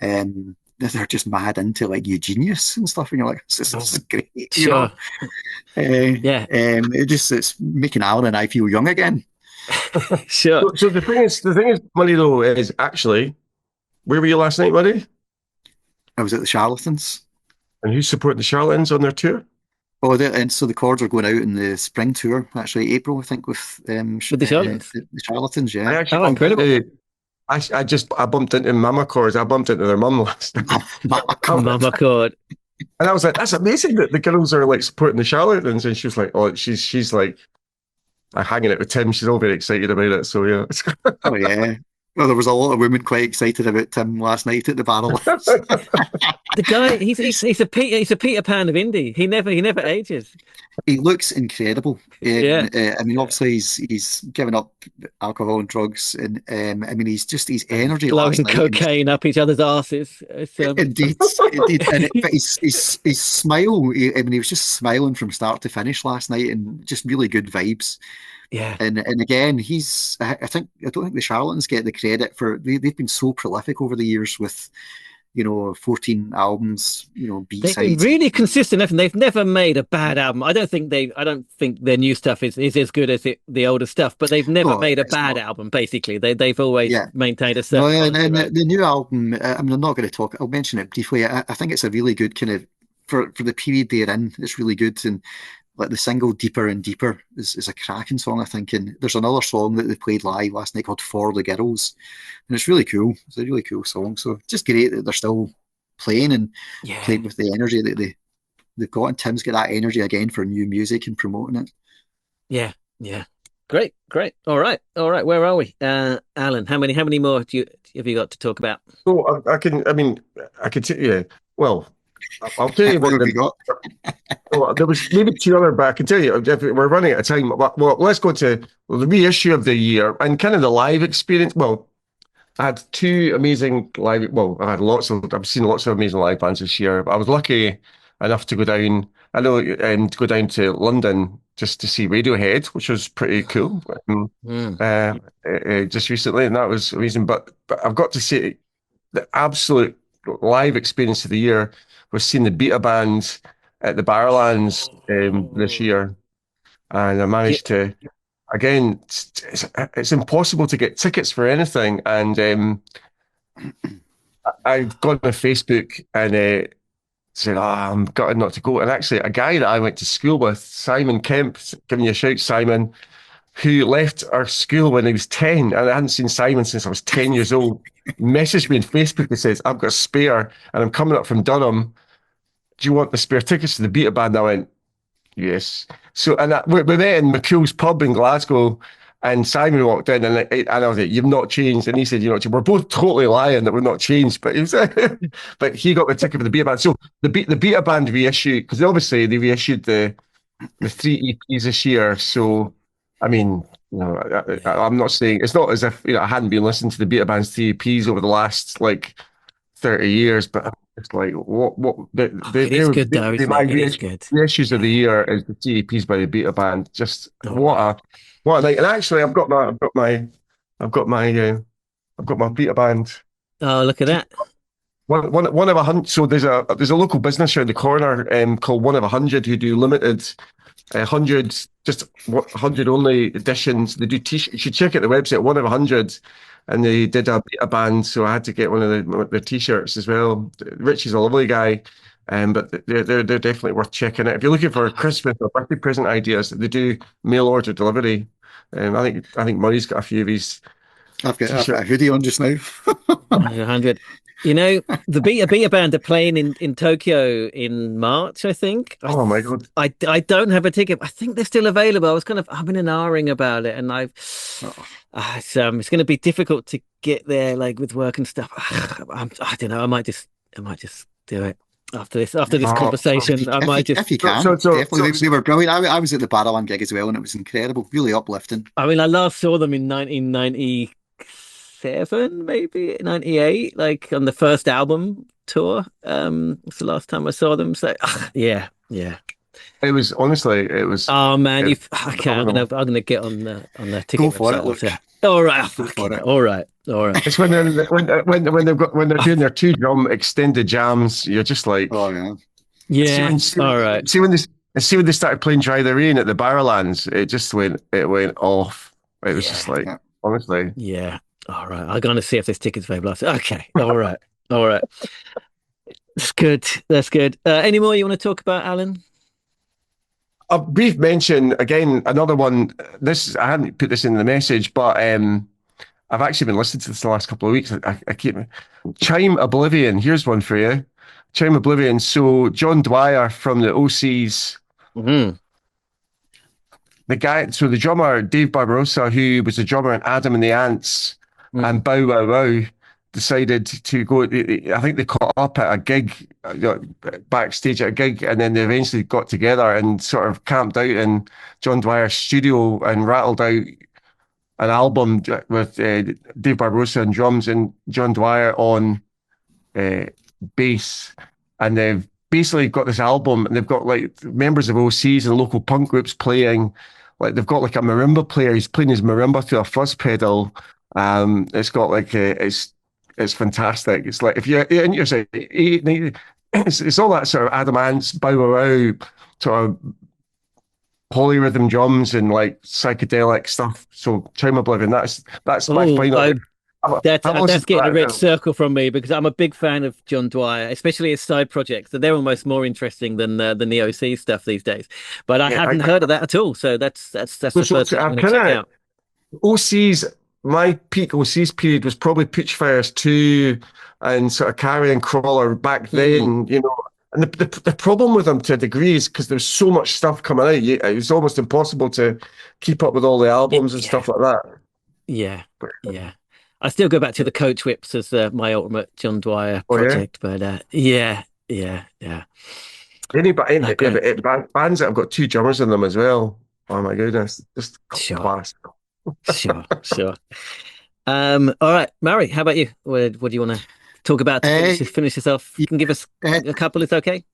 Speaker 10: and they're just mad into like Eugenius and stuff, and you're like, this is great.
Speaker 2: Sure.
Speaker 10: It's making Alan and I feel young again.
Speaker 2: Sure.
Speaker 9: So the thing is, Money though, is actually, where were you last night, buddy?
Speaker 10: I was at the Charlatans.
Speaker 9: And who's supporting the Charlatans on their tour?
Speaker 10: Oh, and so the Chords are going out in the spring tour, actually April, I think, with
Speaker 2: the Charlatans.
Speaker 10: The Charlatans, yeah.
Speaker 9: I actually incredible. I bumped into Mama Chords. I bumped into their mum last night.
Speaker 2: Mama Chord.
Speaker 9: And I was like, that's amazing that the girls are like supporting the Charlatans. And she was like, oh, she's like hanging out with Tim. She's all very excited about it. So yeah.
Speaker 10: Oh yeah. Well, there was a lot of women quite excited about Tim last night at the Barrel.
Speaker 2: The guy, he's a Peter Pan of indie. He never ages.
Speaker 10: He looks incredible.
Speaker 2: Yeah.
Speaker 10: I mean, obviously he's given up alcohol and drugs, and I mean, his energy last
Speaker 2: Blowing
Speaker 10: night.
Speaker 2: cocaine up each other's asses.
Speaker 10: Indeed, but his smile. I mean, he was just smiling from start to finish last night, and just really good vibes.
Speaker 2: Yeah.
Speaker 10: And again, I don't think the Charlatans get the credit for they've been so prolific over the years with 14 albums,
Speaker 2: They've been
Speaker 10: B-sides.
Speaker 2: really consistent, haven't they? They've never made a bad album. I don't think their new stuff is as good as the older stuff, but they've never made a bad album. Basically, they've always maintained a certain.
Speaker 10: And the new album, I mean, I'm not going to talk. I'll mention it briefly. I think it's a really good kind of for the period they're in. It's really good, and like the single "Deeper and Deeper" is a cracking song, I think. And there's another song that they played live last night called "For the Girls," and it's really cool. It's a really cool song. So just great that they're still playing and playing with the energy that they've got. And Tim's got that energy again for new music and promoting it.
Speaker 2: Yeah. Great. All right. Where are we, Alan? How many more have you got to talk about?
Speaker 9: So I can tell you. Well, I'll tell you what
Speaker 10: have you got.
Speaker 9: Well, there was maybe two other, but I can tell you if we're running out of time. Well, let's go to the reissue of the year and kind of the live experience. Well, I had two amazing live. Well, I've seen lots of amazing live bands this year. I was lucky enough to go down. I know, to go down to London just to see Radiohead, which was pretty cool. Just recently, and that was amazing. But I've got to say, the absolute live experience of the year was seeing the Beta Band at the Barrowlands this year, and I managed to. Again, it's impossible to get tickets for anything, and I've gone on Facebook and said, I'm gutted not to go. And actually, a guy that I went to school with, Simon Kemp, giving you a shout, Simon, who left our school when he was 10, and I hadn't seen Simon since I was 10 years old, messaged me on Facebook and says, I've got a spare, and I'm coming up from Durham. Do you want the spare tickets to the Beta Band? I went, yes. So, and we met in McCool's pub in Glasgow, and Simon walked in, and I was like, "You've not changed," and he said, "You're not changed." We're both totally lying that we're not changed, but he was, but he got the ticket for the Beta Band. So the Beta Band reissued, because obviously they reissued the 3 EPs this year. So, I mean, I'm not saying it's not as if I hadn't been listening to the Beta Band's 3 EPs over the last 30 years, but it's like what
Speaker 2: it is good though. It is good.
Speaker 9: The issues of the year is the TEPs by the Beta Band. Just what a night! And actually, I've got my Beta Band.
Speaker 2: Oh, look at that!
Speaker 9: One of 100. So there's a local business around the corner called One of 100 who do limited 100 only editions. They do t-shirts. You should check out the website One of 100. And they did a Beta Band, so I had to get one of their t-shirts as well. Richie's a lovely guy, but they're definitely worth checking out. If you're looking for Christmas or birthday present ideas, they do mail order delivery. I think Murray's got a few of these.
Speaker 10: I've got a hoodie on just now.
Speaker 2: 100. The Beta Band are playing in Tokyo in March, I think.
Speaker 9: Oh my God.
Speaker 2: I don't have a ticket. I think they're still available. I was kind of humming and ahhing about it, and it's going to be difficult to get there, with work and stuff. I don't know. I might just do it after this conversation. I might just.
Speaker 10: If you can, definitely. They were brilliant. I was at the Barrowland gig as well, and it was incredible, really uplifting.
Speaker 2: I mean, I last saw them in 1997, maybe 98, on the first album tour. It's the last time I saw them. So yeah.
Speaker 9: It was honestly.
Speaker 2: Oh man, okay. I'm gonna get on the ticket.
Speaker 10: Go for it. Look.
Speaker 2: All right. All right.
Speaker 9: It's when they're doing their 2 drum extended jams. You're just like,
Speaker 10: oh yeah.
Speaker 2: Yeah. All right.
Speaker 9: See when they started playing Dry the Rain at the Barrowlands, it went off. It was just like, honestly.
Speaker 2: Yeah. All right. I'm going to see if there's tickets available. Okay. All right. That's good. Any more you want to talk about, Alan?
Speaker 9: A brief mention, again, another one. I hadn't put this in the message, but I've actually been listening to this the last couple of weeks. I keep Chime Oblivion. Here's one for you. Chime Oblivion. So John Dwyer from the OCs.
Speaker 2: Mm-hmm.
Speaker 9: The drummer, Dave Barbarossa, who was the drummer in Adam and the Ants, and Bow Wow Wow decided to go. I think they caught up at a gig, backstage at a gig, and then they eventually got together and sort of camped out in John Dwyer's studio and rattled out an album with Dave Barbosa on drums and John Dwyer on bass. And they've basically got this album, and they've got like members of OCs and local punk groups playing. Like they've got like a marimba player. He's playing his marimba through a fuzz pedal. It's got like it's fantastic. It's like if you're interested, it's all that sort of Adam Ants, Bow Wow Wow, sort of polyrhythm drums and like psychedelic stuff. So Chime Oblivion, that's my final.
Speaker 2: That's getting a red circle from me, because I'm a big fan of John Dwyer, especially his side projects. So they're almost more interesting than the OC stuff these days. But I hadn't heard of that at all. So that's the first thing I'm going to check out.
Speaker 9: OC's, my peak OC's period was probably Pitchfires 2 and sort of Carrion Crawler back then, you know. And the problem with them to a degree is because there's so much stuff coming out, it was almost impossible to keep up with all the albums and stuff like that.
Speaker 2: Yeah. I still go back to the Coach Whips as my ultimate John Dwyer project, but yeah.
Speaker 9: Bands that have got two drummers in them as well. Oh my goodness, just class.
Speaker 2: Sure. All right, Mary, how about you? What do you want to talk about to finish this off? You can give us a couple, it's okay?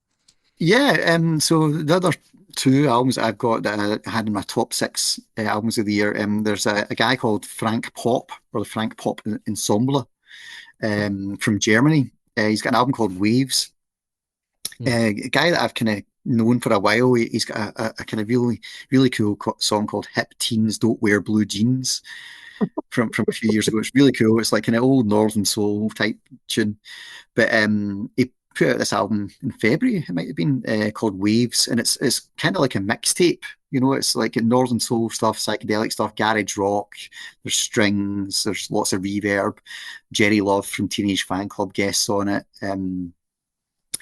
Speaker 10: Yeah, so the other two albums I've got that I had in my top 6 albums of the year, there's a guy called Frank Pop, or the Frank Pop Ensemble, from Germany. He's got an album called Waves. A guy that I've kind of known for a while. He's got a kind of really cool song called Hip Teens Don't Wear Blue Jeans from a few years ago. It's really cool. It's like an old Northern Soul type tune. But he put out this album in February, it might have been, called Waves, and it's kind of like a mixtape. You know, it's like Northern Soul stuff, psychedelic stuff, garage rock. There's strings, there's lots of reverb. Jerry Love from Teenage Fan Club guests on it. And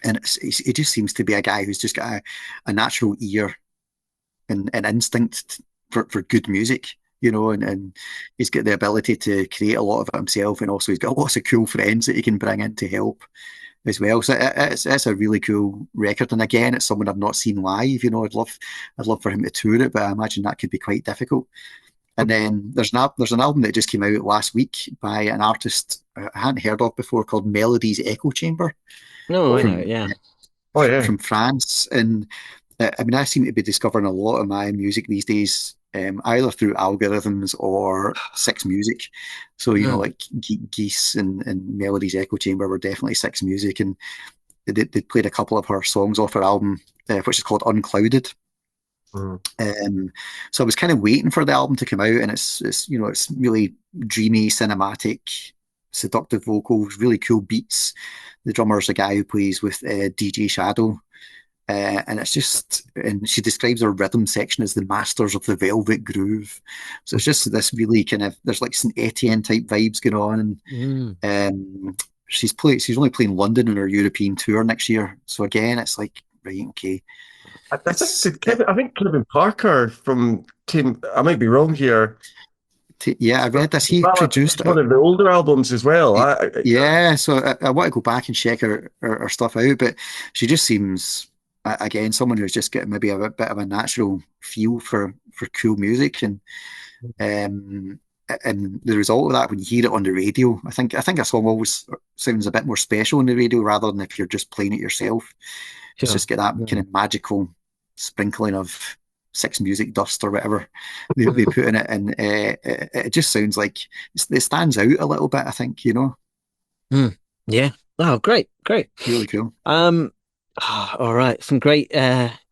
Speaker 10: it just seems to be a guy who's just got a natural ear and an instinct for good music, you know, and he's got the ability to create a lot of it himself, and also he's got lots of cool friends that he can bring in to help as well. So it's a really cool record, and again, it's someone I've not seen live. You know, I'd love for him to tour it, but I imagine that could be quite difficult. And then there's an album that just came out last week by an artist I hadn't heard of before called Melody's Echo Chamber.
Speaker 2: No, I know, yeah.
Speaker 10: From France. And I mean, I seem to be discovering a lot of my music these days, either through algorithms or Six Music. So, you know, like Geese and Melody's Echo Chamber were definitely Six Music. And they played a couple of her songs off her album, which is called Unclouded. So I was kind of waiting for the album to come out, and it's you know, it's really dreamy, cinematic, seductive vocals, really cool beats. The drummer's a guy who plays with DJ Shadow, and it's just, and she describes her rhythm section as the masters of the velvet groove. So it's just this really kind of, there's like some Etienne type vibes going on, and she's only playing London in her European tour next year. So again, it's like, right, okay.
Speaker 9: I think Kevin Parker from Team, I might be wrong here.
Speaker 10: Yeah, I read this. He produced
Speaker 9: one of the older albums as well.
Speaker 10: So I want to go back and check her stuff out, but she just seems, again, someone who's just getting maybe a bit of a natural feel for cool music, and the result of that, when you hear it on the radio, I think a song always sounds a bit more special on the radio rather than if you're just playing it yourself. It's just get that kind of magical sprinkling of Six Music dust or whatever they put in it, and it just sounds like it stands out a little bit, I think, you know.
Speaker 2: Yeah. Oh, great.
Speaker 10: Really cool.
Speaker 2: All right, some great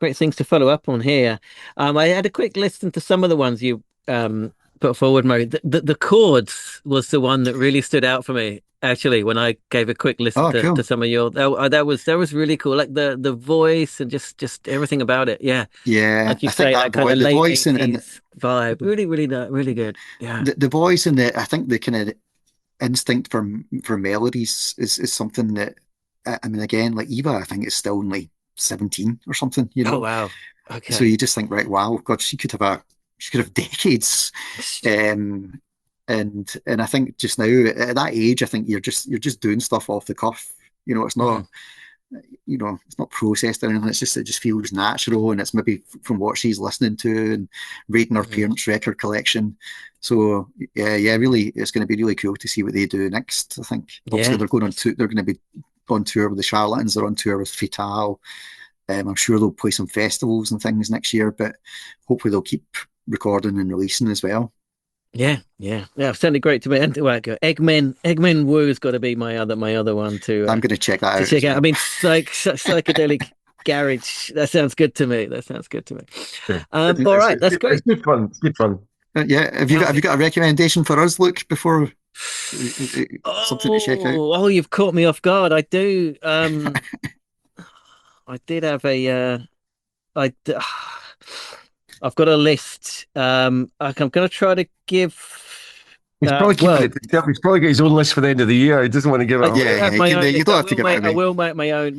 Speaker 2: things to follow up on here. I had a quick listen to some of the ones you put forward, Murray. The chords was the one that really stood out for me, actually, when I gave a quick listen to some of your. That was really cool, like the voice and just everything about it. Yeah, like you say, that kind of late voice and vibe, really good. Yeah,
Speaker 10: the voice and I think the kind of instinct for melodies is something that, I mean, again, like Eva, I think is still only 17 or something, you know.
Speaker 2: Oh wow. Okay.
Speaker 10: So you just think, right, wow, God, she could have decades And I think just now at that age, I think you're just doing stuff off the cuff. It's not it's not processed or anything. It just feels natural, and it's maybe from what she's listening to and reading her parents' record collection. So yeah, really, it's going to be really cool to see what they do next. I think obviously they're going to be on tour with the Charlatans. They're on tour with Vital. I'm sure they'll play some festivals and things next year, but hopefully they'll keep recording and releasing as well.
Speaker 2: Yeah, certainly great to me. And Eggmen Woo's got to be my other one too.
Speaker 10: I'm going to check that out.
Speaker 2: Check out. I mean, psychedelic garage. That sounds good to me. All right, that's great.
Speaker 9: It's good fun. It's good fun.
Speaker 10: Yeah, have you got a recommendation for us, Luke, before something to check out?
Speaker 2: Oh, you've caught me off guard. I do. I did have I've got a list. I'm going to try to give.
Speaker 9: He's probably keeping it to himself. He's probably got his own list for the end of the year. He doesn't want to give it.
Speaker 10: You don't have to give it away.
Speaker 2: I will make my own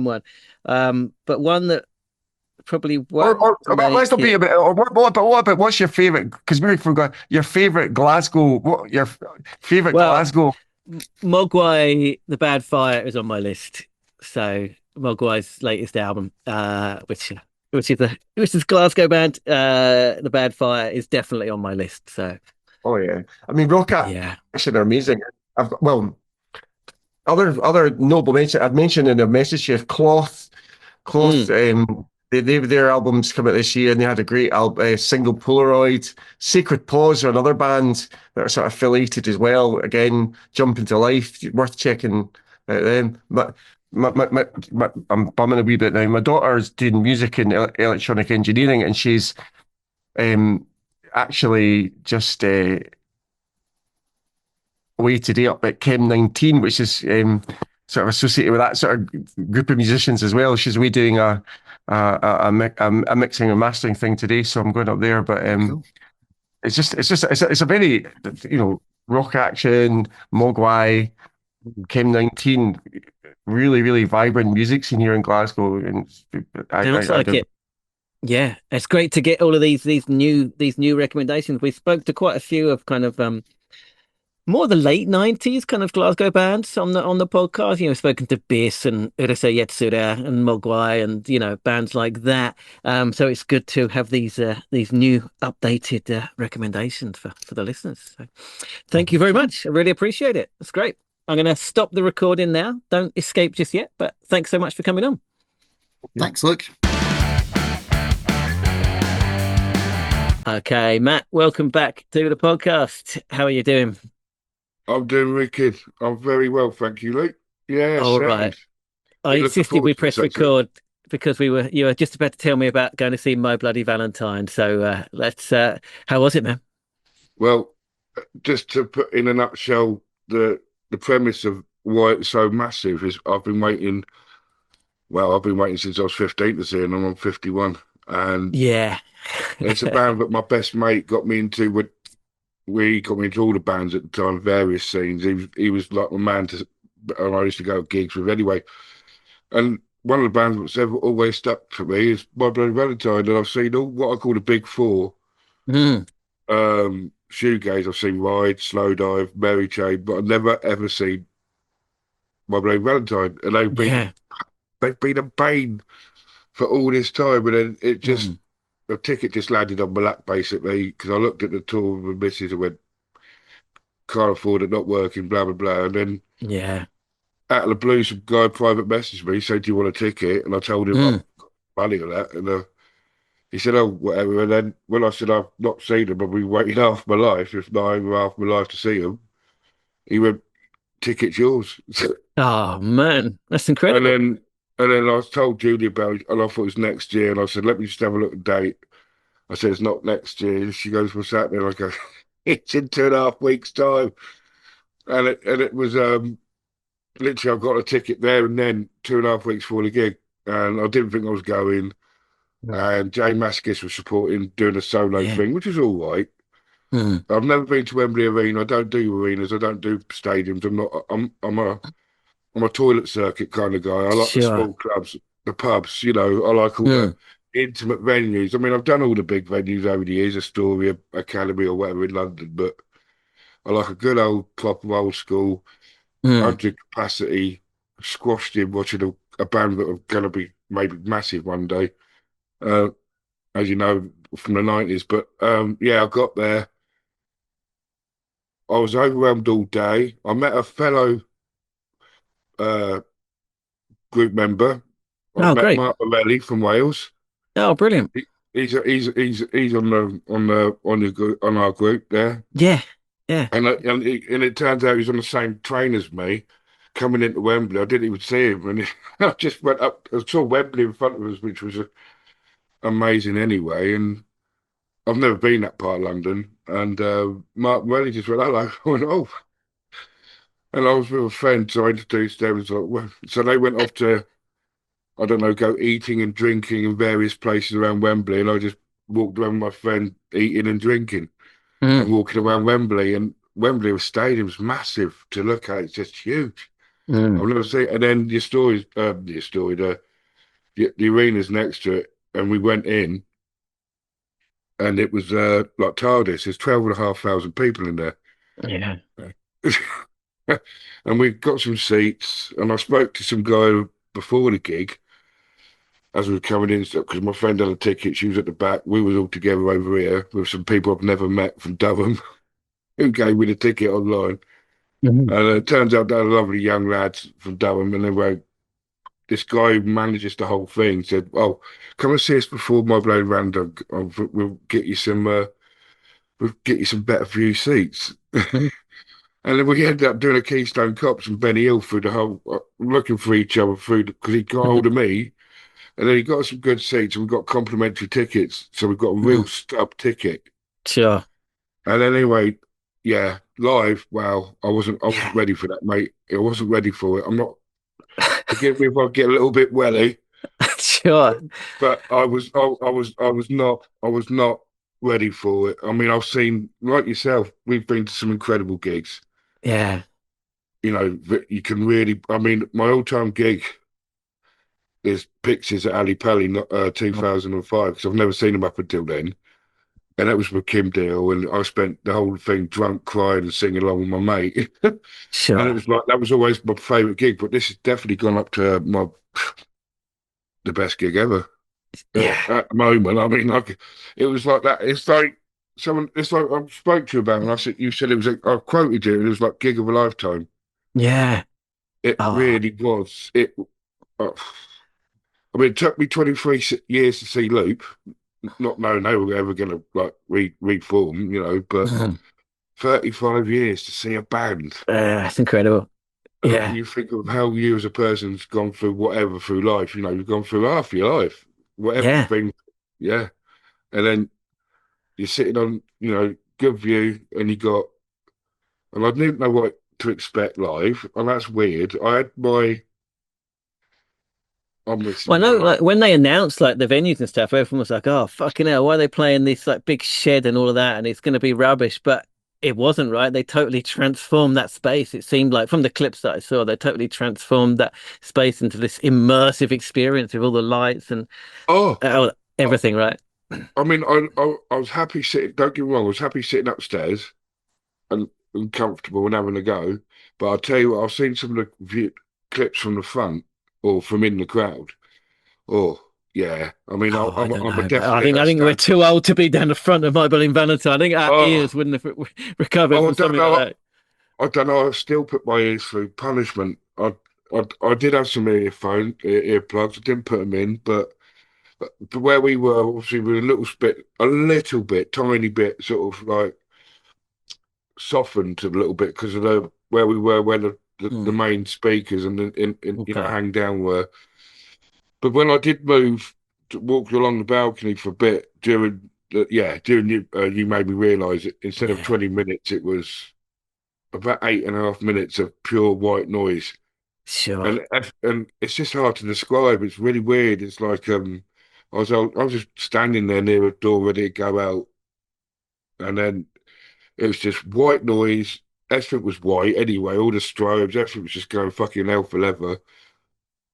Speaker 2: one. But one that probably
Speaker 9: let's not be a bit. What about what's your favorite? Because we forgot your favorite Glasgow. What your favorite Glasgow?
Speaker 2: Mogwai, The Bad Fire is on my list. So Mogwai's latest album, which is Glasgow band, The Bad Fire is definitely on my list. So,
Speaker 9: oh yeah, I mean rock action are amazing. Other notable mention I'd mentioned in the message here, Cloth. Their albums come out this year, and they had a great single, Polaroid. Sacred Paws are another band that are sort of affiliated as well. Again, Jump Into Life, worth checking out them. But I'm bumming a wee bit now. My daughter's doing music and electronic engineering, and she's actually just away today up at Chem 19, which is sort of associated with that sort of group of musicians as well. She's away doing a mixing and mastering thing today, so I'm going up there. But cool. it's a very rock action, Mogwai, Chem 19. Really, really vibrant music scene here in Glasgow, and
Speaker 2: sounds like it. Yeah, it's great to get all of these new recommendations. We spoke to quite a few of kind of more the late 90s kind of Glasgow bands on the podcast. We've spoken to Biss and Ursa Yetsura and Mogwai and bands like that. So it's good to have these new updated recommendations for the listeners. So thank you very much. I really appreciate it. It's great. I'm going to stop the recording now. Don't escape just yet, but thanks so much for coming on.
Speaker 10: Thanks, Luke.
Speaker 2: Okay, Matt, welcome back to the podcast. How are you doing?
Speaker 11: I'm doing wicked. I'm very well, thank you, Luke. Yeah,
Speaker 2: all right. I insisted we press record because you were just about to tell me about going to see My Bloody Valentine. So let's. How was it, man?
Speaker 11: Well, just to put in a nutshell, the premise of why it's so massive is I've been waiting since I was 15 to see it, and I'm on 51. And
Speaker 2: yeah,
Speaker 11: it's a band that my best mate got me into. We got me into all the bands at the time, various scenes. He was like my man and I used to go to gigs with anyway. And one of the bands that's always stuck for me is My Bloody Valentine, and I've seen all what I call the big four. Shoegaze, I've seen Ride, Slowdive, Mary Chain, but I've never ever seen My Bloody Valentine, and they've been a pain for all this time, and then it just the ticket just landed on my lap basically because I looked at the tour with my missus and went, can't afford it, not working, blah blah blah, and then out of the blue, some guy private messaged me, said, "Do you want a ticket?" And I told him I've got money on that, and he said, "Oh, whatever." And then when I said I've not seen them, I've been waiting half my life, if not over half my life, to see them, he went, "Ticket's yours."
Speaker 2: Oh man, that's incredible.
Speaker 11: And then I was told Julie about it, and I thought it was next year, and I said, "Let me just have a look at the date." I said, "It's not next year." She goes, "What's happening?" I go, "It's in 2.5 weeks' time." And it was literally I got a ticket there and then 2.5 weeks before the gig, and I didn't think I was going. And Jay Maskis was supporting, doing a solo thing, which is all right. I've never been to Wembley Arena. I don't do arenas. I don't do stadiums. I'm a toilet circuit kind of guy. I like the small clubs, the pubs. I like all that intimate venues. I mean, I've done all the big venues over the years, Astoria, Academy, or whatever in London, but I like a good old proper old school, 100 capacity, squashed in watching a band that are going to be maybe massive one day, uh, as you know, from the 90s. But yeah, I got there. I was overwhelmed all day. I met a fellow uh, group member. I
Speaker 2: Oh,
Speaker 11: met
Speaker 2: great.
Speaker 11: Mark Morelli from Wales.
Speaker 2: Oh, brilliant.
Speaker 11: He's on our group there.
Speaker 2: Yeah, yeah.
Speaker 11: And it turns out he's on the same train as me, coming into Wembley. I didn't even see him, and I just went up. I saw Wembley in front of us, which was amazing anyway. And I've never been that part of London. And Mark Morelli just went, "Hello." I went, "Oh," and I was with a friend, so I introduced them. So they went off to, I don't know, go eating and drinking in various places around Wembley, and I just walked around with my friend eating and drinking and walking around Wembley. And Wembley Stadium's massive to look at; it's just huge. I've never seen. And then the arena's next to it, and we went in, and it was like TARDIS. There's 12,500 people in there.
Speaker 2: Yeah.
Speaker 11: And we got some seats, and I spoke to some guy before the gig as we were coming in, because my friend had a ticket. She was at the back. We was all together over here with some people I've never met from Durham who gave me the ticket online. And it turns out they're lovely young lads from Durham, and they were, this guy who manages the whole thing said, "Oh, come and see us before my bloody random. We'll get you some better view seats." And then we ended up doing a Keystone Cops and Benny Hill through the whole, looking for each other through, because he got hold of me, and then he got some good seats, and we got complimentary tickets, so we got a real stub ticket.
Speaker 2: Sure.
Speaker 11: And anyway, yeah, live. Wow, I wasn't ready for that, mate. I wasn't ready for it. I'm not. Forgive me if I get a little bit welly.
Speaker 2: Sure.
Speaker 11: But I was not ready for it. I mean, I've seen, like yourself, we've been to some incredible gigs.
Speaker 2: Yeah.
Speaker 11: You know, that you can really. I mean, my all-time gig is Pixies at Ali Pally, 2005, because I've never seen them up until then. And that was with Kim Deal, and I spent the whole thing drunk, crying, and singing along with my mate.
Speaker 2: Sure.
Speaker 11: And it was like, that was always my favourite gig, but this has definitely gone up to the best gig ever.
Speaker 2: Yeah.
Speaker 11: At the moment, I mean, like, it was like that. It's like I spoke to you about, and I said, you said it was, I quoted you, and it was like gig of a lifetime.
Speaker 2: Yeah.
Speaker 11: It really was. I mean, it took me 23 years to see Loop, not knowing they were ever going to like reform, you know, but 35 years to see a band.
Speaker 2: That's incredible. Yeah.
Speaker 11: You think of how you as a person's gone through whatever through life, you know, you've gone through half your life, whatever thing. Yeah. And then you're sitting on, you know, good view, and and I didn't know what to expect live, and that's weird. I had my,
Speaker 2: Well, no, like when they announced like the venues and stuff, everyone was like, "Oh, fucking hell, why are they playing this like big shed and all of that? And it's going to be rubbish." But it wasn't, right? They totally transformed that space. It seemed like from the clips that I saw, they totally transformed that space into this immersive experience with all the lights and everything, right?
Speaker 11: I mean, I was happy sitting. Don't get me wrong, I was happy sitting upstairs and comfortable and having a go. But I'll tell you what, I've seen some of the clips from the front or from in the crowd. Oh, yeah. I mean,
Speaker 2: I
Speaker 11: I'm
Speaker 2: don't know,
Speaker 11: definitely.
Speaker 2: I think we're too old to be down the front of Mobile in Valentine. I think our ears wouldn't have recovered from something like that.
Speaker 11: I don't know. I still put my ears through punishment. I did have some earplugs. I didn't put them in, but where we were, obviously, we were a little bit, tiny bit, sort of like softened a little bit because of where we were, where the main speakers and you know, hang down were. But when I did move to walk along the balcony for a bit during you made me realise it. Instead of 20 minutes, it was about 8.5 minutes of pure white noise.
Speaker 2: Sure.
Speaker 11: And it's just hard to describe. It's really weird. It's like I was just standing there near a door ready to go out, and then it was just white noise. Everything was white anyway. All the strobes, everything was just going fucking hell for leather.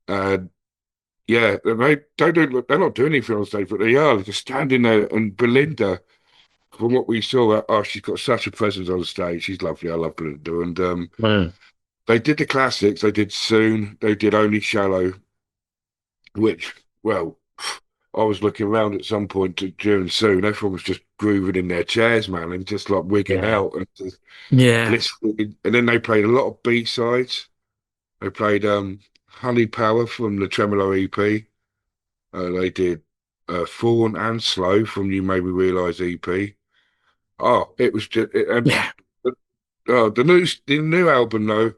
Speaker 11: And yeah, they're not doing anything on stage, but they are. They're just standing there. And Belinda, from what we saw, she's got such a presence on stage. She's lovely. I love Belinda. And
Speaker 2: Wow.
Speaker 11: they did the classics. They did Soon. They did Only Shallow, which, well, I was looking around at some point during Soon. Everyone was just grooving in their chairs, man, and just like wigging
Speaker 2: Yeah.
Speaker 11: out and just
Speaker 2: Yeah.
Speaker 11: blissfully. And then they played a lot of B-sides. They played Honey Power from the Tremolo EP. They did Fawn and Slow from You Made Me Realise EP. Oh, it was just
Speaker 2: Yeah.
Speaker 11: the new album though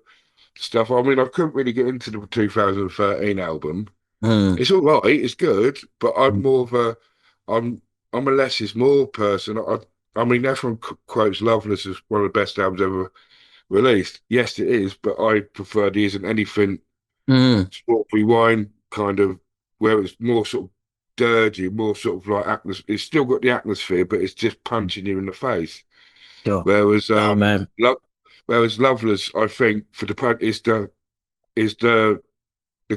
Speaker 11: stuff. I mean, I couldn't really get into the 2013 album. It's all right, it's good, but I'm more of a I'm a less is more person. I mean, everyone quotes Loveless as one of the best albums ever released. Yes, it is, but I prefer the Isn't Anything Sport Rewind kind of where it's more sort of dirgy, more sort of like atmosphere. It's still got the atmosphere, but it's just punching you in the face.
Speaker 2: Sure.
Speaker 11: Whereas
Speaker 2: Oh man.
Speaker 11: whereas Loveless, I think for the is the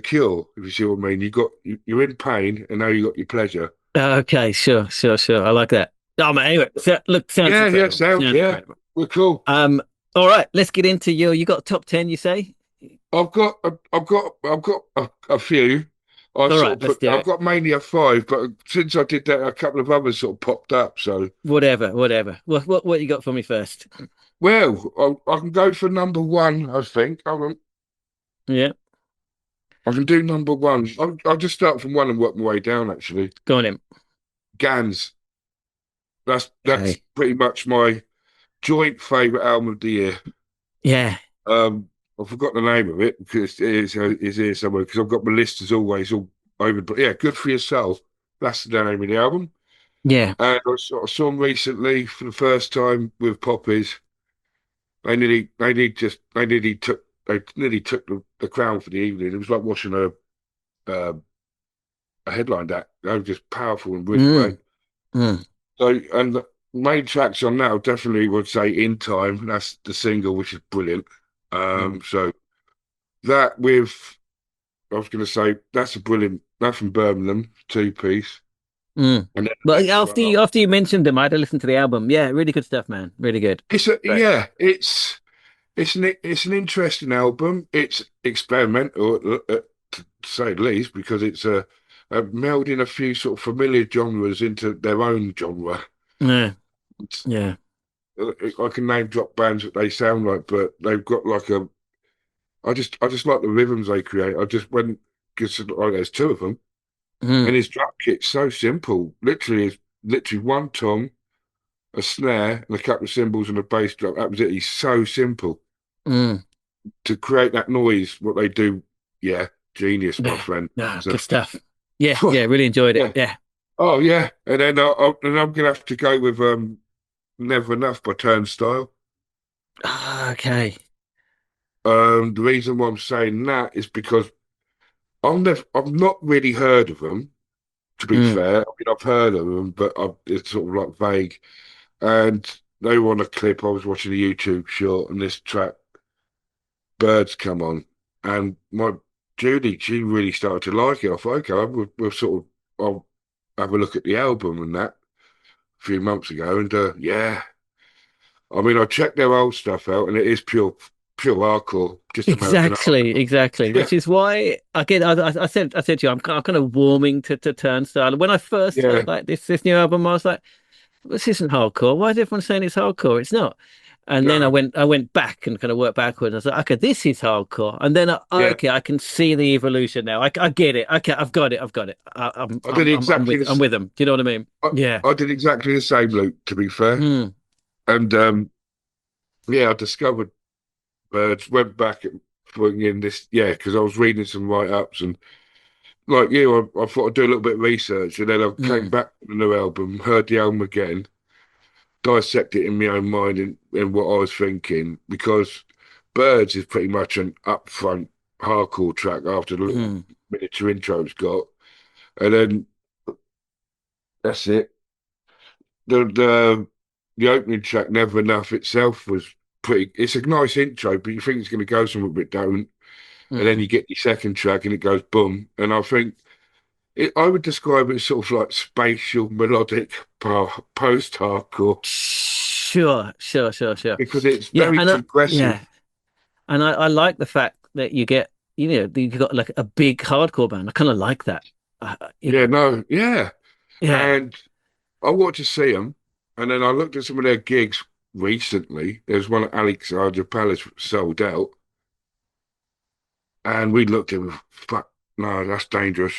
Speaker 11: cure, if you see what I mean. You're in pain and now you got your pleasure.
Speaker 2: Okay, sure. I like that. Oh man, anyway, look, sounds
Speaker 11: Yeah,
Speaker 2: incredible.
Speaker 11: sounds
Speaker 2: Incredible.
Speaker 11: we're cool.
Speaker 2: All right, let's get into you got top 10, you say?
Speaker 11: I've got a few.
Speaker 2: All right, let's do
Speaker 11: I've
Speaker 2: it.
Speaker 11: got mainly a 5, but since I did that, a couple of others sort of popped up. So
Speaker 2: Whatever. What you got for me first?
Speaker 11: well, I can go for number 1. I think
Speaker 2: Yeah,
Speaker 11: I can do number 1. I'll just start from 1 and work my way down. Actually,
Speaker 2: go on in.
Speaker 11: Gans. That's
Speaker 2: Okay.
Speaker 11: pretty much my joint favorite album of the year.
Speaker 2: Yeah.
Speaker 11: I forgot the name of it because it's here somewhere because I've got my list as always all over. But yeah, Good for Your Soul. That's the name of the album.
Speaker 2: Yeah.
Speaker 11: And I saw them recently for the first time with Poppies. They nearly took the crown for the evening. It was like watching a headline act. They were just powerful and really great. So, and the main tracks on now definitely would say In Time. That's the single, which is brilliant. So that I was going to say that's a brilliant. That's from Birmingham, 2-piece. And then
Speaker 2: Well, after you mentioned them, I had to listen to the album. Yeah, really good stuff, man. Really good.
Speaker 11: It's an interesting album. It's experimental, to say the least, because it's melding a few sort of familiar genres into their own genre.
Speaker 2: Yeah.
Speaker 11: I can name drop bands that they sound like, but they've got like I just like the rhythms they create. I just went because there's 2 of them, and his drum kit's so simple. Literally, one tom, a snare, and a couple of cymbals and a bass drum. That was it. He's so simple to create that noise. What they do, genius, my friend.
Speaker 2: No, good stuff. Yeah, really enjoyed it. Yeah.
Speaker 11: Oh yeah, and then I'm gonna have to go with Never Enough by Turnstile.
Speaker 2: Okay.
Speaker 11: The reason why I'm saying that is because I've not really heard of them, to be fair. I mean, I've heard of them, but it's sort of like vague. And they were on a clip. I was watching a YouTube short, and this track, Birds, come on. And my Judy, she really started to like it. I thought, okay, I'll have a look at the album and that a few months ago. And I mean, I checked their old stuff out, and it is pure hardcore. Just
Speaker 2: Exactly. Which is why again I said to you I'm kind of warming to Turnstile. When I first heard like this new album, I was like, this isn't hardcore. Why is everyone saying it's hardcore? It's not. And then I went back and kind of worked backwards. I was like, okay, this is hardcore. And then I can see the evolution now. I get it. Okay, I've got it. I'm with them. Do you know what I mean?
Speaker 11: I did exactly the same, Luke. To be fair, and I discovered Birds. Went back and putting in this, because I was reading some write-ups and like you, I thought I'd do a little bit of research, and then I came back to the new album, heard the album again, dissect it in my own mind and what I was thinking, because Birds is pretty much an upfront hardcore track after the little miniature intro it's got, and then that's it. The opening track, Never Enough itself, was pretty. It's a nice intro, but you think it's going to go somewhere, but don't. And then you get your second track, and it goes boom. And I think I would describe it as sort of like spatial melodic post-hardcore
Speaker 2: Sure.
Speaker 11: because it's
Speaker 2: Yeah,
Speaker 11: very
Speaker 2: and yeah,
Speaker 11: progressive.
Speaker 2: and I like the fact that you've got like a big hardcore band. I kind of like that.
Speaker 11: Yeah, no, yeah.
Speaker 2: Yeah.
Speaker 11: And I wanted to see them, and then I looked at some of their gigs recently. There's one at Alexandra Palace sold out, and we looked at them, fuck, no, that's dangerous.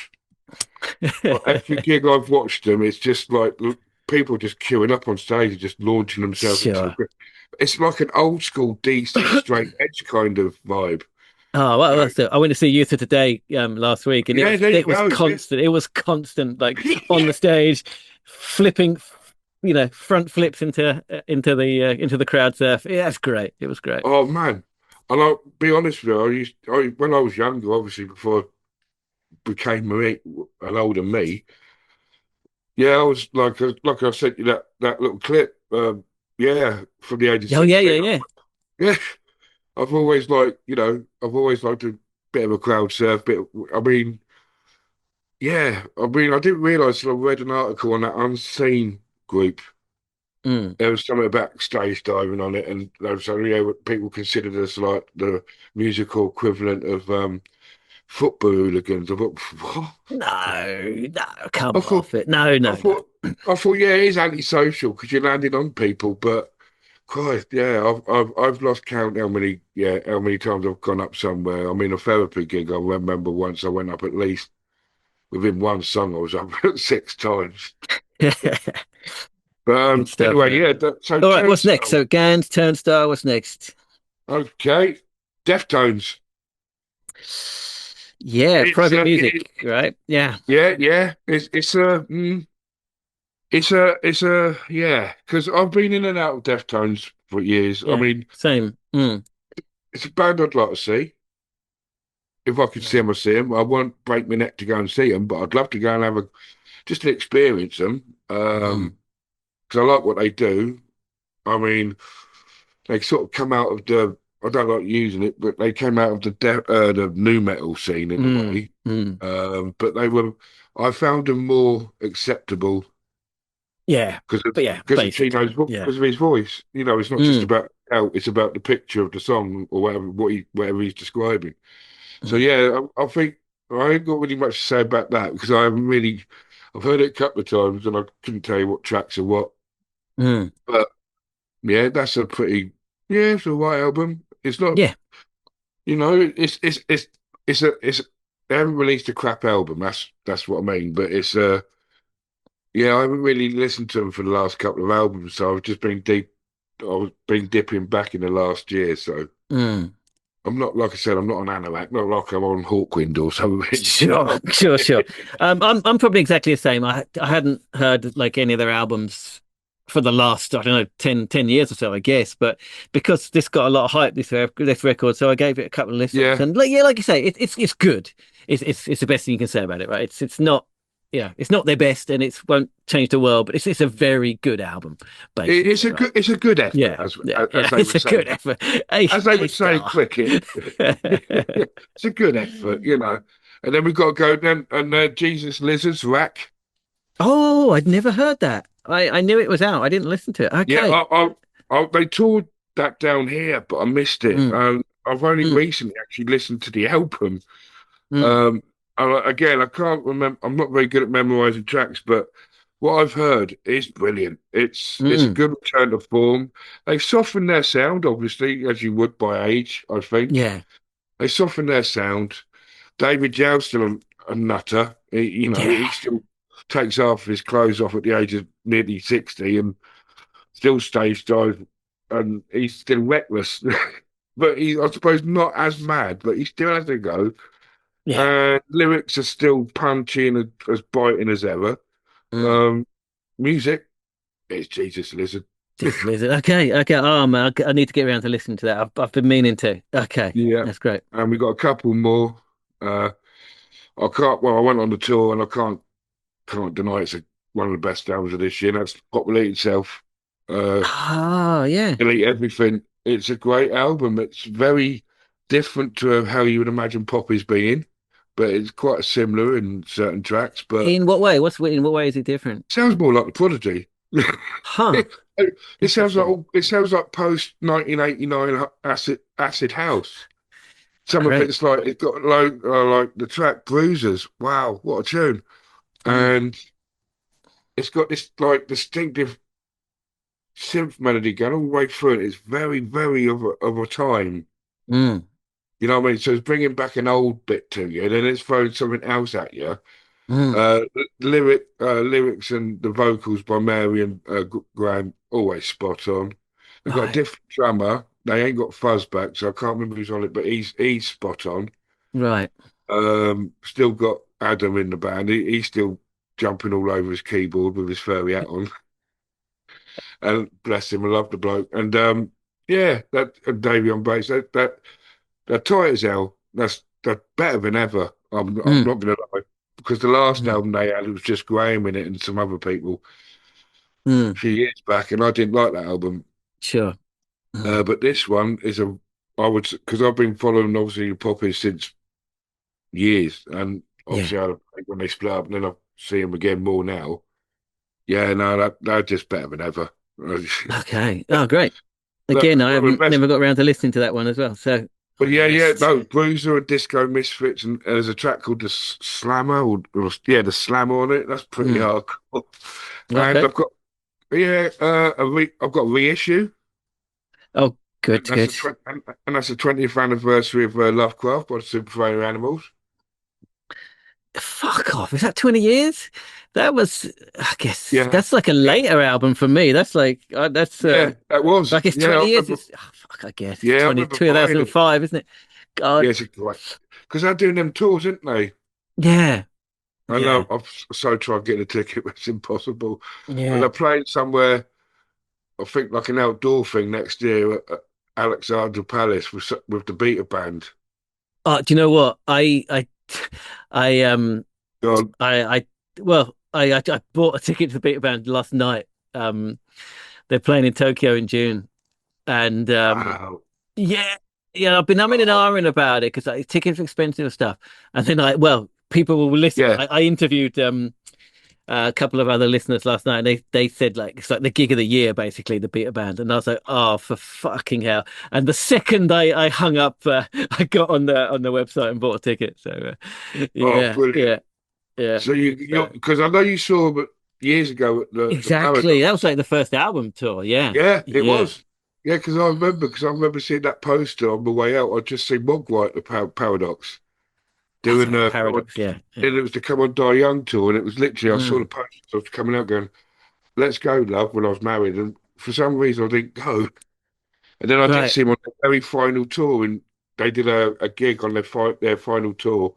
Speaker 11: But every gig I've watched them, it's just like people just queuing up on stage and just launching themselves into the
Speaker 2: Sure.
Speaker 11: grip. It's like an old school DC straight edge kind of vibe.
Speaker 2: Oh, well,
Speaker 11: You
Speaker 2: I went to see Youth of Today last week, and
Speaker 11: Yeah, there you
Speaker 2: it was
Speaker 11: go. Yeah.
Speaker 2: constant. It was constant, like on the stage, flipping, front flips into the crowd surf. Yeah, it's great. It was great.
Speaker 11: Oh man. And I'll be honest with you, when I was younger, obviously before I became an older me, yeah, I was like I sent you that little clip, yeah, from the age of
Speaker 2: Oh yeah,
Speaker 11: 16.
Speaker 2: yeah.
Speaker 11: Yeah, I've always liked a bit of a crowd surf, I mean, yeah, I mean, I didn't realise till I read an article on that Unseen group.
Speaker 2: Mm.
Speaker 11: There was something about stage diving on it, and they were saying, yeah, people considered us like the musical equivalent of football hooligans. I thought, what?
Speaker 2: No, come
Speaker 11: I thought,
Speaker 2: off it. No,
Speaker 11: I
Speaker 2: no, no.
Speaker 11: thought, I thought, yeah, it is antisocial because you're landing on people, but Christ, yeah, I've lost count how many times I've gone up somewhere. I mean, a therapy gig. I remember once I went up at least within one song. I was up 6 times. But
Speaker 2: Good stuff,
Speaker 11: anyway,
Speaker 2: man.
Speaker 11: yeah. So
Speaker 2: All right, what's next?
Speaker 11: Turnstile,
Speaker 2: So Gans, Turnstile, what's next?
Speaker 11: okay, Deftones.
Speaker 2: Yeah,
Speaker 11: It's
Speaker 2: private music, right? Yeah.
Speaker 11: yeah. It's a yeah. Because I've been in and out of Deftones for years. I
Speaker 2: Yeah.
Speaker 11: mean,
Speaker 2: Same.
Speaker 11: it's a band I'd like to see. If I could see them, I see them. I won't break my neck to go and see them, but I'd love to go and have a just to experience them. Because I like what they do. I mean, they sort of come out of the. I don't like using it, but they came out of the new metal scene in a way. But they were. I found them more acceptable
Speaker 2: Yeah. But yeah, basic. Yeah.
Speaker 11: because of his voice. You know, it's not just about out; it's about the picture of the song or whatever he's describing. So yeah, I think I ain't got really much to say about that because I've heard it a couple of times and I couldn't tell you what tracks are what. But yeah, that's it's a right album. It's not,
Speaker 2: Yeah.
Speaker 11: it's they haven't released a crap album. That's what I mean. But yeah, I haven't really listened to them for the last couple of albums, so I've been dipping back in the last year. So I'm not, like I said, I'm not an Anorak, not like I'm on Hawkwind or something.
Speaker 2: Sure. I'm probably exactly the same. I hadn't heard like any of their albums for the last, I don't know, 10 years or so, I guess. But because this got a lot of hype, this record, so I gave it a couple of listens.
Speaker 11: Yeah.
Speaker 2: And like you say, it's good. It's the best thing you can say about it, right? It's not, yeah, it's not their best, and it won't change the world, but it's a very good album. Basically,
Speaker 11: it's a good effort.
Speaker 2: Yeah,
Speaker 11: as they
Speaker 2: it's
Speaker 11: would
Speaker 2: a
Speaker 11: say.
Speaker 2: good effort.
Speaker 11: As they would say in cricket, it's a good effort, And then we've got to go then and Jesus Lizards Rack.
Speaker 2: Oh, I'd never heard that. I knew it was out. I didn't listen to it. Okay.
Speaker 11: Yeah, they toured that down here, but I missed it. I've only recently actually listened to the album. Again, I can't remember. I'm not very good at memorizing tracks, but what I've heard is brilliant. It's a good return to form. They've softened their sound, obviously, as you would by age, I think.
Speaker 2: Yeah.
Speaker 11: They softened their sound. David Jow's still a nutter. He still takes half of his clothes off at the age of nearly 60 and still stage dive, and he's still reckless. But I suppose, not as mad, but he still has to go.
Speaker 2: Yeah.
Speaker 11: Lyrics are still punchy and as biting as ever. Music, it's Jesus Lizard.
Speaker 2: Okay. Oh man, I need to get around to listening to that. I've been meaning to. Okay.
Speaker 11: Yeah,
Speaker 2: that's great.
Speaker 11: And we got a couple more. I can't. Well, I went on the tour, and I can't deny it's one of the best albums of this year. And that's Pop Will Eat Itself.
Speaker 2: Yeah.
Speaker 11: Delete Everything. It's a great album. It's very different to how you would imagine pop is being. but it's quite similar in certain tracks. But
Speaker 2: In what way? In what way is it different?
Speaker 11: sounds more like the Prodigy.
Speaker 2: Huh.
Speaker 11: It sounds like post 1989 acid house. Some of
Speaker 2: Great.
Speaker 11: it's like it's got like the track Bruisers. Wow, what a tune! And it's got this like distinctive synth melody going all the way through it. It's very, very of a time.
Speaker 2: Mm.
Speaker 11: You know what I mean? So it's bringing back an old bit to you, and then it's throwing something else at you.
Speaker 2: Mm.
Speaker 11: Lyrics and the vocals by Mary and Graham always spot on. They've got a
Speaker 2: Right.
Speaker 11: different drummer. They ain't got Fuzzback, so I can't remember who's on it, but he's spot on.
Speaker 2: Right.
Speaker 11: Still got Adam in the band. He's still jumping all over his keyboard with his furry hat on. And bless him, I love the bloke. And yeah, that and Davey on bass. They're tight as hell. They're better than ever. I'm not gonna lie. Because the last album they had, it was just Graham in it and some other people a few years back, and I didn't like that album.
Speaker 2: Sure.
Speaker 11: But this one is because I've been following obviously the Poppies since years, and obviously when they split up, and then I see them again more now. Yeah, no, they're just better than ever.
Speaker 2: Okay. Oh, great. Again, I haven't never got around to listening to that one as well. So,
Speaker 11: but no, Bruiser and Disco Misfits, and there's a track called the Slammer, the Slammer on it. That's pretty hardcore. And I've got I've got Reissue.
Speaker 2: Oh, good,
Speaker 11: and that's
Speaker 2: good.
Speaker 11: And that's the 20th anniversary of Lovecraft by the Super Furry Animals.
Speaker 2: Fuck off. Is that 20 years? That was, I guess,
Speaker 11: Yeah.
Speaker 2: that's like a later album for me. That's like, that's,
Speaker 11: that was.
Speaker 2: like it's 20 years. Fuck, I guess. It's 2005, isn't it? God.
Speaker 11: Yes, because they're doing them tours, aren't they?
Speaker 2: Yeah.
Speaker 11: I know. I've so tried getting a ticket, but it's impossible.
Speaker 2: Yeah.
Speaker 11: And they're playing somewhere, I think, like an outdoor thing next year at Alexandra Palace with the Beta Band.
Speaker 2: Oh, do you know what? I bought a ticket to the Beta Band last night. They're playing in Tokyo in June, and
Speaker 11: Wow.
Speaker 2: I've been umming and ahhing about it because like, tickets are expensive and stuff. And then people will listen.
Speaker 11: Yeah.
Speaker 2: I interviewed a couple of other listeners last night, and they said like it's like the gig of the year, basically, the Beta Band. And I was like, oh, for fucking hell! And the second I hung up, I got on the website and bought a ticket. So
Speaker 11: Brilliant.
Speaker 2: yeah.
Speaker 11: So because I know you saw but years ago at the
Speaker 2: exactly that was like the first album tour.
Speaker 11: Yeah, it was. Yeah, because I remember seeing that poster on the way out. I just seen Mogwai at the Paradox doing the
Speaker 2: Paradox.
Speaker 11: And it was the Come On Die Young tour, and it was literally I saw the poster. I was coming out going, "Let's go, love." When I was married, and for some reason I didn't go. And then I did see them on their very final tour, and they did a gig on their final tour.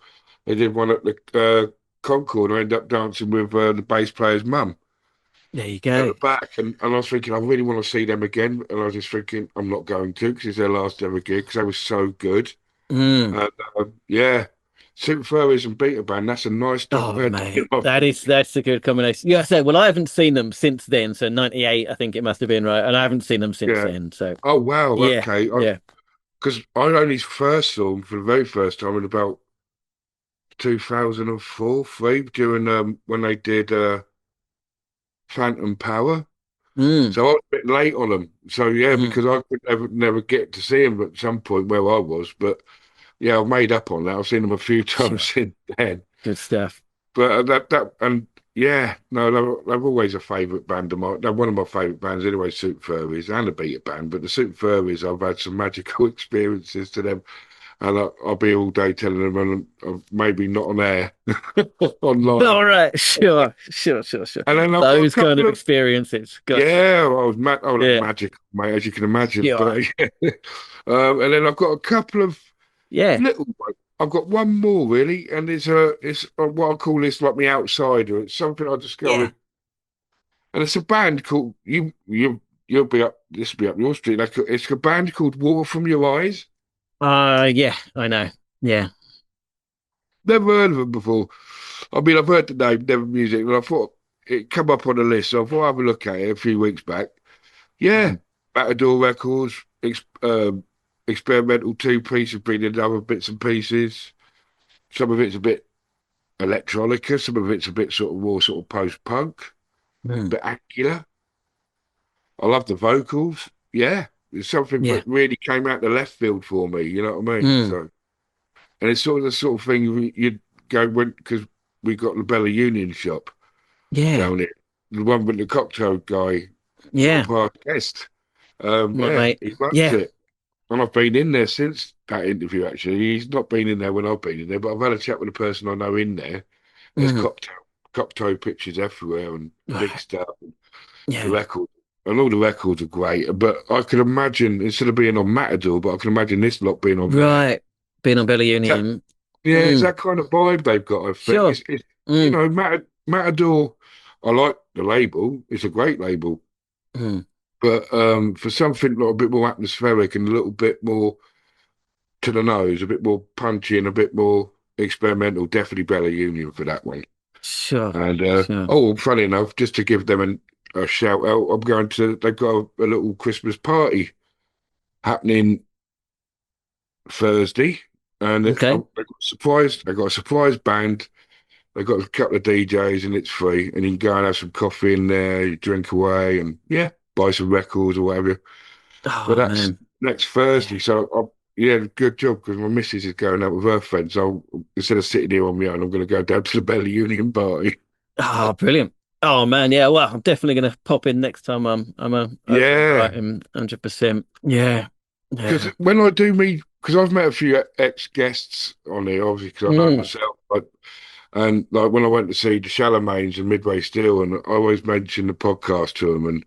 Speaker 11: They did one at the Concord, and I ended up dancing with the bass player's mum.
Speaker 2: There you go.
Speaker 11: At the back, and I was thinking, I really want to see them again, and I was just thinking, I'm not going to because it's their last ever gig because they were so good. And Super Furries and Beta Band, that's a nice
Speaker 2: Oh, mate, that's a good combination. Yeah, well, I haven't seen them since then, so 98, I think it must have been, right? And I haven't seen them since then. So
Speaker 11: oh wow, okay, because I only first saw them for the very first time in about 2004, 3 during when they did Phantom Power. So I was a bit late on them. So because I could never get to see them at some point where I was. But yeah, I've made up on that. I've seen them a few times since then.
Speaker 2: Good stuff.
Speaker 11: But they're always a favourite band of mine. They're one of my favourite bands anyway, Super Furries and the Beta Band. But the Super Furries, I've had some magical experiences to them. And I'll be all day telling them, and maybe not on air, online.
Speaker 2: All right, sure.
Speaker 11: And then
Speaker 2: those kind of experiences.
Speaker 11: Gotcha. Yeah, I was magical, mate, as you can imagine. But, and then I've got a couple of little ones. I've got one more really, and it's what I call this like my outsider. It's something I discovered, and it's a band called you'll be up. This will be up your street. It's a band called Water from Your Eyes.
Speaker 2: Yeah, I know. Yeah.
Speaker 11: Never heard of them before. I mean, I've heard the name, never music, and I thought it come up on the list, so I thought I'd have a look at it a few weeks back. Yeah, Matador Records, experimental 2-piece have been in other bits and pieces. some of it's a bit electronica, some of it's a bit sort of more sort of post-punk, a bit angular. I love the vocals. Yeah, it's something that really came out the left field for me. You know what I mean? So, and it's sort of the sort of thing you'd go when because we got the Bella Union shop down here, the one with the cocktail guy, past guest.
Speaker 2: Mate.
Speaker 11: He runs it, and I've been in there since that interview. Actually, he's not been in there when I've been in there, but I've had a chat with the person I know in there. There's cocktail pictures everywhere and big stuff. The record. And all the records are great, but I can imagine instead of being on Matador, but I can imagine this lot being on
Speaker 2: being on Bella Union.
Speaker 11: It's that kind of vibe they've got. I think it's you know, Matador. I like the label; it's a great label. But for something like a bit more atmospheric and a little bit more to the nose, a bit more punchy and a bit more experimental, definitely Bella Union for that one.
Speaker 2: Sure.
Speaker 11: And oh, funny enough, just to give them a shout out, I'm going to. They've got a little Christmas party happening Thursday, and they got a surprise band. They've got a couple of DJs, and it's free. And you can go and have some coffee in there, you drink away, and buy some records or whatever. But that's next Thursday. So good job because my missus is going out with her friends. So instead of sitting here on my own, I'm going to go down to the Bella Union party.
Speaker 2: Oh, brilliant! Oh man, yeah. Well, I'm definitely going to pop in next time. I'm 100%. Yeah.
Speaker 11: Because when I do meet, because I've met a few ex-guests on here, obviously, because I know myself. And like when I went to see the Charlemagne's and Midway Steel, and I always mention the podcast to them, and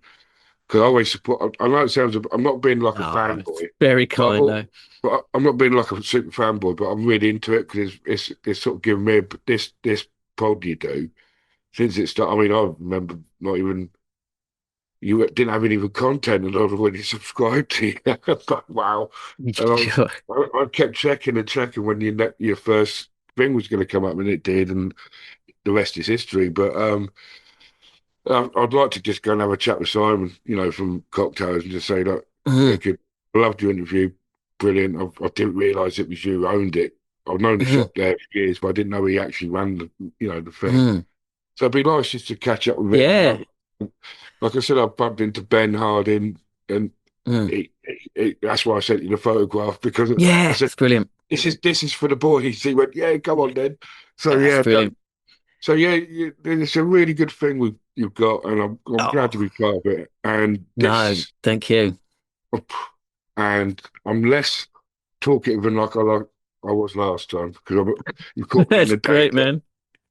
Speaker 11: because I always support. I know it sounds. I'm not being like a fanboy.
Speaker 2: Very kind, though.
Speaker 11: But I'm not being like a super fanboy, but I'm really into it because it's sort of giving me this pod you do since it started. I mean, I remember not even. You didn't have any content and I was already subscribed to you. But wow. And I kept checking and checking when your first thing was going to come up, and it did, and the rest is history. But I'd like to just go and have a chat with Simon, from Cocktails, and just say, look, I loved your interview. Brilliant. I didn't realise it was you who owned it. I've known the shop there for years, but I didn't know he actually ran the thing. So it'd be nice just to catch up with him. Like I said, I bumped into Ben Harding, and that's why I sent you the photograph, because I said,
Speaker 2: it's brilliant.
Speaker 11: This is for the boys. He went, yeah, come on then. So
Speaker 2: brilliant.
Speaker 11: So it's a really good thing you've got, and I'm glad to be part of it. And
Speaker 2: thank you.
Speaker 11: And I'm less talkative than like I was last time, because you've caught me in the
Speaker 2: great, man.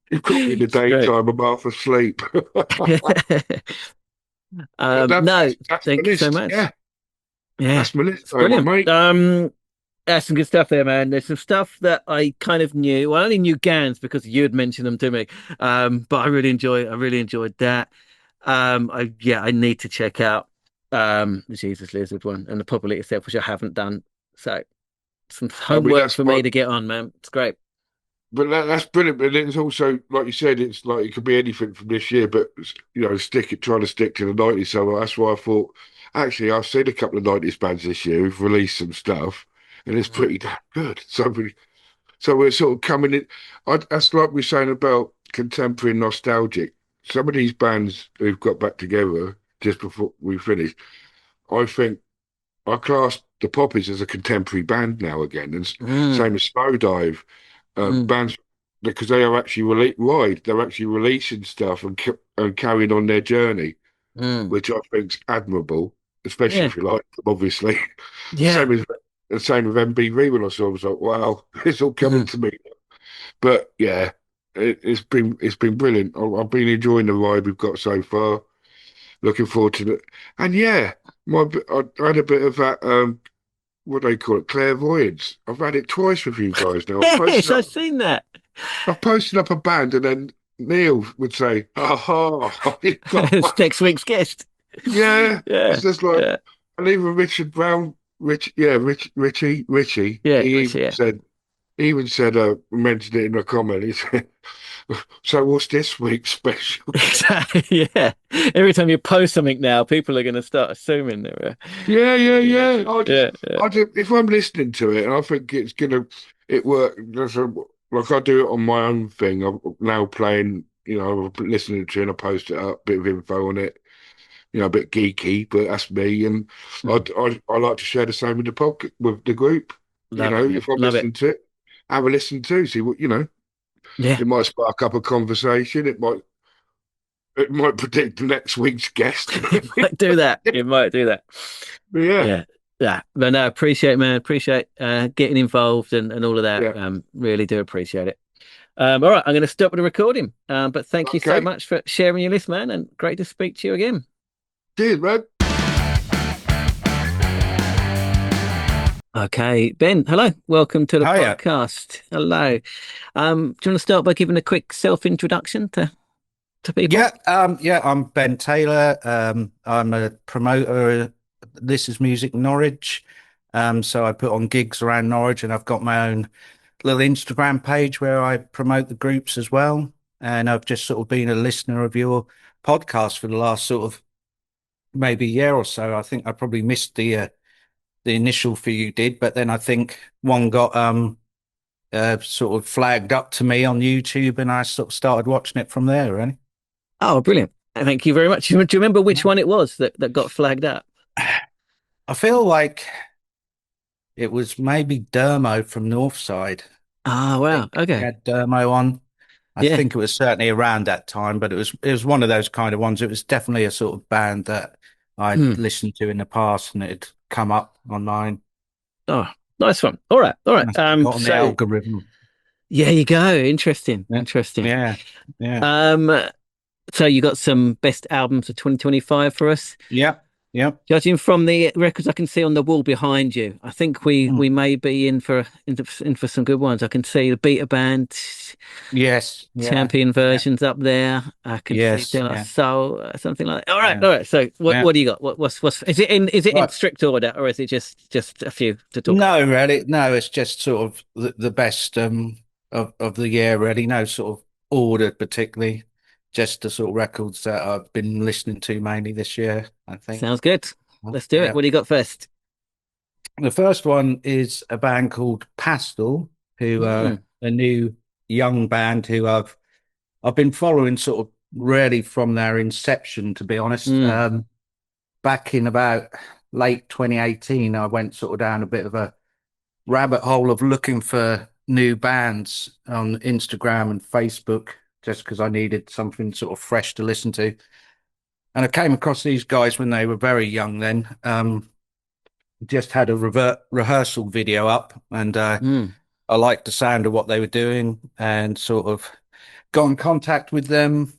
Speaker 11: You've caught me in the daytime. I'm half asleep.
Speaker 2: Thank you so much.
Speaker 11: Yeah, that's my list.
Speaker 2: Brilliant,
Speaker 11: mate.
Speaker 2: That's some good stuff there, man. There's some stuff that I kind of knew. Well, I only knew Gans because you had mentioned them to me. But I really enjoyed that. I need to check out the Jesus Lizard one and the Probability itself, which I haven't done. So some homework for me to get on, man. It's great.
Speaker 11: But that's brilliant. But it's also, like you said, it's like it could be anything from this year, but trying to stick to the 90s. So that's why I thought, actually, I've seen a couple of 90s bands this year who've released some stuff, and it's pretty damn good. So we're sort of coming in. That's like we're saying about contemporary nostalgic. Some of these bands who've got back together just before we finish, I think I class the Poppies as a contemporary band now again, and same as Snowdive. Bands, because they are actually they're actually releasing stuff and carrying on their journey, which I think is admirable, especially if you like them, obviously. Same with MBV. When I saw it, I was like, wow, it's all coming to me. But yeah, it's been brilliant. I've been enjoying the ride we've got so far. Looking forward to it. And I had a bit of that what do they call it? Clairvoyance. I've had it twice with you guys now.
Speaker 2: Yes, I've seen that.
Speaker 11: I've posted up a band, and then Neil would say, "Aha,
Speaker 2: it's next week's guest."
Speaker 11: Yeah. It's just like, and even Richie. He even said, mentioned it in a comment. He said, so what's this week's special?
Speaker 2: Exactly, yeah. Every time you post something now, people are going to start assuming there.
Speaker 11: If I'm listening to it and I think it works, like I do it on my own thing. I'm now playing, I'm listening to it and I post it up, bit of info on it, a bit geeky, but that's me. And I like to share the same with the podcast, with the group.
Speaker 2: Love it,
Speaker 11: If I'm
Speaker 2: love it.
Speaker 11: listening to it, have a listen too. See what
Speaker 2: Yeah,
Speaker 11: it might spark up a conversation. It might predict next week's guest.
Speaker 2: it might do that. It might do that.
Speaker 11: Yeah,
Speaker 2: Yeah, yeah. But no, appreciate, man. Appreciate getting involved and all of that.
Speaker 11: yeah.
Speaker 2: Really do appreciate it. All right, I'm going to stop the recording. But thank you so
Speaker 11: Okay.
Speaker 2: much for sharing your list, man, and great to speak to you again.
Speaker 11: Cheers, man.
Speaker 2: Okay, Ben, hello. Welcome to the
Speaker 3: Hiya.
Speaker 2: podcast. Hello. Do you want to start by giving a quick self-introduction to people?
Speaker 3: Yeah, I'm Ben Taylor. I'm a promoter. This is Music Norwich. So I put on gigs around Norwich, and I've got my own little Instagram page where I promote the groups as well. And I've just sort of been a listener of your podcast for the last sort of maybe year or so. I think I probably missed the initial few you did, but then I think one got sort of flagged up to me on YouTube, and I sort of started watching it from there, really.
Speaker 2: Oh, brilliant. Thank you very much. Do you remember which one it was that got flagged up?
Speaker 3: I feel like it was maybe Dermo from Northside.
Speaker 2: Ah, wow.
Speaker 3: He
Speaker 2: Okay.
Speaker 3: had Dermo on. I
Speaker 2: Yeah.
Speaker 3: think it was certainly around that time, but it was one of those kind of ones. It was definitely a sort of band that I'd listened to in the past, and it had come up online.
Speaker 2: Oh, nice one. All right. All right.
Speaker 3: Got on the algorithm.
Speaker 2: Yeah, you go. Interesting.
Speaker 3: Yeah.
Speaker 2: Interesting.
Speaker 3: Yeah. Yeah.
Speaker 2: So you got some best albums of 2025 for us.
Speaker 3: Yep.
Speaker 2: Judging from the records I can see on the wall behind you, I think we may be in for some good ones. I can see the Beta Band,
Speaker 3: Yes. Yeah.
Speaker 2: Champion versions up there. I can
Speaker 3: Yes,
Speaker 2: see De La
Speaker 3: yeah.
Speaker 2: Soul, something like that. All right,
Speaker 3: Yeah.
Speaker 2: all right. So what do you got? What's is it in
Speaker 3: Right.
Speaker 2: strict order, or is it just a few to talk?
Speaker 3: No, really. No, it's just sort of the best of the year, really. No sort of ordered particularly. Just the sort of records that I've been listening to mainly this year, I think.
Speaker 2: Sounds good. Let's do
Speaker 3: Yeah.
Speaker 2: it. What do you got first?
Speaker 3: The first one is a band called Pastel, who are a new young band who I've been following sort of really from their inception, to be honest. Back in about late 2018, I went sort of down a bit of a rabbit hole of looking for new bands on Instagram and Facebook, just because I needed something sort of fresh to listen to. And I came across these guys when they were very young then. Just had a rehearsal video up, and I liked the sound of what they were doing, and sort of got in contact with them.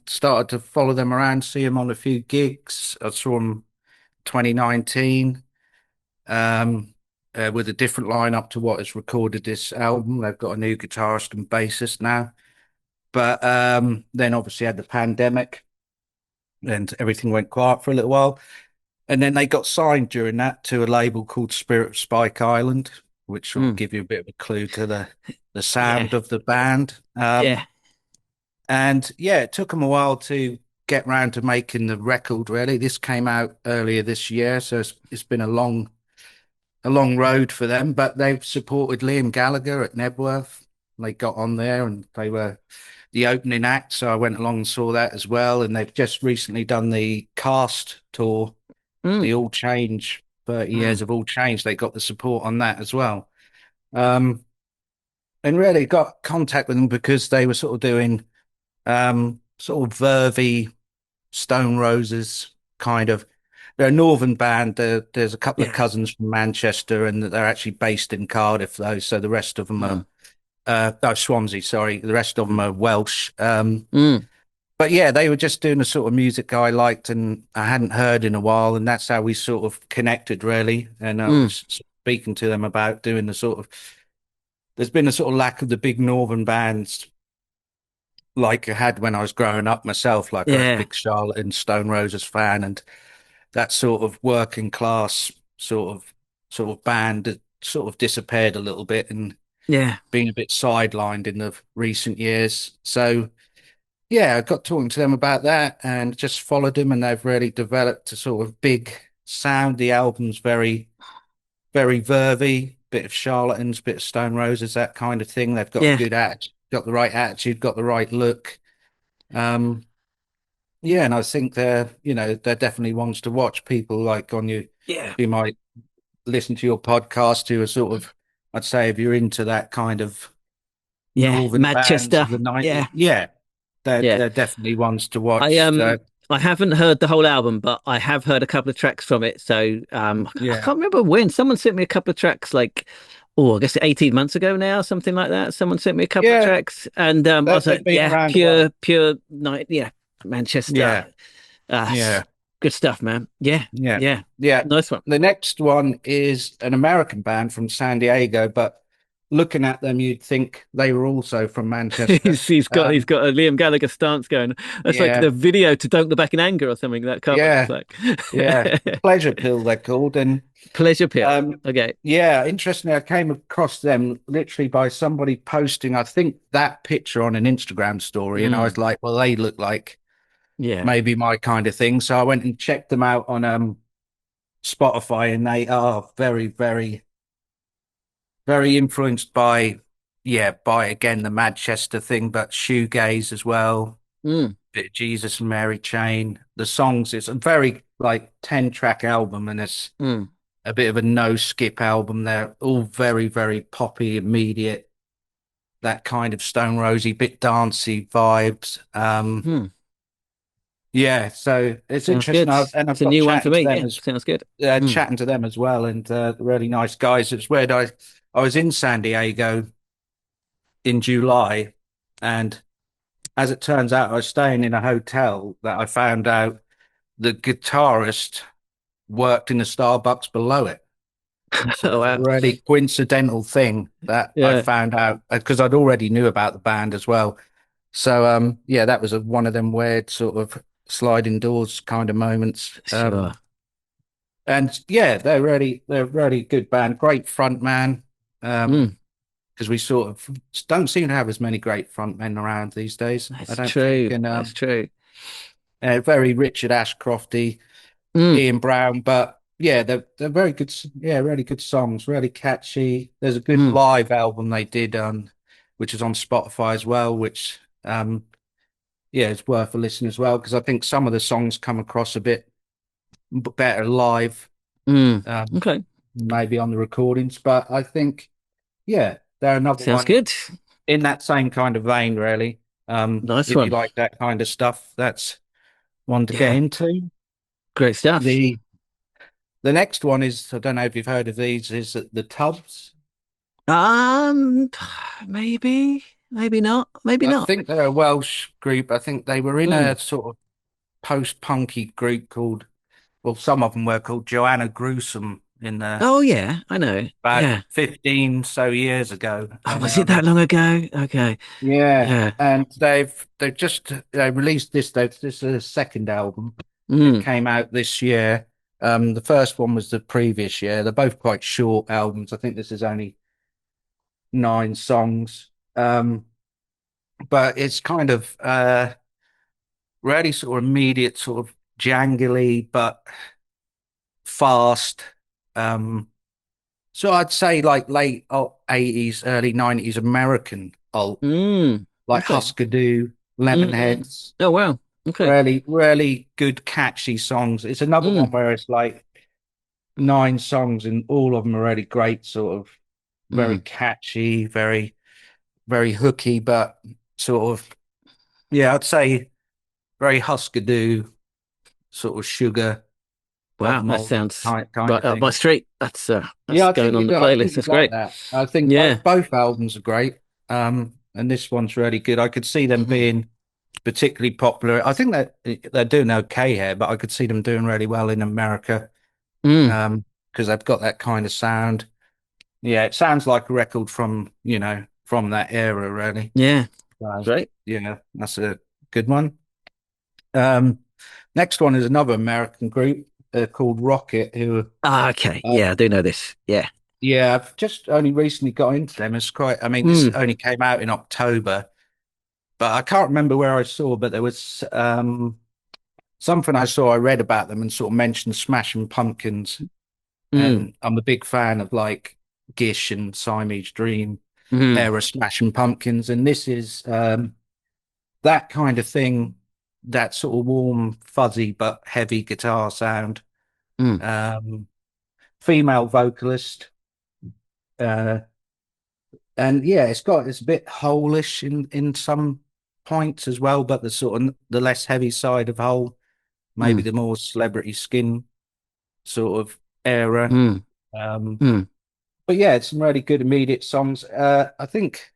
Speaker 3: Started to follow them around, see them on a few gigs. I saw them 2019 with a different lineup to what has recorded this album. They've got a new guitarist and bassist now, but then obviously had the pandemic, and everything went quiet for a little while. And then they got signed during that to a label called Spirit of Spike Island, which will give you a bit of a clue to the sound of the band.
Speaker 2: Yeah.
Speaker 3: And yeah, it took them a while to get round to making the record, really. This came out earlier this year, so it's been a long road for them, but they've supported Liam Gallagher at Nebworth. They got on there and they were the opening act, so I went along and saw that as well. And they've just recently done the Cast tour, the All Change, 30 years of All Change. They got the support on that as well. And really got contact with them because they were sort of doing sort of vervy Stone Roses kind of. They're a northern band. There's a couple of cousins from Manchester, and they're actually based in Cardiff, though. So the rest of them are Swansea. Sorry, the rest of them are Welsh. But yeah, they were just doing the sort of music I liked, and I hadn't heard in a while, and that's how we sort of connected, really. And I was speaking to them about doing the sort of. There's been a sort of lack of the big northern bands like I had when I was growing up myself. Like I was a big Charlotte and Stone Roses fan, and that sort of working class sort of band that sort of disappeared a little bit and been a bit sidelined in the recent years. So yeah, I got talking to them about that and just followed them, and they've really developed a sort of big sound. The album's very, very vervy. bit of Charlatans, bit of Stone Roses, that kind of thing. They've got good got the right attitude, got the right look. Yeah, and I think they're definitely ones to watch. People like on you, who might listen to your podcast, who are sort of, I'd say, if you're into that kind of northern bands
Speaker 2: Manchester,
Speaker 3: of the 90s, they're definitely ones to watch.
Speaker 2: I haven't heard the whole album, but I have heard a couple of tracks from it. So I can't remember when someone sent me a couple of tracks, like, I guess 18 months ago now, something like that. Someone sent me a couple of tracks, and I was like, pure night, Manchester. Good stuff, man. Yeah. Nice one.
Speaker 3: The next one is an American band from San Diego, but looking at them, you'd think they were also from Manchester.
Speaker 2: he's got a Liam Gallagher stance going. That's like the video to "Don't Look Back in Anger" or something. That cover.
Speaker 3: Pleasure Pill they're called, and
Speaker 2: Pleasure Pill. Okay.
Speaker 3: Yeah, interestingly, I came across them literally by somebody posting, I think, that picture on an Instagram story, and I was like, well, they look like maybe my kind of thing. So I went and checked them out on Spotify, and they are very, very, very influenced by again the Manchester thing, but shoegaze as well. Bit of Jesus and Mary Chain. The songs, it's a very 10-track album, and it's a bit of a no skip album. They're all very, very poppy, immediate, that kind of Stone Rosy, bit dancey vibes. Yeah, so it's interesting. I've
Speaker 2: a new one for me. Sounds good.
Speaker 3: Chatting to them as well, and really nice guys. It's weird. I was in San Diego in July, and as it turns out, I was staying in a hotel that I found out the guitarist worked in the Starbucks below it. So a really coincidental thing that I found out, because I'd already knew about the band as well. So that was one of them weird sort of sliding doors kind of moments.
Speaker 2: Sure.
Speaker 3: And they're a really good band, great front man. Because we sort of don't seem to have as many great front men around these days.
Speaker 2: That's true. That's true.
Speaker 3: Very Richard Ashcrofty, Ian Brown, but they're very good. Yeah, really good songs, really catchy. There's a good live album they did which is on Spotify as well, which it's worth a listen as well, because I think some of the songs come across a bit better live.
Speaker 2: Okay.
Speaker 3: Maybe on the recordings, but I think they're another
Speaker 2: Sounds
Speaker 3: one
Speaker 2: good.
Speaker 3: in that same kind of vein, really.
Speaker 2: Nice
Speaker 3: if
Speaker 2: one.
Speaker 3: you like that kind of stuff, that's one to get into.
Speaker 2: Great stuff.
Speaker 3: The next one is, I don't know if you've heard of these, is the Tubs.
Speaker 2: Maybe not.
Speaker 3: I think they're a Welsh group. I think they were in a sort of post-punky group called, well, some of them were called Joanna Gruesome in the.
Speaker 2: Oh yeah, I know.
Speaker 3: About 15 so years ago.
Speaker 2: Was it that long ago? Okay.
Speaker 3: Yeah. And they've just released this. This is a second album. It came out this year. The first one was the previous year. They're both quite short albums. I think this is only 9 songs. But it's kind of really sort of immediate, sort of jangly, but fast. So I'd say like late 80s, early 90s American alt, like Husker Du, Lemonheads.
Speaker 2: Oh wow. Okay.
Speaker 3: Really, really good, catchy songs. It's another one where it's like 9 songs and all of them are really great, sort of very catchy, very, very hooky, but sort of, I'd say very Husker Du, sort of sugar.
Speaker 2: Wow, that sounds
Speaker 3: kind
Speaker 2: right up my street. That's
Speaker 3: going
Speaker 2: on the playlist. That's great.
Speaker 3: I think both albums are great. And this one's really good. I could see them being particularly popular. I think that they're doing okay here, but I could see them doing really well in America. Because they've got that kind of sound. Yeah, it sounds like a record from that era, really.
Speaker 2: Yeah. Great.
Speaker 3: Yeah, that's a good one. Next one is another American group called Rocket, who
Speaker 2: okay. I do know this. Yeah,
Speaker 3: I've just only recently got into them. It's quite, I mean, this only came out in October, but I can't remember where I saw, but there was something I saw, I read about them and sort of mentioned Smashing Pumpkins. And I'm a big fan of like Gish and Siamese Dream era Smashing Pumpkins, and this is that kind of thing, that sort of warm, fuzzy but heavy guitar sound. Female vocalist, and yeah, it's a bit hole-ish in some points as well, but the sort of the less heavy side of Hole, maybe the more Celebrity Skin sort of era. But yeah, it's some really good immediate songs. I think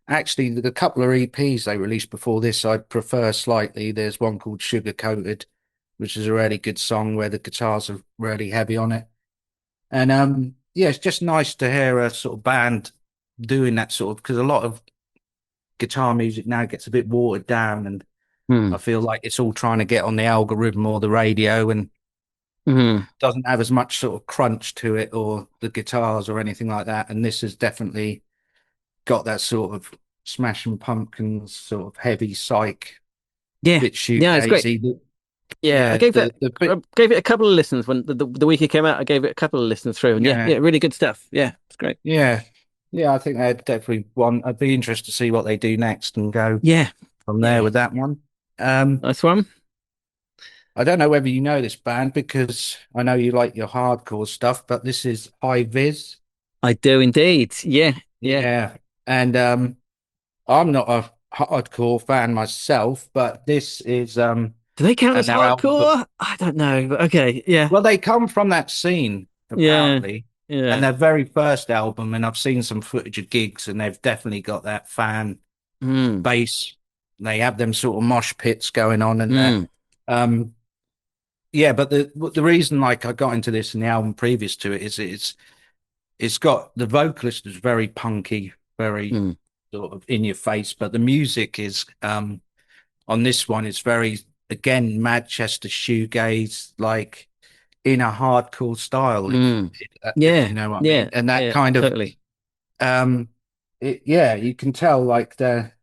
Speaker 3: actually the couple of EPs they released before this I prefer slightly. There's one called Sugar Coated, which is a really good song where the guitars are really heavy on it. And yeah, it's just nice to hear a sort of band doing that sort of, because a lot of guitar music now gets a bit watered down, and I feel like it's all trying to get on the algorithm or the radio and doesn't have as much sort of crunch to it or the guitars or anything like that. And this has definitely got that sort of Smashing Pumpkins sort of heavy psych. Bit
Speaker 2: it's great. I gave it a couple of listens when the week it came out. I gave it a couple of listens through, and yeah, really good stuff. Yeah, it's great.
Speaker 3: Yeah, I think they'd definitely one. I'd be interested to see what they do next and go from there with that one.
Speaker 2: Nice one.
Speaker 3: I don't know whether you know this band, because I know you like your hardcore stuff, but this is High Vis.
Speaker 2: I do indeed. Yeah.
Speaker 3: And I'm not a hardcore fan myself, but this is
Speaker 2: do they count as hardcore? I don't know, but okay, yeah.
Speaker 3: Well, they come from that scene apparently, and their very first album, and I've seen some footage of gigs, and they've definitely got that fan base. They have them sort of mosh pits going on, and yeah. But the reason like I got into this in the album previous to it is it's got the vocalist is very punky, very sort of in your face, but the music is on this one is very, again, Manchester shoegaze, like in a hardcore style. You know what I mean? And that kind of
Speaker 2: totally.
Speaker 3: You can tell like they're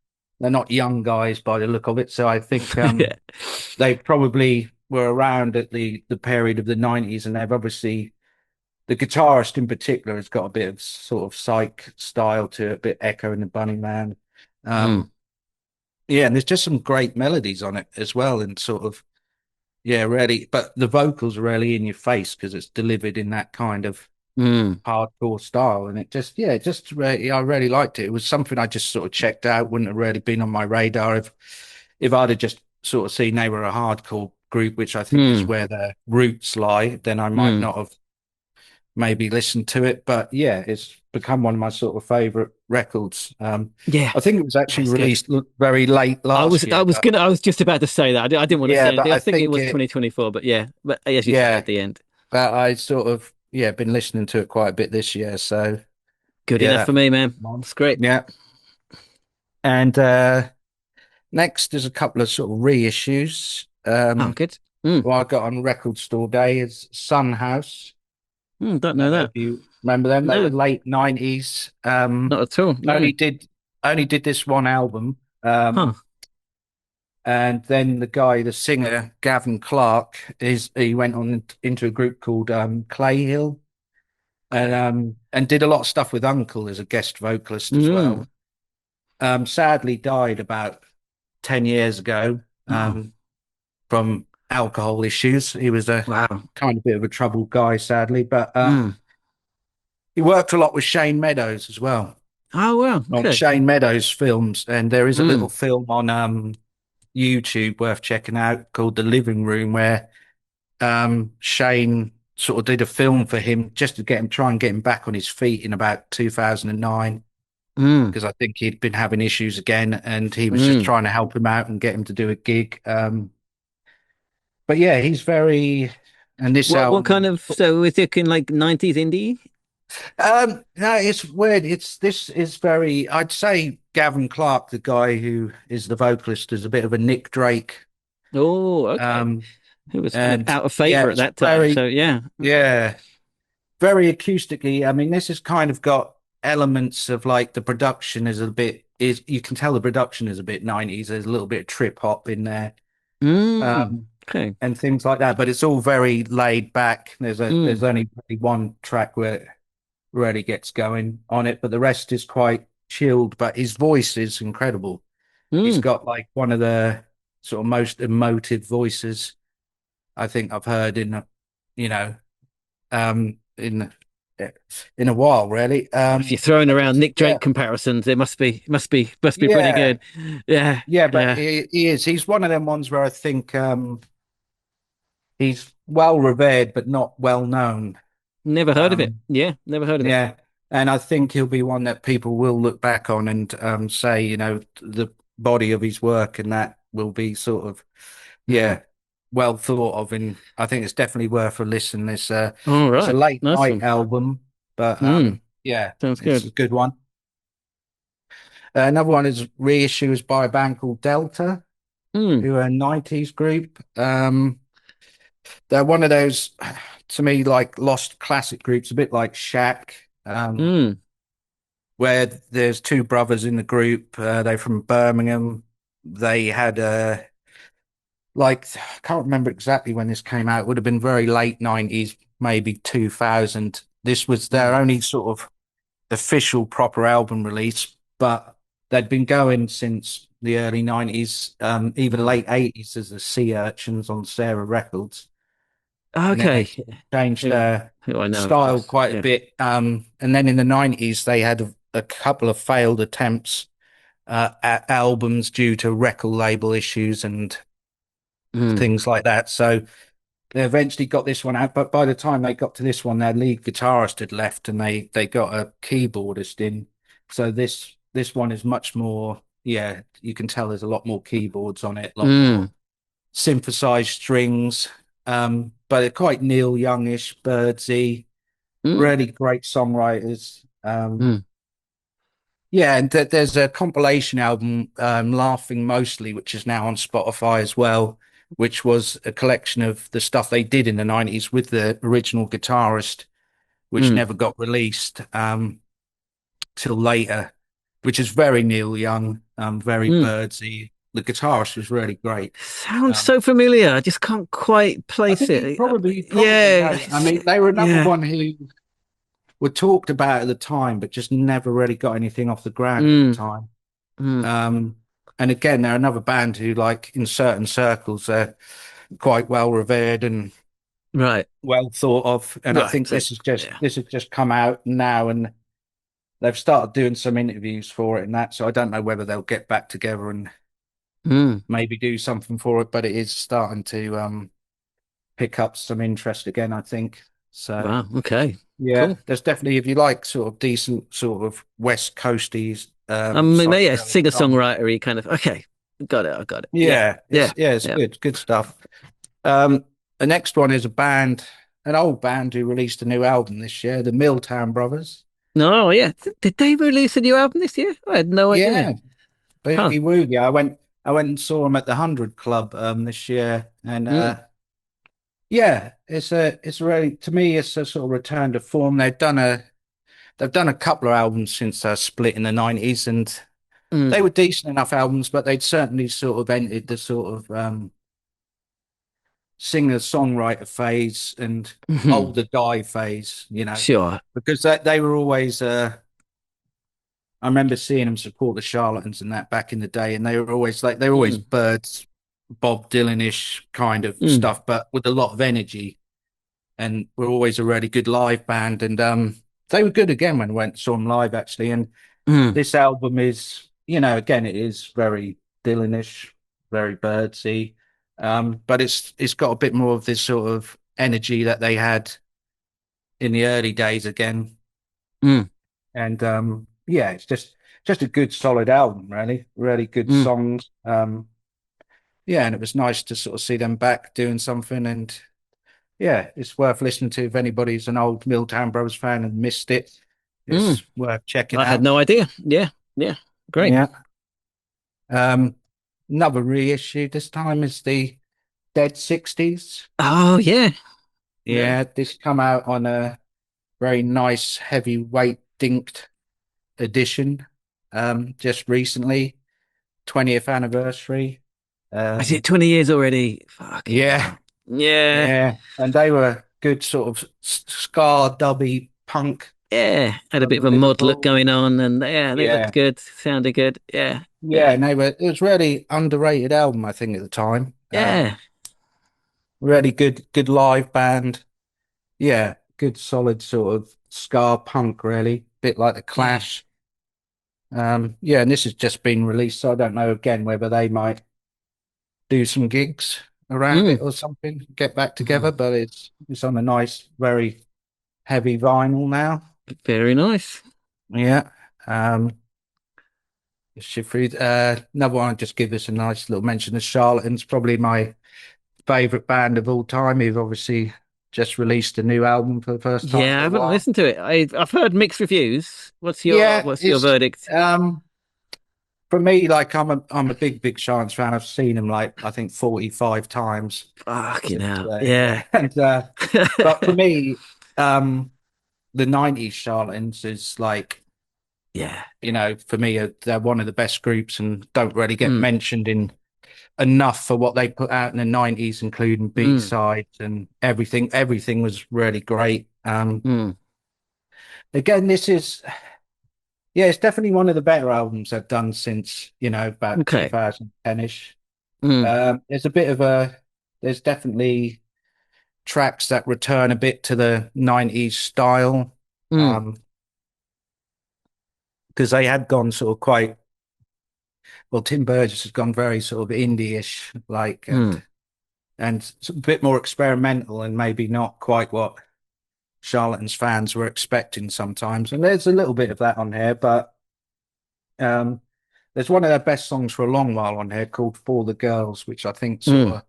Speaker 3: not young guys by the look of it. So I think they probably were around at the period of the 90s, and they've obviously, the guitarist in particular has got a bit of sort of psych style to it, a bit Echo and the Bunny Man. Yeah, and there's just some great melodies on it as well, and sort of, really, but the vocals are really in your face because it's delivered in that kind of hardcore style, and it just, I really liked it. It was something I just sort of checked out, wouldn't have really been on my radar if I'd have just sort of seen they were a hardcore group, which I think is where their roots lie, then I might not have maybe listened to it. But yeah, it's become one of my sort of favorite records. I think it was actually released very late last year.
Speaker 2: I was just about to say that. I didn't want to say anything. I think it was 2024, but as you said at the end.
Speaker 3: But I sort of been listening to it quite a bit this year, so
Speaker 2: good enough for me, man. It's great.
Speaker 3: Yeah. And next there's a couple of sort of reissues.
Speaker 2: Good.
Speaker 3: What I got on Record Store Day is Sun House.
Speaker 2: Don't know that.
Speaker 3: You remember them? They were late 90s.
Speaker 2: Not at all. No.
Speaker 3: Only did this one album. And then the singer Gavin Clark, he went on into a group called Clay Hill, and did a lot of stuff with Uncle as a guest vocalist as well. Sadly died about 10 years ago from alcohol issues. He was a kind of bit of a troubled guy, sadly, but he worked a lot with Shane Meadows as well.
Speaker 2: Oh, well.
Speaker 3: On Shane Meadows films, and there is a little film on YouTube worth checking out called The Living Room, where Shane sort of did a film for him just to try and get him back on his feet in about 2009, because I think he'd been having issues again, and he was just trying to help him out and get him to do a gig. But yeah, he's very, and this album,
Speaker 2: what kind of, so we're thinking like 90s indie?
Speaker 3: No, it's weird. This is very, I'd say Gavin Clark, the guy who is the vocalist, is a bit of a Nick Drake.
Speaker 2: Oh, okay. Who was out of favor at that time.
Speaker 3: Very acoustically. I mean, this has kind of got elements of like the production you can tell the production is a bit 90s. There's a little bit of trip hop in there. And things like that, but it's all very laid back. There's only one track where really gets going on it, but the rest is quite chilled. But his voice is incredible. He's got like one of the sort of most emotive voices I think I've heard in, you know, in a while, really.
Speaker 2: If you're throwing around Nick
Speaker 3: Yeah,
Speaker 2: Drake comparisons, it must be pretty
Speaker 3: yeah,
Speaker 2: good. Yeah,
Speaker 3: yeah. But
Speaker 2: yeah.
Speaker 3: he is. He's one of them ones where I think he's well revered but not well known.
Speaker 2: Never heard of it.
Speaker 3: Um,
Speaker 2: Yeah, never heard of it.
Speaker 3: yeah, and I think he'll be one that people will look back on and say, the body of his work and that will be sort of, yeah, well thought of. And I think it's definitely worth a listen.
Speaker 2: All
Speaker 3: It's a
Speaker 2: right.
Speaker 3: late
Speaker 2: Nice
Speaker 3: night
Speaker 2: one.
Speaker 3: album, but yeah,
Speaker 2: Sounds
Speaker 3: it's
Speaker 2: good.
Speaker 3: a good one. Another one is reissues by a band called Delta, who are a 90s group. They're one of those, to me, like lost classic groups, a bit like Shack, where there's two brothers in the group. They're from Birmingham. They had I can't remember exactly when this came out. It would have been very late 90s, maybe 2000. This was their only sort of official proper album release, but they'd been going since the early 90s, even late 80s as the Sea Urchins on Sarah Records. And then
Speaker 2: Okay.
Speaker 3: they changed
Speaker 2: Who,
Speaker 3: their
Speaker 2: who I know, of
Speaker 3: style
Speaker 2: course.
Speaker 3: quite a
Speaker 2: Yeah.
Speaker 3: bit. And then in the 90s, they had a couple of failed attempts at albums due to record label issues and things like that. So they eventually got this one out, but by the time they got to this one, their lead guitarist had left and they got a keyboardist in. So this one is much more, yeah, you can tell there's a lot more keyboards on it, a lot more synthesized strings. But they're quite Neil Youngish, Birdsy, really great songwriters. Yeah, and there's a compilation album, Laughing Mostly, which is now on Spotify as well, which was a collection of the stuff they did in the 90s with the original guitarist, which never got released till later, which is very Neil Young, very Birdsy. The guitarist was really great.
Speaker 2: Sounds so familiar. I just can't quite
Speaker 3: I
Speaker 2: place
Speaker 3: think
Speaker 2: it.
Speaker 3: probably
Speaker 2: Yeah.
Speaker 3: know. I mean, they were another one who were talked about at the time, but just never really got anything off the ground at the time. And again, they're another band who, like, in certain circles, are quite well revered and well thought of. And I think this has just come out now, and they've started doing some interviews for it and that. So I don't know whether they'll get back together and maybe do something for it, but it is starting to pick up some interest again, I think. So
Speaker 2: wow, okay.
Speaker 3: Yeah,
Speaker 2: cool.
Speaker 3: There's definitely, if you like sort of decent sort of West Coasties,
Speaker 2: I mean, yeah, singer-songwriter-y kind of. Okay, got it. I got it.
Speaker 3: Yeah, it's good stuff. The next one is an old band who released a new album this year, the Milltown Brothers.
Speaker 2: No, yeah. Did they release a new album this year? I had no idea.
Speaker 3: Boogie Woogie. I went and saw them at the 100 Club this year, and yeah, it's really, to me, it's a sort of return to form. They've done a couple of albums since their split in the 90s, and they were decent enough albums, but they'd certainly sort of entered the sort of singer-songwriter phase and older guy phase,
Speaker 2: Sure.
Speaker 3: because they were always I remember seeing them support the Charlatans and that back in the day, and they were always Birds, Bob Dylan-ish kind of stuff, but with a lot of energy, and were always a really good live band. And they were good again when I went saw them live, actually. And this album is, again, it is very Dylan-ish, very Birdsy, but it's got a bit more of this sort of energy that they had in the early days again. And yeah, it's just a good solid album, really good songs. Yeah, and it was nice to sort of see them back doing something. And yeah, it's worth listening to if anybody's an old Milltown Brothers fan and missed it. It's worth checking out.
Speaker 2: I had no idea. Yeah, great.
Speaker 3: Yeah. Another reissue this time is the Dead 60s.
Speaker 2: Oh, yeah.
Speaker 3: Yeah, this come out on a very nice heavyweight dinked edition just recently, 20th anniversary.
Speaker 2: Is it 20 years already? Fuck
Speaker 3: yeah.
Speaker 2: Yeah.
Speaker 3: And they were good sort of ska dubby punk
Speaker 2: Yeah, had a bit of a mod look going on, and yeah, they looked good, sounded good. Yeah,
Speaker 3: and it was really underrated album, I think, at the time.
Speaker 2: Yeah,
Speaker 3: really good live band. Yeah, good solid sort of ska punk, really, bit like the Clash. And this has just been released, so I don't know again whether they might do some gigs around it or something, get back together. But it's on a nice, very heavy vinyl now.
Speaker 2: Very nice.
Speaker 3: Yeah. Another one, I'll just give this a nice little mention. The Charlatans, probably my favorite band of all time. Who've obviously just released a new album for the first time.
Speaker 2: Yeah, I haven't listened to it. I've heard mixed reviews. What's your verdict?
Speaker 3: For me, like I'm a big Chance fan. I've seen him like I think 45 times.
Speaker 2: Fucking hell. Yeah.
Speaker 3: And but for me, the 90s Charlatans is like, for me, they're one of the best groups and don't really get mentioned in enough for what they put out in the 90s, including B-sides and everything. Everything was really great. Again, this is, it's definitely one of the better albums I've done since, about 2010-ish. There's definitely tracks that return a bit to the 90s style. Because they had gone sort of quite, well, Tim Burgess has gone very sort of indie-ish, like, and a bit more experimental and maybe not quite what Charlatans fans were expecting sometimes. And there's a little bit of that on here, but there's one of their best songs for a long while on here called For the Girls, which I think sort of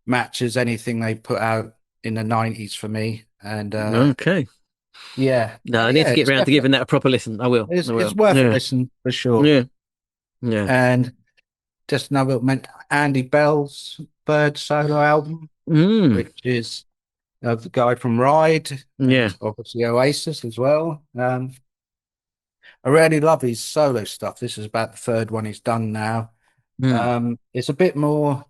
Speaker 3: matches anything they put out in the 90s for me. And yeah.
Speaker 2: No, I need to get around to giving that a proper listen. I will.
Speaker 3: It's worth a listen for sure.
Speaker 2: Yeah.
Speaker 3: And just another Andy Bell's third solo album, which is of the guy from Ride, and obviously Oasis as well. I really love his solo stuff. This is about the third one he's done now. It's a bit more,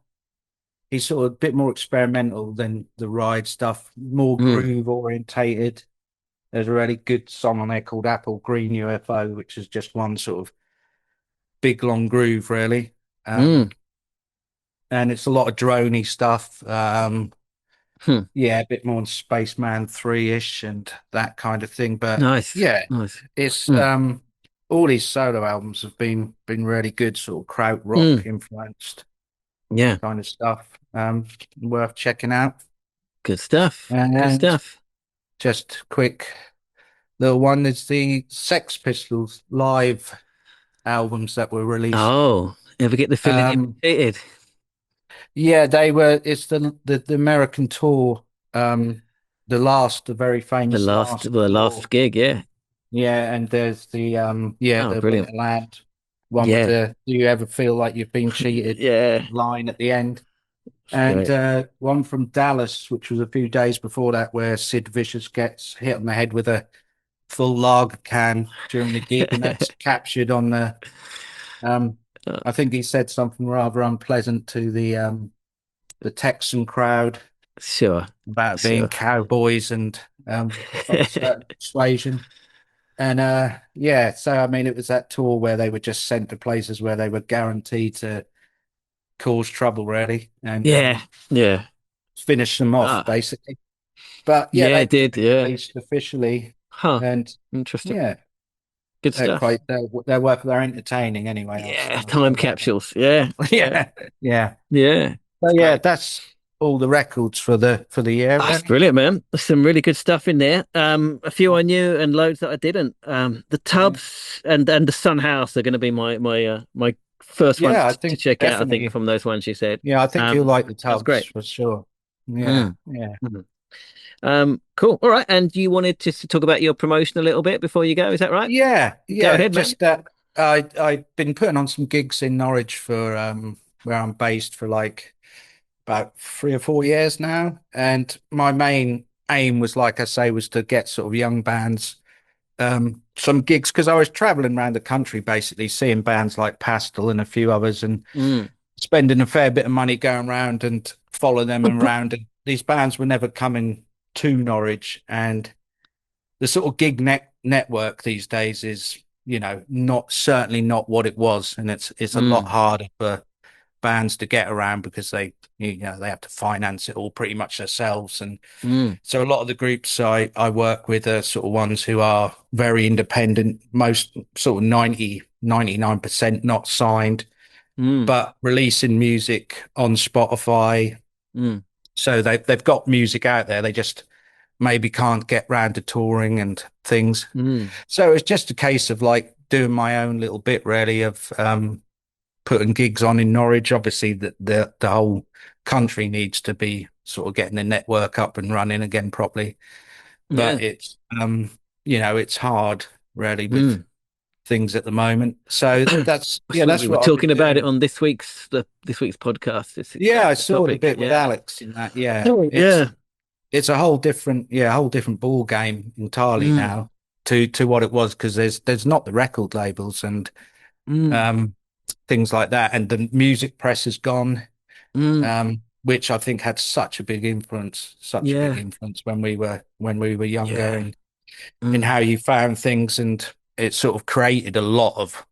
Speaker 3: he's sort of a bit more experimental than the Ride stuff, more groove orientated. There's a really good song on there called Apple Green UFO, which is just one sort of big long groove, really. And it's a lot of droney stuff. A bit more Spaceman 3-ish and that kind of thing. But it's all these solo albums have been really good, sort of kraut rock influenced kind of stuff. Worth checking out.
Speaker 2: Good stuff. Good stuff.
Speaker 3: Just quick little one is the Sex Pistols live albums that were released.
Speaker 2: Oh, ever get the feeling imitated?
Speaker 3: Yeah, they were. It's the American tour. The very famous
Speaker 2: last gig.
Speaker 3: Yeah, and there's the the
Speaker 2: brilliant
Speaker 3: Land one with the "Do you ever feel like you've been cheated?" line at the end. And one from Dallas, which was a few days before that, where Sid Vicious gets hit on the head with a full lager can during the gig, and that's captured on the. I think he said something rather unpleasant to the Texan crowd. About being cowboys and persuasion. And so I mean, it was that tour where they were just sent to places where they were guaranteed to cause trouble, really, and finish them off basically. But
Speaker 2: they did
Speaker 3: released officially,
Speaker 2: and interesting, good stuff.
Speaker 3: They're worth. They're entertaining anyway.
Speaker 2: Time capsules.
Speaker 3: So that's all the records for the year.
Speaker 2: That's brilliant, man. There's some really good stuff in there. A few I knew and loads that I didn't. The Tubs and the Sun House are going to be my first ones to check out. I think from those ones you said.
Speaker 3: Yeah, I think you'll like the Tubs.
Speaker 2: Great
Speaker 3: for sure.
Speaker 2: Cool. All right. And you wanted to talk about your promotion a little bit before you go? Is that right?
Speaker 3: Yeah.
Speaker 2: Go ahead,
Speaker 3: just I've been putting on some gigs in Norwich for where I'm based for like about 3 or 4 years now, and my main aim was, like I say, was to get sort of young bands some gigs, because I was traveling around the country basically seeing bands like Pastel and a few others, and spending a fair bit of money going around and follow them around, and these bands were never coming to Norwich, and the sort of gig network these days is, certainly not what it was, and it's a lot harder for bands to get around because they have to finance it all pretty much themselves. And so a lot of the groups I work with are sort of ones who are very independent, most sort of 99% not signed, but releasing music on Spotify. So they've got music out there, they just maybe can't get round to touring and things. So it's just a case of like doing my own little bit really of putting gigs on in Norwich. Obviously the whole country needs to be sort of getting the network up and running again properly, but it's it's hard really with things at the moment. So that's that's
Speaker 2: we were
Speaker 3: what
Speaker 2: talking about it on this week's podcast.
Speaker 3: I saw it a bit with Alex in that. It's a whole different ball game entirely now to what it was, because there's not the record labels and things like that, and the music press has gone, which I think had such a big influence when we were younger, and in how you found things, and it sort of created a lot of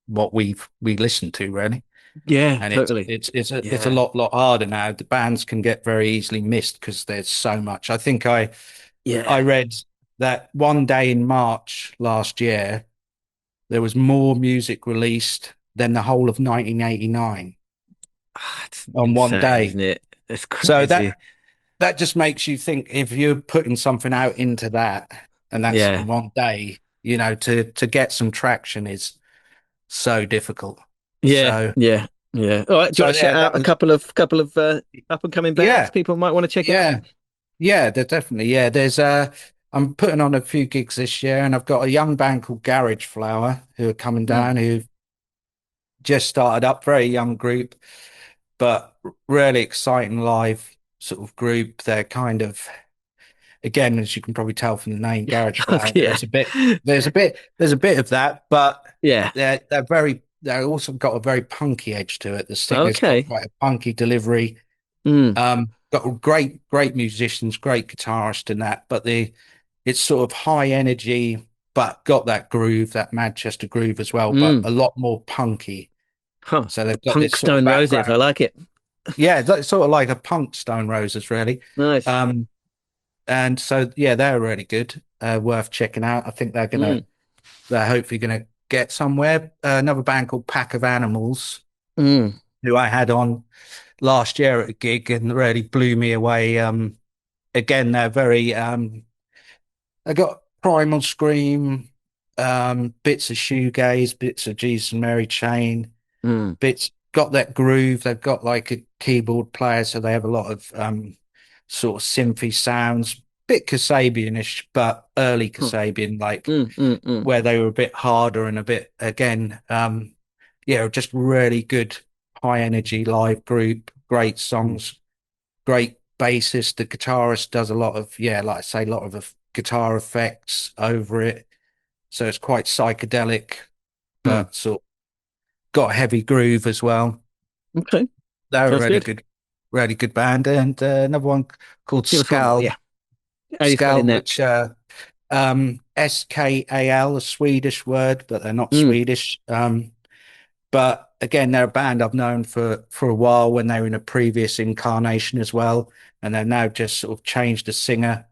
Speaker 3: what we listened to really. And
Speaker 2: totally.
Speaker 3: It's a lot harder now. The bands can get very easily missed because there's so much. I think I read that one day in March last year there was more music released than the whole of 1989 on one day,
Speaker 2: isn't it? It's crazy.
Speaker 3: So that just makes you think, if you're putting something out into that, and that's in one day, to get some traction is so difficult. All right, do
Speaker 2: you want to shout out a couple of up and coming bands people might want to check out?
Speaker 3: They're definitely. There's I'm putting on a few gigs this year, and I've got a young band called Garage Flower who are coming down, who just started up, very young group, but really exciting live sort of group. They're kind of, again, as you can probably tell from the name, Garage Flower. There's a bit of that, but they're also got a very punky edge to it. The singer's got quite a punky delivery. Got great musicians, great guitarist and that, but it's sort of high energy, but got that groove, that Manchester groove as well, but a lot more punky. So they've got
Speaker 2: punk
Speaker 3: this
Speaker 2: Stone Roses. I like it.
Speaker 3: It's sort of like a punk Stone Roses, really.
Speaker 2: Nice.
Speaker 3: And so they're really good, worth checking out. I think they're hopefully gonna get somewhere. Another band called Pack of Animals, who I had on last year at a gig and really blew me away. Again, they're very they got Primal Scream, bits of shoegaze, bits of Jesus and Mary Chain, bits, got that groove. They've got like a keyboard player, so they have a lot of sort of synthy sounds, bit Kasabian-ish, but early Kasabian, like where they were a bit harder and a bit, again, just really good high energy live group, great songs, great bassist. The guitarist does a lot of, like I say, a lot of guitar effects over it, so it's quite psychedelic, but sort of got a heavy groove as well.
Speaker 2: Okay,
Speaker 3: they're a really good band. And another one called Skal. Skal, which Skal, a Swedish word, but they're not Swedish. But again, they're a band I've known for a while, when they were in a previous incarnation as well, and they've now just sort of changed the singer.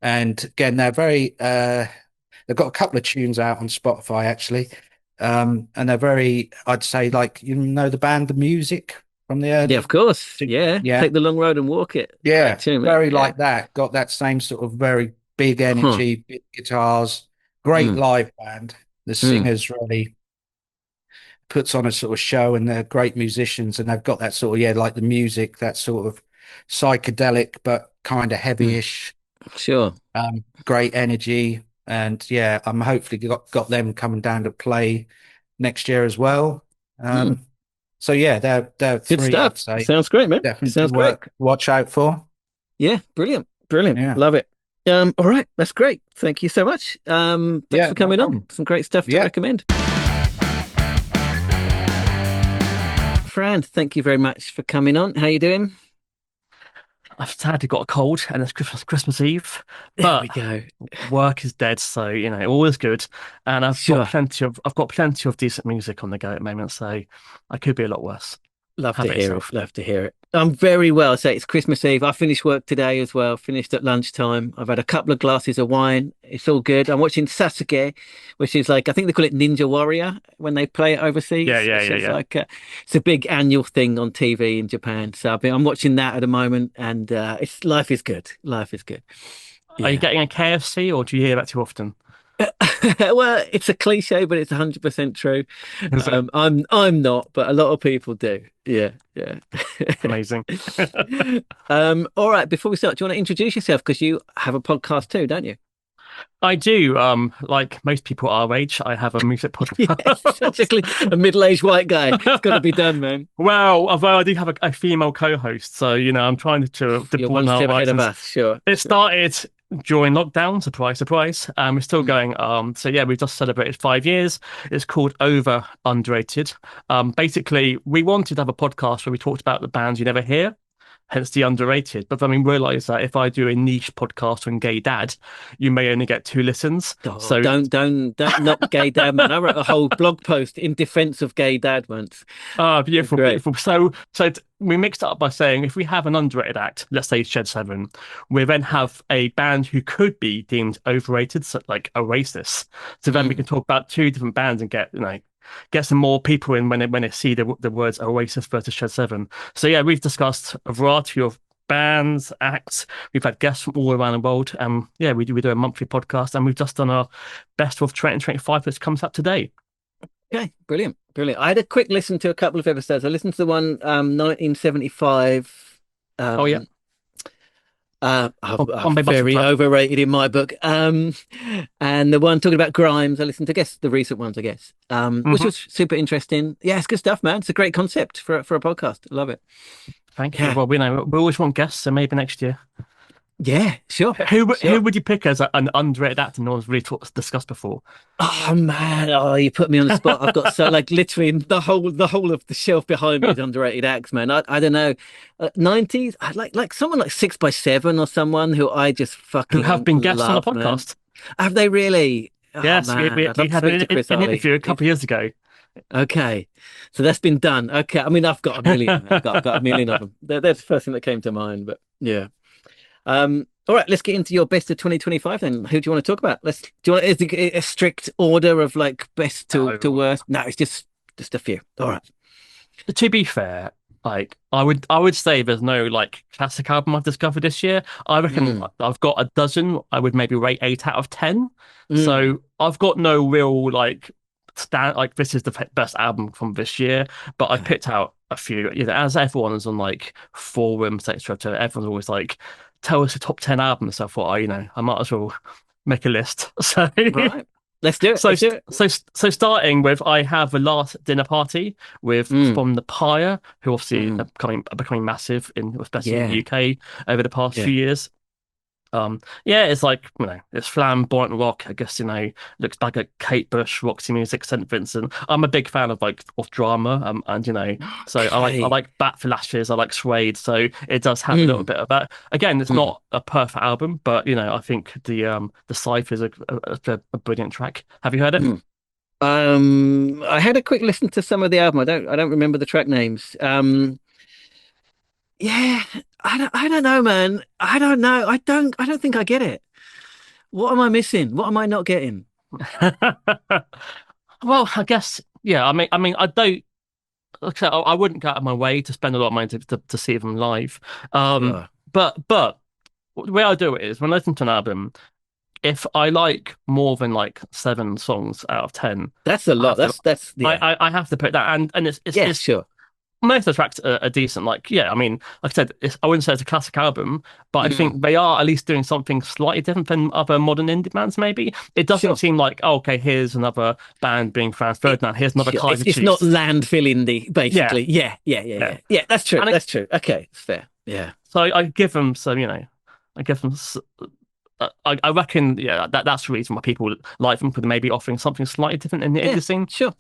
Speaker 3: And again, they're very they've got a couple of tunes out on Spotify actually, and they're very, I'd say, like, the band The Music from the early,
Speaker 2: of course, Take the Long Road and Walk It, tune,
Speaker 3: very like that, got that same sort of very big energy, big guitars, great live band. The singers really puts on a sort of show, and they're great musicians, and they've got that sort of like the music, that sort of psychedelic but kind of heavy-ish, great energy. And I'm hopefully got them coming down to play next year as well. So they're
Speaker 2: good
Speaker 3: three
Speaker 2: stuff. Sounds great, man.
Speaker 3: Definitely
Speaker 2: sounds great.
Speaker 3: Watch out for.
Speaker 2: Brilliant. Love it. All right, that's great. Thank you so much. Thanks for coming on. Some great stuff to recommend. Fran, thank you very much for coming on. How you doing?
Speaker 12: I've sadly got a cold, and it's Christmas Eve.
Speaker 2: There we
Speaker 12: But
Speaker 2: go.
Speaker 12: work is dead, so all is good. And I've
Speaker 2: Sure.
Speaker 12: got plenty of decent music on the go at the moment, so I could be a lot worse.
Speaker 2: Love
Speaker 12: Have
Speaker 2: to
Speaker 12: it
Speaker 2: hear
Speaker 12: yourself.
Speaker 2: it. Love to hear it. I'm very well. So it's Christmas Eve. I finished work today as well. Finished at lunchtime. I've had a couple of glasses of wine. It's all good. I'm watching Sasuke, which is like, I think they call it Ninja Warrior when they play it overseas.
Speaker 12: Yeah.
Speaker 2: It's like it's a big annual thing on TV in Japan. So I'm watching that at the moment, and life is good. Life is good.
Speaker 12: Are you getting a KFC, or do you hear that too often?
Speaker 2: Well, it's a cliche, but it's 100% true. I'm not, but a lot of people do. Yeah.
Speaker 12: Amazing.
Speaker 2: All right. Before we start, do you want to introduce yourself? Because you have a podcast too, don't you?
Speaker 12: I do. Like most people our age, I have a music podcast.
Speaker 2: Yes, exactly. A middle-aged white guy. It's got to be done, man.
Speaker 12: Well, although I do have a female co-host, so I'm trying to
Speaker 2: You're one step ahead of us. Sure.
Speaker 12: It started during lockdown, surprise, surprise. We're still going. So yeah, we've just celebrated 5 years. It's called Over Underrated. Basically, we wanted to have a podcast where we talked about the bands you never hear, hence the underrated. But then we realised that if I do a niche podcast on gay dad, you may only get 2 listens.
Speaker 2: So don't knock gay dad, man. I wrote a whole blog post in defence of gay dad once.
Speaker 12: Beautiful, beautiful. So we mixed it up by saying if we have an underrated act, let's say Shed 7, we then have a band who could be deemed overrated, so like Oasis. So then we can talk about 2 different bands and get some more people in when they see the words Oasis versus Shed 7. So yeah, we've discussed a variety of bands, acts. We've had guests from all around the world. Yeah, we do a monthly podcast, and we've just done our best of 2025 that comes out today.
Speaker 2: Okay, brilliant. I had a quick listen to a couple of episodes. I listened to the one 1975. Very overrated in my book. And the one talking about Grimes, I listened to the recent ones, I guess, which was super interesting. Yeah, it's good stuff, man. It's a great concept for a podcast. I love it.
Speaker 12: Thank you. Well, we always want guests, so maybe next year.
Speaker 2: Yeah, sure.
Speaker 12: Who would you pick as an underrated actor no one's really discussed before?
Speaker 2: Oh man, you put me on the spot. I've got so literally the whole of the shelf behind me is underrated acts, man. I don't know, 90s. I like someone like 6x7 or someone who I just fucking
Speaker 12: who have been guests
Speaker 2: love,
Speaker 12: on the podcast.
Speaker 2: Man. Have they really?
Speaker 12: Yes, we had an interview a couple of years ago.
Speaker 2: Okay, so that's been done. Okay, I mean I've got a million. I've got a million of them. That's the first thing that came to mind. But yeah. All right, let's get into your best of 2025 then. Who do you want to talk about? Is it a strict order of like best to worst? No, it's just a few. All right.
Speaker 12: To be fair, like I would say there's no like classic album I've discovered this year. I reckon I've got a dozen. I would maybe rate 8 out of 10. So I've got no real like this is the best album from this year, but I picked out a few. As everyone is on like forums, etc. Everyone's always like, tell us the top 10 albums. So I thought, I might as well make a list. So
Speaker 2: right. Let's do it.
Speaker 12: So starting with, I have The Last Dinner Party from The Pyre, who obviously are becoming massive especially in the UK over the past few years. It's like it's flamboyant rock. I guess looks back at Kate Bush, Roxy Music, St. Vincent. I'm a big fan of drama, and so I like Bat Flashes. I like Suede. So it does have a little bit of that. Again, it's not a perfect album, but I think the Cypher is a brilliant track. Have you heard it?
Speaker 2: I had a quick listen to some of the album. I don't remember the track names. Yeah, I don't know, man. I don't know. I don't think I get it. What am I missing? What am I not getting?
Speaker 12: Well, I guess, yeah. I mean, I don't. Like I said, I wouldn't go out of my way to spend a lot of money to see them live. But the way I do it is when I listen to an album, if I like more than like 7 songs out of 10,
Speaker 2: that's a lot.
Speaker 12: I have to put that, and it's
Speaker 2: sure.
Speaker 12: Most of the tracks are decent. Like I said, I wouldn't say it's a classic album, but I think they are at least doing something slightly different than other modern indie bands. Maybe it doesn't seem like here's another band being Franz Ferdinand. Here's another Kaiser Chiefs.
Speaker 2: It's not landfill indie, basically. Yeah. That's true. That's true. Okay, it's fair. Yeah.
Speaker 12: So I give them some. I give them. I reckon. Yeah, that's the reason why people like them, because they may be offering something slightly different in the indie scene.
Speaker 2: Sure.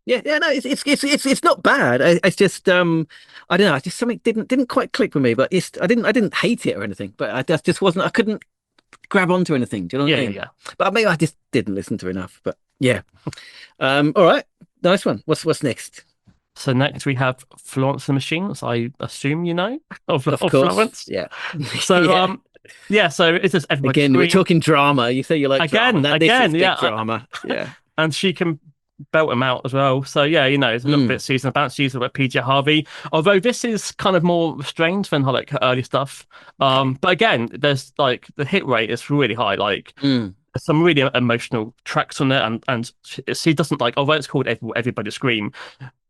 Speaker 2: Yeah, yeah, no, it's not bad. It's just I don't know, it's just something didn't quite click with me. But I didn't hate it or anything. But I just wasn't. I couldn't grab onto anything. Do you know what I
Speaker 12: Yeah,
Speaker 2: mean?
Speaker 12: yeah.
Speaker 2: But maybe I just didn't listen to enough. But yeah. All right, nice one. What's next?
Speaker 12: So next we have Florence and the Machines. I assume you know of
Speaker 2: Of course,
Speaker 12: Florence.
Speaker 2: yeah.
Speaker 12: So
Speaker 2: Yeah.
Speaker 12: yeah. So it's just everybody
Speaker 2: Again, we're
Speaker 12: scream
Speaker 2: talking drama. You say you like drama. This is big
Speaker 12: yeah.
Speaker 2: drama. Yeah.
Speaker 12: And she can belt him out as well. So yeah, it's a little bit seasonal bounce. She's a bit PJ Harvey. Although this is kind of more restrained than like her early stuff. But again, there's like the hit rate is really high. Like there's some really emotional tracks on there, and she doesn't like. Although it's called Everybody Scream,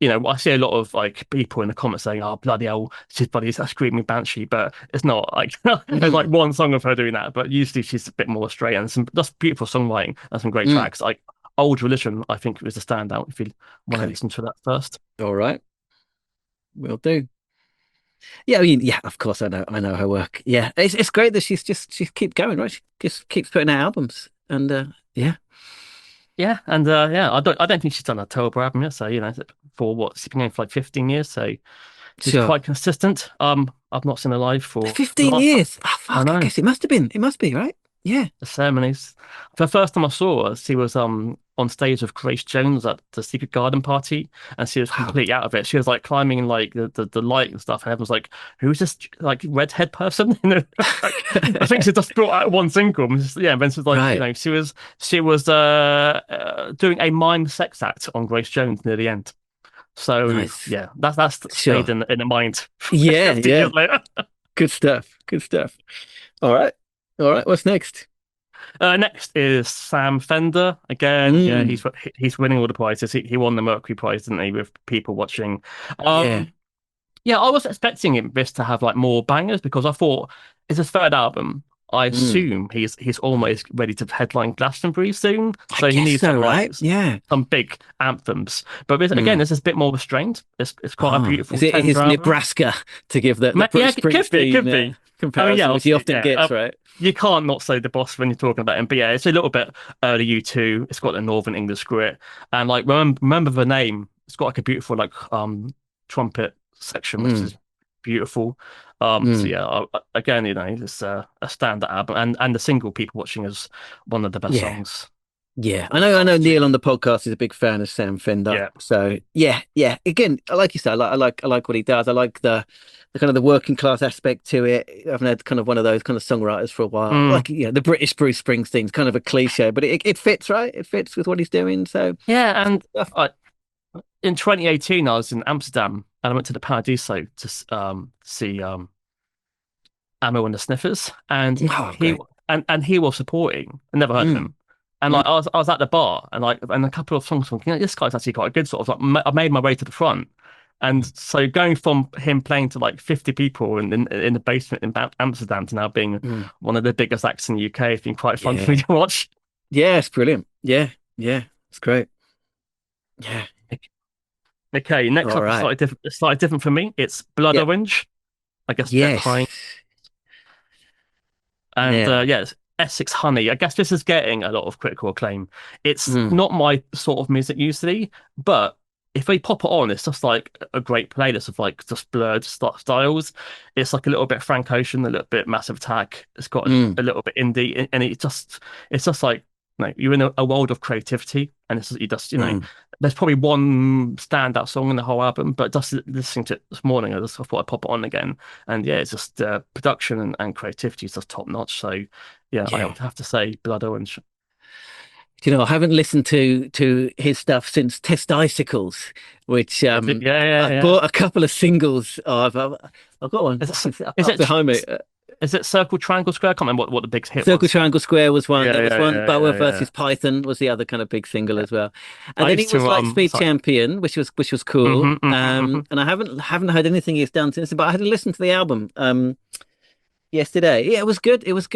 Speaker 12: I see a lot of like people in the comments saying, "Oh bloody hell, she's bloody a screaming banshee," but it's not like there's like one song of her doing that. But usually she's a bit more straight and that's beautiful songwriting and some great tracks. Like Old Religion, I think was a standout. If you want to listen to that first,
Speaker 2: all right, will do. Yeah, I mean, yeah, of course, I know her work. Yeah, it's great that she keeps going, right? She just keeps putting out albums, and yeah.
Speaker 12: Yeah, and I don't think she's done a terrible album yet. So for what she's been going for like 15 years, so she's quite consistent. I've not seen her live for
Speaker 2: 15 years. Oh, fuck, I guess it must have been. It must be, right? Yeah.
Speaker 12: The ceremonies. The first time I saw her, she was on stage with Grace Jones at the Secret Garden party, and she was completely out of it. She was like climbing like the light and stuff, and everyone's like, "Who's this like redhead person?" I think she just brought out one single. And then she was like, she was doing a mime sex act on Grace Jones near the end. So yeah, that's stayed in the mind.
Speaker 2: Yeah, yeah. Good stuff. Good stuff. All right. What's next?
Speaker 12: Next is Sam Fender. Again, yeah, he's winning all the prizes. He won the Mercury Prize, didn't he, with people watching. Yeah, I was expecting this to have like more bangers because I thought it's his third album. I assume he's almost ready to headline Glastonbury soon, so he needs some big anthems. But again, this is a bit more restrained. It's quite a beautiful.
Speaker 2: Is it his Nebraska to give the
Speaker 12: could be
Speaker 2: comparison, which he often gets, right?
Speaker 12: You can't not say the boss when you're talking about him. But yeah, it's a little bit early U2. It's got the Northern English grit, and like remember the name. It's got like a beautiful like trumpet section, which is beautiful. So yeah, again, it's a standout album, and the single "People Watching" is one of the best songs.
Speaker 2: Yeah, I know. Neil on the podcast is a big fan of Sam Fender.
Speaker 12: Yeah.
Speaker 2: So yeah. Again, like you said, I like what he does. I like the kind of the working class aspect to it. I haven't had kind of one of those kind of songwriters for a while. Like the British Bruce Springsteen's kind of a cliche, but it fits, right? It fits with what he's doing. So
Speaker 12: yeah, and in 2018, I was in Amsterdam and I went to the Paradiso to see Ammo and the Sniffers, and he was supporting. I never heard of him. And like I was at the bar and a couple of songs from this guy's actually quite a good sort of like I made my way to the front, and so going from him playing to like 50 people in the basement in Amsterdam to now being one of the biggest acts in the UK has been quite fun for me to watch.
Speaker 2: Yeah, it's brilliant. Yeah, it's great. Yeah.
Speaker 12: Okay, next up is slightly different for me. It's Blood Orange. I guess crying. And it's Essex Honey. I guess this is getting a lot of critical acclaim. It's not my sort of music usually, but if they pop it on, it's just like a great playlist of like just blurred styles. It's like a little bit Frank Ocean, a little bit Massive Attack. It's got a little bit indie, and it's just like you're in a world of creativity, and there's probably one standout song in the whole album, but just listening to it this morning, I thought I'd pop it on again. And yeah, it's just production and creativity is just top notch. So yeah, I would have to say Blood Orange.
Speaker 2: I haven't listened to his stuff since Test Icicles, which I bought a couple of singles of. I've got one. Is it behind me?
Speaker 12: Is it Circle Triangle Square? I can't remember what the big hit was.
Speaker 2: Circle Triangle Square was one. Boa versus Python was the other kind of big single as well. And then he was Lightspeed Champion, which was cool. And I haven't heard anything he's done since. But I had to listen to the album yesterday. Yeah, it was good. It was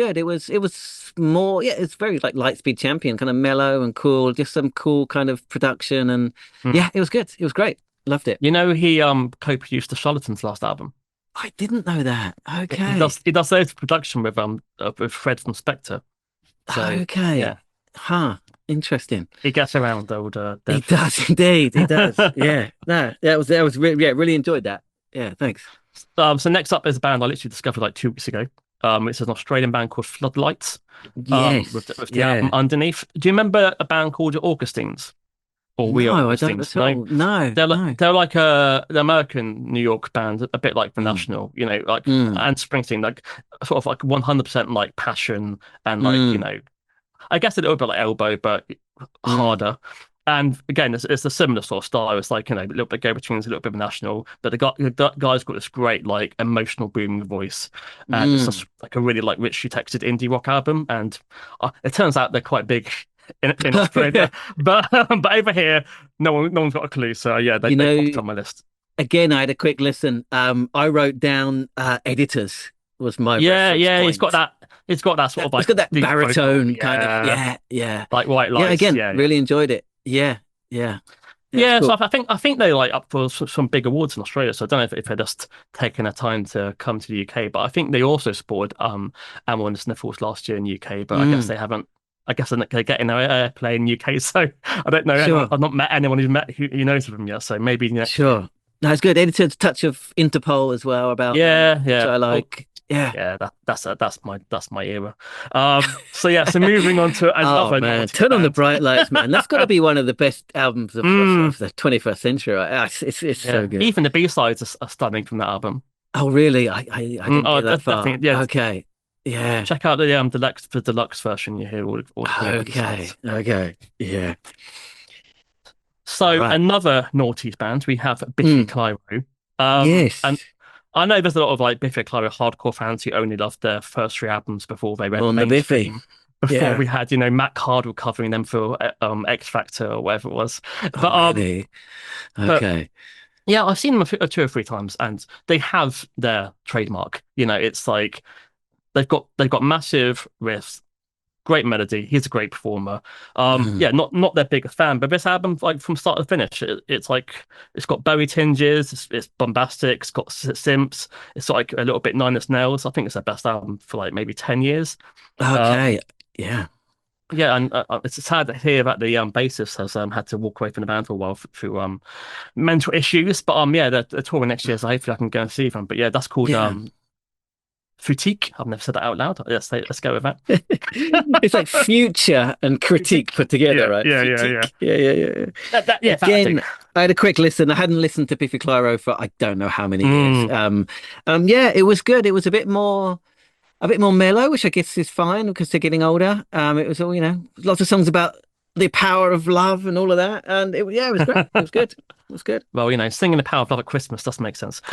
Speaker 2: more. Yeah, it's very like Lightspeed Champion, kind of mellow and cool. Just some cool kind of production, and yeah, it was good. It was great. Loved it.
Speaker 12: He co-produced the Charlatans' last album.
Speaker 2: I didn't know that. Okay.
Speaker 12: He does those production with Fred from Spectre.
Speaker 2: So, okay.
Speaker 12: Yeah.
Speaker 2: Huh. Interesting.
Speaker 12: He gets around, old Dev.
Speaker 2: He does indeed. He does. Yeah. No, really enjoyed that. Yeah, thanks.
Speaker 12: So next up is a band I literally discovered like 2 weeks ago. It's an Australian band called Floodlights.
Speaker 2: Yes.
Speaker 12: With the album underneath. Do you remember a band called the Augustines? Or We Are Augustines?
Speaker 2: No.
Speaker 12: They're like the American New York band, a bit like the National, like and Springsteen, like sort of like 100% like passion and like I guess a little bit like Elbow, but harder. And again, it's a similar sort of style. It's like, a little bit go between, a little bit of National, but the guy's got this great, like, emotional, booming voice. And it's just like a really, like, richly textured indie rock album. And it turns out they're quite big in Australia. but over here, no one's got a clue. So, yeah, they popped on my list.
Speaker 2: Again, I had a quick listen. I wrote down Editors was my reference point.
Speaker 12: It's got that sort of like...
Speaker 2: It's got that baritone kind of... Yeah.
Speaker 12: Like White Lights.
Speaker 2: Yeah, again, really enjoyed it. Yeah.
Speaker 12: Yeah,
Speaker 2: cool.
Speaker 12: so I think they're like up for some big awards in Australia. So I don't know if they're just taking their time to come to the UK, but I think they also supported Ammo and the Sniffles last year in the UK. But I guess they haven't. I guess they're getting their airplay in the UK. So I don't know.
Speaker 2: Sure.
Speaker 12: I've not met anyone who knows of them yet. So maybe
Speaker 2: sure. No, it's good. Edited touch of Interpol as well about which I like.
Speaker 12: Yeah, that's my era. So moving on to another.
Speaker 2: Man, turn on the bright lights, man. That's got to be one of the best albums of the 21st century. It's so good.
Speaker 12: Even the B-sides are stunning from that album.
Speaker 2: Oh, really? I didn't get that far. Okay. Yeah.
Speaker 12: Check out the deluxe version. You hear all
Speaker 2: okay. Yeah.
Speaker 12: So another noughties band, we have Biffy Clyro.
Speaker 2: Yes.
Speaker 12: And I know there's a lot of like Biffy Clyro hardcore fans who only loved their first 3 albums before they went mainstream. Before we had, Matt Cardle covering them for X Factor or whatever it was.
Speaker 2: Really? Okay.
Speaker 12: But, yeah, I've seen them 2 or 3 times, and they have their trademark. It's like they've got massive riffs, great melody. He's a great performer. Not their biggest fan, but this album, like from start to finish, it's like it's got Bowie tinges, it's bombastic, it's got synths, it's like a little bit Nine Inch Nails. I think it's their best album for like maybe 10 years.
Speaker 2: Okay, yeah.
Speaker 12: Yeah, and it's sad to hear that the bassist has had to walk away from the band for a while through mental issues. But they're touring next year, so hopefully I can go and see them. But yeah, that's called Foutique. I've never said that out loud. Let's go with that.
Speaker 2: It's like future and critique put together, right?
Speaker 12: Yeah.
Speaker 2: Again, I had a quick listen. I hadn't listened to Biffy Clyro for I don't know how many years. It was good. It was a bit more mellow, which I guess is fine because they're getting older. It was all lots of songs about the power of love and all of that, and it was great. It was good. It was good.
Speaker 12: Well, singing the power of love at Christmas does make sense.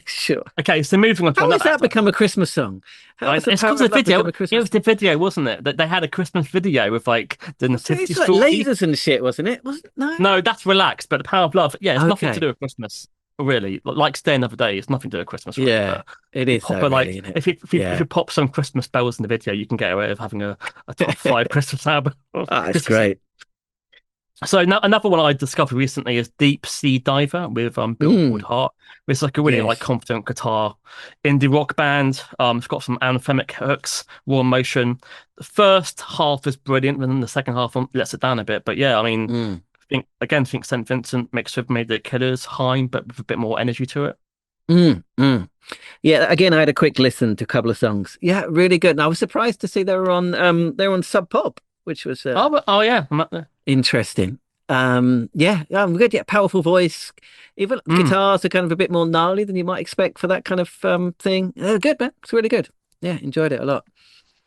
Speaker 2: Sure.
Speaker 12: Okay, so moving on.
Speaker 2: How has that become a Christmas song?
Speaker 12: It's because the video. It was the video, wasn't it? That they had a Christmas video with like the nativity
Speaker 2: story. Like lasers and shit, wasn't it?
Speaker 12: No, that's relaxed. But the power of love, it's nothing to do with Christmas. Really, like Stay Another Day, it's nothing to do with Christmas. Really,
Speaker 2: it is.
Speaker 12: If you pop some Christmas bells in the video, you can get away with having a top 5 Christmas album.
Speaker 2: That's great.
Speaker 12: So another one I discovered recently is Deep Sea Diver with Billboard Heart. It's like a really like confident guitar indie rock band. It's got some anthemic hooks, raw emotion. The first half is brilliant, and then the second half lets it down a bit. But yeah, I mean, I think St. Vincent mixed with maybe the Killers, Haim, but with a bit more energy to it.
Speaker 2: Yeah, again, I had a quick listen to a couple of songs. Yeah, really good. And I was surprised to see they were on Sub Pop, which was interesting. I'm good. Yeah, powerful voice. Even guitars are kind of a bit more gnarly than you might expect for that kind of thing. Good, man. It's really good. Yeah, enjoyed it a lot.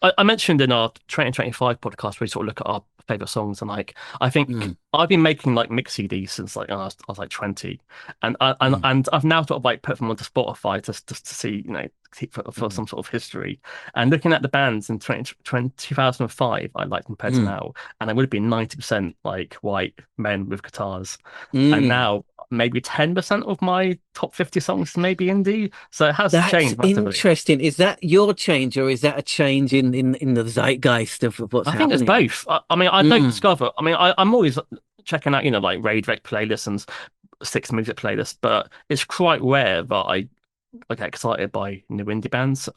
Speaker 12: I mentioned in our 2025 podcast where we sort of look at our favorite songs, and like I think I've been making like mix CDs since like I was like 20, and I've now sort of like put them onto Spotify just to see for some sort of history, and looking at the bands in 2005 I liked compared to now, and I would have been 90% like white men with guitars, and now maybe 10% of my top 50 songs maybe indie, so it has changed massively.
Speaker 2: Interesting. Is that your change, or is that a change in the zeitgeist of what's happening?
Speaker 12: I think it's both. I mean, I don't discover. I mean, I'm always checking out like Raid Rec playlists and 6 music playlists, but it's quite rare that I get excited by new indie bands.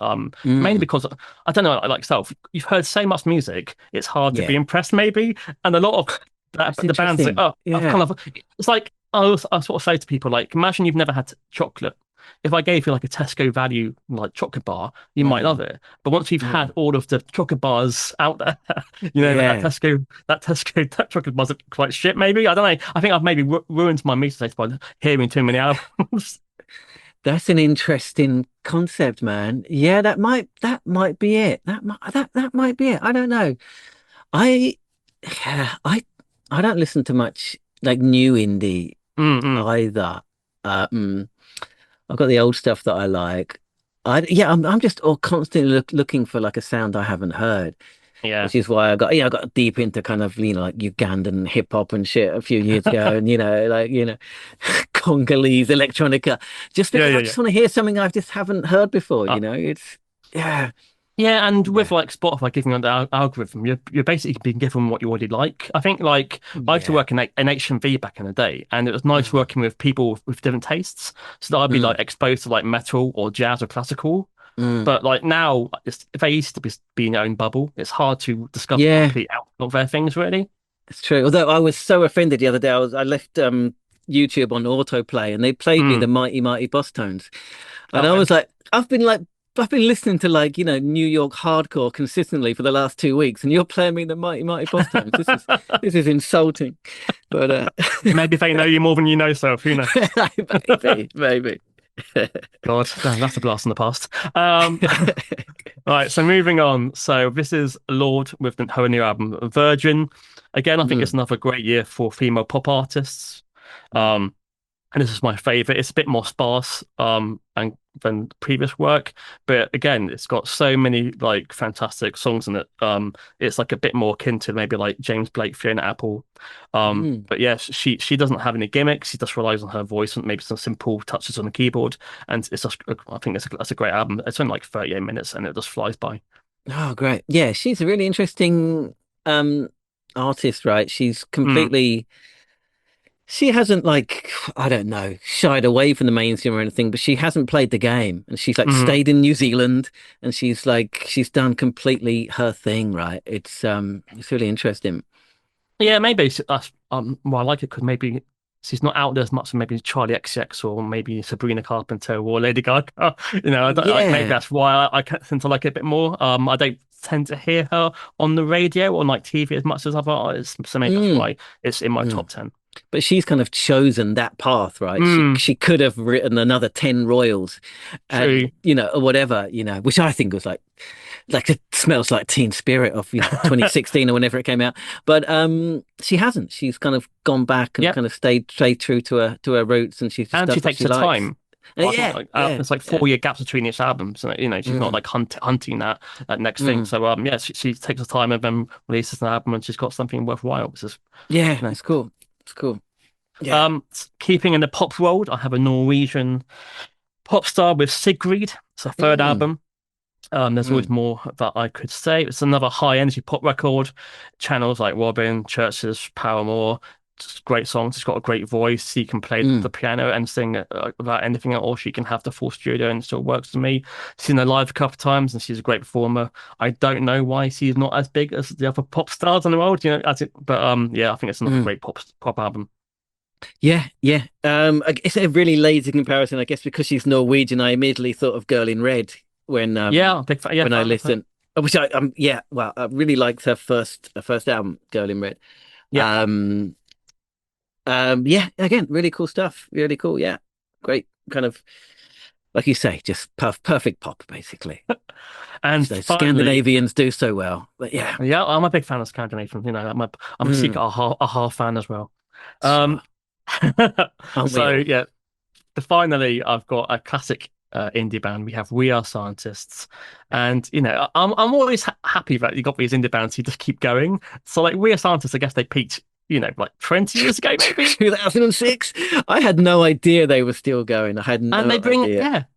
Speaker 12: Mainly because I don't know, like yourself, you've heard so much music, it's hard to be impressed maybe. And a lot of the bands like, I've kind of, it's like I sort of say to people, like, imagine you've never had chocolate. If I gave you like a Tesco value like chocolate bar, you might love it. But once you've had all of the chocolate bars out there, that Tesco chocolate bars are quite shit. Maybe I don't know. I think I've maybe ruined my music taste by hearing too many albums.
Speaker 2: That's an interesting concept, man. Yeah, that might be it. That might be it. I don't know. I don't listen to much like new indie either. I've got the old stuff that I like. I'm just constantly looking for like a sound I haven't heard.
Speaker 12: Yeah,
Speaker 2: which is why I got deep into kind of like Ugandan hip hop and shit a few years ago, and Congolese electronica. Just because I just want to hear something I just haven't heard before. It's
Speaker 12: Yeah, and with like Spotify giving you the algorithm, you're basically being given what you already like. I think like I used to work in HMV back in the day, and it was nice working with people with different tastes. So that I'd be like exposed to like metal or jazz or classical. But like now, if they used to be in their own bubble, it's hard to discover complete out of their things really.
Speaker 2: It's true. Although I was so offended the other day, I left YouTube on autoplay, and they played me the Mighty Mighty Boss Tones, and I was like, I've been listening to like New York hardcore consistently for the last 2 weeks, and you're playing me the Mighty Mighty Boss Tones. This is insulting. But
Speaker 12: maybe they know you more than you know, so who knows?
Speaker 2: maybe.
Speaker 12: God, that's a blast in the past. Right, so moving on. So this is Lord with her new album, Virgin. Again, I think it's another great year for female pop artists. And this is my favorite. It's a bit more sparse than previous work, but again, it's got so many like fantastic songs in it. It's like a bit more akin to maybe like James Blake, Fiona Apple. But yeah, she doesn't have any gimmicks. She just relies on her voice and maybe some simple touches on the keyboard. And it's just, I think that's a great album. It's only like 38 minutes, and it just flies by.
Speaker 2: Oh, great! Yeah, she's a really interesting artist, right? She's completely. She hasn't like, I don't know, shied away from the mainstream or anything, but she hasn't played the game, and she's like stayed in New Zealand, and she's done completely her thing, right? It's really interesting.
Speaker 12: Yeah, maybe that's well, I like it because maybe she's not out there as much as maybe Charlie XCX or maybe Sabrina Carpenter or Lady Gaga. Maybe that's why I tend to like it a bit more. I don't tend to hear her on the radio or like TV as much as other artists, so maybe that's why it's in my top 10.
Speaker 2: But she's kind of chosen that path, right? She could have written another 10 Royals, and, or whatever, which I think was like it smells like Teen Spirit of 2016 or whenever it came out. But she hasn't. She's kind of gone back and kind of stayed true to her roots, and she
Speaker 12: takes her time.
Speaker 2: It's
Speaker 12: like 4-year gaps between each album, so she's not like hunting that next thing. So she takes her time and then releases an album, and she's got something worthwhile. Which is
Speaker 2: it's cool. It's cool. Yeah.
Speaker 12: Keeping in the pop world, I have a Norwegian pop star with Sigrid. It's her third album. There's always more that I could say. It's another high energy pop record. Channels like Robin, Churches, Paramore. Just great songs. She's got a great voice. She can play the piano and sing without anything, or she can have the full studio, and it still works for me. Seen her live a couple of times, and she's a great performer. I don't know why she's not as big as the other pop stars in the world, but I think it's another great pop album.
Speaker 2: Yeah. It's a really lazy comparison, I guess, because she's Norwegian. I immediately thought of Girl in Red when I listened. Which I really liked her first album, Girl in Red. Again, really cool stuff. Really cool. Yeah, great. Kind of, like you say, just perfect pop, basically.
Speaker 12: And
Speaker 2: those Scandinavians do so well. But yeah,
Speaker 12: I'm a big fan of Scandinavian. I'm a secret a fan as well. Finally, I've got a classic indie band. We have We Are Scientists, and I'm always happy that you got these indie bands who just keep going. So like We Are Scientists, I guess they peaked like 20 years ago, maybe
Speaker 2: 2006. I had no idea they were still going. I had no idea.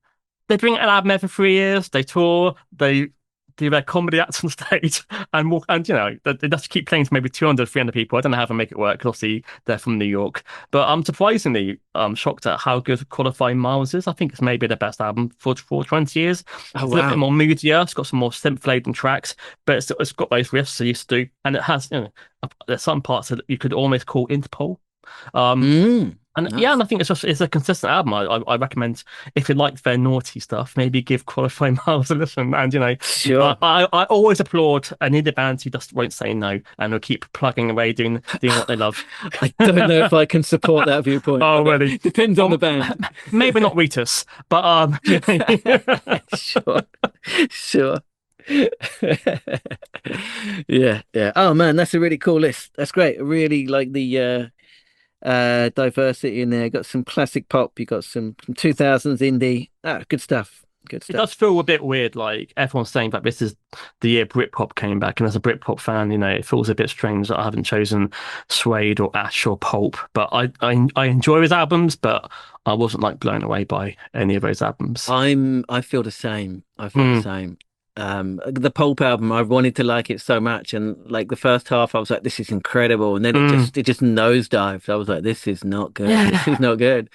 Speaker 12: They bring an album every 3 years. They tour. They do their comedy acts on stage and walk, and they just keep playing to maybe 200, 300 people. I don't know how they make it work. 'Cause obviously they're from New York, but I'm surprisingly shocked at how good Qualifying Miles is. I think it's maybe the best album for 20 years.
Speaker 2: Oh,
Speaker 12: It's a little bit more moodier. It's got some more synth-laden tracks, but it's got those riffs I used to do, and it has there's some parts that you could almost call Interpol. And
Speaker 2: nice.
Speaker 12: yeah, and I think it's a consistent album. I recommend, if you like their naughty stuff, maybe give Qualifying Miles a listen. And
Speaker 2: Sure.
Speaker 12: I always applaud an indie band who just won't say no and will keep plugging away doing what they love.
Speaker 2: I don't know if I can support that viewpoint.
Speaker 12: Oh, really?
Speaker 2: Depends on the band.
Speaker 12: Maybe not Ritus, but
Speaker 2: Sure. Yeah. Oh man, that's a really cool list. That's great. I really like the diversity in there. Got some classic pop, you got some 2000s indie. Good stuff.
Speaker 12: It does feel a bit weird, like everyone's saying that this is the year Britpop came back, and as a Britpop fan, it feels a bit strange that I haven't chosen Suede or Ash or Pulp. But I enjoy his albums, but I wasn't like blown away by any of those albums.
Speaker 2: I feel the same. The same. The Pulp album, I wanted to like it so much, and like the first half I was like, this is incredible, and then it just nosedived. I was like, this is not good. This is not good.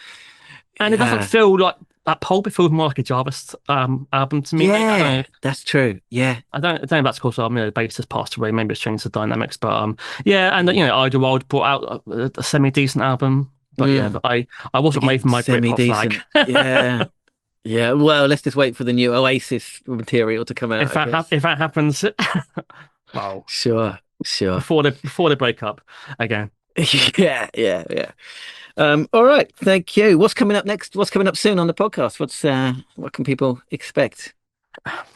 Speaker 12: And it doesn't feel like that Pulp. It feels more like a Jarvis album to me.
Speaker 2: Yeah, that's true. Yeah,
Speaker 12: I don't know if that's because the bassist passed away. Maybe it's changed the dynamics, but yeah, and Idlewild brought out a semi-decent album, but but I wasn't waving my Britpop flag.
Speaker 2: Yeah. Yeah, well, let's just wait for the new Oasis material to come out.
Speaker 12: If that happens,
Speaker 2: well, sure.
Speaker 12: Before they break up again.
Speaker 2: Yeah. All right, thank you. What's coming up next? What's coming up soon on the podcast? What can people expect?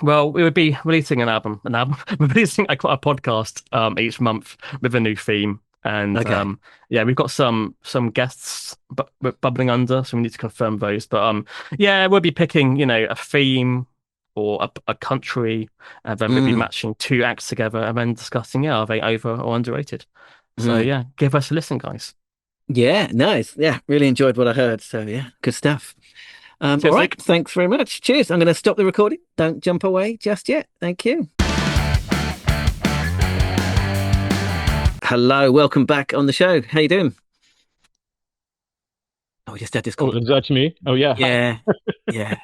Speaker 12: Well, we would be releasing an album. We're releasing a podcast each month with a new theme. And we've got some guests bubbling under, so we need to confirm those. But we'll be picking a theme or a country, and then we'll be matching two acts together and then discussing are they over or underrated. So give us a listen, guys.
Speaker 2: Yeah, nice. Yeah, really enjoyed what I heard. So yeah, good stuff. All right, thanks very much. Cheers. I'm going to stop the recording. Don't jump away just yet. Thank you. Hello, welcome back on the show. How you doing? Oh, we just had this
Speaker 13: call. Oh, is that me? Oh, yeah.
Speaker 2: Yeah.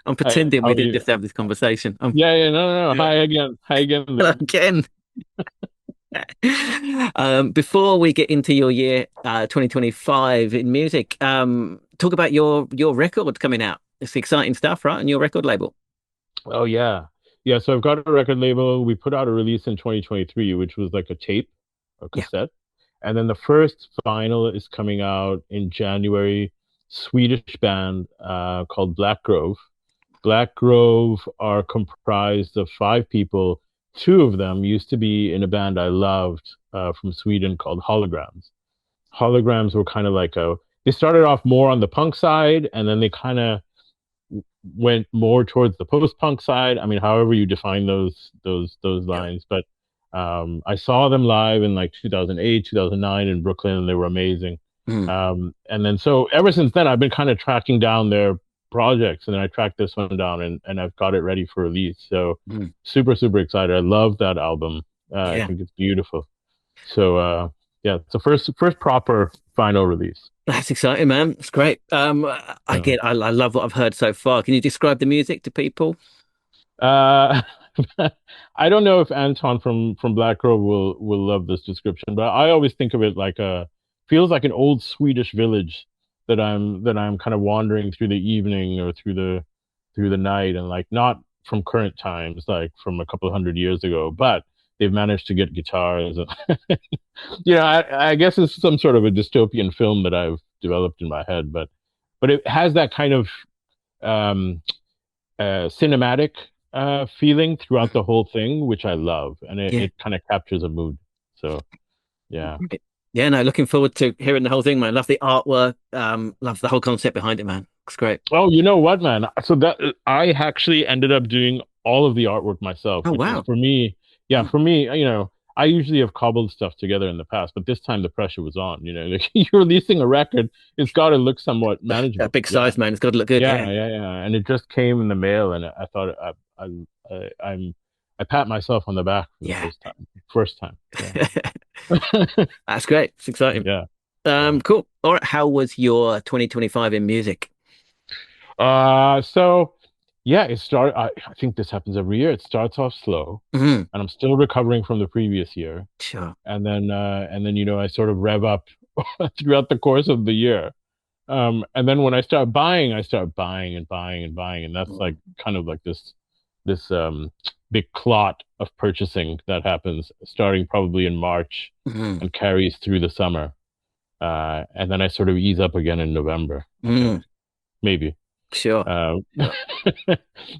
Speaker 2: I'm pretending we didn't just have this conversation.
Speaker 13: No. Hi again.
Speaker 2: Hello again. Before we get into your year 2025 in music, talk about your record coming out. It's exciting stuff, right? And your record label.
Speaker 13: Oh, yeah. Yeah, so I've got a record label. We put out a release in 2023, which was like a tape, a cassette. And then the first vinyl is coming out in January. Swedish band called Black Grove. Black Grove are comprised of 5 people. 2 of them used to be in a band I loved from Sweden called Holograms. Holograms were kind of like they started off more on the punk side, and then they kind of went more towards the post-punk side. I mean, however you define those lines. But I saw them live in like 2008, 2009 in Brooklyn, and they were amazing. And then so ever since then, I've been kind of tracking down their projects, and then I tracked this one down, and I've got it ready for release. So super, super excited. I love that album. I think it's beautiful. So it's the first proper vinyl release.
Speaker 2: That's exciting, man. It's great. I love what I've heard so far. Can you describe the music to people?
Speaker 13: I don't know if Anton from Black Grove will love this description, but I always think of it like feels like an old Swedish village that I'm kind of wandering through the evening or through the night, and like not from current times, like from a couple of 100 years ago, but they've managed to get guitars. I guess it's some sort of a dystopian film that I've developed in my head, but it has that kind of cinematic feeling throughout the whole thing, which I love, and it kind of captures a mood. So, yeah.
Speaker 2: Yeah, no, looking forward to hearing the whole thing, man. Love the artwork. Love the whole concept behind it, man. It's great.
Speaker 13: Oh, you know what, man? So that I actually ended up doing all of the artwork myself.
Speaker 2: Oh, wow.
Speaker 13: For me, I usually have cobbled stuff together in the past, but this time the pressure was on. Like you're releasing a record, it's got to look somewhat manageable.
Speaker 2: A big size, man. It's got to look good.
Speaker 13: Yeah. And it just came in the mail, and I thought I pat myself on the back for the first time. Yeah.
Speaker 2: That's great. It's exciting.
Speaker 13: Yeah.
Speaker 2: Cool. All right. How was your 2025 in music?
Speaker 13: So yeah, it started. I think this happens every year. It starts off slow, and I'm still recovering from the previous year.
Speaker 2: Sure.
Speaker 13: And then I sort of rev up throughout the course of the year. And then when I start buying and buying and buying, and that's like kind of like this big clot of purchasing that happens starting probably in March and carries through the summer. And then I sort of ease up again in November. Maybe.
Speaker 2: Sure.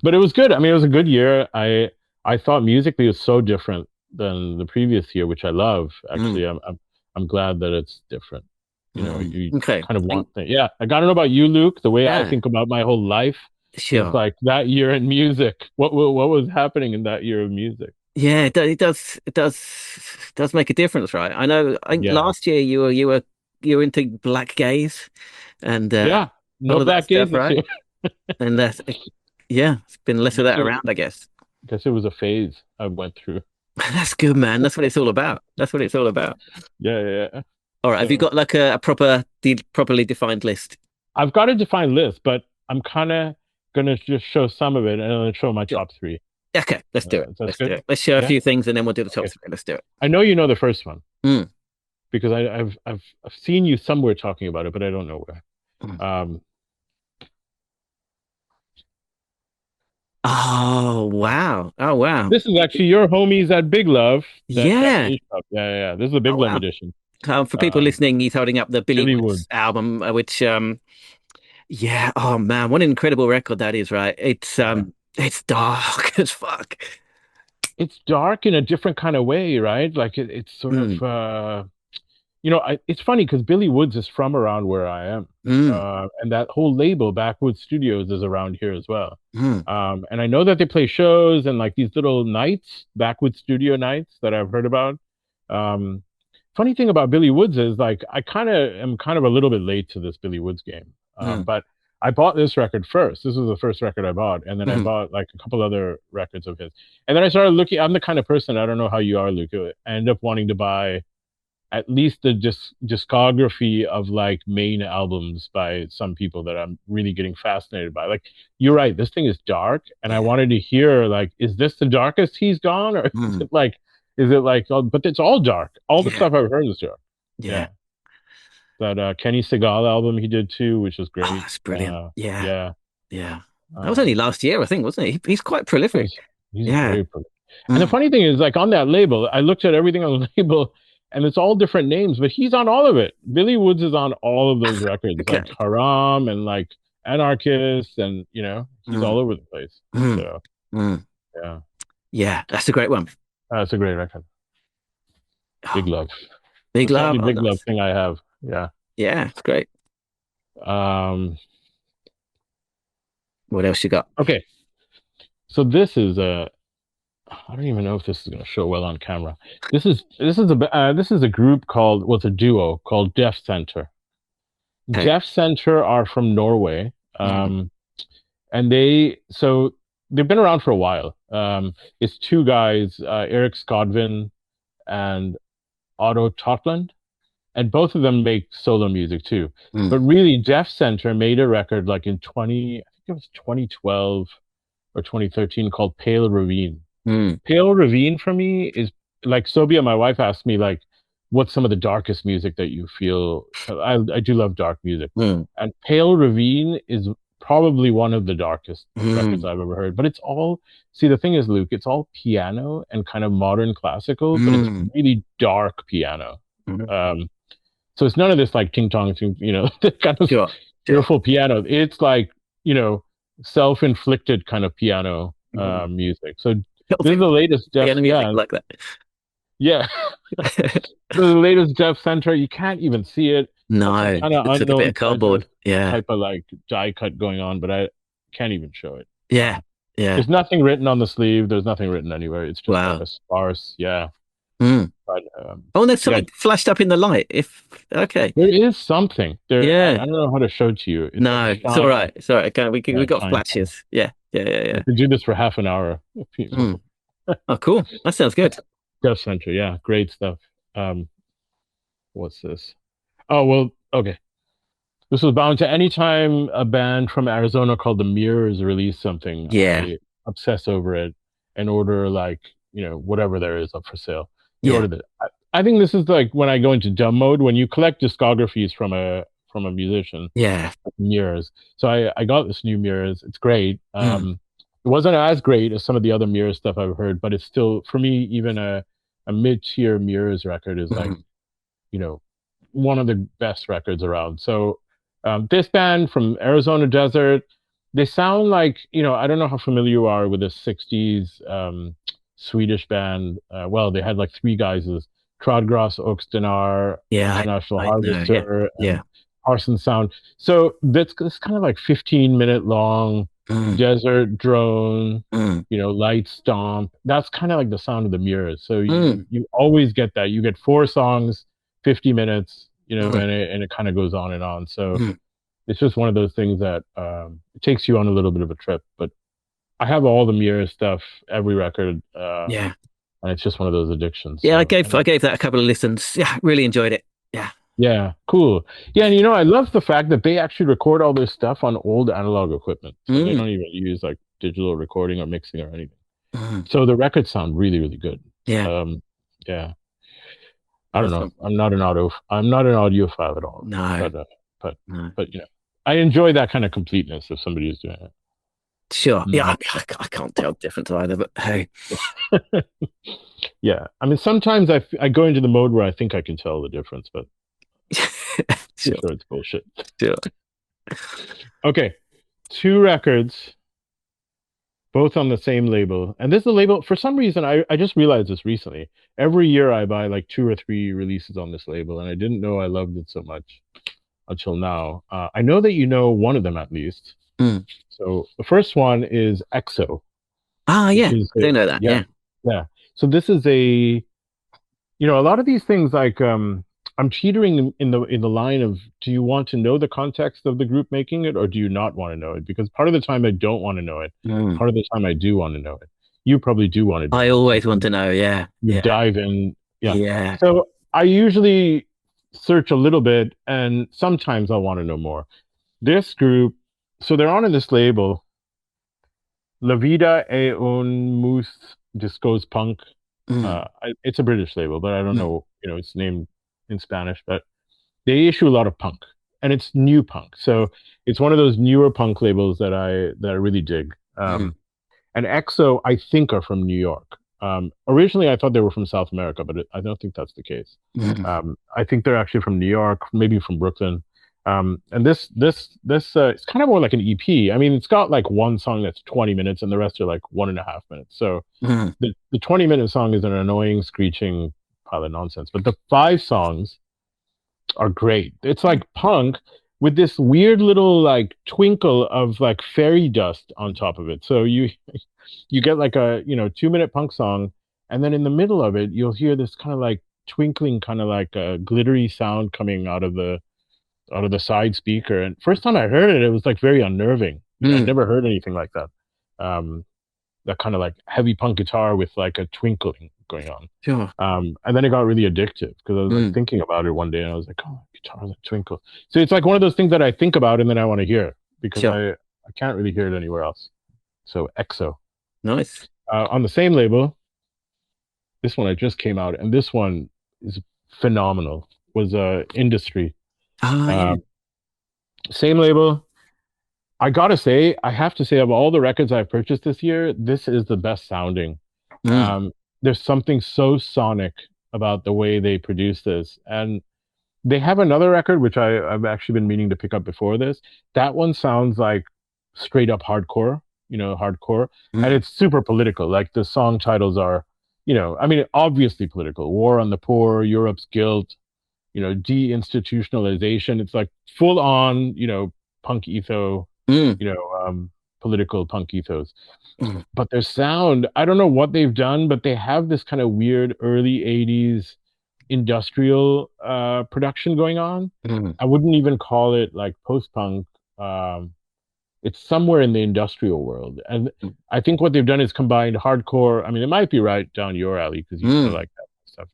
Speaker 13: But it was good. I mean, it was a good year. I thought musically it was so different than the previous year, which I love. Actually, I'm glad that it's different. You kind of want things. Yeah. I gotta know about you, Luke. The way I think about my whole life.
Speaker 2: Sure.
Speaker 13: It's like that year in music. What was happening in that year of music?
Speaker 2: Yeah, it does make a difference, right? I know. Last year you were into black gaze, and
Speaker 13: no black gaze,
Speaker 2: stuff, right? And that's it's been less of that around, I guess.
Speaker 13: I guess it was a phase I went through.
Speaker 2: That's good, man. That's what it's all about.
Speaker 13: Yeah.
Speaker 2: All right. Have you got like a properly defined list?
Speaker 13: I've got a defined list, but I'm kind of gonna just show some of it and then show my top three.
Speaker 2: Okay, let's do it. Let's do it. Let's show a few things and then we'll do the top three. Let's do it.
Speaker 13: I know you know the first one because I've seen you somewhere talking about it, but I don't know where.
Speaker 2: Oh wow!
Speaker 13: This is actually your homies at Big Love.
Speaker 2: Yeah.
Speaker 13: This is a Big Love edition.
Speaker 2: For people listening, he's holding up the Billy Woods album, which oh man, what an incredible record that is, right? It's dark as fuck.
Speaker 13: It's dark in a different kind of way, right? Like it's sort of it's funny because Billy Woods is from around where I am, and that whole label, Backwoods Studios, is around here as well. And I know that they play shows and like these little nights, Backwoods Studio nights that I've heard about. Funny thing about Billy Woods is like I am kind of a little bit late to this Billy Woods game, but I bought this record first. This was the first record I bought, and then I bought like a couple other records of his, and then I started looking. I'm the kind of person, I don't know how you are, Luke. I end up wanting to buy at least the discography of like main albums by some people that I'm really getting fascinated by. Like, you're right, this thing is dark, and I wanted to hear like, is this the darkest he's gone, or is it like, oh, but it's all dark. All the stuff I've heard is dark.
Speaker 2: Yeah.
Speaker 13: That Kenny Segal album he did too, which was great.
Speaker 2: Oh, that's brilliant.
Speaker 13: Yeah.
Speaker 2: That was only last year, I think, wasn't it? He's quite prolific.
Speaker 13: He's very prolific. And the funny thing is, like on that label, I looked at everything on the label, and it's all different names, but he's on all of it. Billy Woods is on all of those records, like Haram and like Anarchist, and he's all over the place. So
Speaker 2: that's a great one.
Speaker 13: That's a great record. Big Love.
Speaker 2: Big Love.
Speaker 13: Big Love thing I have. Yeah,
Speaker 2: it's great. What else you got?
Speaker 13: Okay, so this is I don't even know if this is going to show well on camera. This is a group called, it's a duo called Def Center. Okay. Def Center are from Norway, and they've been around for a while. It's two guys, Eric Skodvin and Otto Totland, and both of them make solo music too. But really, Def Center made a record like in 2012 or 2013 called Pale Ravine. Pale Ravine for me is like, Sobia, my wife, asked me like, what's some of the darkest music that you feel? I do love dark music, and Pale Ravine is probably one of the darkest records I've ever heard. But it's all, the thing is, Luke, it's all piano and kind of modern classical, but it's really dark piano. So it's none of this like ting tong, the kind of cheerful piano. It's like self-inflicted kind of piano music. So this is the latest Def
Speaker 2: like that.
Speaker 13: Yeah. The latest Def Center, you can't even see it.
Speaker 2: No, it's like a bit of cardboard.
Speaker 13: Type of like die cut going on, but I can't even show it.
Speaker 2: Yeah.
Speaker 13: There's nothing written on the sleeve. There's nothing written anywhere. It's just like a sparse. Yeah.
Speaker 6: But
Speaker 2: oh, there's something flashed up in the light. Okay,
Speaker 6: there is something there.
Speaker 2: Yeah,
Speaker 6: I don't know how to show it to you.
Speaker 2: no, it's all right. It's all right. Okay, we got flashes. Yeah.
Speaker 6: We could do this for half an hour.
Speaker 2: Oh, cool. That sounds good.
Speaker 6: Death Center, yeah, great stuff. What's this? Oh well, okay. This was bound to anytime a band from Arizona called the Mirrors released something.
Speaker 2: Yeah.
Speaker 6: I obsess over it and order whatever there is up for sale. You ordered it. I think this is like when I go into dumb mode when you collect discographies from a musician.
Speaker 2: Yeah.
Speaker 6: Mirrors. So I got this new Mirrors. It's great. It wasn't as great as some of the other Mirrors stuff I've heard, but it's still, for me, even a mid-tier Mirrors record is like, one of the best records around. So this band from Arizona Desert, they sound like, I don't know how familiar you are with the 60s Swedish band. Well, they had like three guys, Tradgras, Oxdenar, International Harvester, Arson Sound. So it's kind of like 15-minute long desert drone, light stomp. That's kind of like the sound of the Mirrors. So you always get that. You get 4 songs, 50 minutes, and it kind of goes on and on. So it's just one of those things that it takes you on a little bit of a trip. But I have all the Mirrors stuff, every record. And it's just one of those addictions.
Speaker 2: Yeah, so, I gave that a couple of listens. Yeah, really enjoyed it. Yeah.
Speaker 6: Yeah, cool. Yeah, and I love the fact that they actually record all this stuff on old analog equipment. So they don't even use like digital recording or mixing or anything. So the records sound really, really good.
Speaker 2: Yeah.
Speaker 6: Yeah. I don't know. I'm not an audiophile at all.
Speaker 2: No.
Speaker 6: But I enjoy that kind of completeness if somebody is doing it.
Speaker 2: Sure. Yeah, I can't tell the difference either, but hey.
Speaker 6: Yeah. I mean, sometimes I go into the mode where I think I can tell the difference, but
Speaker 2: sure,
Speaker 6: it's bullshit.
Speaker 2: Sure.
Speaker 6: Okay. 2 records, both on the same label. And this is a label, for some reason, I just realized this recently. Every year I buy like 2 or 3 releases on this label, and I didn't know I loved it so much until now. I know that one of them at least. So the first one is EXO.
Speaker 2: I do know that.
Speaker 6: Yeah. So this is a lot of these things like I'm teetering in the line of, do you want to know the context of the group making it, or do you not want to know it? Because part of the time I don't want to know it. Part of the time I do want to know it. You probably do want to know
Speaker 2: I always want to know, yeah.
Speaker 6: You dive in.
Speaker 2: Yeah.
Speaker 6: So I usually search a little bit, and sometimes I want to know more. This group, so they're on this label, La Vida e un Mus Discos Punk. It's a British label, but I don't know, it's named in Spanish, but they issue a lot of punk, and it's new punk. So it's one of those newer punk labels that I really dig. And EXO, I think, are from New York. Originally, I thought they were from South America, but I don't think that's the case. I think they're actually from New York, maybe from Brooklyn. And this it's kind of more like an EP. I mean, it's got like one song that's 20 minutes, and the rest are like 1.5 minutes. So the 20-minute song is an annoying, screeching pile of nonsense, but the 5 songs are great. It's like punk with this weird little like twinkle of like fairy dust on top of it. So you get like a 2-minute punk song, and then in the middle of it you'll hear this kind of like twinkling, kind of like a glittery sound coming out of the side speaker. And first time I heard it, it was like very unnerving. I've never heard anything like that. That kind of like heavy punk guitar with like a twinkling going on.
Speaker 2: Sure.
Speaker 6: And then it got really addictive because I was like thinking about it one day, and I was like, oh, guitar that twinkle. So it's like one of those things that I think about and then I want to hear, because I can't really hear it anywhere else. So EXO.
Speaker 2: Nice.
Speaker 6: On the same label, this one just came out, and this one is phenomenal. Was Industry. Same label. I have to say, of all the records I've purchased this year, this is the best sounding. There's something so sonic about the way they produce this. And they have another record, which I've actually been meaning to pick up before this. That one sounds like straight up hardcore, and it's super political. Like the song titles are, obviously political. War on the Poor, Europe's Guilt, deinstitutionalization. It's like full on, punk etho,
Speaker 13: political punk ethos. But their sound, I don't know what they've done, but they have this kind of weird early 80s industrial production going on. I wouldn't even call it like post-punk. It's somewhere in the industrial world. And I think what they've done is combined hardcore. I mean, it might be right down your alley because you kind of like that stuff.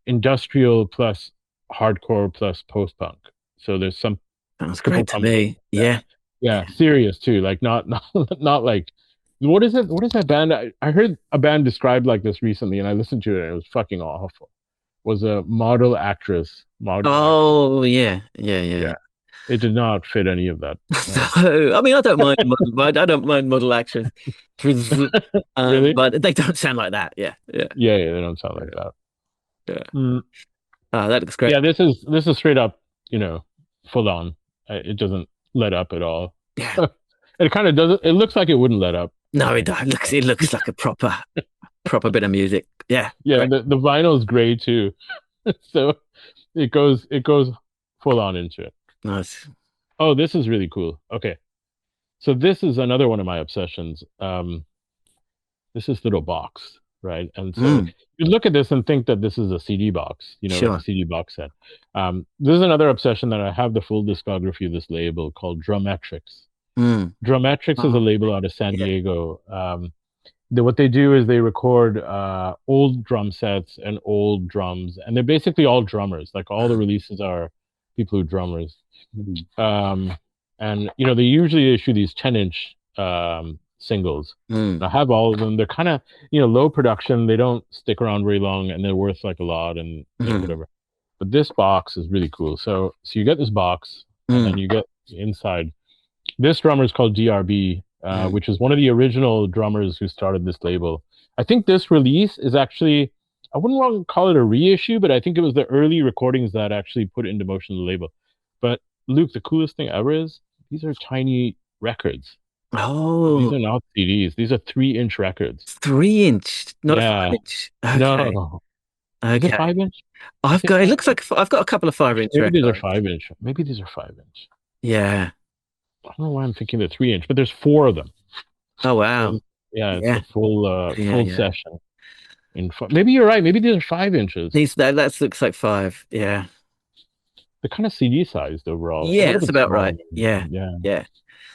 Speaker 13: Industrial plus hardcore plus post-punk. So there's some
Speaker 2: sounds great to me. Yeah.
Speaker 13: Yeah, serious too. Like not like what is it? What is that band? I heard a band described like this recently, and I listened to it, and it was fucking awful. Was a model actress.
Speaker 2: Yeah.
Speaker 13: It did not fit any of that.
Speaker 2: So, I mean, I don't mind model actors,
Speaker 13: Really?
Speaker 2: but they don't sound like that. Yeah.
Speaker 13: They don't sound like that.
Speaker 2: Yeah. That looks great.
Speaker 13: Yeah, this is straight up, full on. It doesn't let up at all.
Speaker 2: Yeah.
Speaker 13: It kind of doesn't. It looks like it wouldn't let up.
Speaker 2: No, it looks like a proper bit of music. Yeah.
Speaker 13: Yeah. The vinyl is gray too, so it goes full on into it.
Speaker 2: Nice.
Speaker 13: Oh, this is really cool. Okay, so this is another one of my obsessions. This is little box, right? And so you look at this and think that this is a CD box,
Speaker 2: sure.
Speaker 13: like a CD box set. This is another obsession that I have the full discography of this label called Drumetrics. Drumetrics is a label out of San Diego. What they do is they record old drum sets and old drums, and they're basically all drummers. Like all the releases are people who are drummers. And they usually issue these 10-inch singles. I have all of them. They're kind of low production. They don't stick around very long, and they're worth like a lot and whatever. But this box is really cool. So you get this box, and then you get inside. This drummer is called DRB, which is one of the original drummers who started this label. I think this release is actually, I wouldn't want to call it a reissue, but I think it was the early recordings that actually put into motion the label. But Luke, the coolest thing ever is these are tiny records.
Speaker 2: Oh,
Speaker 13: these are not CDs. These are 3-inch records.
Speaker 2: 3-inch, not a 5-inch. Okay.
Speaker 13: No.
Speaker 2: Okay.
Speaker 13: Is it 5-inch?
Speaker 2: It looks like I've got a couple of 5-inch.
Speaker 13: Maybe these are 5-inch. Maybe these are 5-inch.
Speaker 2: Yeah.
Speaker 13: I don't know why I'm thinking they're 3-inch, but there's 4 of them.
Speaker 2: Oh wow.
Speaker 13: It's a full session. Maybe you're right. Maybe these are 5 inches.
Speaker 2: That looks like 5. Yeah.
Speaker 13: They're kind of CD sized overall.
Speaker 2: Yeah, that's about right. Yeah.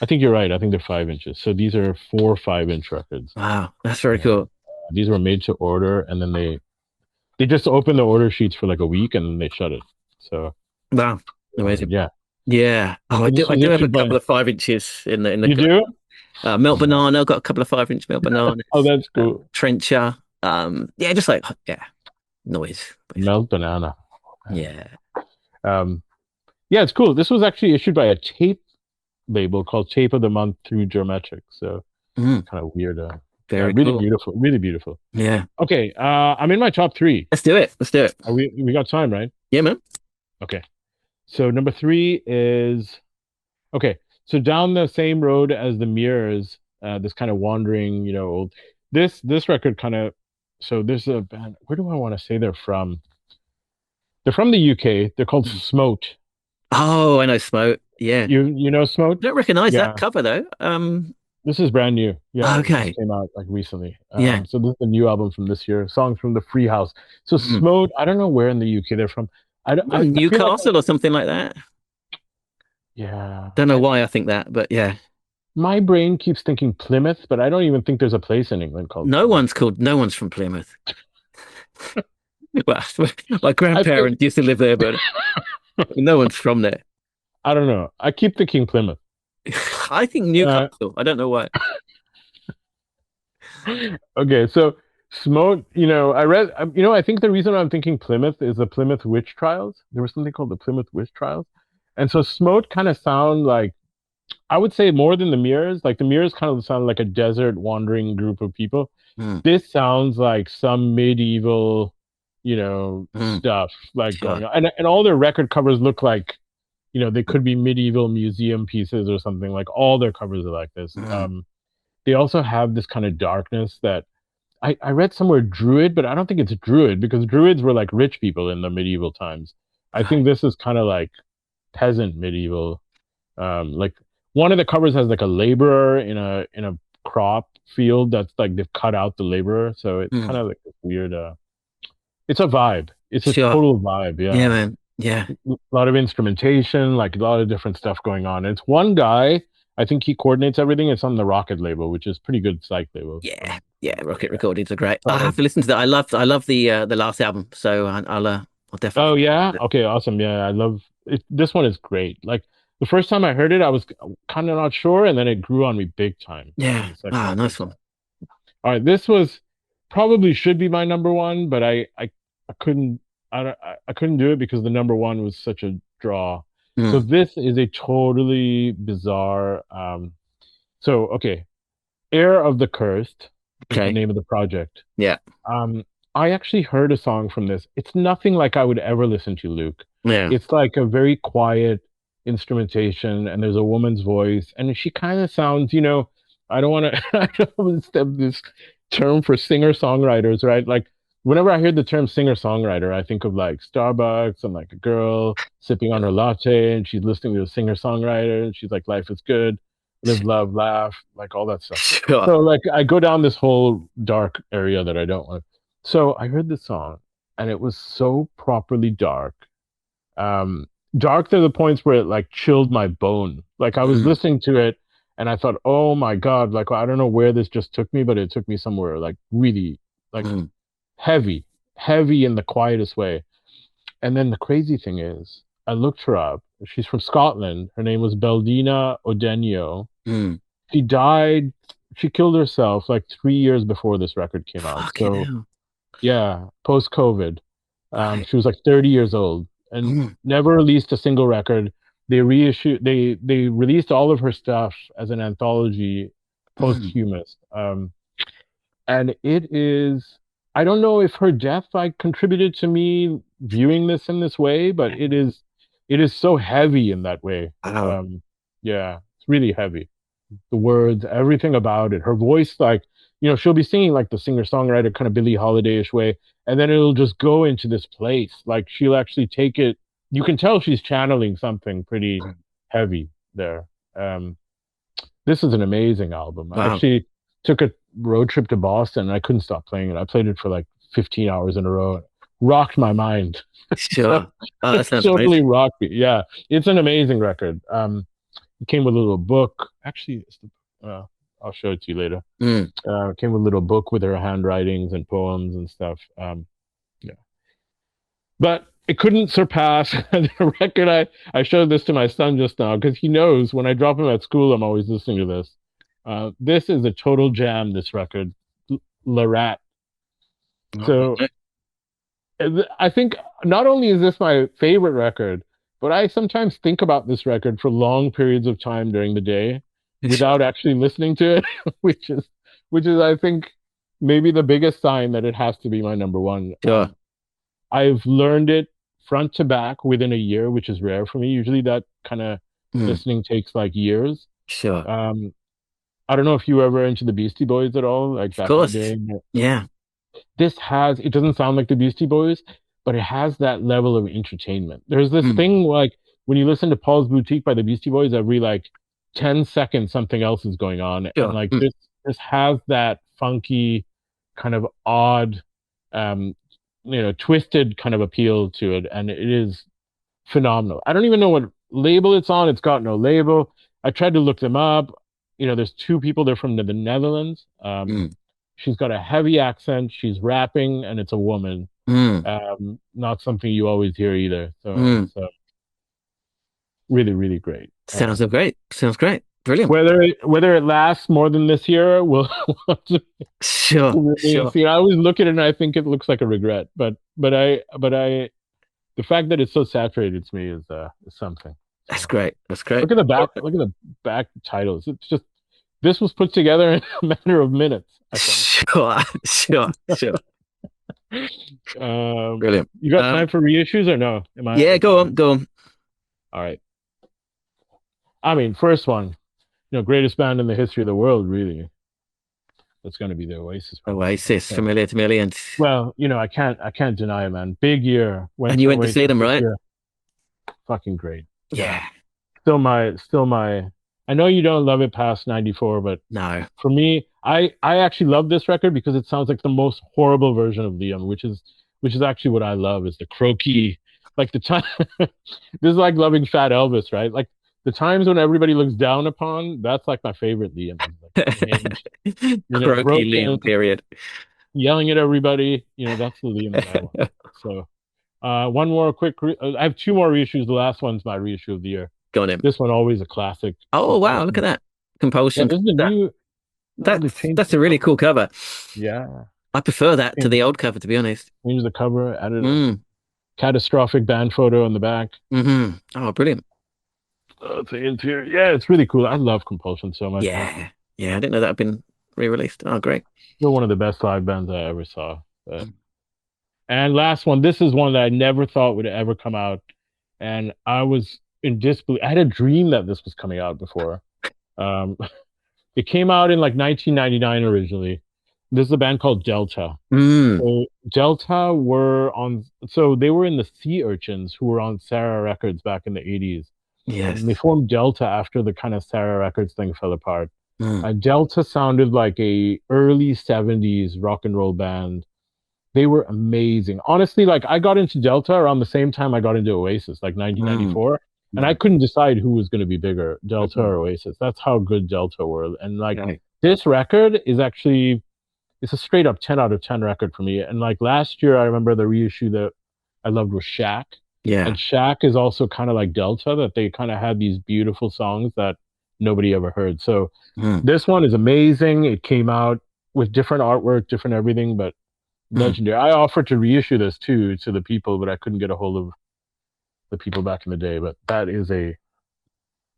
Speaker 13: I think you're right. I think they're 5 inches. So these are 4 5-inch records.
Speaker 2: Wow, that's very cool.
Speaker 13: These were made to order, and then they just open the order sheets for like a week, and then they shut it. So
Speaker 2: wow, amazing.
Speaker 13: Yeah.
Speaker 2: Oh, I do have a couple of 5 inches in the.
Speaker 13: You do?
Speaker 2: Melt Banana. I've got a couple of 5-inch Melt Banana.
Speaker 13: Oh, that's cool.
Speaker 2: Trencher. Just like noise. Basically.
Speaker 13: Melt Banana.
Speaker 2: Yeah.
Speaker 13: It's cool. This was actually issued by a tape label called Tape of the Month through Geometric. So kind of weird.
Speaker 2: Very
Speaker 13: really
Speaker 2: cool.
Speaker 13: beautiful. Really beautiful.
Speaker 2: Yeah.
Speaker 13: Okay. I'm in my top 3.
Speaker 2: Let's do it.
Speaker 13: We got time, right?
Speaker 2: Yeah, man.
Speaker 13: Okay. So number 3 is so down the same road as the Mirrors, this kind of wandering, old. This record kind of. So there's a band. Where do I want to say they're from? They're from the UK. They're called Smote.
Speaker 2: Oh, I know Smote. Yeah.
Speaker 13: You know Smote?
Speaker 2: I don't recognize that cover though.
Speaker 13: This is brand new. Yeah.
Speaker 2: Okay.
Speaker 13: It came out like recently.
Speaker 2: Yeah.
Speaker 13: So this is a new album from this year. Songs from the Free House. So Smote, I don't know where in the UK they're from.
Speaker 2: Newcastle or something like that.
Speaker 13: Yeah.
Speaker 2: Don't know why I think that, but yeah.
Speaker 13: My brain keeps thinking Plymouth, but I don't even think there's a place in England called.
Speaker 2: No one's from Plymouth. Well, my grandparents used to live there, but no one's from there.
Speaker 13: I don't know. I keep thinking Plymouth.
Speaker 2: I think Newcastle. I don't know why.
Speaker 13: Okay, so Smote, I think the reason I'm thinking Plymouth is the Plymouth Witch Trials. There was something called the Plymouth Witch Trials. And so Smote kind of sound like, I would say more than the Mirrors. Like the Mirrors kind of sound like a desert wandering group of people. This sounds like some medieval, stuff like going on. And all their record covers look like, they could be medieval museum pieces or something. Like all their covers are like this. They also have this kind of darkness that I read somewhere Druid, but I don't think it's Druid because Druids were like rich people in the medieval times. I think this is kind of like peasant medieval. Like one of the covers has like a laborer in a crop field that's like they've cut out the laborer, so it's kind of like a weird. It's a vibe. It's a total vibe. Yeah.
Speaker 2: Yeah, man. Yeah.
Speaker 13: A lot of instrumentation, like a lot of different stuff going on. It's one guy. I think he coordinates everything. It's on the Rocket label, which is pretty good psych label.
Speaker 2: Yeah, Rocket recordings are great. I have to listen to that. I love the last album, so I'll definitely.
Speaker 13: Oh yeah, okay, awesome. Yeah, I love it. This one is great. Like the first time I heard it, I was kind of not sure, and then it grew on me big time.
Speaker 2: Yeah. Nice one.
Speaker 13: All right, this was probably should be my number one, but I couldn't I couldn't do it because the number one was such a draw. So this is a totally bizarre. So okay, Heir of the Cursed is the name of the project.
Speaker 2: Yeah.
Speaker 13: I actually heard a song from this. It's nothing like I would ever listen to, Luke.
Speaker 2: Yeah.
Speaker 13: It's like a very quiet instrumentation, and there's a woman's voice, and she kind of sounds, I don't want to, I don't want to step this term for singer-songwriters, right? Like, whenever I hear the term singer-songwriter, I think of like Starbucks and like a girl sipping on her latte, and she's listening to a singer-songwriter, and she's like, life is good, live, love, laugh, like all that stuff.
Speaker 2: Sure.
Speaker 13: So like I go down this whole dark area that I don't want. So I heard this song, and it was so properly dark. Dark to the points where it like chilled my bone. Like I was listening to it, and I thought, oh my God, like I don't know where this just took me, but it took me somewhere like really like heavy in the quietest way. And then the crazy thing is, I looked her up. She's from Scotland. Her name was Beldina Odenyo. She died. She killed herself like 3 years before this record came out. So, yeah, post-COVID. She was like 30 years old and never released a single record. They released all of her stuff as an anthology posthumous. And it is, I don't know if her death like contributed to me viewing this in this way, but it is so heavy in that way. Yeah, it's really heavy. The words, everything about it. Her voice, like, she'll be singing like the singer-songwriter kind of Billie Holiday-ish way, and then it'll just go into this place. Like she'll actually take it. You can tell she's channeling something pretty heavy there. This is an amazing album.
Speaker 2: Wow.
Speaker 13: I actually took a road trip to Boston, and I couldn't stop playing it. I played it for like 15 hours in a row. Rocked my mind.
Speaker 2: Sure. Oh, that sounds
Speaker 13: totally
Speaker 2: amazing.
Speaker 13: rocked me. Yeah, it's an amazing record. It came with a little book. Actually, I'll show it to you later. It came with a little book with her handwritings and poems and stuff. Yeah, but it couldn't surpass the record. I showed this to my son just now because he knows when I drop him at school, I'm always listening to this. This is a total jam. This record, La Rat. So I think not only is this my favorite record, but I sometimes think about this record for long periods of time during the day without actually listening to it, which is I think maybe the biggest sign that it has to be my number one.
Speaker 2: Sure.
Speaker 13: I've learned it front to back within a year, which is rare for me. Usually that kind of listening takes like years.
Speaker 2: Sure.
Speaker 13: I don't know if you were ever into the Beastie Boys at all, like back in the day.
Speaker 2: Yeah.
Speaker 13: It doesn't sound like the Beastie Boys, but it has that level of entertainment. There's this thing like when you listen to Paul's Boutique by the Beastie Boys, every like 10 seconds something else is going on.
Speaker 2: Sure.
Speaker 13: And like this has that funky kind of odd twisted kind of appeal to it, and it is phenomenal. I don't even know what label it's on. It's got no label. I tried to look them up. There's two people. They're from the Netherlands. She's got a heavy accent. She's rapping, and it's a woman. Not something you always hear either. So it's really, really great.
Speaker 2: Sounds great. Brilliant.
Speaker 13: Whether it lasts more than this year, we'll have to
Speaker 2: sure.
Speaker 13: See. I always look at it and I think it looks like a regret, but the fact that it's so saturated to me is something.
Speaker 2: That's great.
Speaker 13: Look at the back. Look at the back titles. It's just this was put together in a matter of minutes. I think.
Speaker 2: Sure. Brilliant.
Speaker 13: You got time for reissues or no?
Speaker 2: Yeah, go on.
Speaker 13: All right. I mean, first one, greatest band in the history of the world, really. That's going to be the Oasis.
Speaker 2: Oasis, familiar to millions.
Speaker 13: Well, I can't deny it, man. Big year.
Speaker 2: And you went to see them, right?
Speaker 13: Year. Fucking great.
Speaker 2: Yeah.
Speaker 13: Still my. I know you don't love it past 94, but
Speaker 2: no,
Speaker 13: for me, I actually love this record because it sounds like the most horrible version of Liam, which is actually what I love, is the croaky, like the time. This is like loving Fat Elvis, right? Like the times when everybody looks down upon, that's like my favorite Liam. Like hinged,
Speaker 2: croaky
Speaker 13: broken,
Speaker 2: Liam period,
Speaker 13: yelling at everybody. That's the Liam that I want. So one more quick. I have two more reissues. The last one's my reissue of the year.
Speaker 2: Go on in.
Speaker 13: This one always a classic.
Speaker 2: Oh wow! Look at that Compulsion.
Speaker 13: Yeah, this is the new.
Speaker 2: That's a really cool cover.
Speaker 13: Yeah,
Speaker 2: I prefer that to the old cover, to be honest.
Speaker 13: Changed the cover, added a catastrophic band photo on the back.
Speaker 2: Mm-hmm. Oh, brilliant!
Speaker 13: The interior, yeah, it's really cool. I love Compulsion so much.
Speaker 2: Yeah, I didn't know that had been re-released. Oh, great!
Speaker 13: They're one of the best live bands I ever saw. And last one, this is one that I never thought would ever come out, and I was in disbelief. I had a dream that this was coming out before. It came out in like 1999 originally. This is a band called Delta. So Delta they were in the Sea Urchins, who were on Sarah Records back in the 80s.
Speaker 2: Yes.
Speaker 13: And they formed Delta after the kind of Sarah Records thing fell apart. Delta sounded like a early 70s rock and roll band. They were amazing. Honestly, like I got into Delta around the same time I got into Oasis, like 1994. And I couldn't decide who was going to be bigger, Delta or Oasis. That's how good Delta were. And like this record is actually, it's a straight up 10 out of 10 record for me. And like last year, I remember the reissue that I loved was Shack.
Speaker 2: Yeah.
Speaker 13: And Shack is also kind of like Delta, that they kind of had these beautiful songs that nobody ever heard. So this one is amazing. It came out with different artwork, different everything, but legendary. I offered to reissue this too to the people, but I couldn't get a hold of the people back in the day. But that is a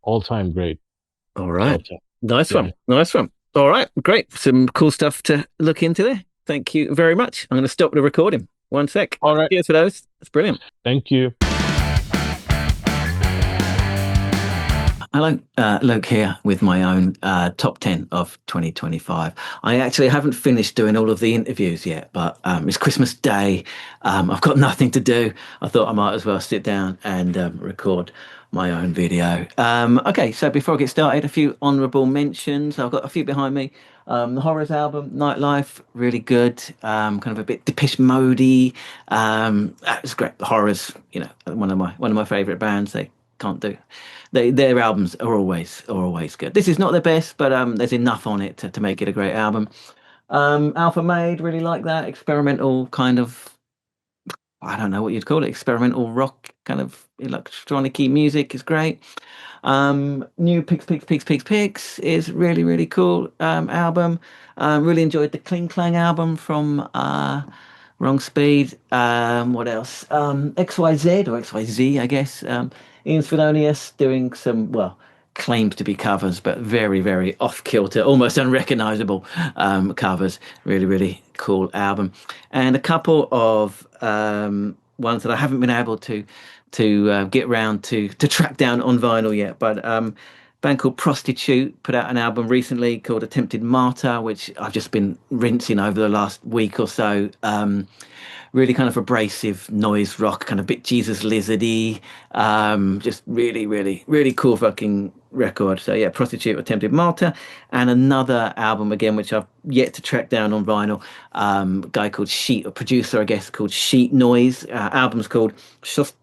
Speaker 13: all-time great.
Speaker 2: All right. Nice one. All right, great. Some cool stuff to look into there. Thank you very much. I'm going to stop the recording. 1 sec.
Speaker 13: All right.
Speaker 2: Cheers for those. That's brilliant.
Speaker 13: Thank you.
Speaker 2: Hello, Luke here with my own top 10 of 2025. I actually haven't finished doing all of the interviews yet, but it's Christmas Day. I've got nothing to do. I thought I might as well sit down and record my own video. Okay, so before I get started, a few honourable mentions. I've got a few behind me. The Horrors album, Nightlife, really good. Kind of a bit Depeche Mode-y. It's great. The Horrors, one of my favourite bands. They can't do. Their albums are always good. This is not the best, but there's enough on it to make it a great album. Alpha Made, really like that. Experimental kind of, I don't know what you'd call it, experimental rock kind of electronic-y music is great. New Pix is really, really cool album. Really enjoyed the Kling Klang album from Wrong Speed. What else? XYZ or XYZ, I guess. Ian Svenonius doing some, claims to be covers, but very, very off-kilter, almost unrecognizable covers. Really, really cool album. And a couple of ones that I haven't been able to get around to track down on vinyl yet, but a band called Prostitute put out an album recently called Attempted Martyr, which I've just been rinsing over the last week or so. Really kind of abrasive noise rock, kind of bit Jesus Lizardy, just really, really, really cool fucking record. So yeah, Prostitute, Attempted Martyr, and another album again, which I've yet to track down on vinyl. A guy called Sheet, a producer, I guess, called Sheet Noise. Album's called,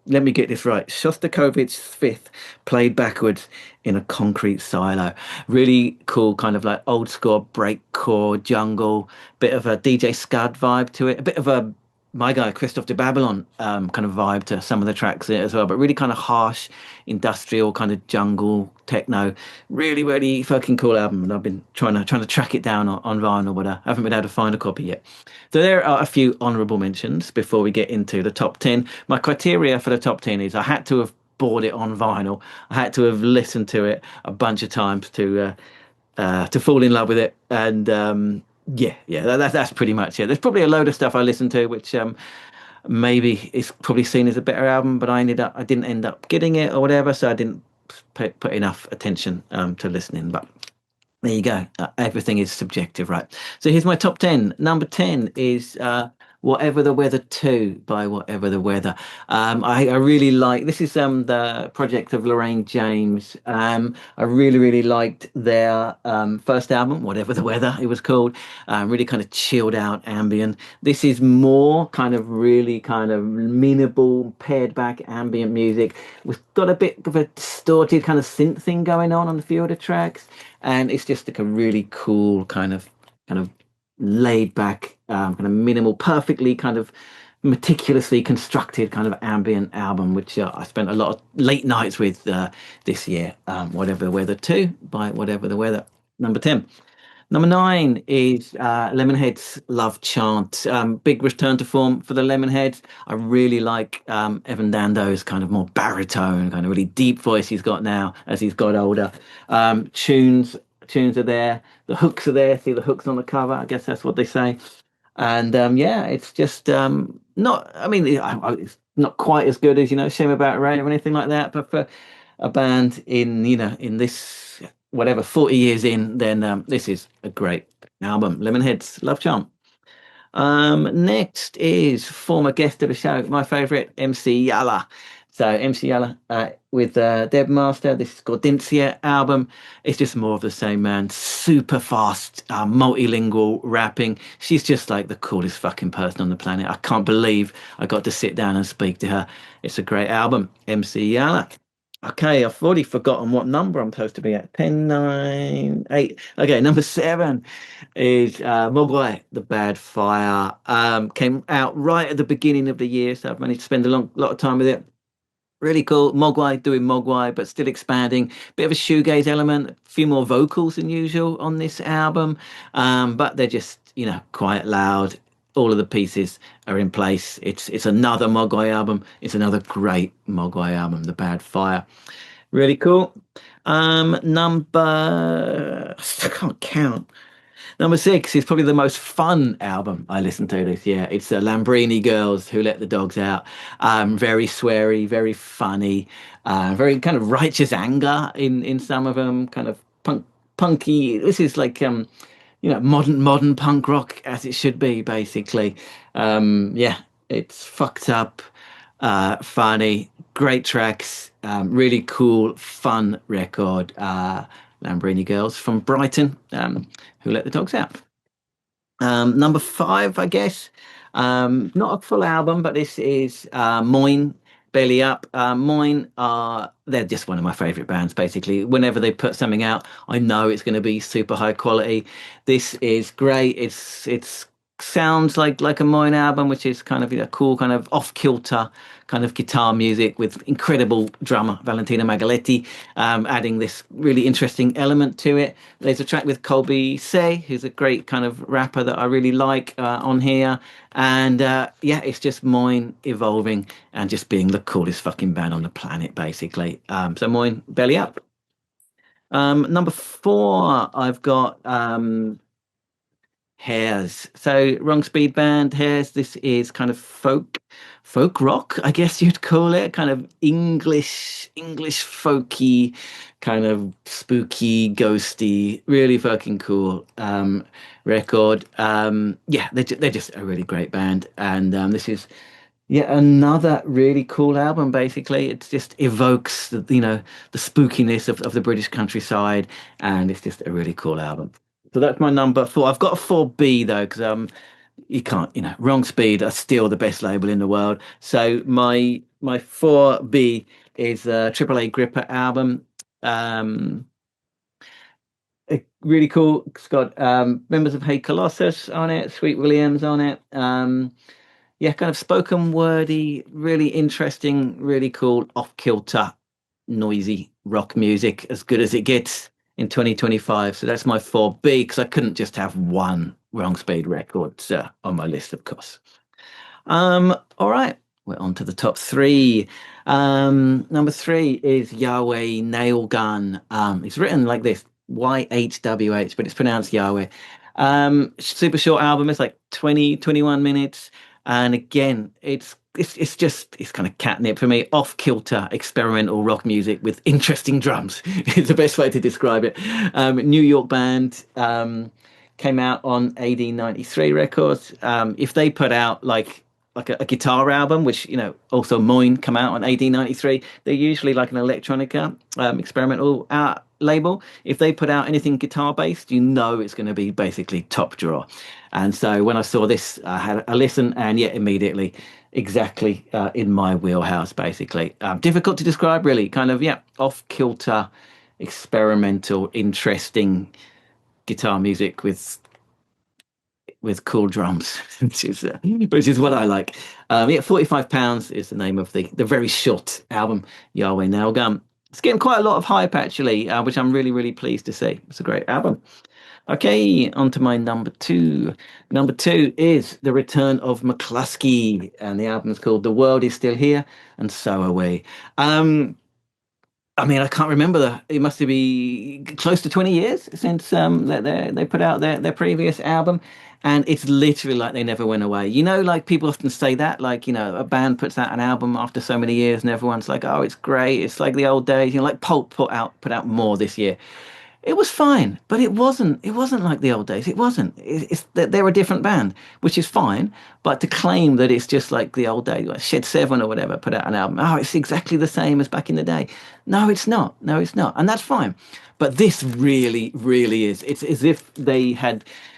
Speaker 2: let me get this right, Shostakovich's Fifth, played backwards in a concrete silo. Really cool, kind of like old school breakcore jungle, bit of a DJ Scud vibe to it, a bit of a my guy Christoph de Babylon kind of vibe to some of the tracks there as well, but really kind of harsh industrial kind of jungle techno. Really, really fucking cool album, and I've been trying to track it down on vinyl, but I haven't been able to find a copy yet. So there are a few honourable mentions before we get into the top 10. My criteria for the top 10 is I had to have bought it on vinyl. I had to have listened to it a bunch of times to fall in love with it, and that's pretty much it. There's probably a load of stuff I listened to which maybe is probably seen as a better album, but I didn't end up getting it or whatever, so I didn't put enough attention to listening. But there you go. Everything is subjective, right? So here's my top 10. Number 10 is Whatever the Weather 2 by Whatever the Weather. I really like this is the project of Lorraine James. I really liked their first album, Whatever the Weather, it was called. Really kind of chilled out ambient. This is more kind of really kind of minimal, pared back ambient music. We've got a bit of a distorted kind of synth thing going on a few of the tracks, and it's just like a really cool kind of laid back, kind of minimal, perfectly kind of meticulously constructed kind of ambient album, which I spent a lot of late nights with this year. Whatever the Weather 2 by Whatever the Weather. Number 10. Number 9 is Lemonhead's Love Chant. Big return to form for the Lemonheads. I really like Evan Dando's kind of more baritone, kind of really deep voice he's got now as he's got older. Tunes are there. The hooks are there. See the hooks on the cover. I guess that's what they say. And yeah, it's just not. I mean, it's not quite as good as Shame About Rain or anything like that. But for a band in this whatever 40 years in, then this is a great album. Lemonhead's Love Chant. Next is former guest of the show, my favorite, MC Yala. So MC Yala with Deb Master. This is Gordincia album. It's just more of the same, man. Super fast, multilingual rapping. She's just like the coolest fucking person on the planet. I can't believe I got to sit down and speak to her. It's a great album, MC Yala. Okay, I've already forgotten what number I'm supposed to be at. 10, 9, 8. Okay, number 7 is Mogwai, The Bad Fire. Came out right at the beginning of the year, so I've managed to spend a lot of time with it. Really cool. Mogwai doing Mogwai, but still expanding. Bit of a shoegaze element, a few more vocals than usual on this album. But they're just, quite loud. All of the pieces are in place. It's another Mogwai album. It's another great Mogwai album, The Bad Fire. Really cool. Number, I can't count. Number 6 is probably the most fun album I listened to this year. It's the Lambrini Girls Who Let the Dogs Out. Very sweary, very funny, very kind of righteous anger in some of them, kind of punky. This is like modern punk rock as it should be, basically. Yeah, it's fucked up, funny, great tracks, really cool, fun record. Lambrini Girls from Brighton, Who Let the Dogs Out. Number 5, I guess. Not a full album, but this is Moyne, Belly Up. Moyne they're just one of my favorite bands, basically. Whenever they put something out, I know it's going to be super high quality. This is great. It's sounds like a Moyne album, which is kind of cool, kind of off-kilter kind of guitar music with incredible drummer Valentina Magaletti, adding this really interesting element to it. There's a track with Colby Say, who's a great kind of rapper that I really like on here. And yeah, it's just Moyne evolving and just being the coolest fucking band on the planet, basically. So Moyne, Belly Up. Number 4, I've got Hares. So Wrong Speed Band, Hares. This is kind of folk rock, I guess you'd call it. Kind of English folky, kind of spooky, ghosty, really fucking cool record. Yeah, they're just a really great band, and this is yet another really cool album. Basically, it just evokes the spookiness of the British countryside, and it's just a really cool album. So that's my number 4. I've got a 4B though, because you can't, Wrong Speed are still the best label in the world. So my 4B is a AAA Gripper album. Really cool. It's got members of Hey Colossus on it, Sweet Williams on it. Yeah, kind of spoken wordy, really interesting, really cool, off-kilter, noisy rock music, as good as it gets in 2025. So that's my 4B, because I couldn't just have one Wrong Speed record on my list, of course. All right, we're on to the top 3. Number 3 is Yahweh Nail Gun. It's written like this, YHWH, but it's pronounced Yahweh. Super short album. It's like 21 minutes. And again, it's kind of catnip for me. Off-kilter experimental rock music with interesting drums. It's the best way to describe it. New York band, came out on AD93 Records. If they put out like a guitar album, which, you know, also mine come out on AD93, they're usually like an electronica experimental label. If they put out anything guitar based, you know it's going to be basically top drawer. And so when I saw this, I had a listen, and yet immediately exactly in my wheelhouse, basically. Difficult to describe, really. Kind of, off kilter, experimental, interesting guitar music with cool drums, which is what I like. £45 is the name of the very short album, Yahweh Nailgun. It's getting quite a lot of hype, actually, which I'm really, really pleased to see. It's a great album. Okay, on to my number two. Number two is The Return of McCluskey, and the album's called The World Is Still Here, and So Are We. I mean, I can't remember it must be close to 20 years since they put out their previous album, and it's literally like they never went away. You know, like people often say that, like, you know, a band puts out an album after so many years and everyone's like, oh, it's great, it's like the old days. You know, like Pulp put out more this year. It was fine, but it wasn't like the old days. It wasn't. It's that they're a different band, which is fine. But to claim that it's just like the old days, like Shed 7 or whatever, put out an album, oh, it's exactly the same as back in the day. No, it's not. No, it's not. And that's fine. But this really, really is. It's as if they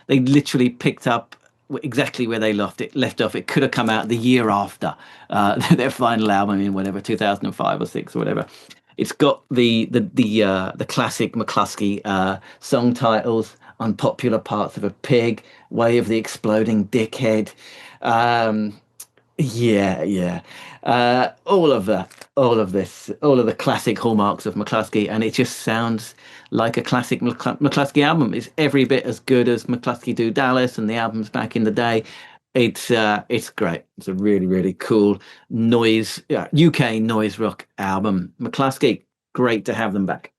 Speaker 2: literally picked up exactly where they left off. It could have come out the year after their final album in whatever 2005 or 6 or whatever. It's got the classic McCluskey song titles: Unpopular Parts of a Pig, Way of the Exploding Dickhead. All of the classic hallmarks of McCluskey, and it just sounds like a classic McCluskey album. It's every bit as good as McCluskey Do Dallas and the albums back in the day. It's great. It's a really, really cool UK noise rock album. McCluskey, great to have them back.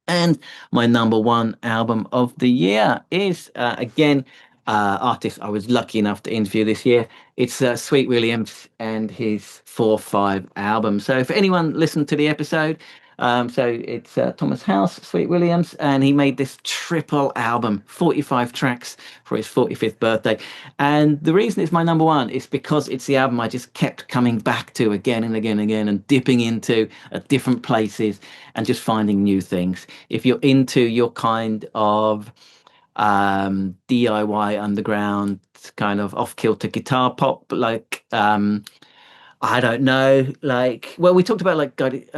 Speaker 2: And my number one album of the year is again artist I was lucky enough to interview this year. It's Sweet Williams and his 4/5 album. So if anyone listened to the episode, so it's Thomas House, Sweet Williams, and he made this triple album, 45 tracks for his 45th birthday. And the reason it's my number one is because it's the album I just kept coming back to again and again and again, and dipping into at different places and just finding new things. If you're into your kind of DIY underground kind of off-kilter guitar pop, like I don't know, like, well, we talked about like Guided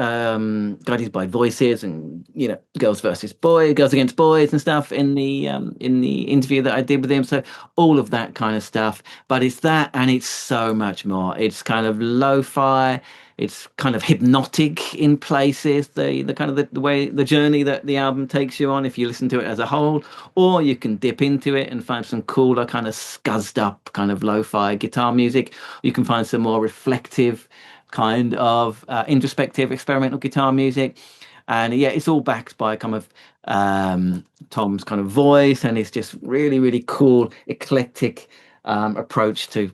Speaker 2: by Voices and, you know, Girls Against Boys and stuff in the interview that I did with him. So all of that kind of stuff, but it's that, and it's so much more. It's kind of lo-fi. It's kind of hypnotic in places, the kind of the way, the journey that the album takes you on if you listen to it as a whole, or you can dip into it and find some cooler kind of scuzzed up kind of lo-fi guitar music. You can find some more reflective kind of introspective experimental guitar music. And yeah, it's all backed by kind of Tom's kind of voice, and it's just really, really cool, eclectic approach to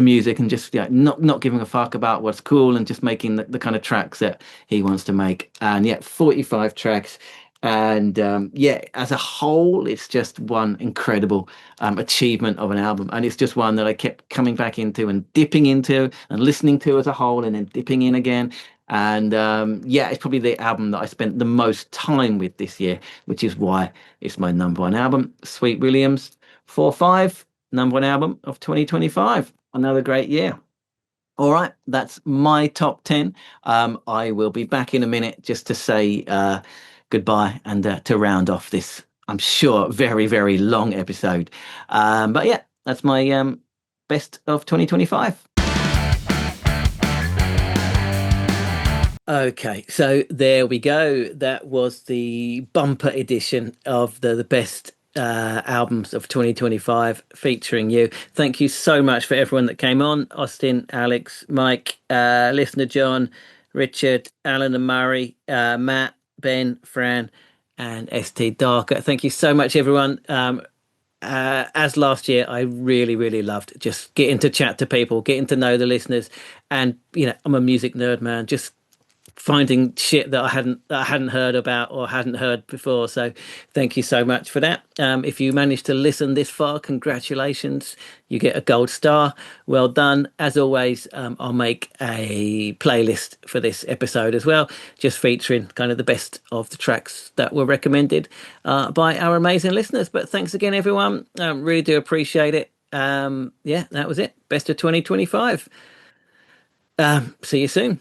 Speaker 2: music, and just not giving a fuck about what's cool and just making the kind of tracks that he wants to make. And 45 tracks, and as a whole it's just one incredible achievement of an album, and it's just one that I kept coming back into and dipping into and listening to as a whole, and then dipping in again. And it's probably the album that I spent the most time with this year, which is why it's my number one album. Sweet Williams, 4/5, number one album of 2025. Another great year. All right, that's my top 10. I will be back in a minute just to say goodbye and to round off this, I'm sure, very, very long episode. But yeah, that's my best of 2025. Okay, so there we go. That was the bumper edition of the best albums of 2025 featuring you. Thank you so much for everyone that came on: Austin, Alex, Mike, listener John, Richard, Alan and Murray, Matt, Ben, Fran, and ST Darker. Thank you so much, everyone. As last year, I really, really loved just getting to chat to people, getting to know the listeners. And I'm a music nerd, man. Just finding shit that I hadn't heard about or hadn't heard before. So thank you so much for that. If you managed to listen this far, congratulations. You get a gold star. Well done. As always, I'll make a playlist for this episode as well, just featuring kind of the best of the tracks that were recommended by our amazing listeners. But thanks again, everyone. Really do appreciate it. Yeah, that was it. Best of 2025. See you soon.